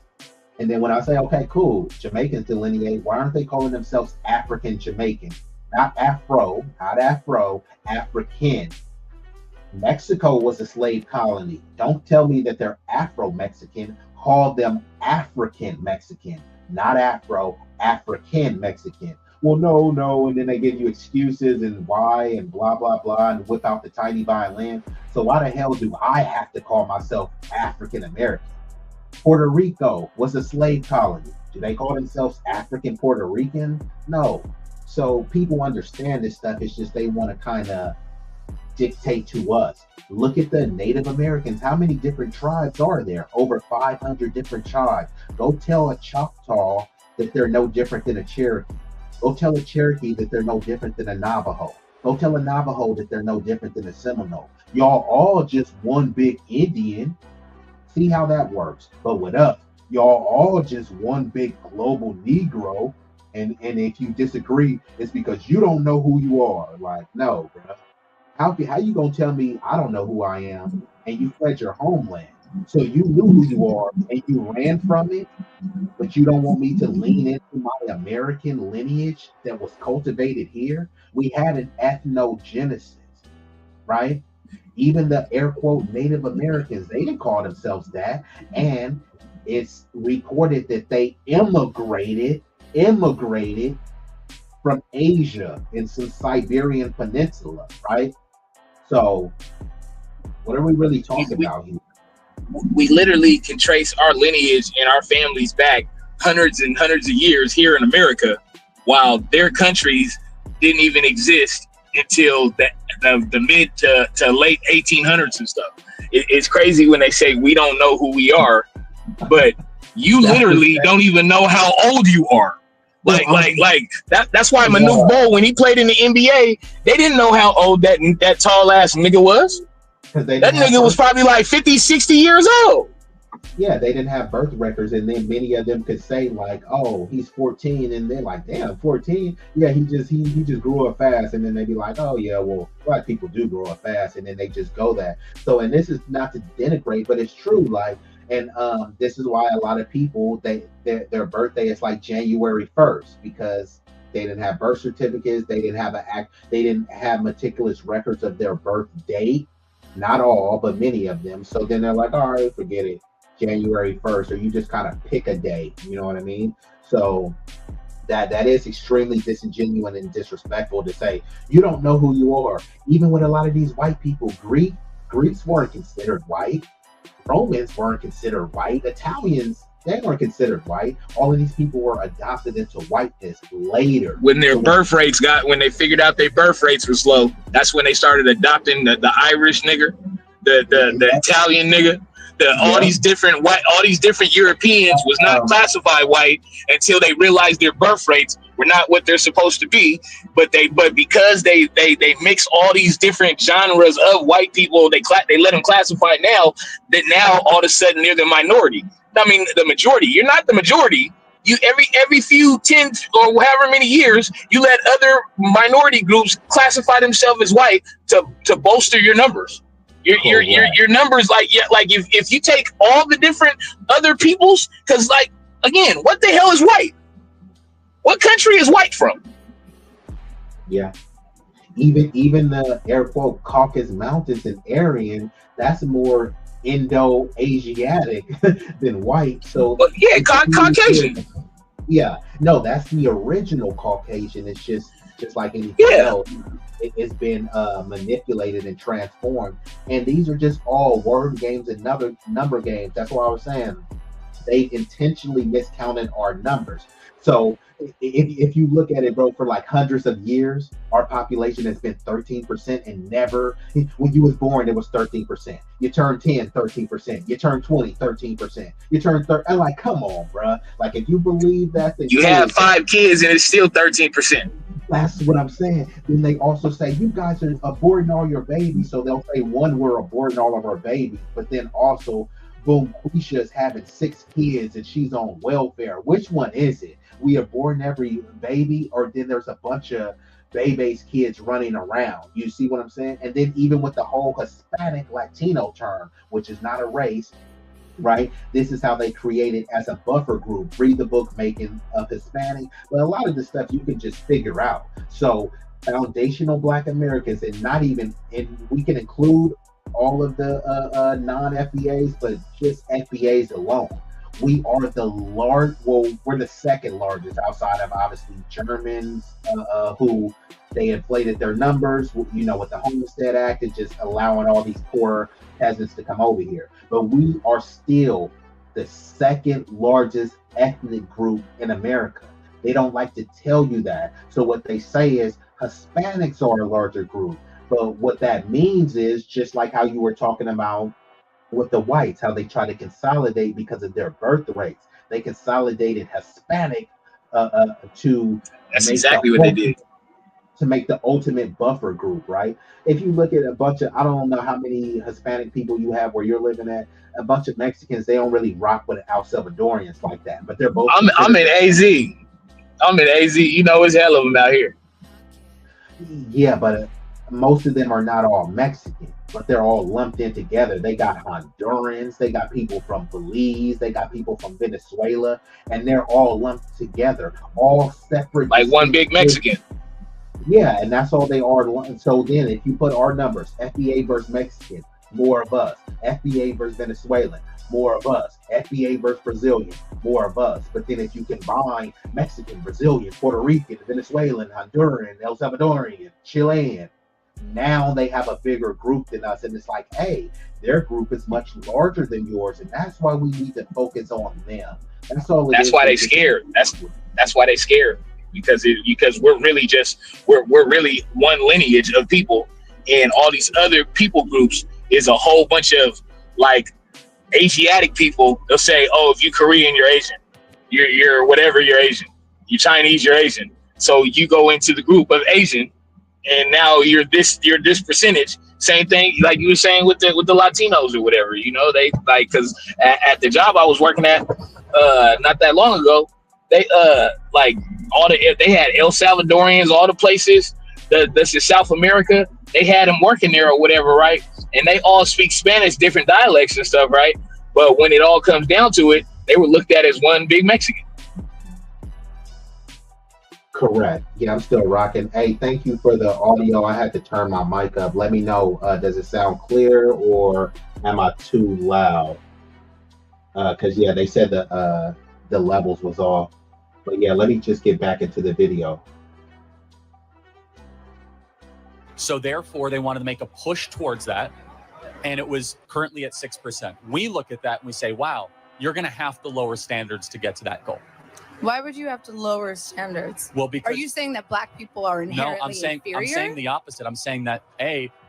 And then when I say, okay, cool, Jamaicans delineate, why aren't they calling themselves African Jamaican? Not Afro, African. Mexico was a slave colony. Don't tell me that they're Afro-Mexican. Call them African Mexican, not Afro, African Mexican. Well, no, and then they give you excuses and why and blah, blah, blah, and whip out the tiny violin. So why the hell do I have to call myself African American? Puerto Rico was a slave colony. Do they call themselves African Puerto Rican? No. So people understand this stuff. It's just they want to kind of dictate to us. Look at the Native Americans. How many different tribes are there? Over 500 different tribes. Go tell a Choctaw that they're no different than a Cherokee. Go tell a Cherokee that they're no different than a Navajo. Go tell a Navajo that they're no different than a Seminole. Y'all all just one big Indian. See how that works. But with us, y'all all just one big global Negro. And if you disagree, it's because you don't know who you are. Like, no, bro. How you gonna tell me I don't know who I am and you fled your homeland? So you knew who you are and you ran from it, but you don't want me to lean into my American lineage that was cultivated here? We had an ethnogenesis, right? Even the air quote Native Americans, they didn't call themselves that. And it's reported that they immigrated from Asia in some Siberian peninsula, right? So what are we really talking about here? We literally can trace our lineage and our families back hundreds and hundreds of years here in America, while their countries didn't even exist until the mid to late 1800s and stuff. It's crazy when they say we don't know who we are, but you literally don't even know how old you are. That's why Manute Bol, when he played in the NBA, they didn't know how old that tall ass nigga was. That nigga was probably like 50, 60 years old. Yeah, they didn't have birth records, and then many of them could say like, "Oh, he's 14," and they're like, "Damn, 14? Yeah, he just grew up fast." And then they be like, "Oh yeah, well, black people do grow up fast," and then they just go that. So, and this is not to denigrate, but it's true. Like, and this is why a lot of people their birthday is like January 1st, because they didn't have birth certificates, they didn't have meticulous records of their birth date. Not all, but many of them. So then they're like, all right, forget it. January 1st, or you just kind of pick a day, you know what I mean? So that is extremely disingenuous and disrespectful to say you don't know who you are. Even with a lot of these white people, Greeks weren't considered white, Romans weren't considered white, Italians, they weren't considered white. All of these people were adopted into whiteness later. When when they figured out their birth rates was low, that's when they started adopting the Irish nigger, the Italian nigga. All these different Europeans was not classified white until they realized their birth rates were not what they're supposed to be. But because they mix all these different genres of white people, they let them classify now all of a sudden they're the minority. I mean, the majority. You're not the majority. You every few 10 or however many years, you let other minority groups classify themselves as white to bolster your numbers. Your numbers, like if you take all the different other peoples, because like again, what the hell is white? What country is white from? Yeah, even the air quote Caucasus Mountains and Aryan, that's more Indo-Asiatic than white. So yeah, Caucasian. Yeah, no, that's the original Caucasian. It's just just like anything else. It's been manipulated and transformed. And these are just all word games and number games. That's what I was saying. They intentionally miscounted our numbers. So if you look at it, bro, for like hundreds of years, our population has been 13% and never, when you was born, it was 13%. You turn 10, 13%. You turn 20, 13%. You turn 30. I'm like, come on, bro. Like, if you believe that, then you have 5 kids and it's still 13%. That's what I'm saying. Then they also say, you guys are aborting all your babies. So they'll say, one, we're aborting all of our babies, but then also, boom, Quisha is having 6 kids and she's on welfare. Which one is it? We aborting every baby, or then there's a bunch of baby's kids running around? You see what I'm saying? And then even with the whole Hispanic Latino term, which is not a race, right? This is how they created as a buffer group. Read the book Making of Hispanic. But a lot of the stuff you can just figure out. So foundational Black Americans, and not even, and we can include all of the non-FBAs, but just FBAs alone. We are we're the second largest outside of obviously Germans, who they inflated their numbers, you know, with the Homestead Act and just allowing all these poor peasants to come over here. But we are still the second largest ethnic group in America. They don't like to tell you that. So what they say is Hispanics are a larger group. But what that means is, just like how you were talking about with the whites, how they try to consolidate because of their birth rates. They consolidated Hispanic to That's exactly what they did. To make the ultimate buffer group, right? If you look at a bunch of, I don't know how many Hispanic people you have where you're living at, a bunch of Mexicans, they don't really rock with El Salvadorians like that, but they're both. I'm in AZ. I'm in AZ. You know, it's hell of them out here. Yeah, but most of them are not all Mexican, but they're all lumped in together. They got Hondurans, they got people from Belize, they got people from Venezuela, and they're all lumped together, all separate. Like one big Mexican. Yeah, and that's all they are. So then if you put our numbers, FBA versus Mexican, more of us. FBA versus Venezuelan, more of us. FBA versus Brazilian, more of us. But then if you combine Mexican, Brazilian, Puerto Rican, Venezuelan, Honduran, El Salvadorian, Chilean, now they have a bigger group than us. And it's like, hey, their group is much larger than yours. And that's why we need to focus on them. That's all. That's why they scared. That's why they scared. Because we're really we're really one lineage of people, and all these other people groups is a whole bunch of like Asiatic people. They'll say, oh, if you're Korean, you're Asian. You're whatever, you're Asian. You're Chinese, you're Asian. So you go into the group of Asian, and now you're this percentage. Same thing like you were saying with the Latinos or whatever. You know, they like, because at the job I was working at not that long ago, they like they had El Salvadorians, all the places that's in South America, they had them working there or whatever, right? And they all speak Spanish, different dialects and stuff, right? But when it all comes down to it, they were looked at as one big Mexican. Correct. Yeah, I'm still rocking. Hey, thank you for the audio. I had to turn my mic up. Let me know, does it sound clear or am I too loud? Because yeah, they said the levels was off. But yeah, let me just get back into the video. So therefore, they wanted to make a push towards that, and it was currently at 6%. We look at that and we say, wow, you're going to have to lower standards to get to that goal. Why would you have to lower standards? Well, because are you saying that Black people are inherently inferior? I'm saying the opposite. I'm saying that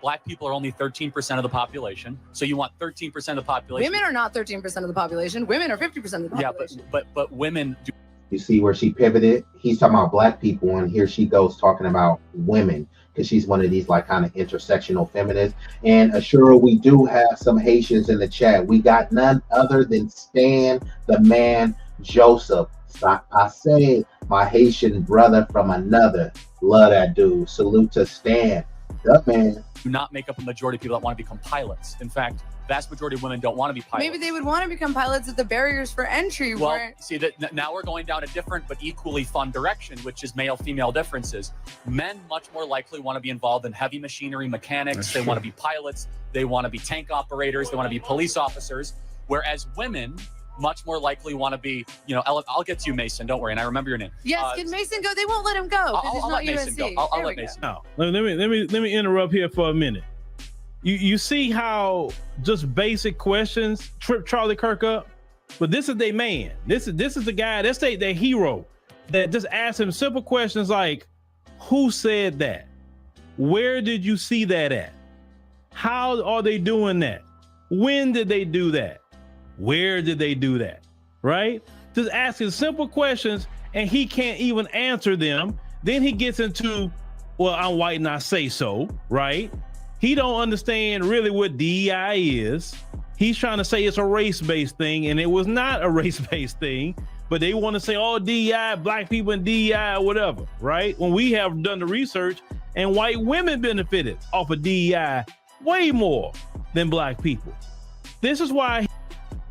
Black people are only 13% of the population. So you want 13% of the population. Women are not 13% of the population. Women are 50% of the population. Yeah, but women do. You see where she pivoted? He's talking about Black people, and here she goes talking about women, because she's one of these like kind of intersectional feminists. And Ashura, we do have some Haitians in the chat. We got none other than Stan, the man, Joseph. I say, my Haitian brother from another. Love that dude. Salute to Stan, the man. Do not make up a majority of people that want to become pilots. In fact, vast majority of women don't want to be pilots. Maybe they would want to become pilots if the barriers for entry weren't. See, that now we're going down a different but equally fun direction, which is male-female differences. Men much more likely want to be involved in heavy machinery, mechanics. They want to be pilots. They want to be tank operators. They want to be police officers. Whereas women much more likely want to be, I'll get to you, Mason. Don't worry. And I remember your name. Yes, can Mason go? They won't let him go. I'll let Mason go. I'll let Mason go. Let me interrupt here for a minute. You see how just basic questions trip Charlie Kirk up? But this is their man. This is the guy, that's their hero that just asks him simple questions like, who said that? Where did you see that at? How are they doing that? When did they do that? Where did they do that? Right? Just asking simple questions and he can't even answer them. Then he gets into, well, I'm white and I say so, right? He don't understand really what DEI is. He's trying to say it's a race-based thing, and it was not a race-based thing, but they want to say, oh, DEI, black people in DEI, or whatever, right? When we have done the research, and white women benefited off of DEI way more than black people. This is why.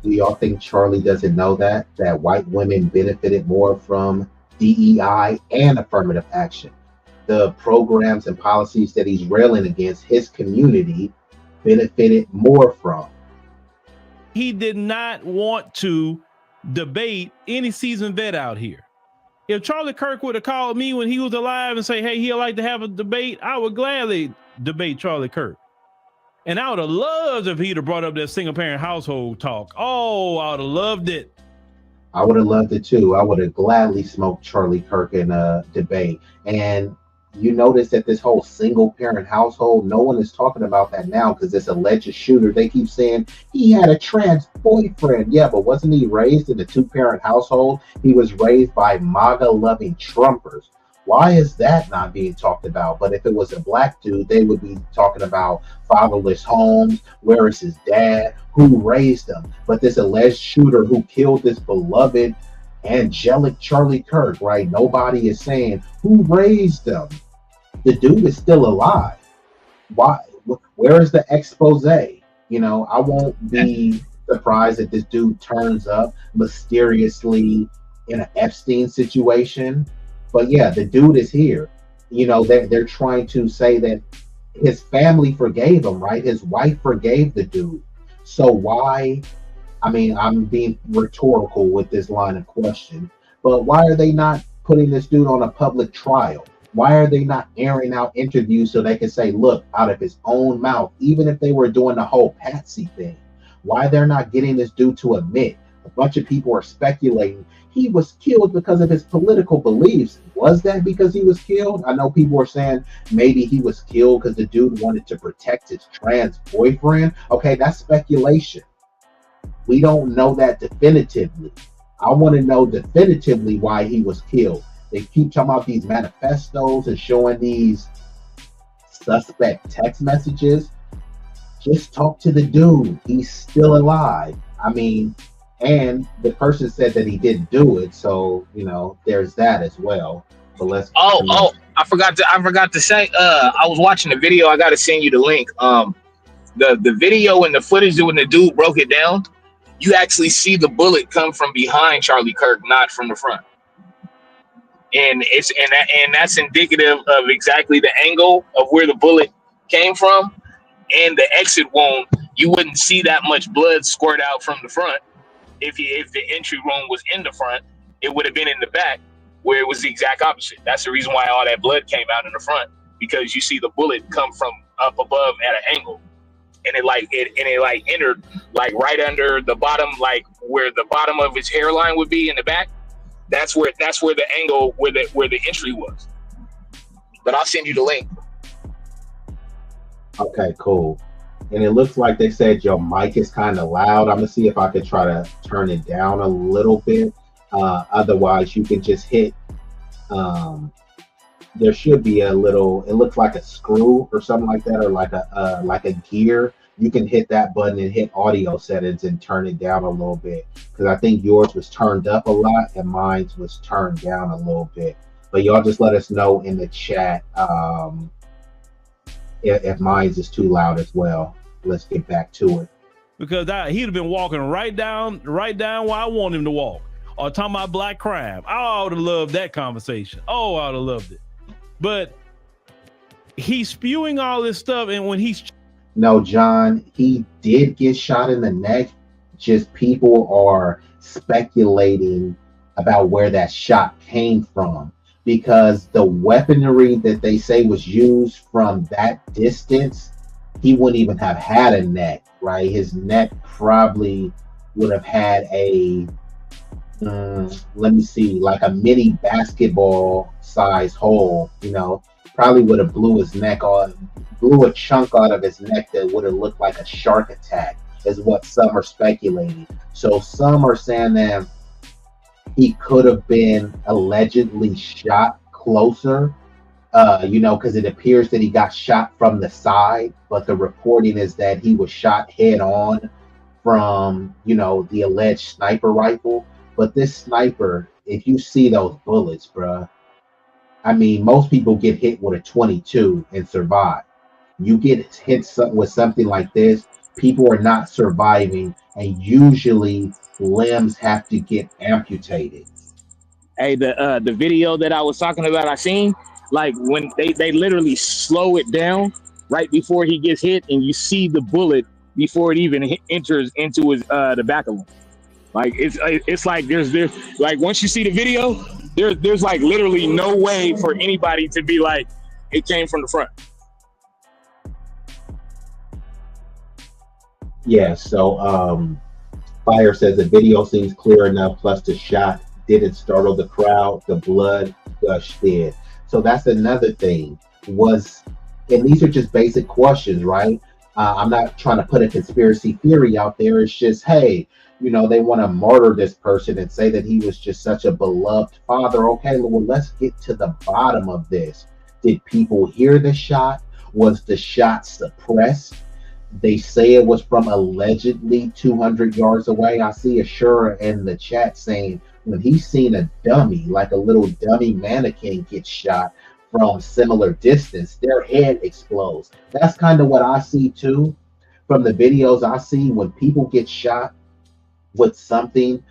Do y'all think Charlie doesn't know that white women benefited more from DEI and affirmative action? The programs and policies that he's railing against, his community benefited more from. He did not want to debate any seasoned vet out here. If Charlie Kirk would have called me when he was alive and say, hey, he'd like to have a debate, I would gladly debate Charlie Kirk. And I would have loved if he'd have brought up that single parent household talk. Oh, I would have loved it. I would have loved it too. I would have gladly smoked Charlie Kirk in a debate. And you notice that this whole single parent household, no one is talking about that now because this alleged shooter, they keep saying he had a trans boyfriend. Yeah, but wasn't he raised in a 2-parent household? He was raised by MAGA loving Trumpers. Why is that not being talked about? But if it was a black dude, they would be talking about fatherless homes. Where is his dad? Who raised him? But this alleged shooter who killed this beloved angelic Charlie Kirk, right? Nobody is saying who raised him. The dude is still alive. Why? Where is the expose? I won't be surprised if this dude turns up mysteriously in an Epstein situation. But yeah, the dude is here. They're trying to say that his family forgave him, right? His wife forgave the dude. So why? I mean, I'm being rhetorical with this line of question, but why are they not putting this dude on a public trial? Why are they not airing out interviews so they can say, look, out of his own mouth, even if they were doing the whole Patsy thing, why they're not getting this dude to admit? A bunch of people are speculating he was killed because of his political beliefs. Was that because he was killed? I know people are saying maybe he was killed because the dude wanted to protect his trans boyfriend. Okay, that's speculation. We don't know that definitively. I want to know definitively why he was killed. They keep talking about these manifestos and showing these suspect text messages. Just talk to the dude. He's still alive. I mean, and the person said that he didn't do it. So, there's that as well. But let's. I forgot to say, I was watching the video. I got to send you the link. The video and the footage when the dude broke it down, you actually see the bullet come from behind Charlie Kirk, not from the front. And that's indicative of exactly the angle of where the bullet came from, and the exit wound. You wouldn't see that much blood squirt out from the front if the entry wound was in the front. It would have been in the back, where it was the exact opposite. That's the reason why all that blood came out in the front, because you see the bullet come from up above at an angle, and it entered like right under the bottom, like where the bottom of his hairline would be in the back. That's where the angle where the entry was. But I'll send you the link. Okay, cool. And it looks like they said your mic is kind of loud. I'm gonna see if I could try to turn it down a little bit. Otherwise, you can just hit. There should be a little. It looks like a screw or something like that, or like a gear. You can hit that button and hit audio settings and turn it down a little bit, because I think yours was turned up a lot and mine was turned down a little bit. But y'all just let us know in the chat if mine is too loud as well. Let's get back to it. Because he'd have been walking right down where I want him to walk, or talking about black crime. I would have loved that conversation. Oh, I would have loved it. But he's spewing all this stuff, and when he's No, John, he did get shot in the neck. Just people are speculating about where that shot came from, because the weaponry that they say was used from that distance, he wouldn't even have had a neck, right? His neck probably would have had a, let me see, like a mini basketball size hole, probably would have blew his neck off, blew a chunk out of his neck that would have looked like a shark attack, is what some are speculating. So some are saying that he could have been allegedly shot closer, because it appears that he got shot from the side, but the reporting is that he was shot head on from, the alleged sniper rifle. But this sniper, if you see those bullets, bruh, I mean, most people get hit with a 22 and survive. You get hit with something like this, people are not surviving, and usually limbs have to get amputated. Hey, the video that I was talking about, I seen, like when they literally slow it down right before he gets hit, and you see the bullet before it even enters into his the back of him. Like it's like there's like once you see the video, there's like literally no way for anybody to be like it came from the front. Yeah, so Fire says the video seems clear enough, plus the shot didn't startle the crowd, the blood gushed in. So that's another thing. And these are just basic questions, right? I'm not trying to put a conspiracy theory out there. It's just, hey, they want to murder this person and say that he was just such a beloved father. Okay, well, let's get to the bottom of this. Did people hear the shot? Was the shot suppressed? They say it was from allegedly 200 yards away. I see Ashura in the chat saying when he's seen a dummy, like a little dummy mannequin get shot from similar distance, their head explodes. That's kind of what I see too. From the videos I see, when people get shot with something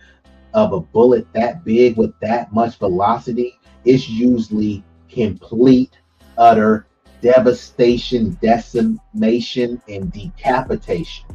of a bullet that big with that much velocity, it's usually complete, utter devastation, decimation, and decapitation.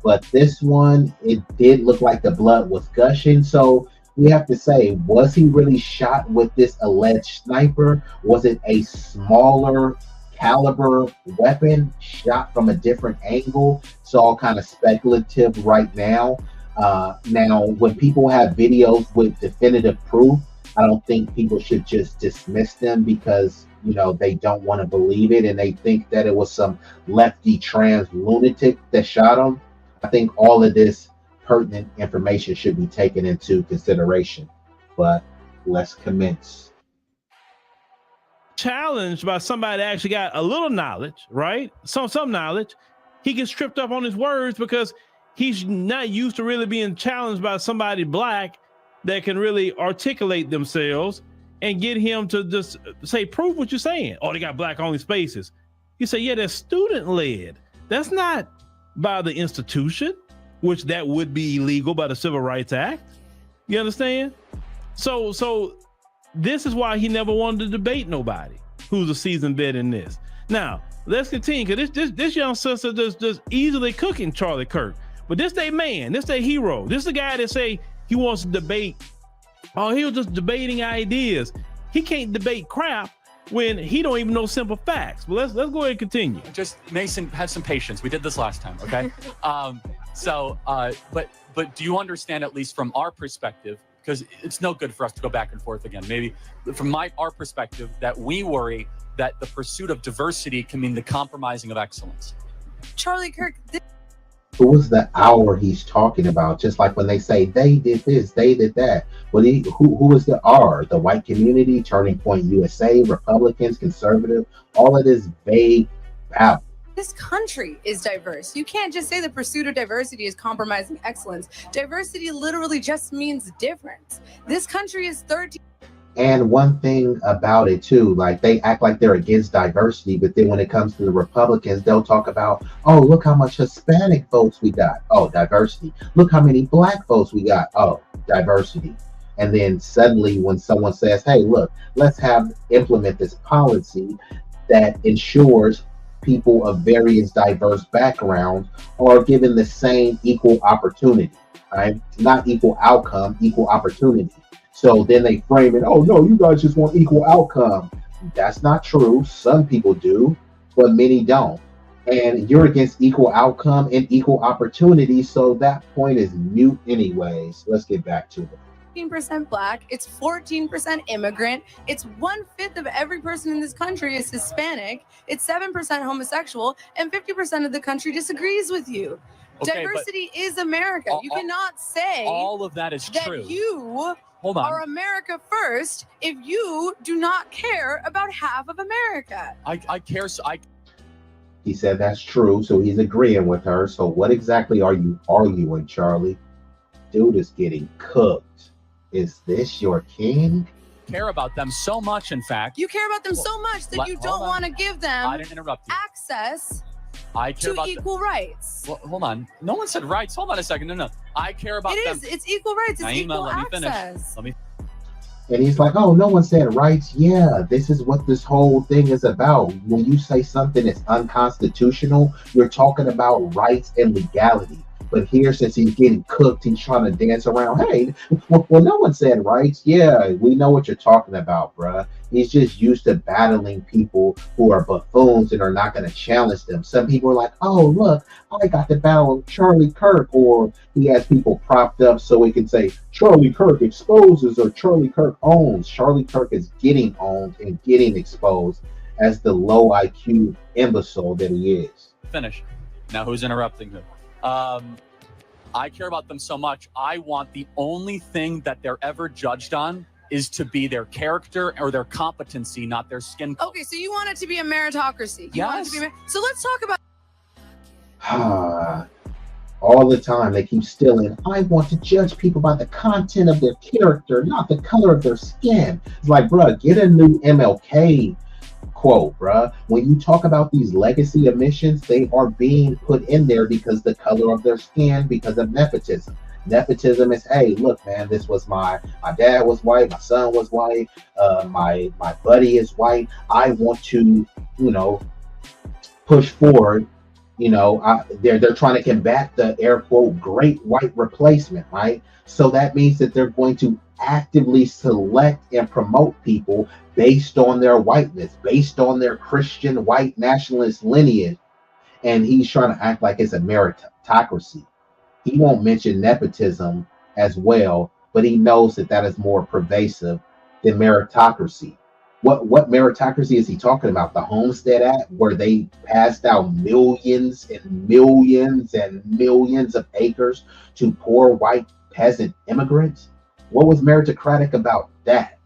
But this one, it did look like the blood was gushing. So we have to say, was he really shot with this alleged sniper? Was it a smaller caliber weapon shot from a different angle? It's all kind of speculative right now. Now, when people have videos with definitive proof, I don't think people should just dismiss them because they don't want to believe it and they think that it was some lefty trans lunatic that shot him. I think all of this pertinent information should be taken into consideration. But let's commence. Challenged by somebody that actually got a little knowledge, right? Some knowledge. He gets tripped up on his words because he's not used to really being challenged by somebody black that can really articulate themselves and get him to just say, prove what you're saying. Oh, they got black only spaces. You say, yeah, that's student led. That's not by the institution, which that would be illegal by the Civil Rights Act. You understand? So this is why he never wanted to debate nobody who's a seasoned vet in this. Now, let's continue, because this young sister just easily cooking Charlie Kirk. But this they man, this they hero. This the guy that say he wants to debate. Oh, he was just debating ideas. He can't debate crap when he don't even know simple facts. But let's go ahead and continue. Just Mason, have some patience. We did this last time, okay? But do you understand, at least from our perspective, because it's no good for us to go back and forth again. Maybe from our perspective, that we worry that the pursuit of diversity can mean the compromising of excellence. Charlie Kirk. Who was the hour he's talking about? Just like when they say they did this, they did that. Well, who was the R? The white community, Turning Point USA, Republicans, conservative, all of this vague babble. This country is diverse. You can't just say the pursuit of diversity is compromising excellence. Diversity literally just means difference. This country is 13. And one thing about it too, like they act like they're against diversity, but then when it comes to the Republicans, they'll talk about, oh, look how much Hispanic votes we got. Oh, diversity. Look how many black votes we got. Oh, diversity. And then suddenly when someone says, hey, look, let's implement this policy that ensures people of various diverse backgrounds are given the same equal opportunity, right? Not equal outcome, equal opportunity. So then they frame it, oh no, you guys just want equal outcome. That's not true. Some people do, but many don't. And you're against equal outcome and equal opportunity, so that point is mute anyways. Let's get back to it. 14% black, it's 14% immigrant, it's 1/5 of every person in this country is Hispanic, it's 7% homosexual, and 50% of the country disagrees with you. Okay, Diversity is America. You cannot say all of that is that true. you Hold on. are America first if you do not care about half of America. I care. So He said that's true, so he's agreeing with her. So what exactly are you arguing, Charlie? Dude is getting cooked. Is this your king? care about them so much, in fact. You care about them so much that you don't want to give them I didn't interrupt you. access I care to about equal rights. Well, hold on. No one said rights. Hold on a second. No. I care about them. It is. It's equal rights. It's Naima, equal let me access. finish. Let me. And he's like, oh, no one said rights. Yeah, this is what this whole thing is about. When you say something is unconstitutional, you're talking about rights and legality. But here, since he's getting cooked, he's trying to dance around. Hey, well, no one said rights. Yeah, we know what you're talking about, bruh. He's just used to battling people who are buffoons and are not going to challenge them. Some people are like, oh, look, I got to battle Charlie Kirk. Or he has people propped up so he can say, Charlie Kirk exposes or Charlie Kirk owns. Charlie Kirk is getting owned and getting exposed as the low IQ imbecile that he is. Finish. Now, who's interrupting who? I care about them so much. I want the only thing that they're ever judged on is to be their character or their competency, not their skin color. Okay, so you want it to be a meritocracy. You want it to Yes. be so let's talk about All the time they keep stealing. I want to judge people by the content of their character, not the color of their skin. It's like, bruh, get a new MLK quote, bruh. When you talk about these legacy emissions, they are being put in there because the color of their skin, because of nepotism. Nepotism is, hey, look, man, this was my dad was white, my son was white, my buddy is white. I want to, push forward. They're trying to combat the air quote great white replacement, right? So that means that they're going to actively select and promote people based on their whiteness, based on their Christian white nationalist lineage. And he's trying to act like it's a meritocracy. He won't mention nepotism as well, but he knows that that is more pervasive than meritocracy. What meritocracy is he talking about? The Homestead Act, where they passed out millions and millions and millions of acres to poor white peasant immigrants? What was meritocratic about that?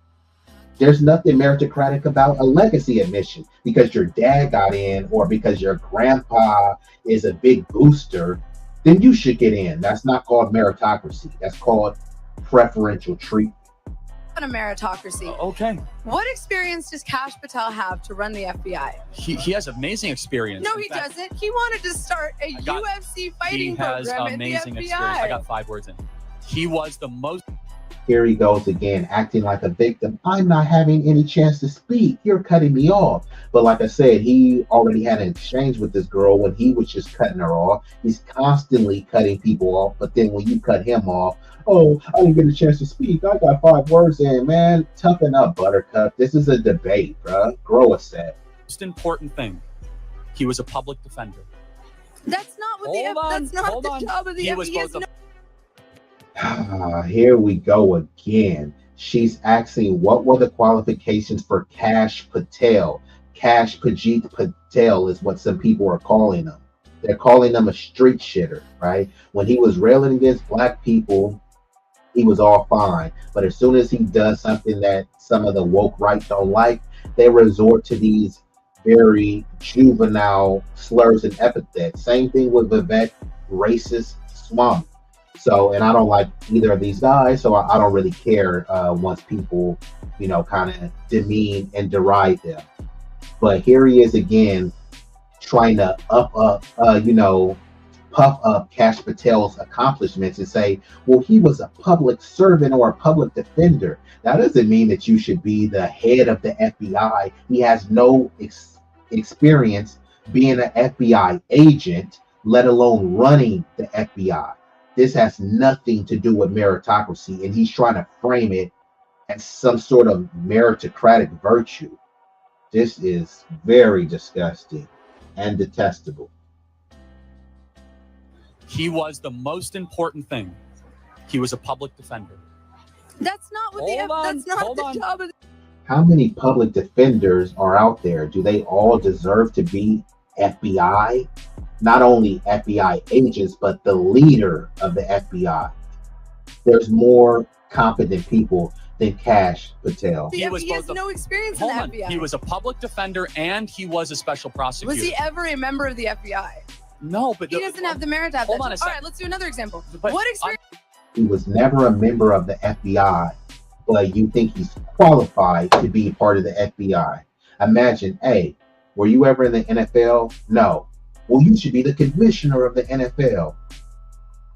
There's nothing meritocratic about a legacy admission because your dad got in or because your grandpa is a big booster, then you should get in. That's not called meritocracy. That's called preferential treatment. a meritocracy. Okay. What experience does Kash Patel have to run the FBI? He has amazing experience. No, In he fact, doesn't. He wanted to start a UFC fighting He has program at the amazing FBI. experience. I got 5 words in. He was the most. Here he goes again, acting like a victim. I'm not having any chance to speak. You're cutting me off. But like I said, he already had an exchange with this girl when he was just cutting her off. He's constantly cutting people off. But then when you cut him off, oh, I didn't get a chance to speak. I got 5 words in, man. Toughen up, Buttercup. This is a debate, bro. Grow a set. Most important thing. He was a public defender. That's not what that's not the job of the He FBI. was He has both no- Here we go again. She's asking, what were the qualifications for Kash Patel? Kash Pajit Patel is what some people are calling him. They're calling him a street shitter, right? When he was railing against black people, he was all fine. But as soon as he does something that some of the woke right don't like, they resort to these very juvenile slurs and epithets. Same thing with Vivek, racist swamp. So, and I don't like either of these guys, so I don't really care once people, kind of demean and deride them. But here he is again, trying to puff up Kash Patel's accomplishments and say, well, he was a public servant or a public defender. That doesn't mean that you should be the head of the FBI. He has no experience being an FBI agent, let alone running the FBI. This has nothing to do with meritocracy, and he's trying to frame it as some sort of meritocratic virtue. This is very disgusting and detestable. He was the most important thing. He was a public defender. That's not what that's not the job of How many public defenders are out there? Do they all deserve to be FBI? Not only FBI agents, but the leader of the FBI. There's more competent people than Cash Patel. He has no experience in the FBI. He was a public defender and he was a special prosecutor. Was he ever a member of the FBI? No, but he doesn't have the merit to have hold that on a job. All second. right, let's do another example. What experience? He was never a member of the FBI, but you think he's qualified to be part of the FBI. Imagine, hey, were you ever in the NFL? No. Well, you should be the commissioner of the NFL.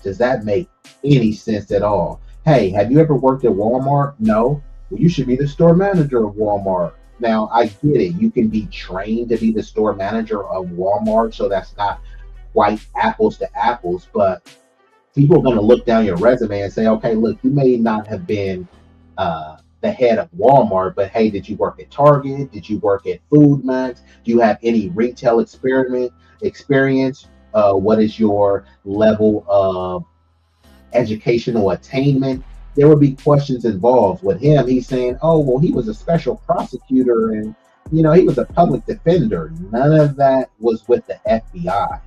Does that make any sense at all? Hey, have you ever worked at Walmart? No. Well, you should be the store manager of Walmart. Now, I get it. You can be trained to be the store manager of Walmart, so that's not quite apples to apples, but people are going to look down your resume and say, okay, look, you may not have been the head of Walmart, but hey, did you work at Target? Did you work at Food Max? Do you have any retail experience? What is your level of educational attainment? There would be questions involved. With him, he's saying, oh, well, he was a special prosecutor and, he was a public defender. None of that was with the FBI.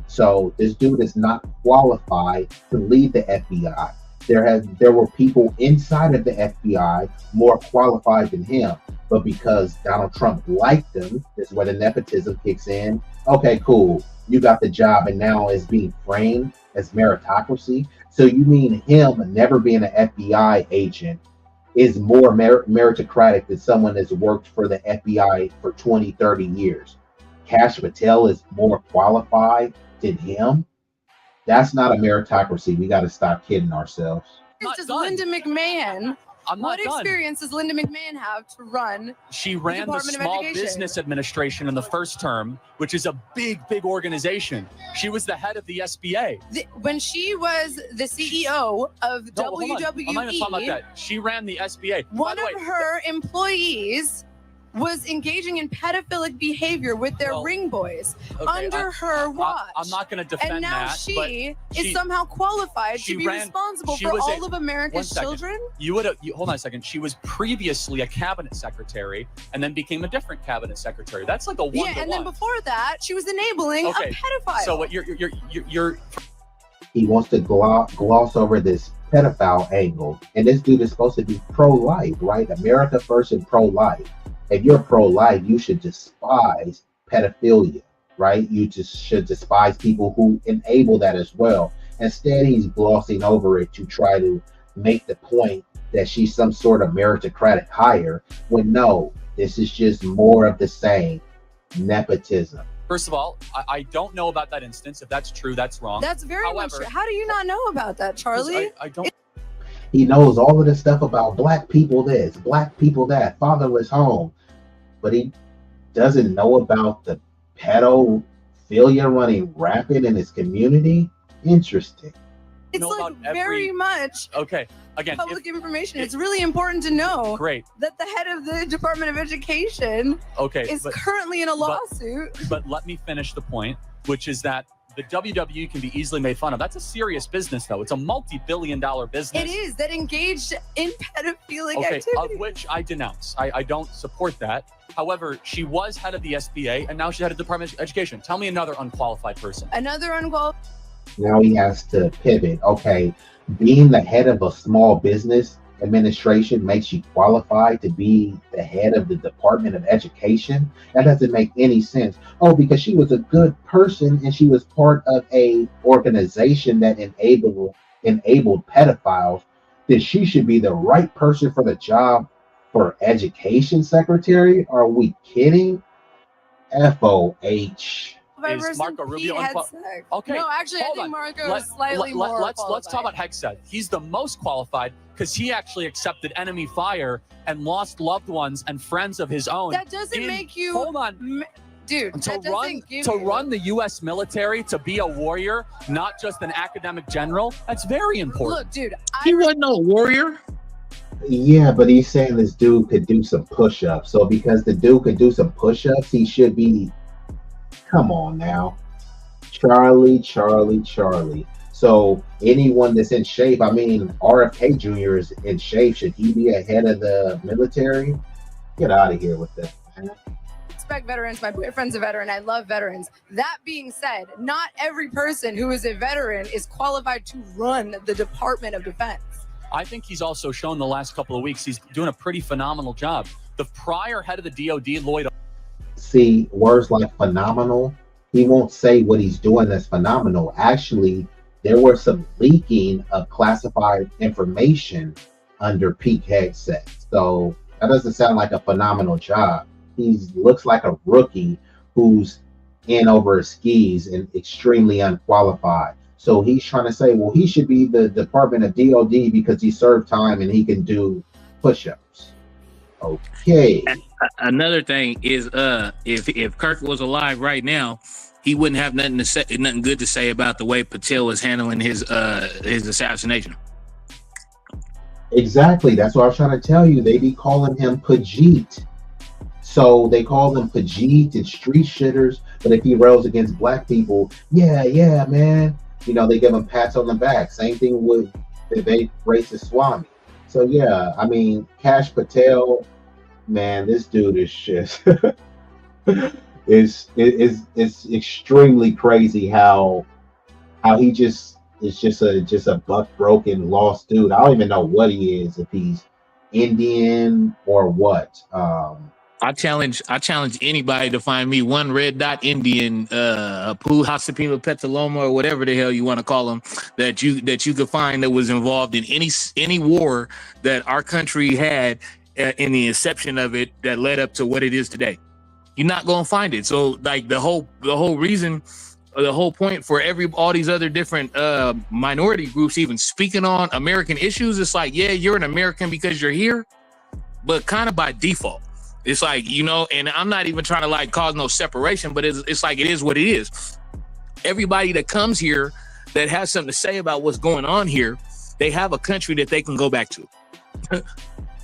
So this dude is not qualified to lead the FBI. There were people inside of the FBI more qualified than him, but because Donald Trump liked him, this is where the nepotism kicks in. Okay, cool. You got the job, and now it's being framed as meritocracy. So you mean him never being an FBI agent is more meritocratic than someone that's worked for the FBI for 20, 30 years? Cash Patel is more qualified than him? That's not a meritocracy. We got to stop kidding ourselves. Does Linda McMahon? What experience does Linda McMahon have to run? She ran the Small Business Administration in the first term, which is a big organization. She was the head of the SBA. When she was the CEO of WWE, I'm not even talking about that. She ran the SBA. One of her employees was engaging in pedophilic behavior with their ring boys under her watch. I'm not going to defend that. And now she is somehow qualified to be responsible for all of America's children? Hold on a second. She was previously a cabinet secretary and then became a different cabinet secretary. That's like a one-to-one. Yeah, and then before that, she was enabling a pedophile. So what you're he wants to gloss over this pedophile angle, and this dude is supposed to be pro-life, right? America first and pro-life. If you're pro-life, you should despise pedophilia, right? You just should despise people who enable that as well. Instead, he's glossing over it to try to make the point that she's some sort of meritocratic hire, when no, this is just more of the same nepotism. First of all, I don't know about that instance. If that's true, that's wrong. That's very much true. How do you not know about that, Charlie? I don't. He knows all of this stuff about black people this, black people that, fatherless home, but he doesn't know about the pedophilia running rampant in his community. Interesting. It's like very much again, public information. It's really important to know that the head of the Department of Education is currently in a lawsuit. But let me finish the point, which is that the WWE can be easily made fun of. That's a serious business, though. It's a multi-billion-dollar business. It is, that engaged in pedophilic activity. Of which I denounce. I don't support that. However, she was head of the SBA, and now she's head of the Department of Education. Tell me another unqualified person. Another unqualified. Now he has to pivot. Okay, being the head of a small business administration makes you qualified to be the head of the Department of Education? That doesn't make any sense. Oh, because she was a good person and she was part of a organization that enabled pedophiles, then she should be the right person for the job for education secretary? Are we kidding? FOH. Is Marco Rubio okay? No, actually, I think Marco is slightly more Let's talk about Hegseth. He's the most qualified because he actually accepted enemy fire and lost loved ones and friends of his own. That doesn't make you. Hold on. Dude, To run the U.S. military, to be a warrior, not just an academic general, that's very important. Look, dude, he wasn't no warrior. Yeah, but he's saying this dude could do some push-ups. So because the dude could do some push-ups, he should be. Come on now, Charlie. So anyone that's in shape, I mean, RFK Jr. is in shape. Should he be ahead of the military? Get out of here with that, man. Respect veterans. My boyfriend's a veteran. I love veterans. That being said, not every person who is a veteran is qualified to run the Department of Defense. I think he's also shown the last couple of weeks he's doing a pretty phenomenal job. The prior head of the DOD, Lloyd. See, words like phenomenal, he won't say what he's doing that's phenomenal. Actually, there was some leaking of classified information under Peak Hegseth. So that doesn't sound like a phenomenal job. He looks like a rookie who's in over his skis and extremely unqualified. So he's trying to say, well, he should be the Department of DOD because he served time and he can do push-ups. Okay. Another thing is, if Kirk was alive right now, he wouldn't have nothing good to say about the way Patel is handling his assassination. Exactly. That's what I was trying to tell you. They be calling him Pajit. So they call them Pajit and street shitters. But if he rails against black people, yeah, man. You know, they give him pats on the back. Same thing with the racist Swami. So yeah, I mean, Cash Patel, man, this dude is just it's extremely crazy how he just is just a buck broken lost dude. I don't even know what he is, if he's Indian or what. I challenge anybody to find me one red dot Indian, Pooh Hasapima Petaloma, or whatever the hell you want to call them, that you could find that was involved in any war that our country had in the inception of it that led up to what it is today. You're not gonna find it. So like the whole reason, the whole point for all these other different minority groups even speaking on American issues, it's like, yeah, you're an American because you're here, but kind of by default. It's like, you know, and I'm not even trying to like cause no separation, but it's like, it is what it is. Everybody that comes here that has something to say about what's going on here, they have a country that they can go back to.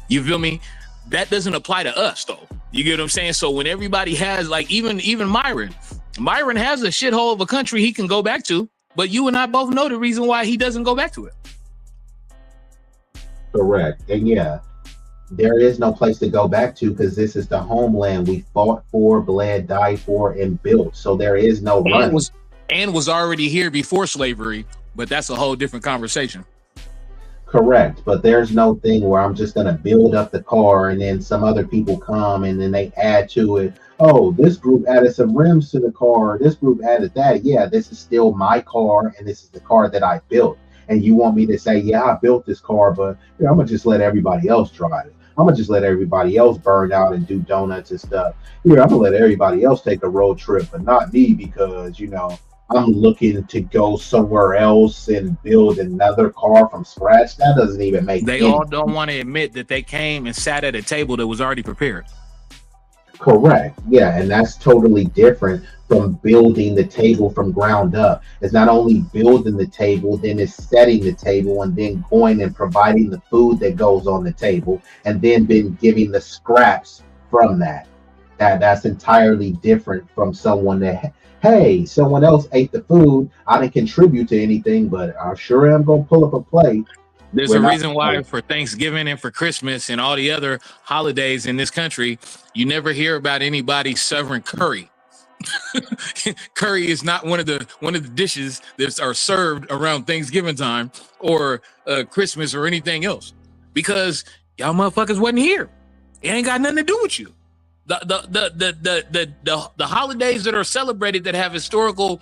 You feel me? That doesn't apply to us though. You get what I'm saying? So when everybody has, like, even Myron has a shithole of a country he can go back to, but you and I both know the reason why he doesn't go back to it. Correct. And yeah, there is no place to go back to because this is the homeland we fought for, bled, died for, and built. So there is no run. And was already here before slavery, but that's a whole different conversation. Correct. But there's no thing where I'm just going to build up the car and then some other people come and then they add to it. Oh, this group added some rims to the car. This group added that. Yeah, this is still my car and this is the car that I built. And you want me to say, yeah, I built this car, but I'm going to just let everybody else drive it. I'm going to just let everybody else burn out and do donuts and stuff. Yeah, I'm going to let everybody else take a road trip, but not me because, you know, I'm looking to go somewhere else and build another car from scratch. That doesn't even make sense. They all don't want to admit that they came and sat at a table that was already prepared. Correct. Yeah, and that's totally different from building the table from ground up. It's not only building the table, then it's setting the table and then going and providing the food that goes on the table and then been giving the scraps from that. That's entirely different from someone that, hey, someone else ate the food. I didn't contribute to anything, but I sure am going to pull up a plate. There's a reason why for Thanksgiving and for Christmas and all the other holidays in this country, you never hear about anybody serving curry. Curry is not one of the dishes that are served around Thanksgiving time or Christmas or anything else, because y'all motherfuckers wasn't here. It ain't got nothing to do with you. The holidays that are celebrated that have historical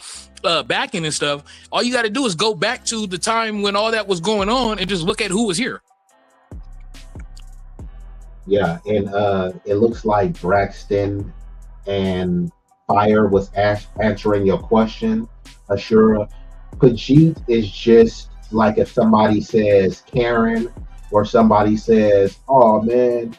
backing and stuff, all you got to do is go back to the time when all that was going on and just look at who was here. Yeah, and it looks like Braxton and Fire was answering your question, Ashura. Pajit is just like if somebody says Karen or somebody says, oh man,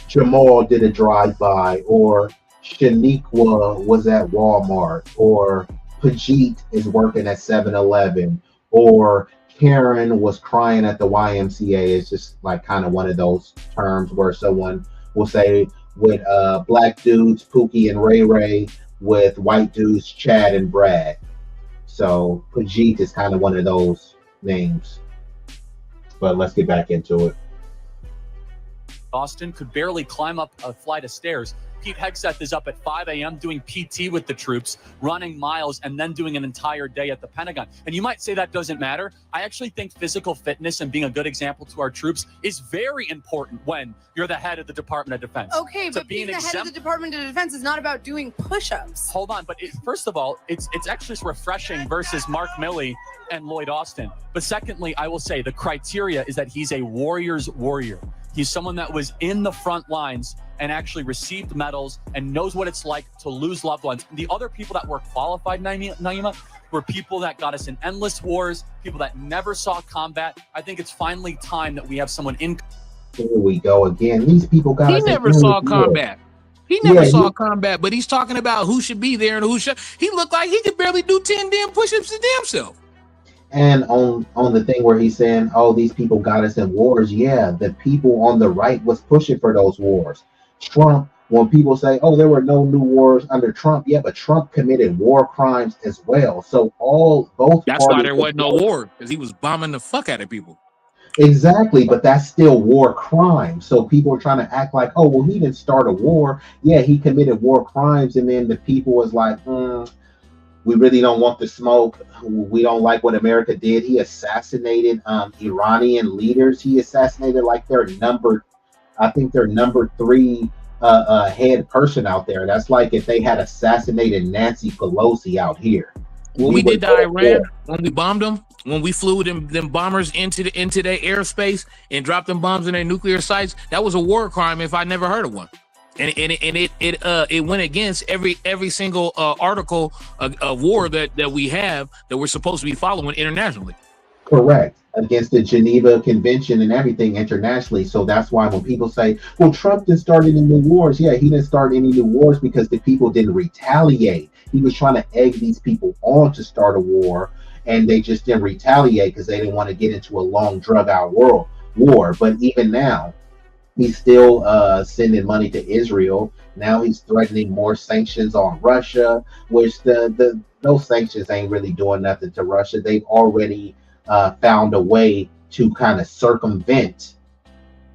Jamal did a drive-by, or Shaniqua was at Walmart, or Pajit is working at 7-Eleven, or Karen was crying at the YMCA. It's just like kind of one of those terms where someone will say with black dudes, Pookie and Ray Ray, with white dudes, Chad and Brad. So Pajit is kind of one of those names. But let's get back into it. Austin could barely climb up a flight of stairs. Pete Hegseth is up at 5 a.m. doing PT with the troops, running miles, and then doing an entire day at the Pentagon. And you might say that doesn't matter. I actually think physical fitness and being a good example to our troops is very important when you're the head of the Department of Defense. Okay, but being the head of the Department of Defense is not about doing push-ups. Hold on, but first of all, it's actually refreshing versus Mark Milley and Lloyd Austin. But secondly, I will say the criteria is that he's a warrior's warrior. He's someone that was in the front lines and actually received medals and knows what it's like to lose loved ones. The other people that were qualified, Naima, were people that got us in endless wars, people that never saw combat. I think it's finally time that we have someone in. Here we go again. These people got He us in never saw endless wars. combat. He never saw combat, but he's talking about who should be there and who should. He looked like he could barely do 10 damn push-ups his damn self. And on the thing where he's saying, oh, these people got us in wars. Yeah, the people on the right was pushing for those wars. Trump, when people say, oh, there were no new wars under Trump. Yeah, but Trump committed war crimes as well. So both That's why parties there wasn't no war, because he was bombing the fuck out of people. Exactly, but that's still war crime. So people are trying to act like, oh, well, he didn't start a war. Yeah, he committed war crimes. And then the people was like, we really don't want the smoke. We don't like what America did. He assassinated Iranian leaders. He assassinated like their number 3 head person out there. That's like if they had assassinated Nancy Pelosi out here. When we did to Iran, when we bombed them, when we flew them bombers into their airspace and dropped them bombs in their nuclear sites, that was a war crime if I never heard of one. And it went against every single article of war that we have that we're supposed to be following internationally. Correct. Against the Geneva Convention and everything internationally. So that's why when people say, well, Trump didn't start any new wars. Yeah, he didn't start any new wars because the people didn't retaliate. He was trying to egg these people on to start a war, and they just didn't retaliate because they didn't want to get into a long, drug-out war. But even now, he's still sending money to Israel. Now he's threatening more sanctions on Russia, which those sanctions ain't really doing nothing to Russia. They've already found a way to kind of circumvent,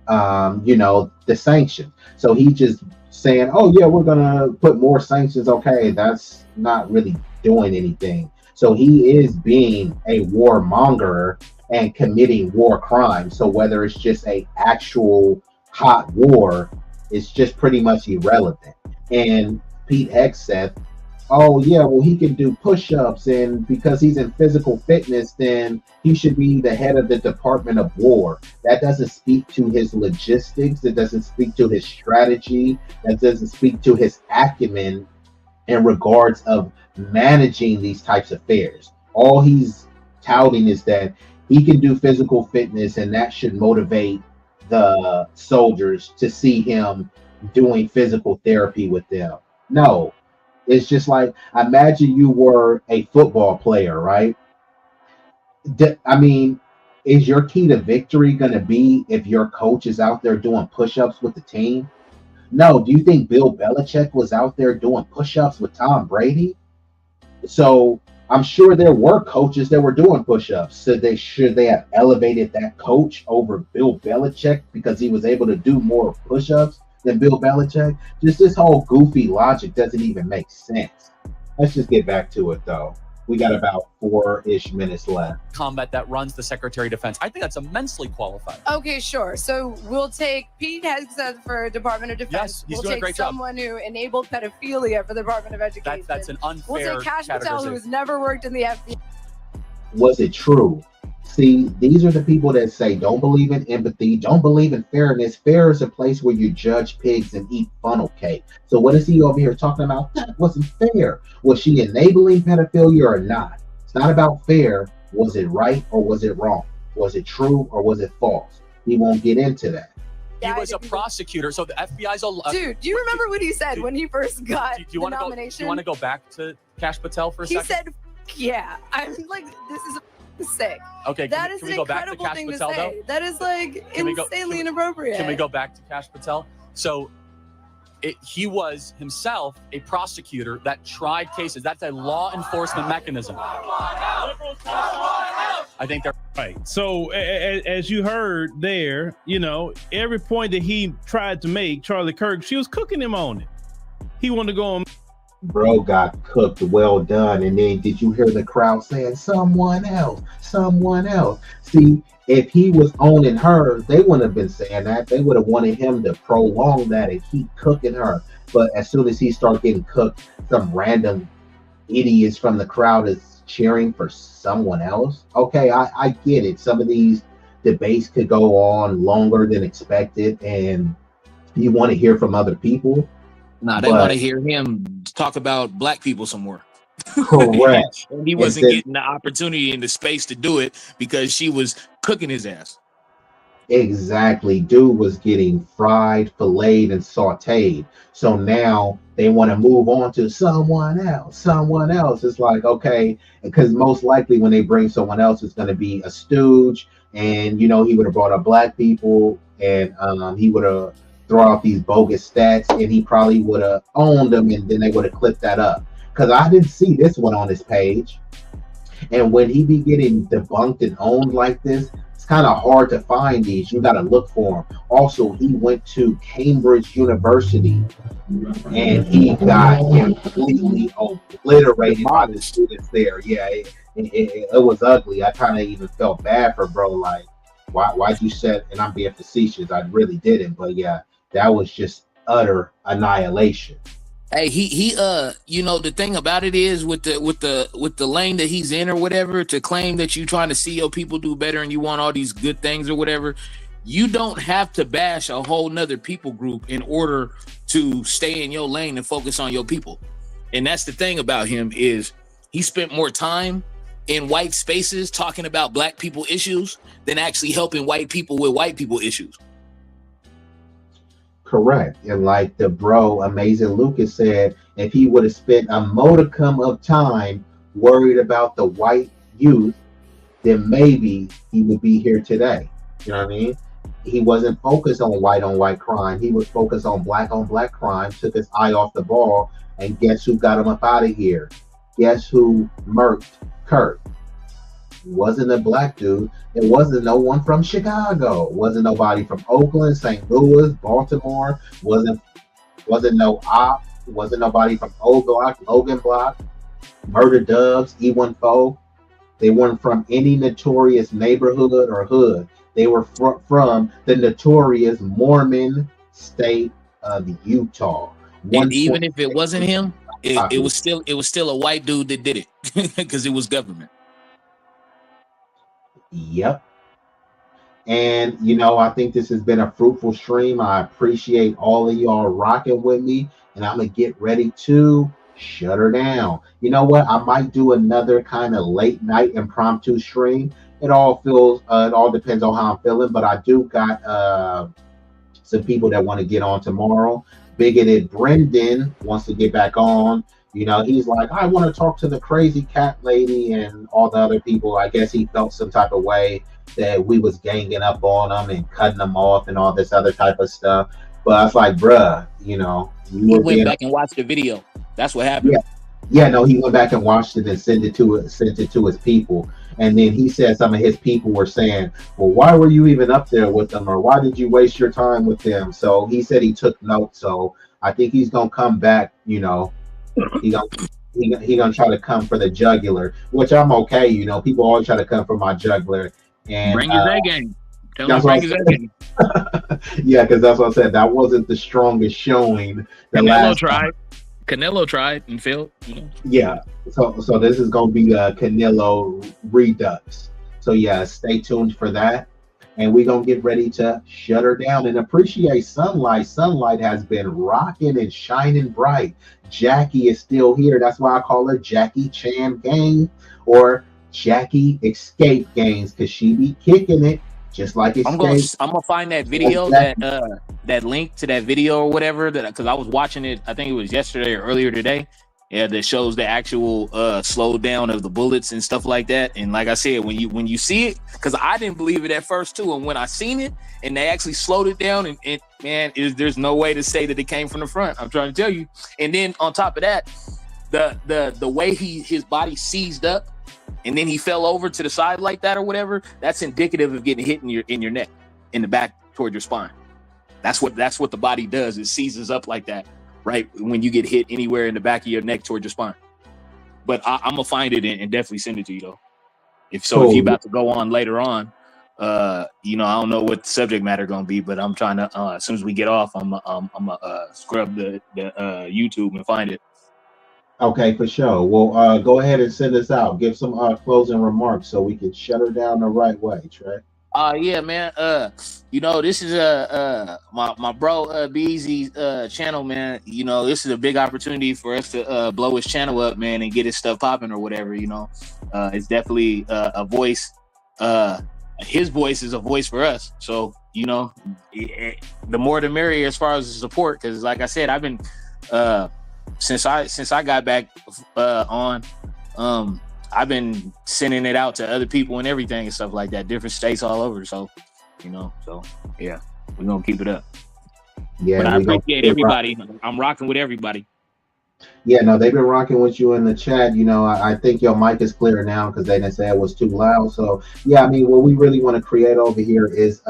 the sanctions. So he's just saying, oh, yeah, we're going to put more sanctions. Okay, that's not really doing anything. So he is being a warmonger and committing war crimes. So whether it's just a actual hot war, it's just pretty much irrelevant. And Pete Hegseth, oh yeah, well he can do push-ups, and because he's in physical fitness, then he should be the head of the Department of War. That doesn't speak to his logistics. It doesn't speak to his strategy. That doesn't speak to his acumen in regards of managing these types of affairs. All he's touting is that he can do physical fitness, and that should motivate the soldiers to see him doing physical therapy with them. No, it's just like, imagine you were a football player, right? Is your key to victory going to be if your coach is out there doing push-ups with the team? No. Do you think Bill Belichick was out there doing push-ups with Tom Brady? So I'm sure there were coaches that were doing push-ups. So should they have elevated that coach over Bill Belichick because he was able to do more push-ups than Bill Belichick? Just this whole goofy logic doesn't even make sense. Let's just get back to it, though. We got about 4-ish minutes left. Combat that runs the Secretary of Defense. I think that's immensely qualified. Okay, sure. So we'll take Pete Hegseth for Department of Defense. Yes, he's doing a great job. We'll take someone who enabled pedophilia for the Department of Education. That's an unfair We'll take Kash Patel, who's never worked in the FBI. Was it true? See, these are the people that say don't believe in empathy, don't believe in fairness. Fair is a place where you judge pigs and eat funnel cake. So what is he over here talking about? That wasn't fair. Was she enabling pedophilia or not? It's not about fair. Was it right or was it wrong? Was it true or was it false? He won't get into that. FBI was a prosecutor. So the FBI's a dude. Do you remember what he said when he first got do you the want to go? nomination? Do you want to go back to Cash Patel for a He second? said, "Yeah." I'm like, this is sick. Okay, That can is we an go back to incredible Cash thing Patel, to say. though? That is like Can we insanely inappropriate. Can we go back to Cash Patel? So he was himself a prosecutor that tried cases. That's a law enforcement mechanism. I think they're right. So as you heard there, you know, every point that he tried to make, Charlie Kirk, she was cooking him on it. He wanted to go on. Bro got cooked, well done. And then did you hear the crowd saying, someone else, someone else? See, if he was owning her, they wouldn't have been saying that. They would have wanted him to prolong that and keep cooking her. But as soon as he started getting cooked, some random idiots from the crowd is cheering for someone else. Okay, I get it. Some of these debates could go on longer than expected, and you want to hear from other people. Nah, they want to hear him talk about black people some more. Correct. And he wasn't getting the opportunity and the space to do it because she was cooking his ass. Exactly. Dude was getting fried, filleted, and sauteed. So now they want to move on to someone else. Someone else. It's like, okay, because most likely when they bring someone else, it's going to be a stooge. And, you know, he would have brought up black people, and he would have thrown out these bogus stats, and he probably would have owned them, and then they would have clipped that up. Because I didn't see this one on his page. And when he be getting debunked and owned like this, it's kind of hard to find these. You got to look for him. Also, he went to Cambridge University, and he got completely obliterated by the students there. Yeah, it was ugly. I kind of even felt bad for bro. Like, why'd you say? And I'm being facetious. I really didn't. But yeah, that was just utter annihilation. Hey, he you know, the thing about it is with the lane that he's in or whatever, to claim that you trying to see your people do better and you want all these good things or whatever, you don't have to bash a whole nother people group in order to stay in your lane and focus on your people. And that's the thing about him, is he spent more time in white spaces talking about black people issues than actually helping white people with white people issues. Correct. And like the bro Amazing Lucas said, if he would have spent a modicum of time worried about the white youth, then maybe he would be here today. You know what I mean? He wasn't focused on white crime. He was focused on black crime, took his eye off the ball, and guess who got him up out of here? Guess who murked Kirk? Wasn't a black dude. It wasn't no one from Chicago. Wasn't nobody from Oakland, St. Louis, Baltimore. Wasn't no op. Wasn't nobody from O Block, Logan Block, Murder Dubs, E14. They weren't from any notorious neighborhood or hood. They were from the notorious Mormon state of Utah. And even if it wasn't him, it was still a white dude that did it because it was government. Yep. And, you know, I think this has been a fruitful stream. I appreciate all of y'all rocking with me, and I'm going to get ready to shut her down. You know what? I might do another kind of late night impromptu stream. It all depends on how I'm feeling, but I do got some people that want to get on tomorrow. Bigoted Brendan wants to get back on. You know, he's like, I want to talk to the crazy cat lady and all the other people. I guess he felt some type of way that we was ganging up on him and cutting them off and all this other type of stuff. But I was like, bruh, you know. He went back and watched the video. That's what happened. Yeah, no, he went back and watched it and sent it to his people. And then he said some of his people were saying, well, why were you even up there with them? Or why did you waste your time with them? So he said he took notes. So I think he's going to come back, you know. He gonna try to come for the jugular, which I'm okay. You know, people always try to come for my jugular. And bring his A game. Tell him bring his A game. Yeah, because that's what I said. That wasn't the strongest showing. Canelo tried and failed. Yeah. So this is gonna be a Canelo redux. So yeah, stay tuned for that. And we're going to get ready to shut her down and appreciate Sunlight. Sunlight has been rocking and shining bright. Jackie is still here. That's why I call her Jackie Chan Gang or Jackie Escape Games, because she be kicking it. just like I'm gonna escape. find that video, that link to that video or whatever, that because I was watching it, I think it was yesterday or earlier today. Yeah, that shows the actual slow down of the bullets and stuff like that. And like I said, when you see it, because I didn't believe it at first too, and when I seen it and they actually slowed it down, and man, there's no way to say that it came from the front. I'm trying to tell you. And then on top of that, the way his body seized up, and then he fell over to the side like that or whatever, that's indicative of getting hit in your neck, in the back toward your spine. That's what the body does. It seizes up like that, right? When you get hit anywhere in the back of your neck toward your spine. But I'm gonna find it and definitely send it to you though. If you about to go on later on, I don't know what the subject matter gonna be, but I'm trying to as soon as we get off, I'm scrub the YouTube and find it. Okay, for sure. Well, go ahead and send us out. Give some closing remarks so we can shut her down the right way, Trey. Yeah, man. This is my bro B-Eazy's channel, man. This is a big opportunity for us to blow his channel up, man, and get his stuff popping or whatever. It's definitely a voice. His voice is a voice for us. So the more the merrier as far as the support. Because like I said, I've been since I got back on. I've been sending it out to other people and everything and stuff like that, different states all over. So, yeah, we're gonna keep it up. Yeah, but I appreciate everybody. I'm rocking with everybody. Yeah, no, they've been rocking with you in the chat. I think your mic is clear now because they didn't say it was too loud. So yeah, I mean, what we really want to create over here is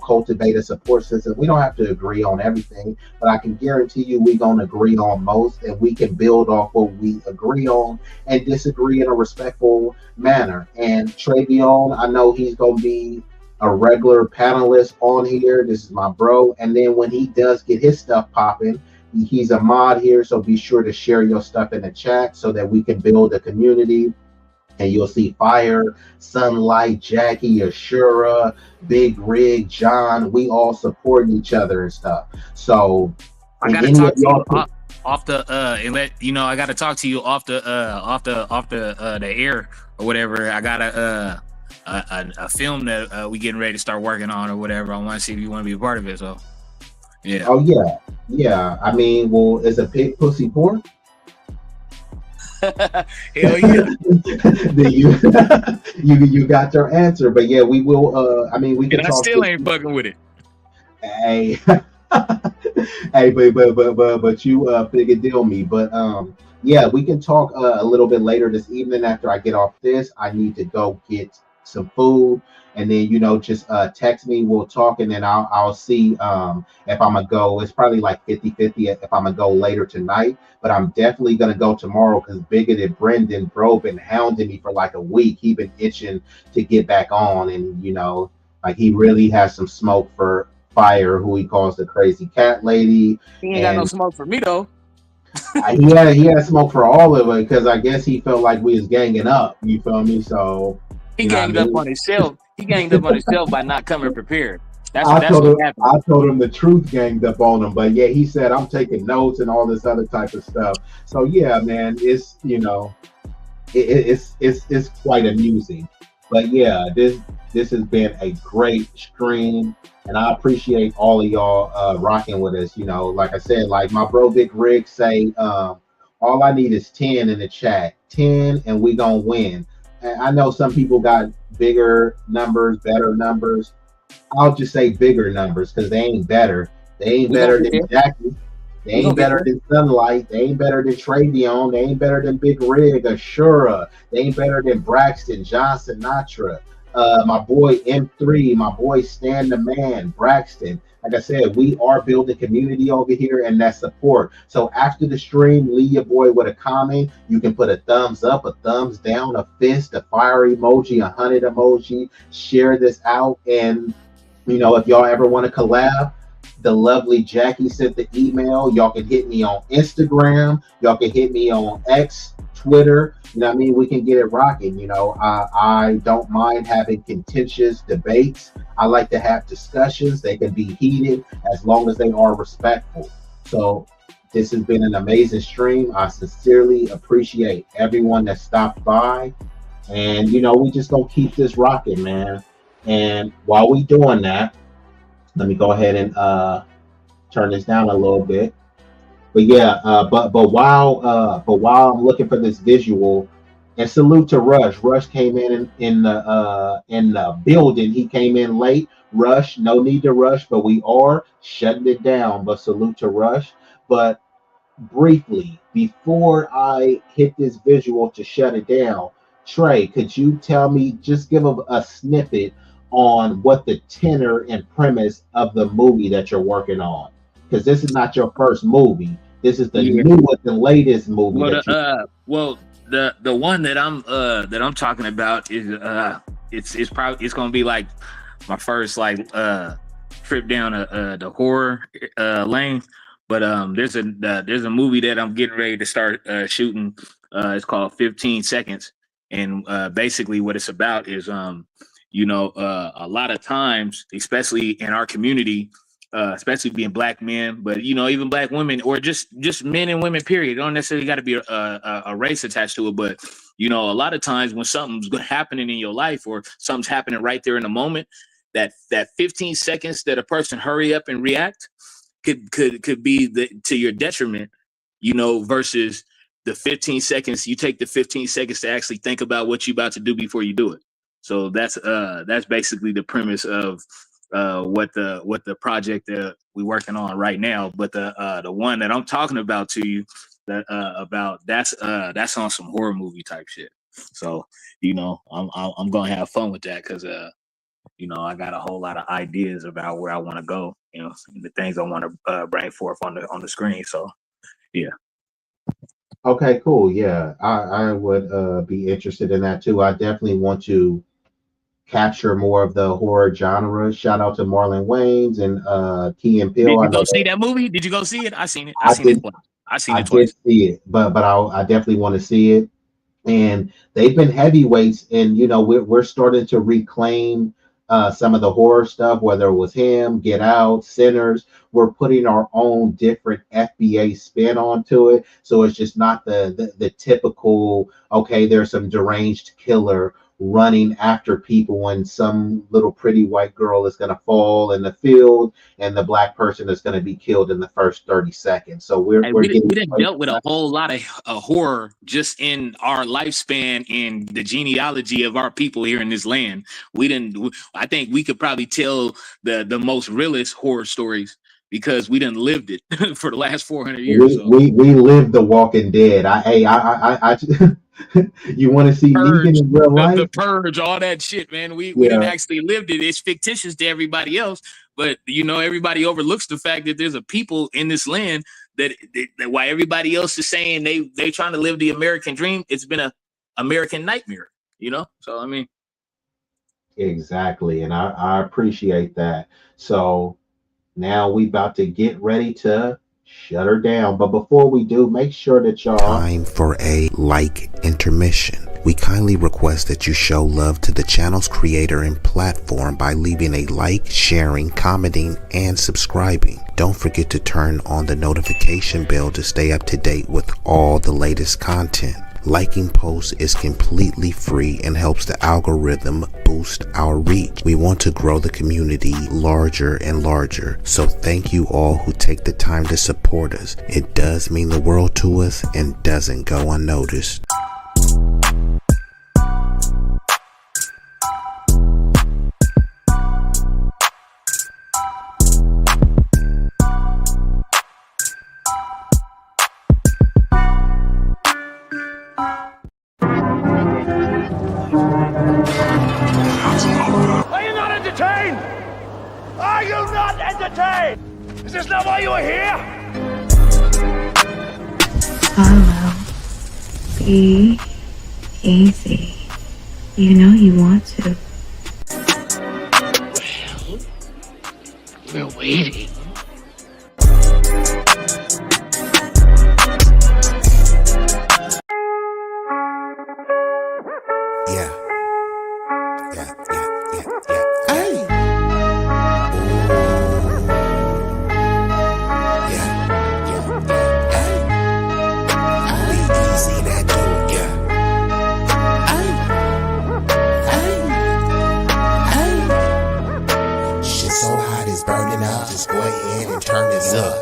cultivate a support system. We don't have to agree on everything, but I can guarantee you we're going to agree on most, and we can build off what we agree on and disagree in a respectful manner. And Travion, I know he's going to be a regular panelist on here. This is my bro. And then when he does get his stuff popping, he's a mod here. So be sure to share your stuff in the chat so that we can build a community. And you'll see Fire, Sunlight, Jackie, Ashura, Big Rig, John. We all support each other and stuff. So I gotta talk to you off the and let I gotta talk to you off the air or whatever. I got a film that we getting ready to start working on or whatever. I want to see if you want to be a part of it. So yeah. Oh yeah. I mean, well, is a pig pussy pork? Hell yeah. you got your answer, but yeah, we will we can and I still ain't fucking with it. Hey but you figured deal me. But yeah, we can talk a little bit later this evening after I get off this. I need to go get some food, and then just text me, we'll talk, and then I'll see if I'm gonna go. It's probably like 50-50 if I'm gonna go later tonight, but I'm definitely gonna go tomorrow because Bigoted Brendan bro been hounding me for like a week. He been itching to get back on, and like he really has some smoke for Fire, who he calls the crazy cat lady. He ain't got no smoke for me though. he had smoke for all of it because I guess he felt like we was ganging up. You feel me? So he ganged up on himself. He ganged up on himself by not coming prepared. That's what happened. I told him the truth ganged up on him, but yeah, he said I'm taking notes and all this other type of stuff. So yeah, man, it's it's quite amusing. But yeah, this has been a great stream, and I appreciate all of y'all rocking with us. Like I said, like my bro Big Rig say, all I need is 10 in the chat, 10, and we gonna win. I know some people got bigger numbers, better numbers. I'll just say bigger numbers because they ain't better. They ain't better than Jackie. They ain't better than Sunlight. They ain't better than Travion. They ain't better than Big Rig, Ashura. They ain't better than Braxton, John Sinatra. My boy M3, my boy Stan the Man, Braxton. Like I said, we are building community over here, and that support. So after the stream, leave your boy with a comment. You can put a thumbs up, a thumbs down, a fist, a fire emoji, 100 emoji. Share this out, and if y'all ever want to collab, the lovely Jackie sent the email. Y'all can hit me on Instagram. Y'all can hit me on X, Twitter. We can get it rocking. I don't mind having contentious debates. I like to have discussions. They can be heated as long as they are respectful. So this has been an amazing stream. I sincerely appreciate everyone that stopped by. And, we just gonna keep this rocking, man. And while we doing that, let me go ahead and turn this down a little bit. But yeah, but while I'm looking for this visual, and salute to Rush. Rush came in the building. He came in late. Rush, no need to rush, but we are shutting it down. But salute to Rush. But briefly, before I hit this visual to shut it down, Trey, could you tell me, just give a snippet on what the tenor and premise of the movie that you're working on? Because this is not your first movie. This is the Yeah. newest and latest movie The one that I'm talking about is it's gonna be like my first trip down the horror lane. But there's a movie that I'm getting ready to start shooting. It's called 15 Seconds, and basically what it's about is a lot of times, especially in our community, especially being black men, but even black women, or just men and women. Period. It don't necessarily got to be a race attached to it, but a lot of times when something's happening in your life or something's happening right there in the moment, that 15 seconds that a person hurry up and react could be to your detriment, versus the 15 seconds. You take the 15 seconds to actually think about what you're about to do before you do it. So that's basically the premise of what the project that we're working on right now. But the one that I'm talking about to you that's on some horror movie type shit. So I'm gonna have fun with that because I got a whole lot of ideas about where I want to go, the things I want to bring forth on the screen. So yeah. Okay, cool. Yeah, I would be interested in that too. I definitely want to capture more of the horror genre. Shout out to Marlon Wayans and Key and Peele. Did you go see that movie? Did you go see it? I seen it. I seen it did twice. see it, but I definitely want to see it. And they've been heavyweights, and we're starting to reclaim some of the horror stuff, whether it was him, Get Out, Sinners. We're putting our own different FBA spin onto it, so it's just not the typical, okay, there's some deranged killer running after people and some little pretty white girl is going to fall in the field and the black person is going to be killed in the first 30 seconds. So we didn't dealt with a whole lot of horror just in our lifespan in the genealogy of our people here in this land. I think we could probably tell the most realest horror stories because we done lived it for the last 400 years. We lived the Walking Dead. You want to see Negan in real life? The Purge, all that shit, man. We didn't actually lived it. It's fictitious to everybody else, but everybody overlooks the fact that there's a people in this land that while everybody else is saying they trying to live the American dream, it's been a American nightmare. So I mean, exactly, and I appreciate that. So now we about to get ready to shut her down. But before we do, make sure that y'all... Time for a intermission. We kindly request that you show love to the channel's creator and platform by leaving a like, sharing, commenting, and subscribing. Don't forget to turn on the notification bell to stay up to date with all the latest content. Liking posts is completely free and helps the algorithm boost our reach. We want to grow the community larger and larger, so thank you all who take the time to support us. It does mean the world to us and doesn't go unnoticed. Are you not entertained? Are you not entertained? Is this not why you are here? Follow. Be easy. You know you want to. We're waiting. burning up, just go ahead and turn this up.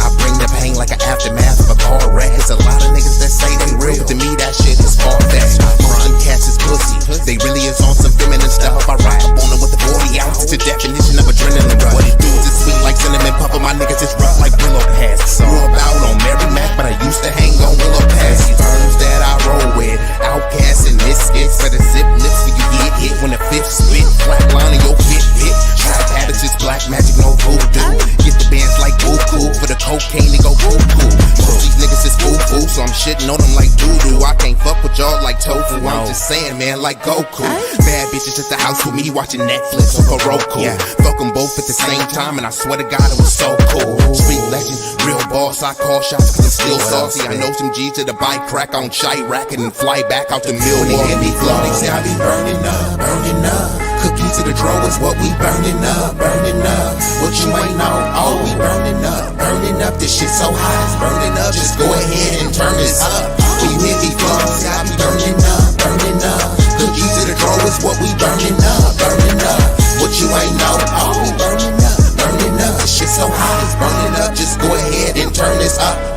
I bring the pain like an aftermath of a car wreck. It's a lot of niggas that say they real, but to me that shit is far-fetched. Most them cats is pussy, they really is on some feminine stuff. I rock up on them with the 40 ounces, the definition of adrenaline rush. What it do is it's sweet like cinnamon puffer, my niggas is rough like willow pads. Grew up out on Mary Mac, but I used to hang on willow pads. These firms that I roll with, outcasts and misfits, better zip lips when you get hit when the fifth spit. Flat line in your fit pit, trap habits is black magic, no voodoo. Get the bands like boo-coo, for the cocaine they go cuckoo. Most these niggas is foo-foo, so I'm shitting on them like doo-doo. I can't fuck with y'all like tofu, I'm just saying, man, like Goku. Bad bitches at the house with me watching Netflix or Roku. Fuck them both at the same time, and I swear to God it was so cool. Street legend, real boss, I call shots cause I'm still saucy. I know some G's to the bike crack on Chirac and then fly back out to Milwaukee. When they hear me flow, they say I be burning up, burning up. Cookies to the draw is what we burning up, burning up. What you ain't know, oh we burning up, burning up. This shit so hot, it's burning up. Just go ahead and turn this up. When you hear me flow, say I be burning up, burning up. Cookies to the draw is what we burning up, burning up. What you ain't know, oh we burning up, burning up. This shit so hot, it's burning up. Just go ahead and turn this up.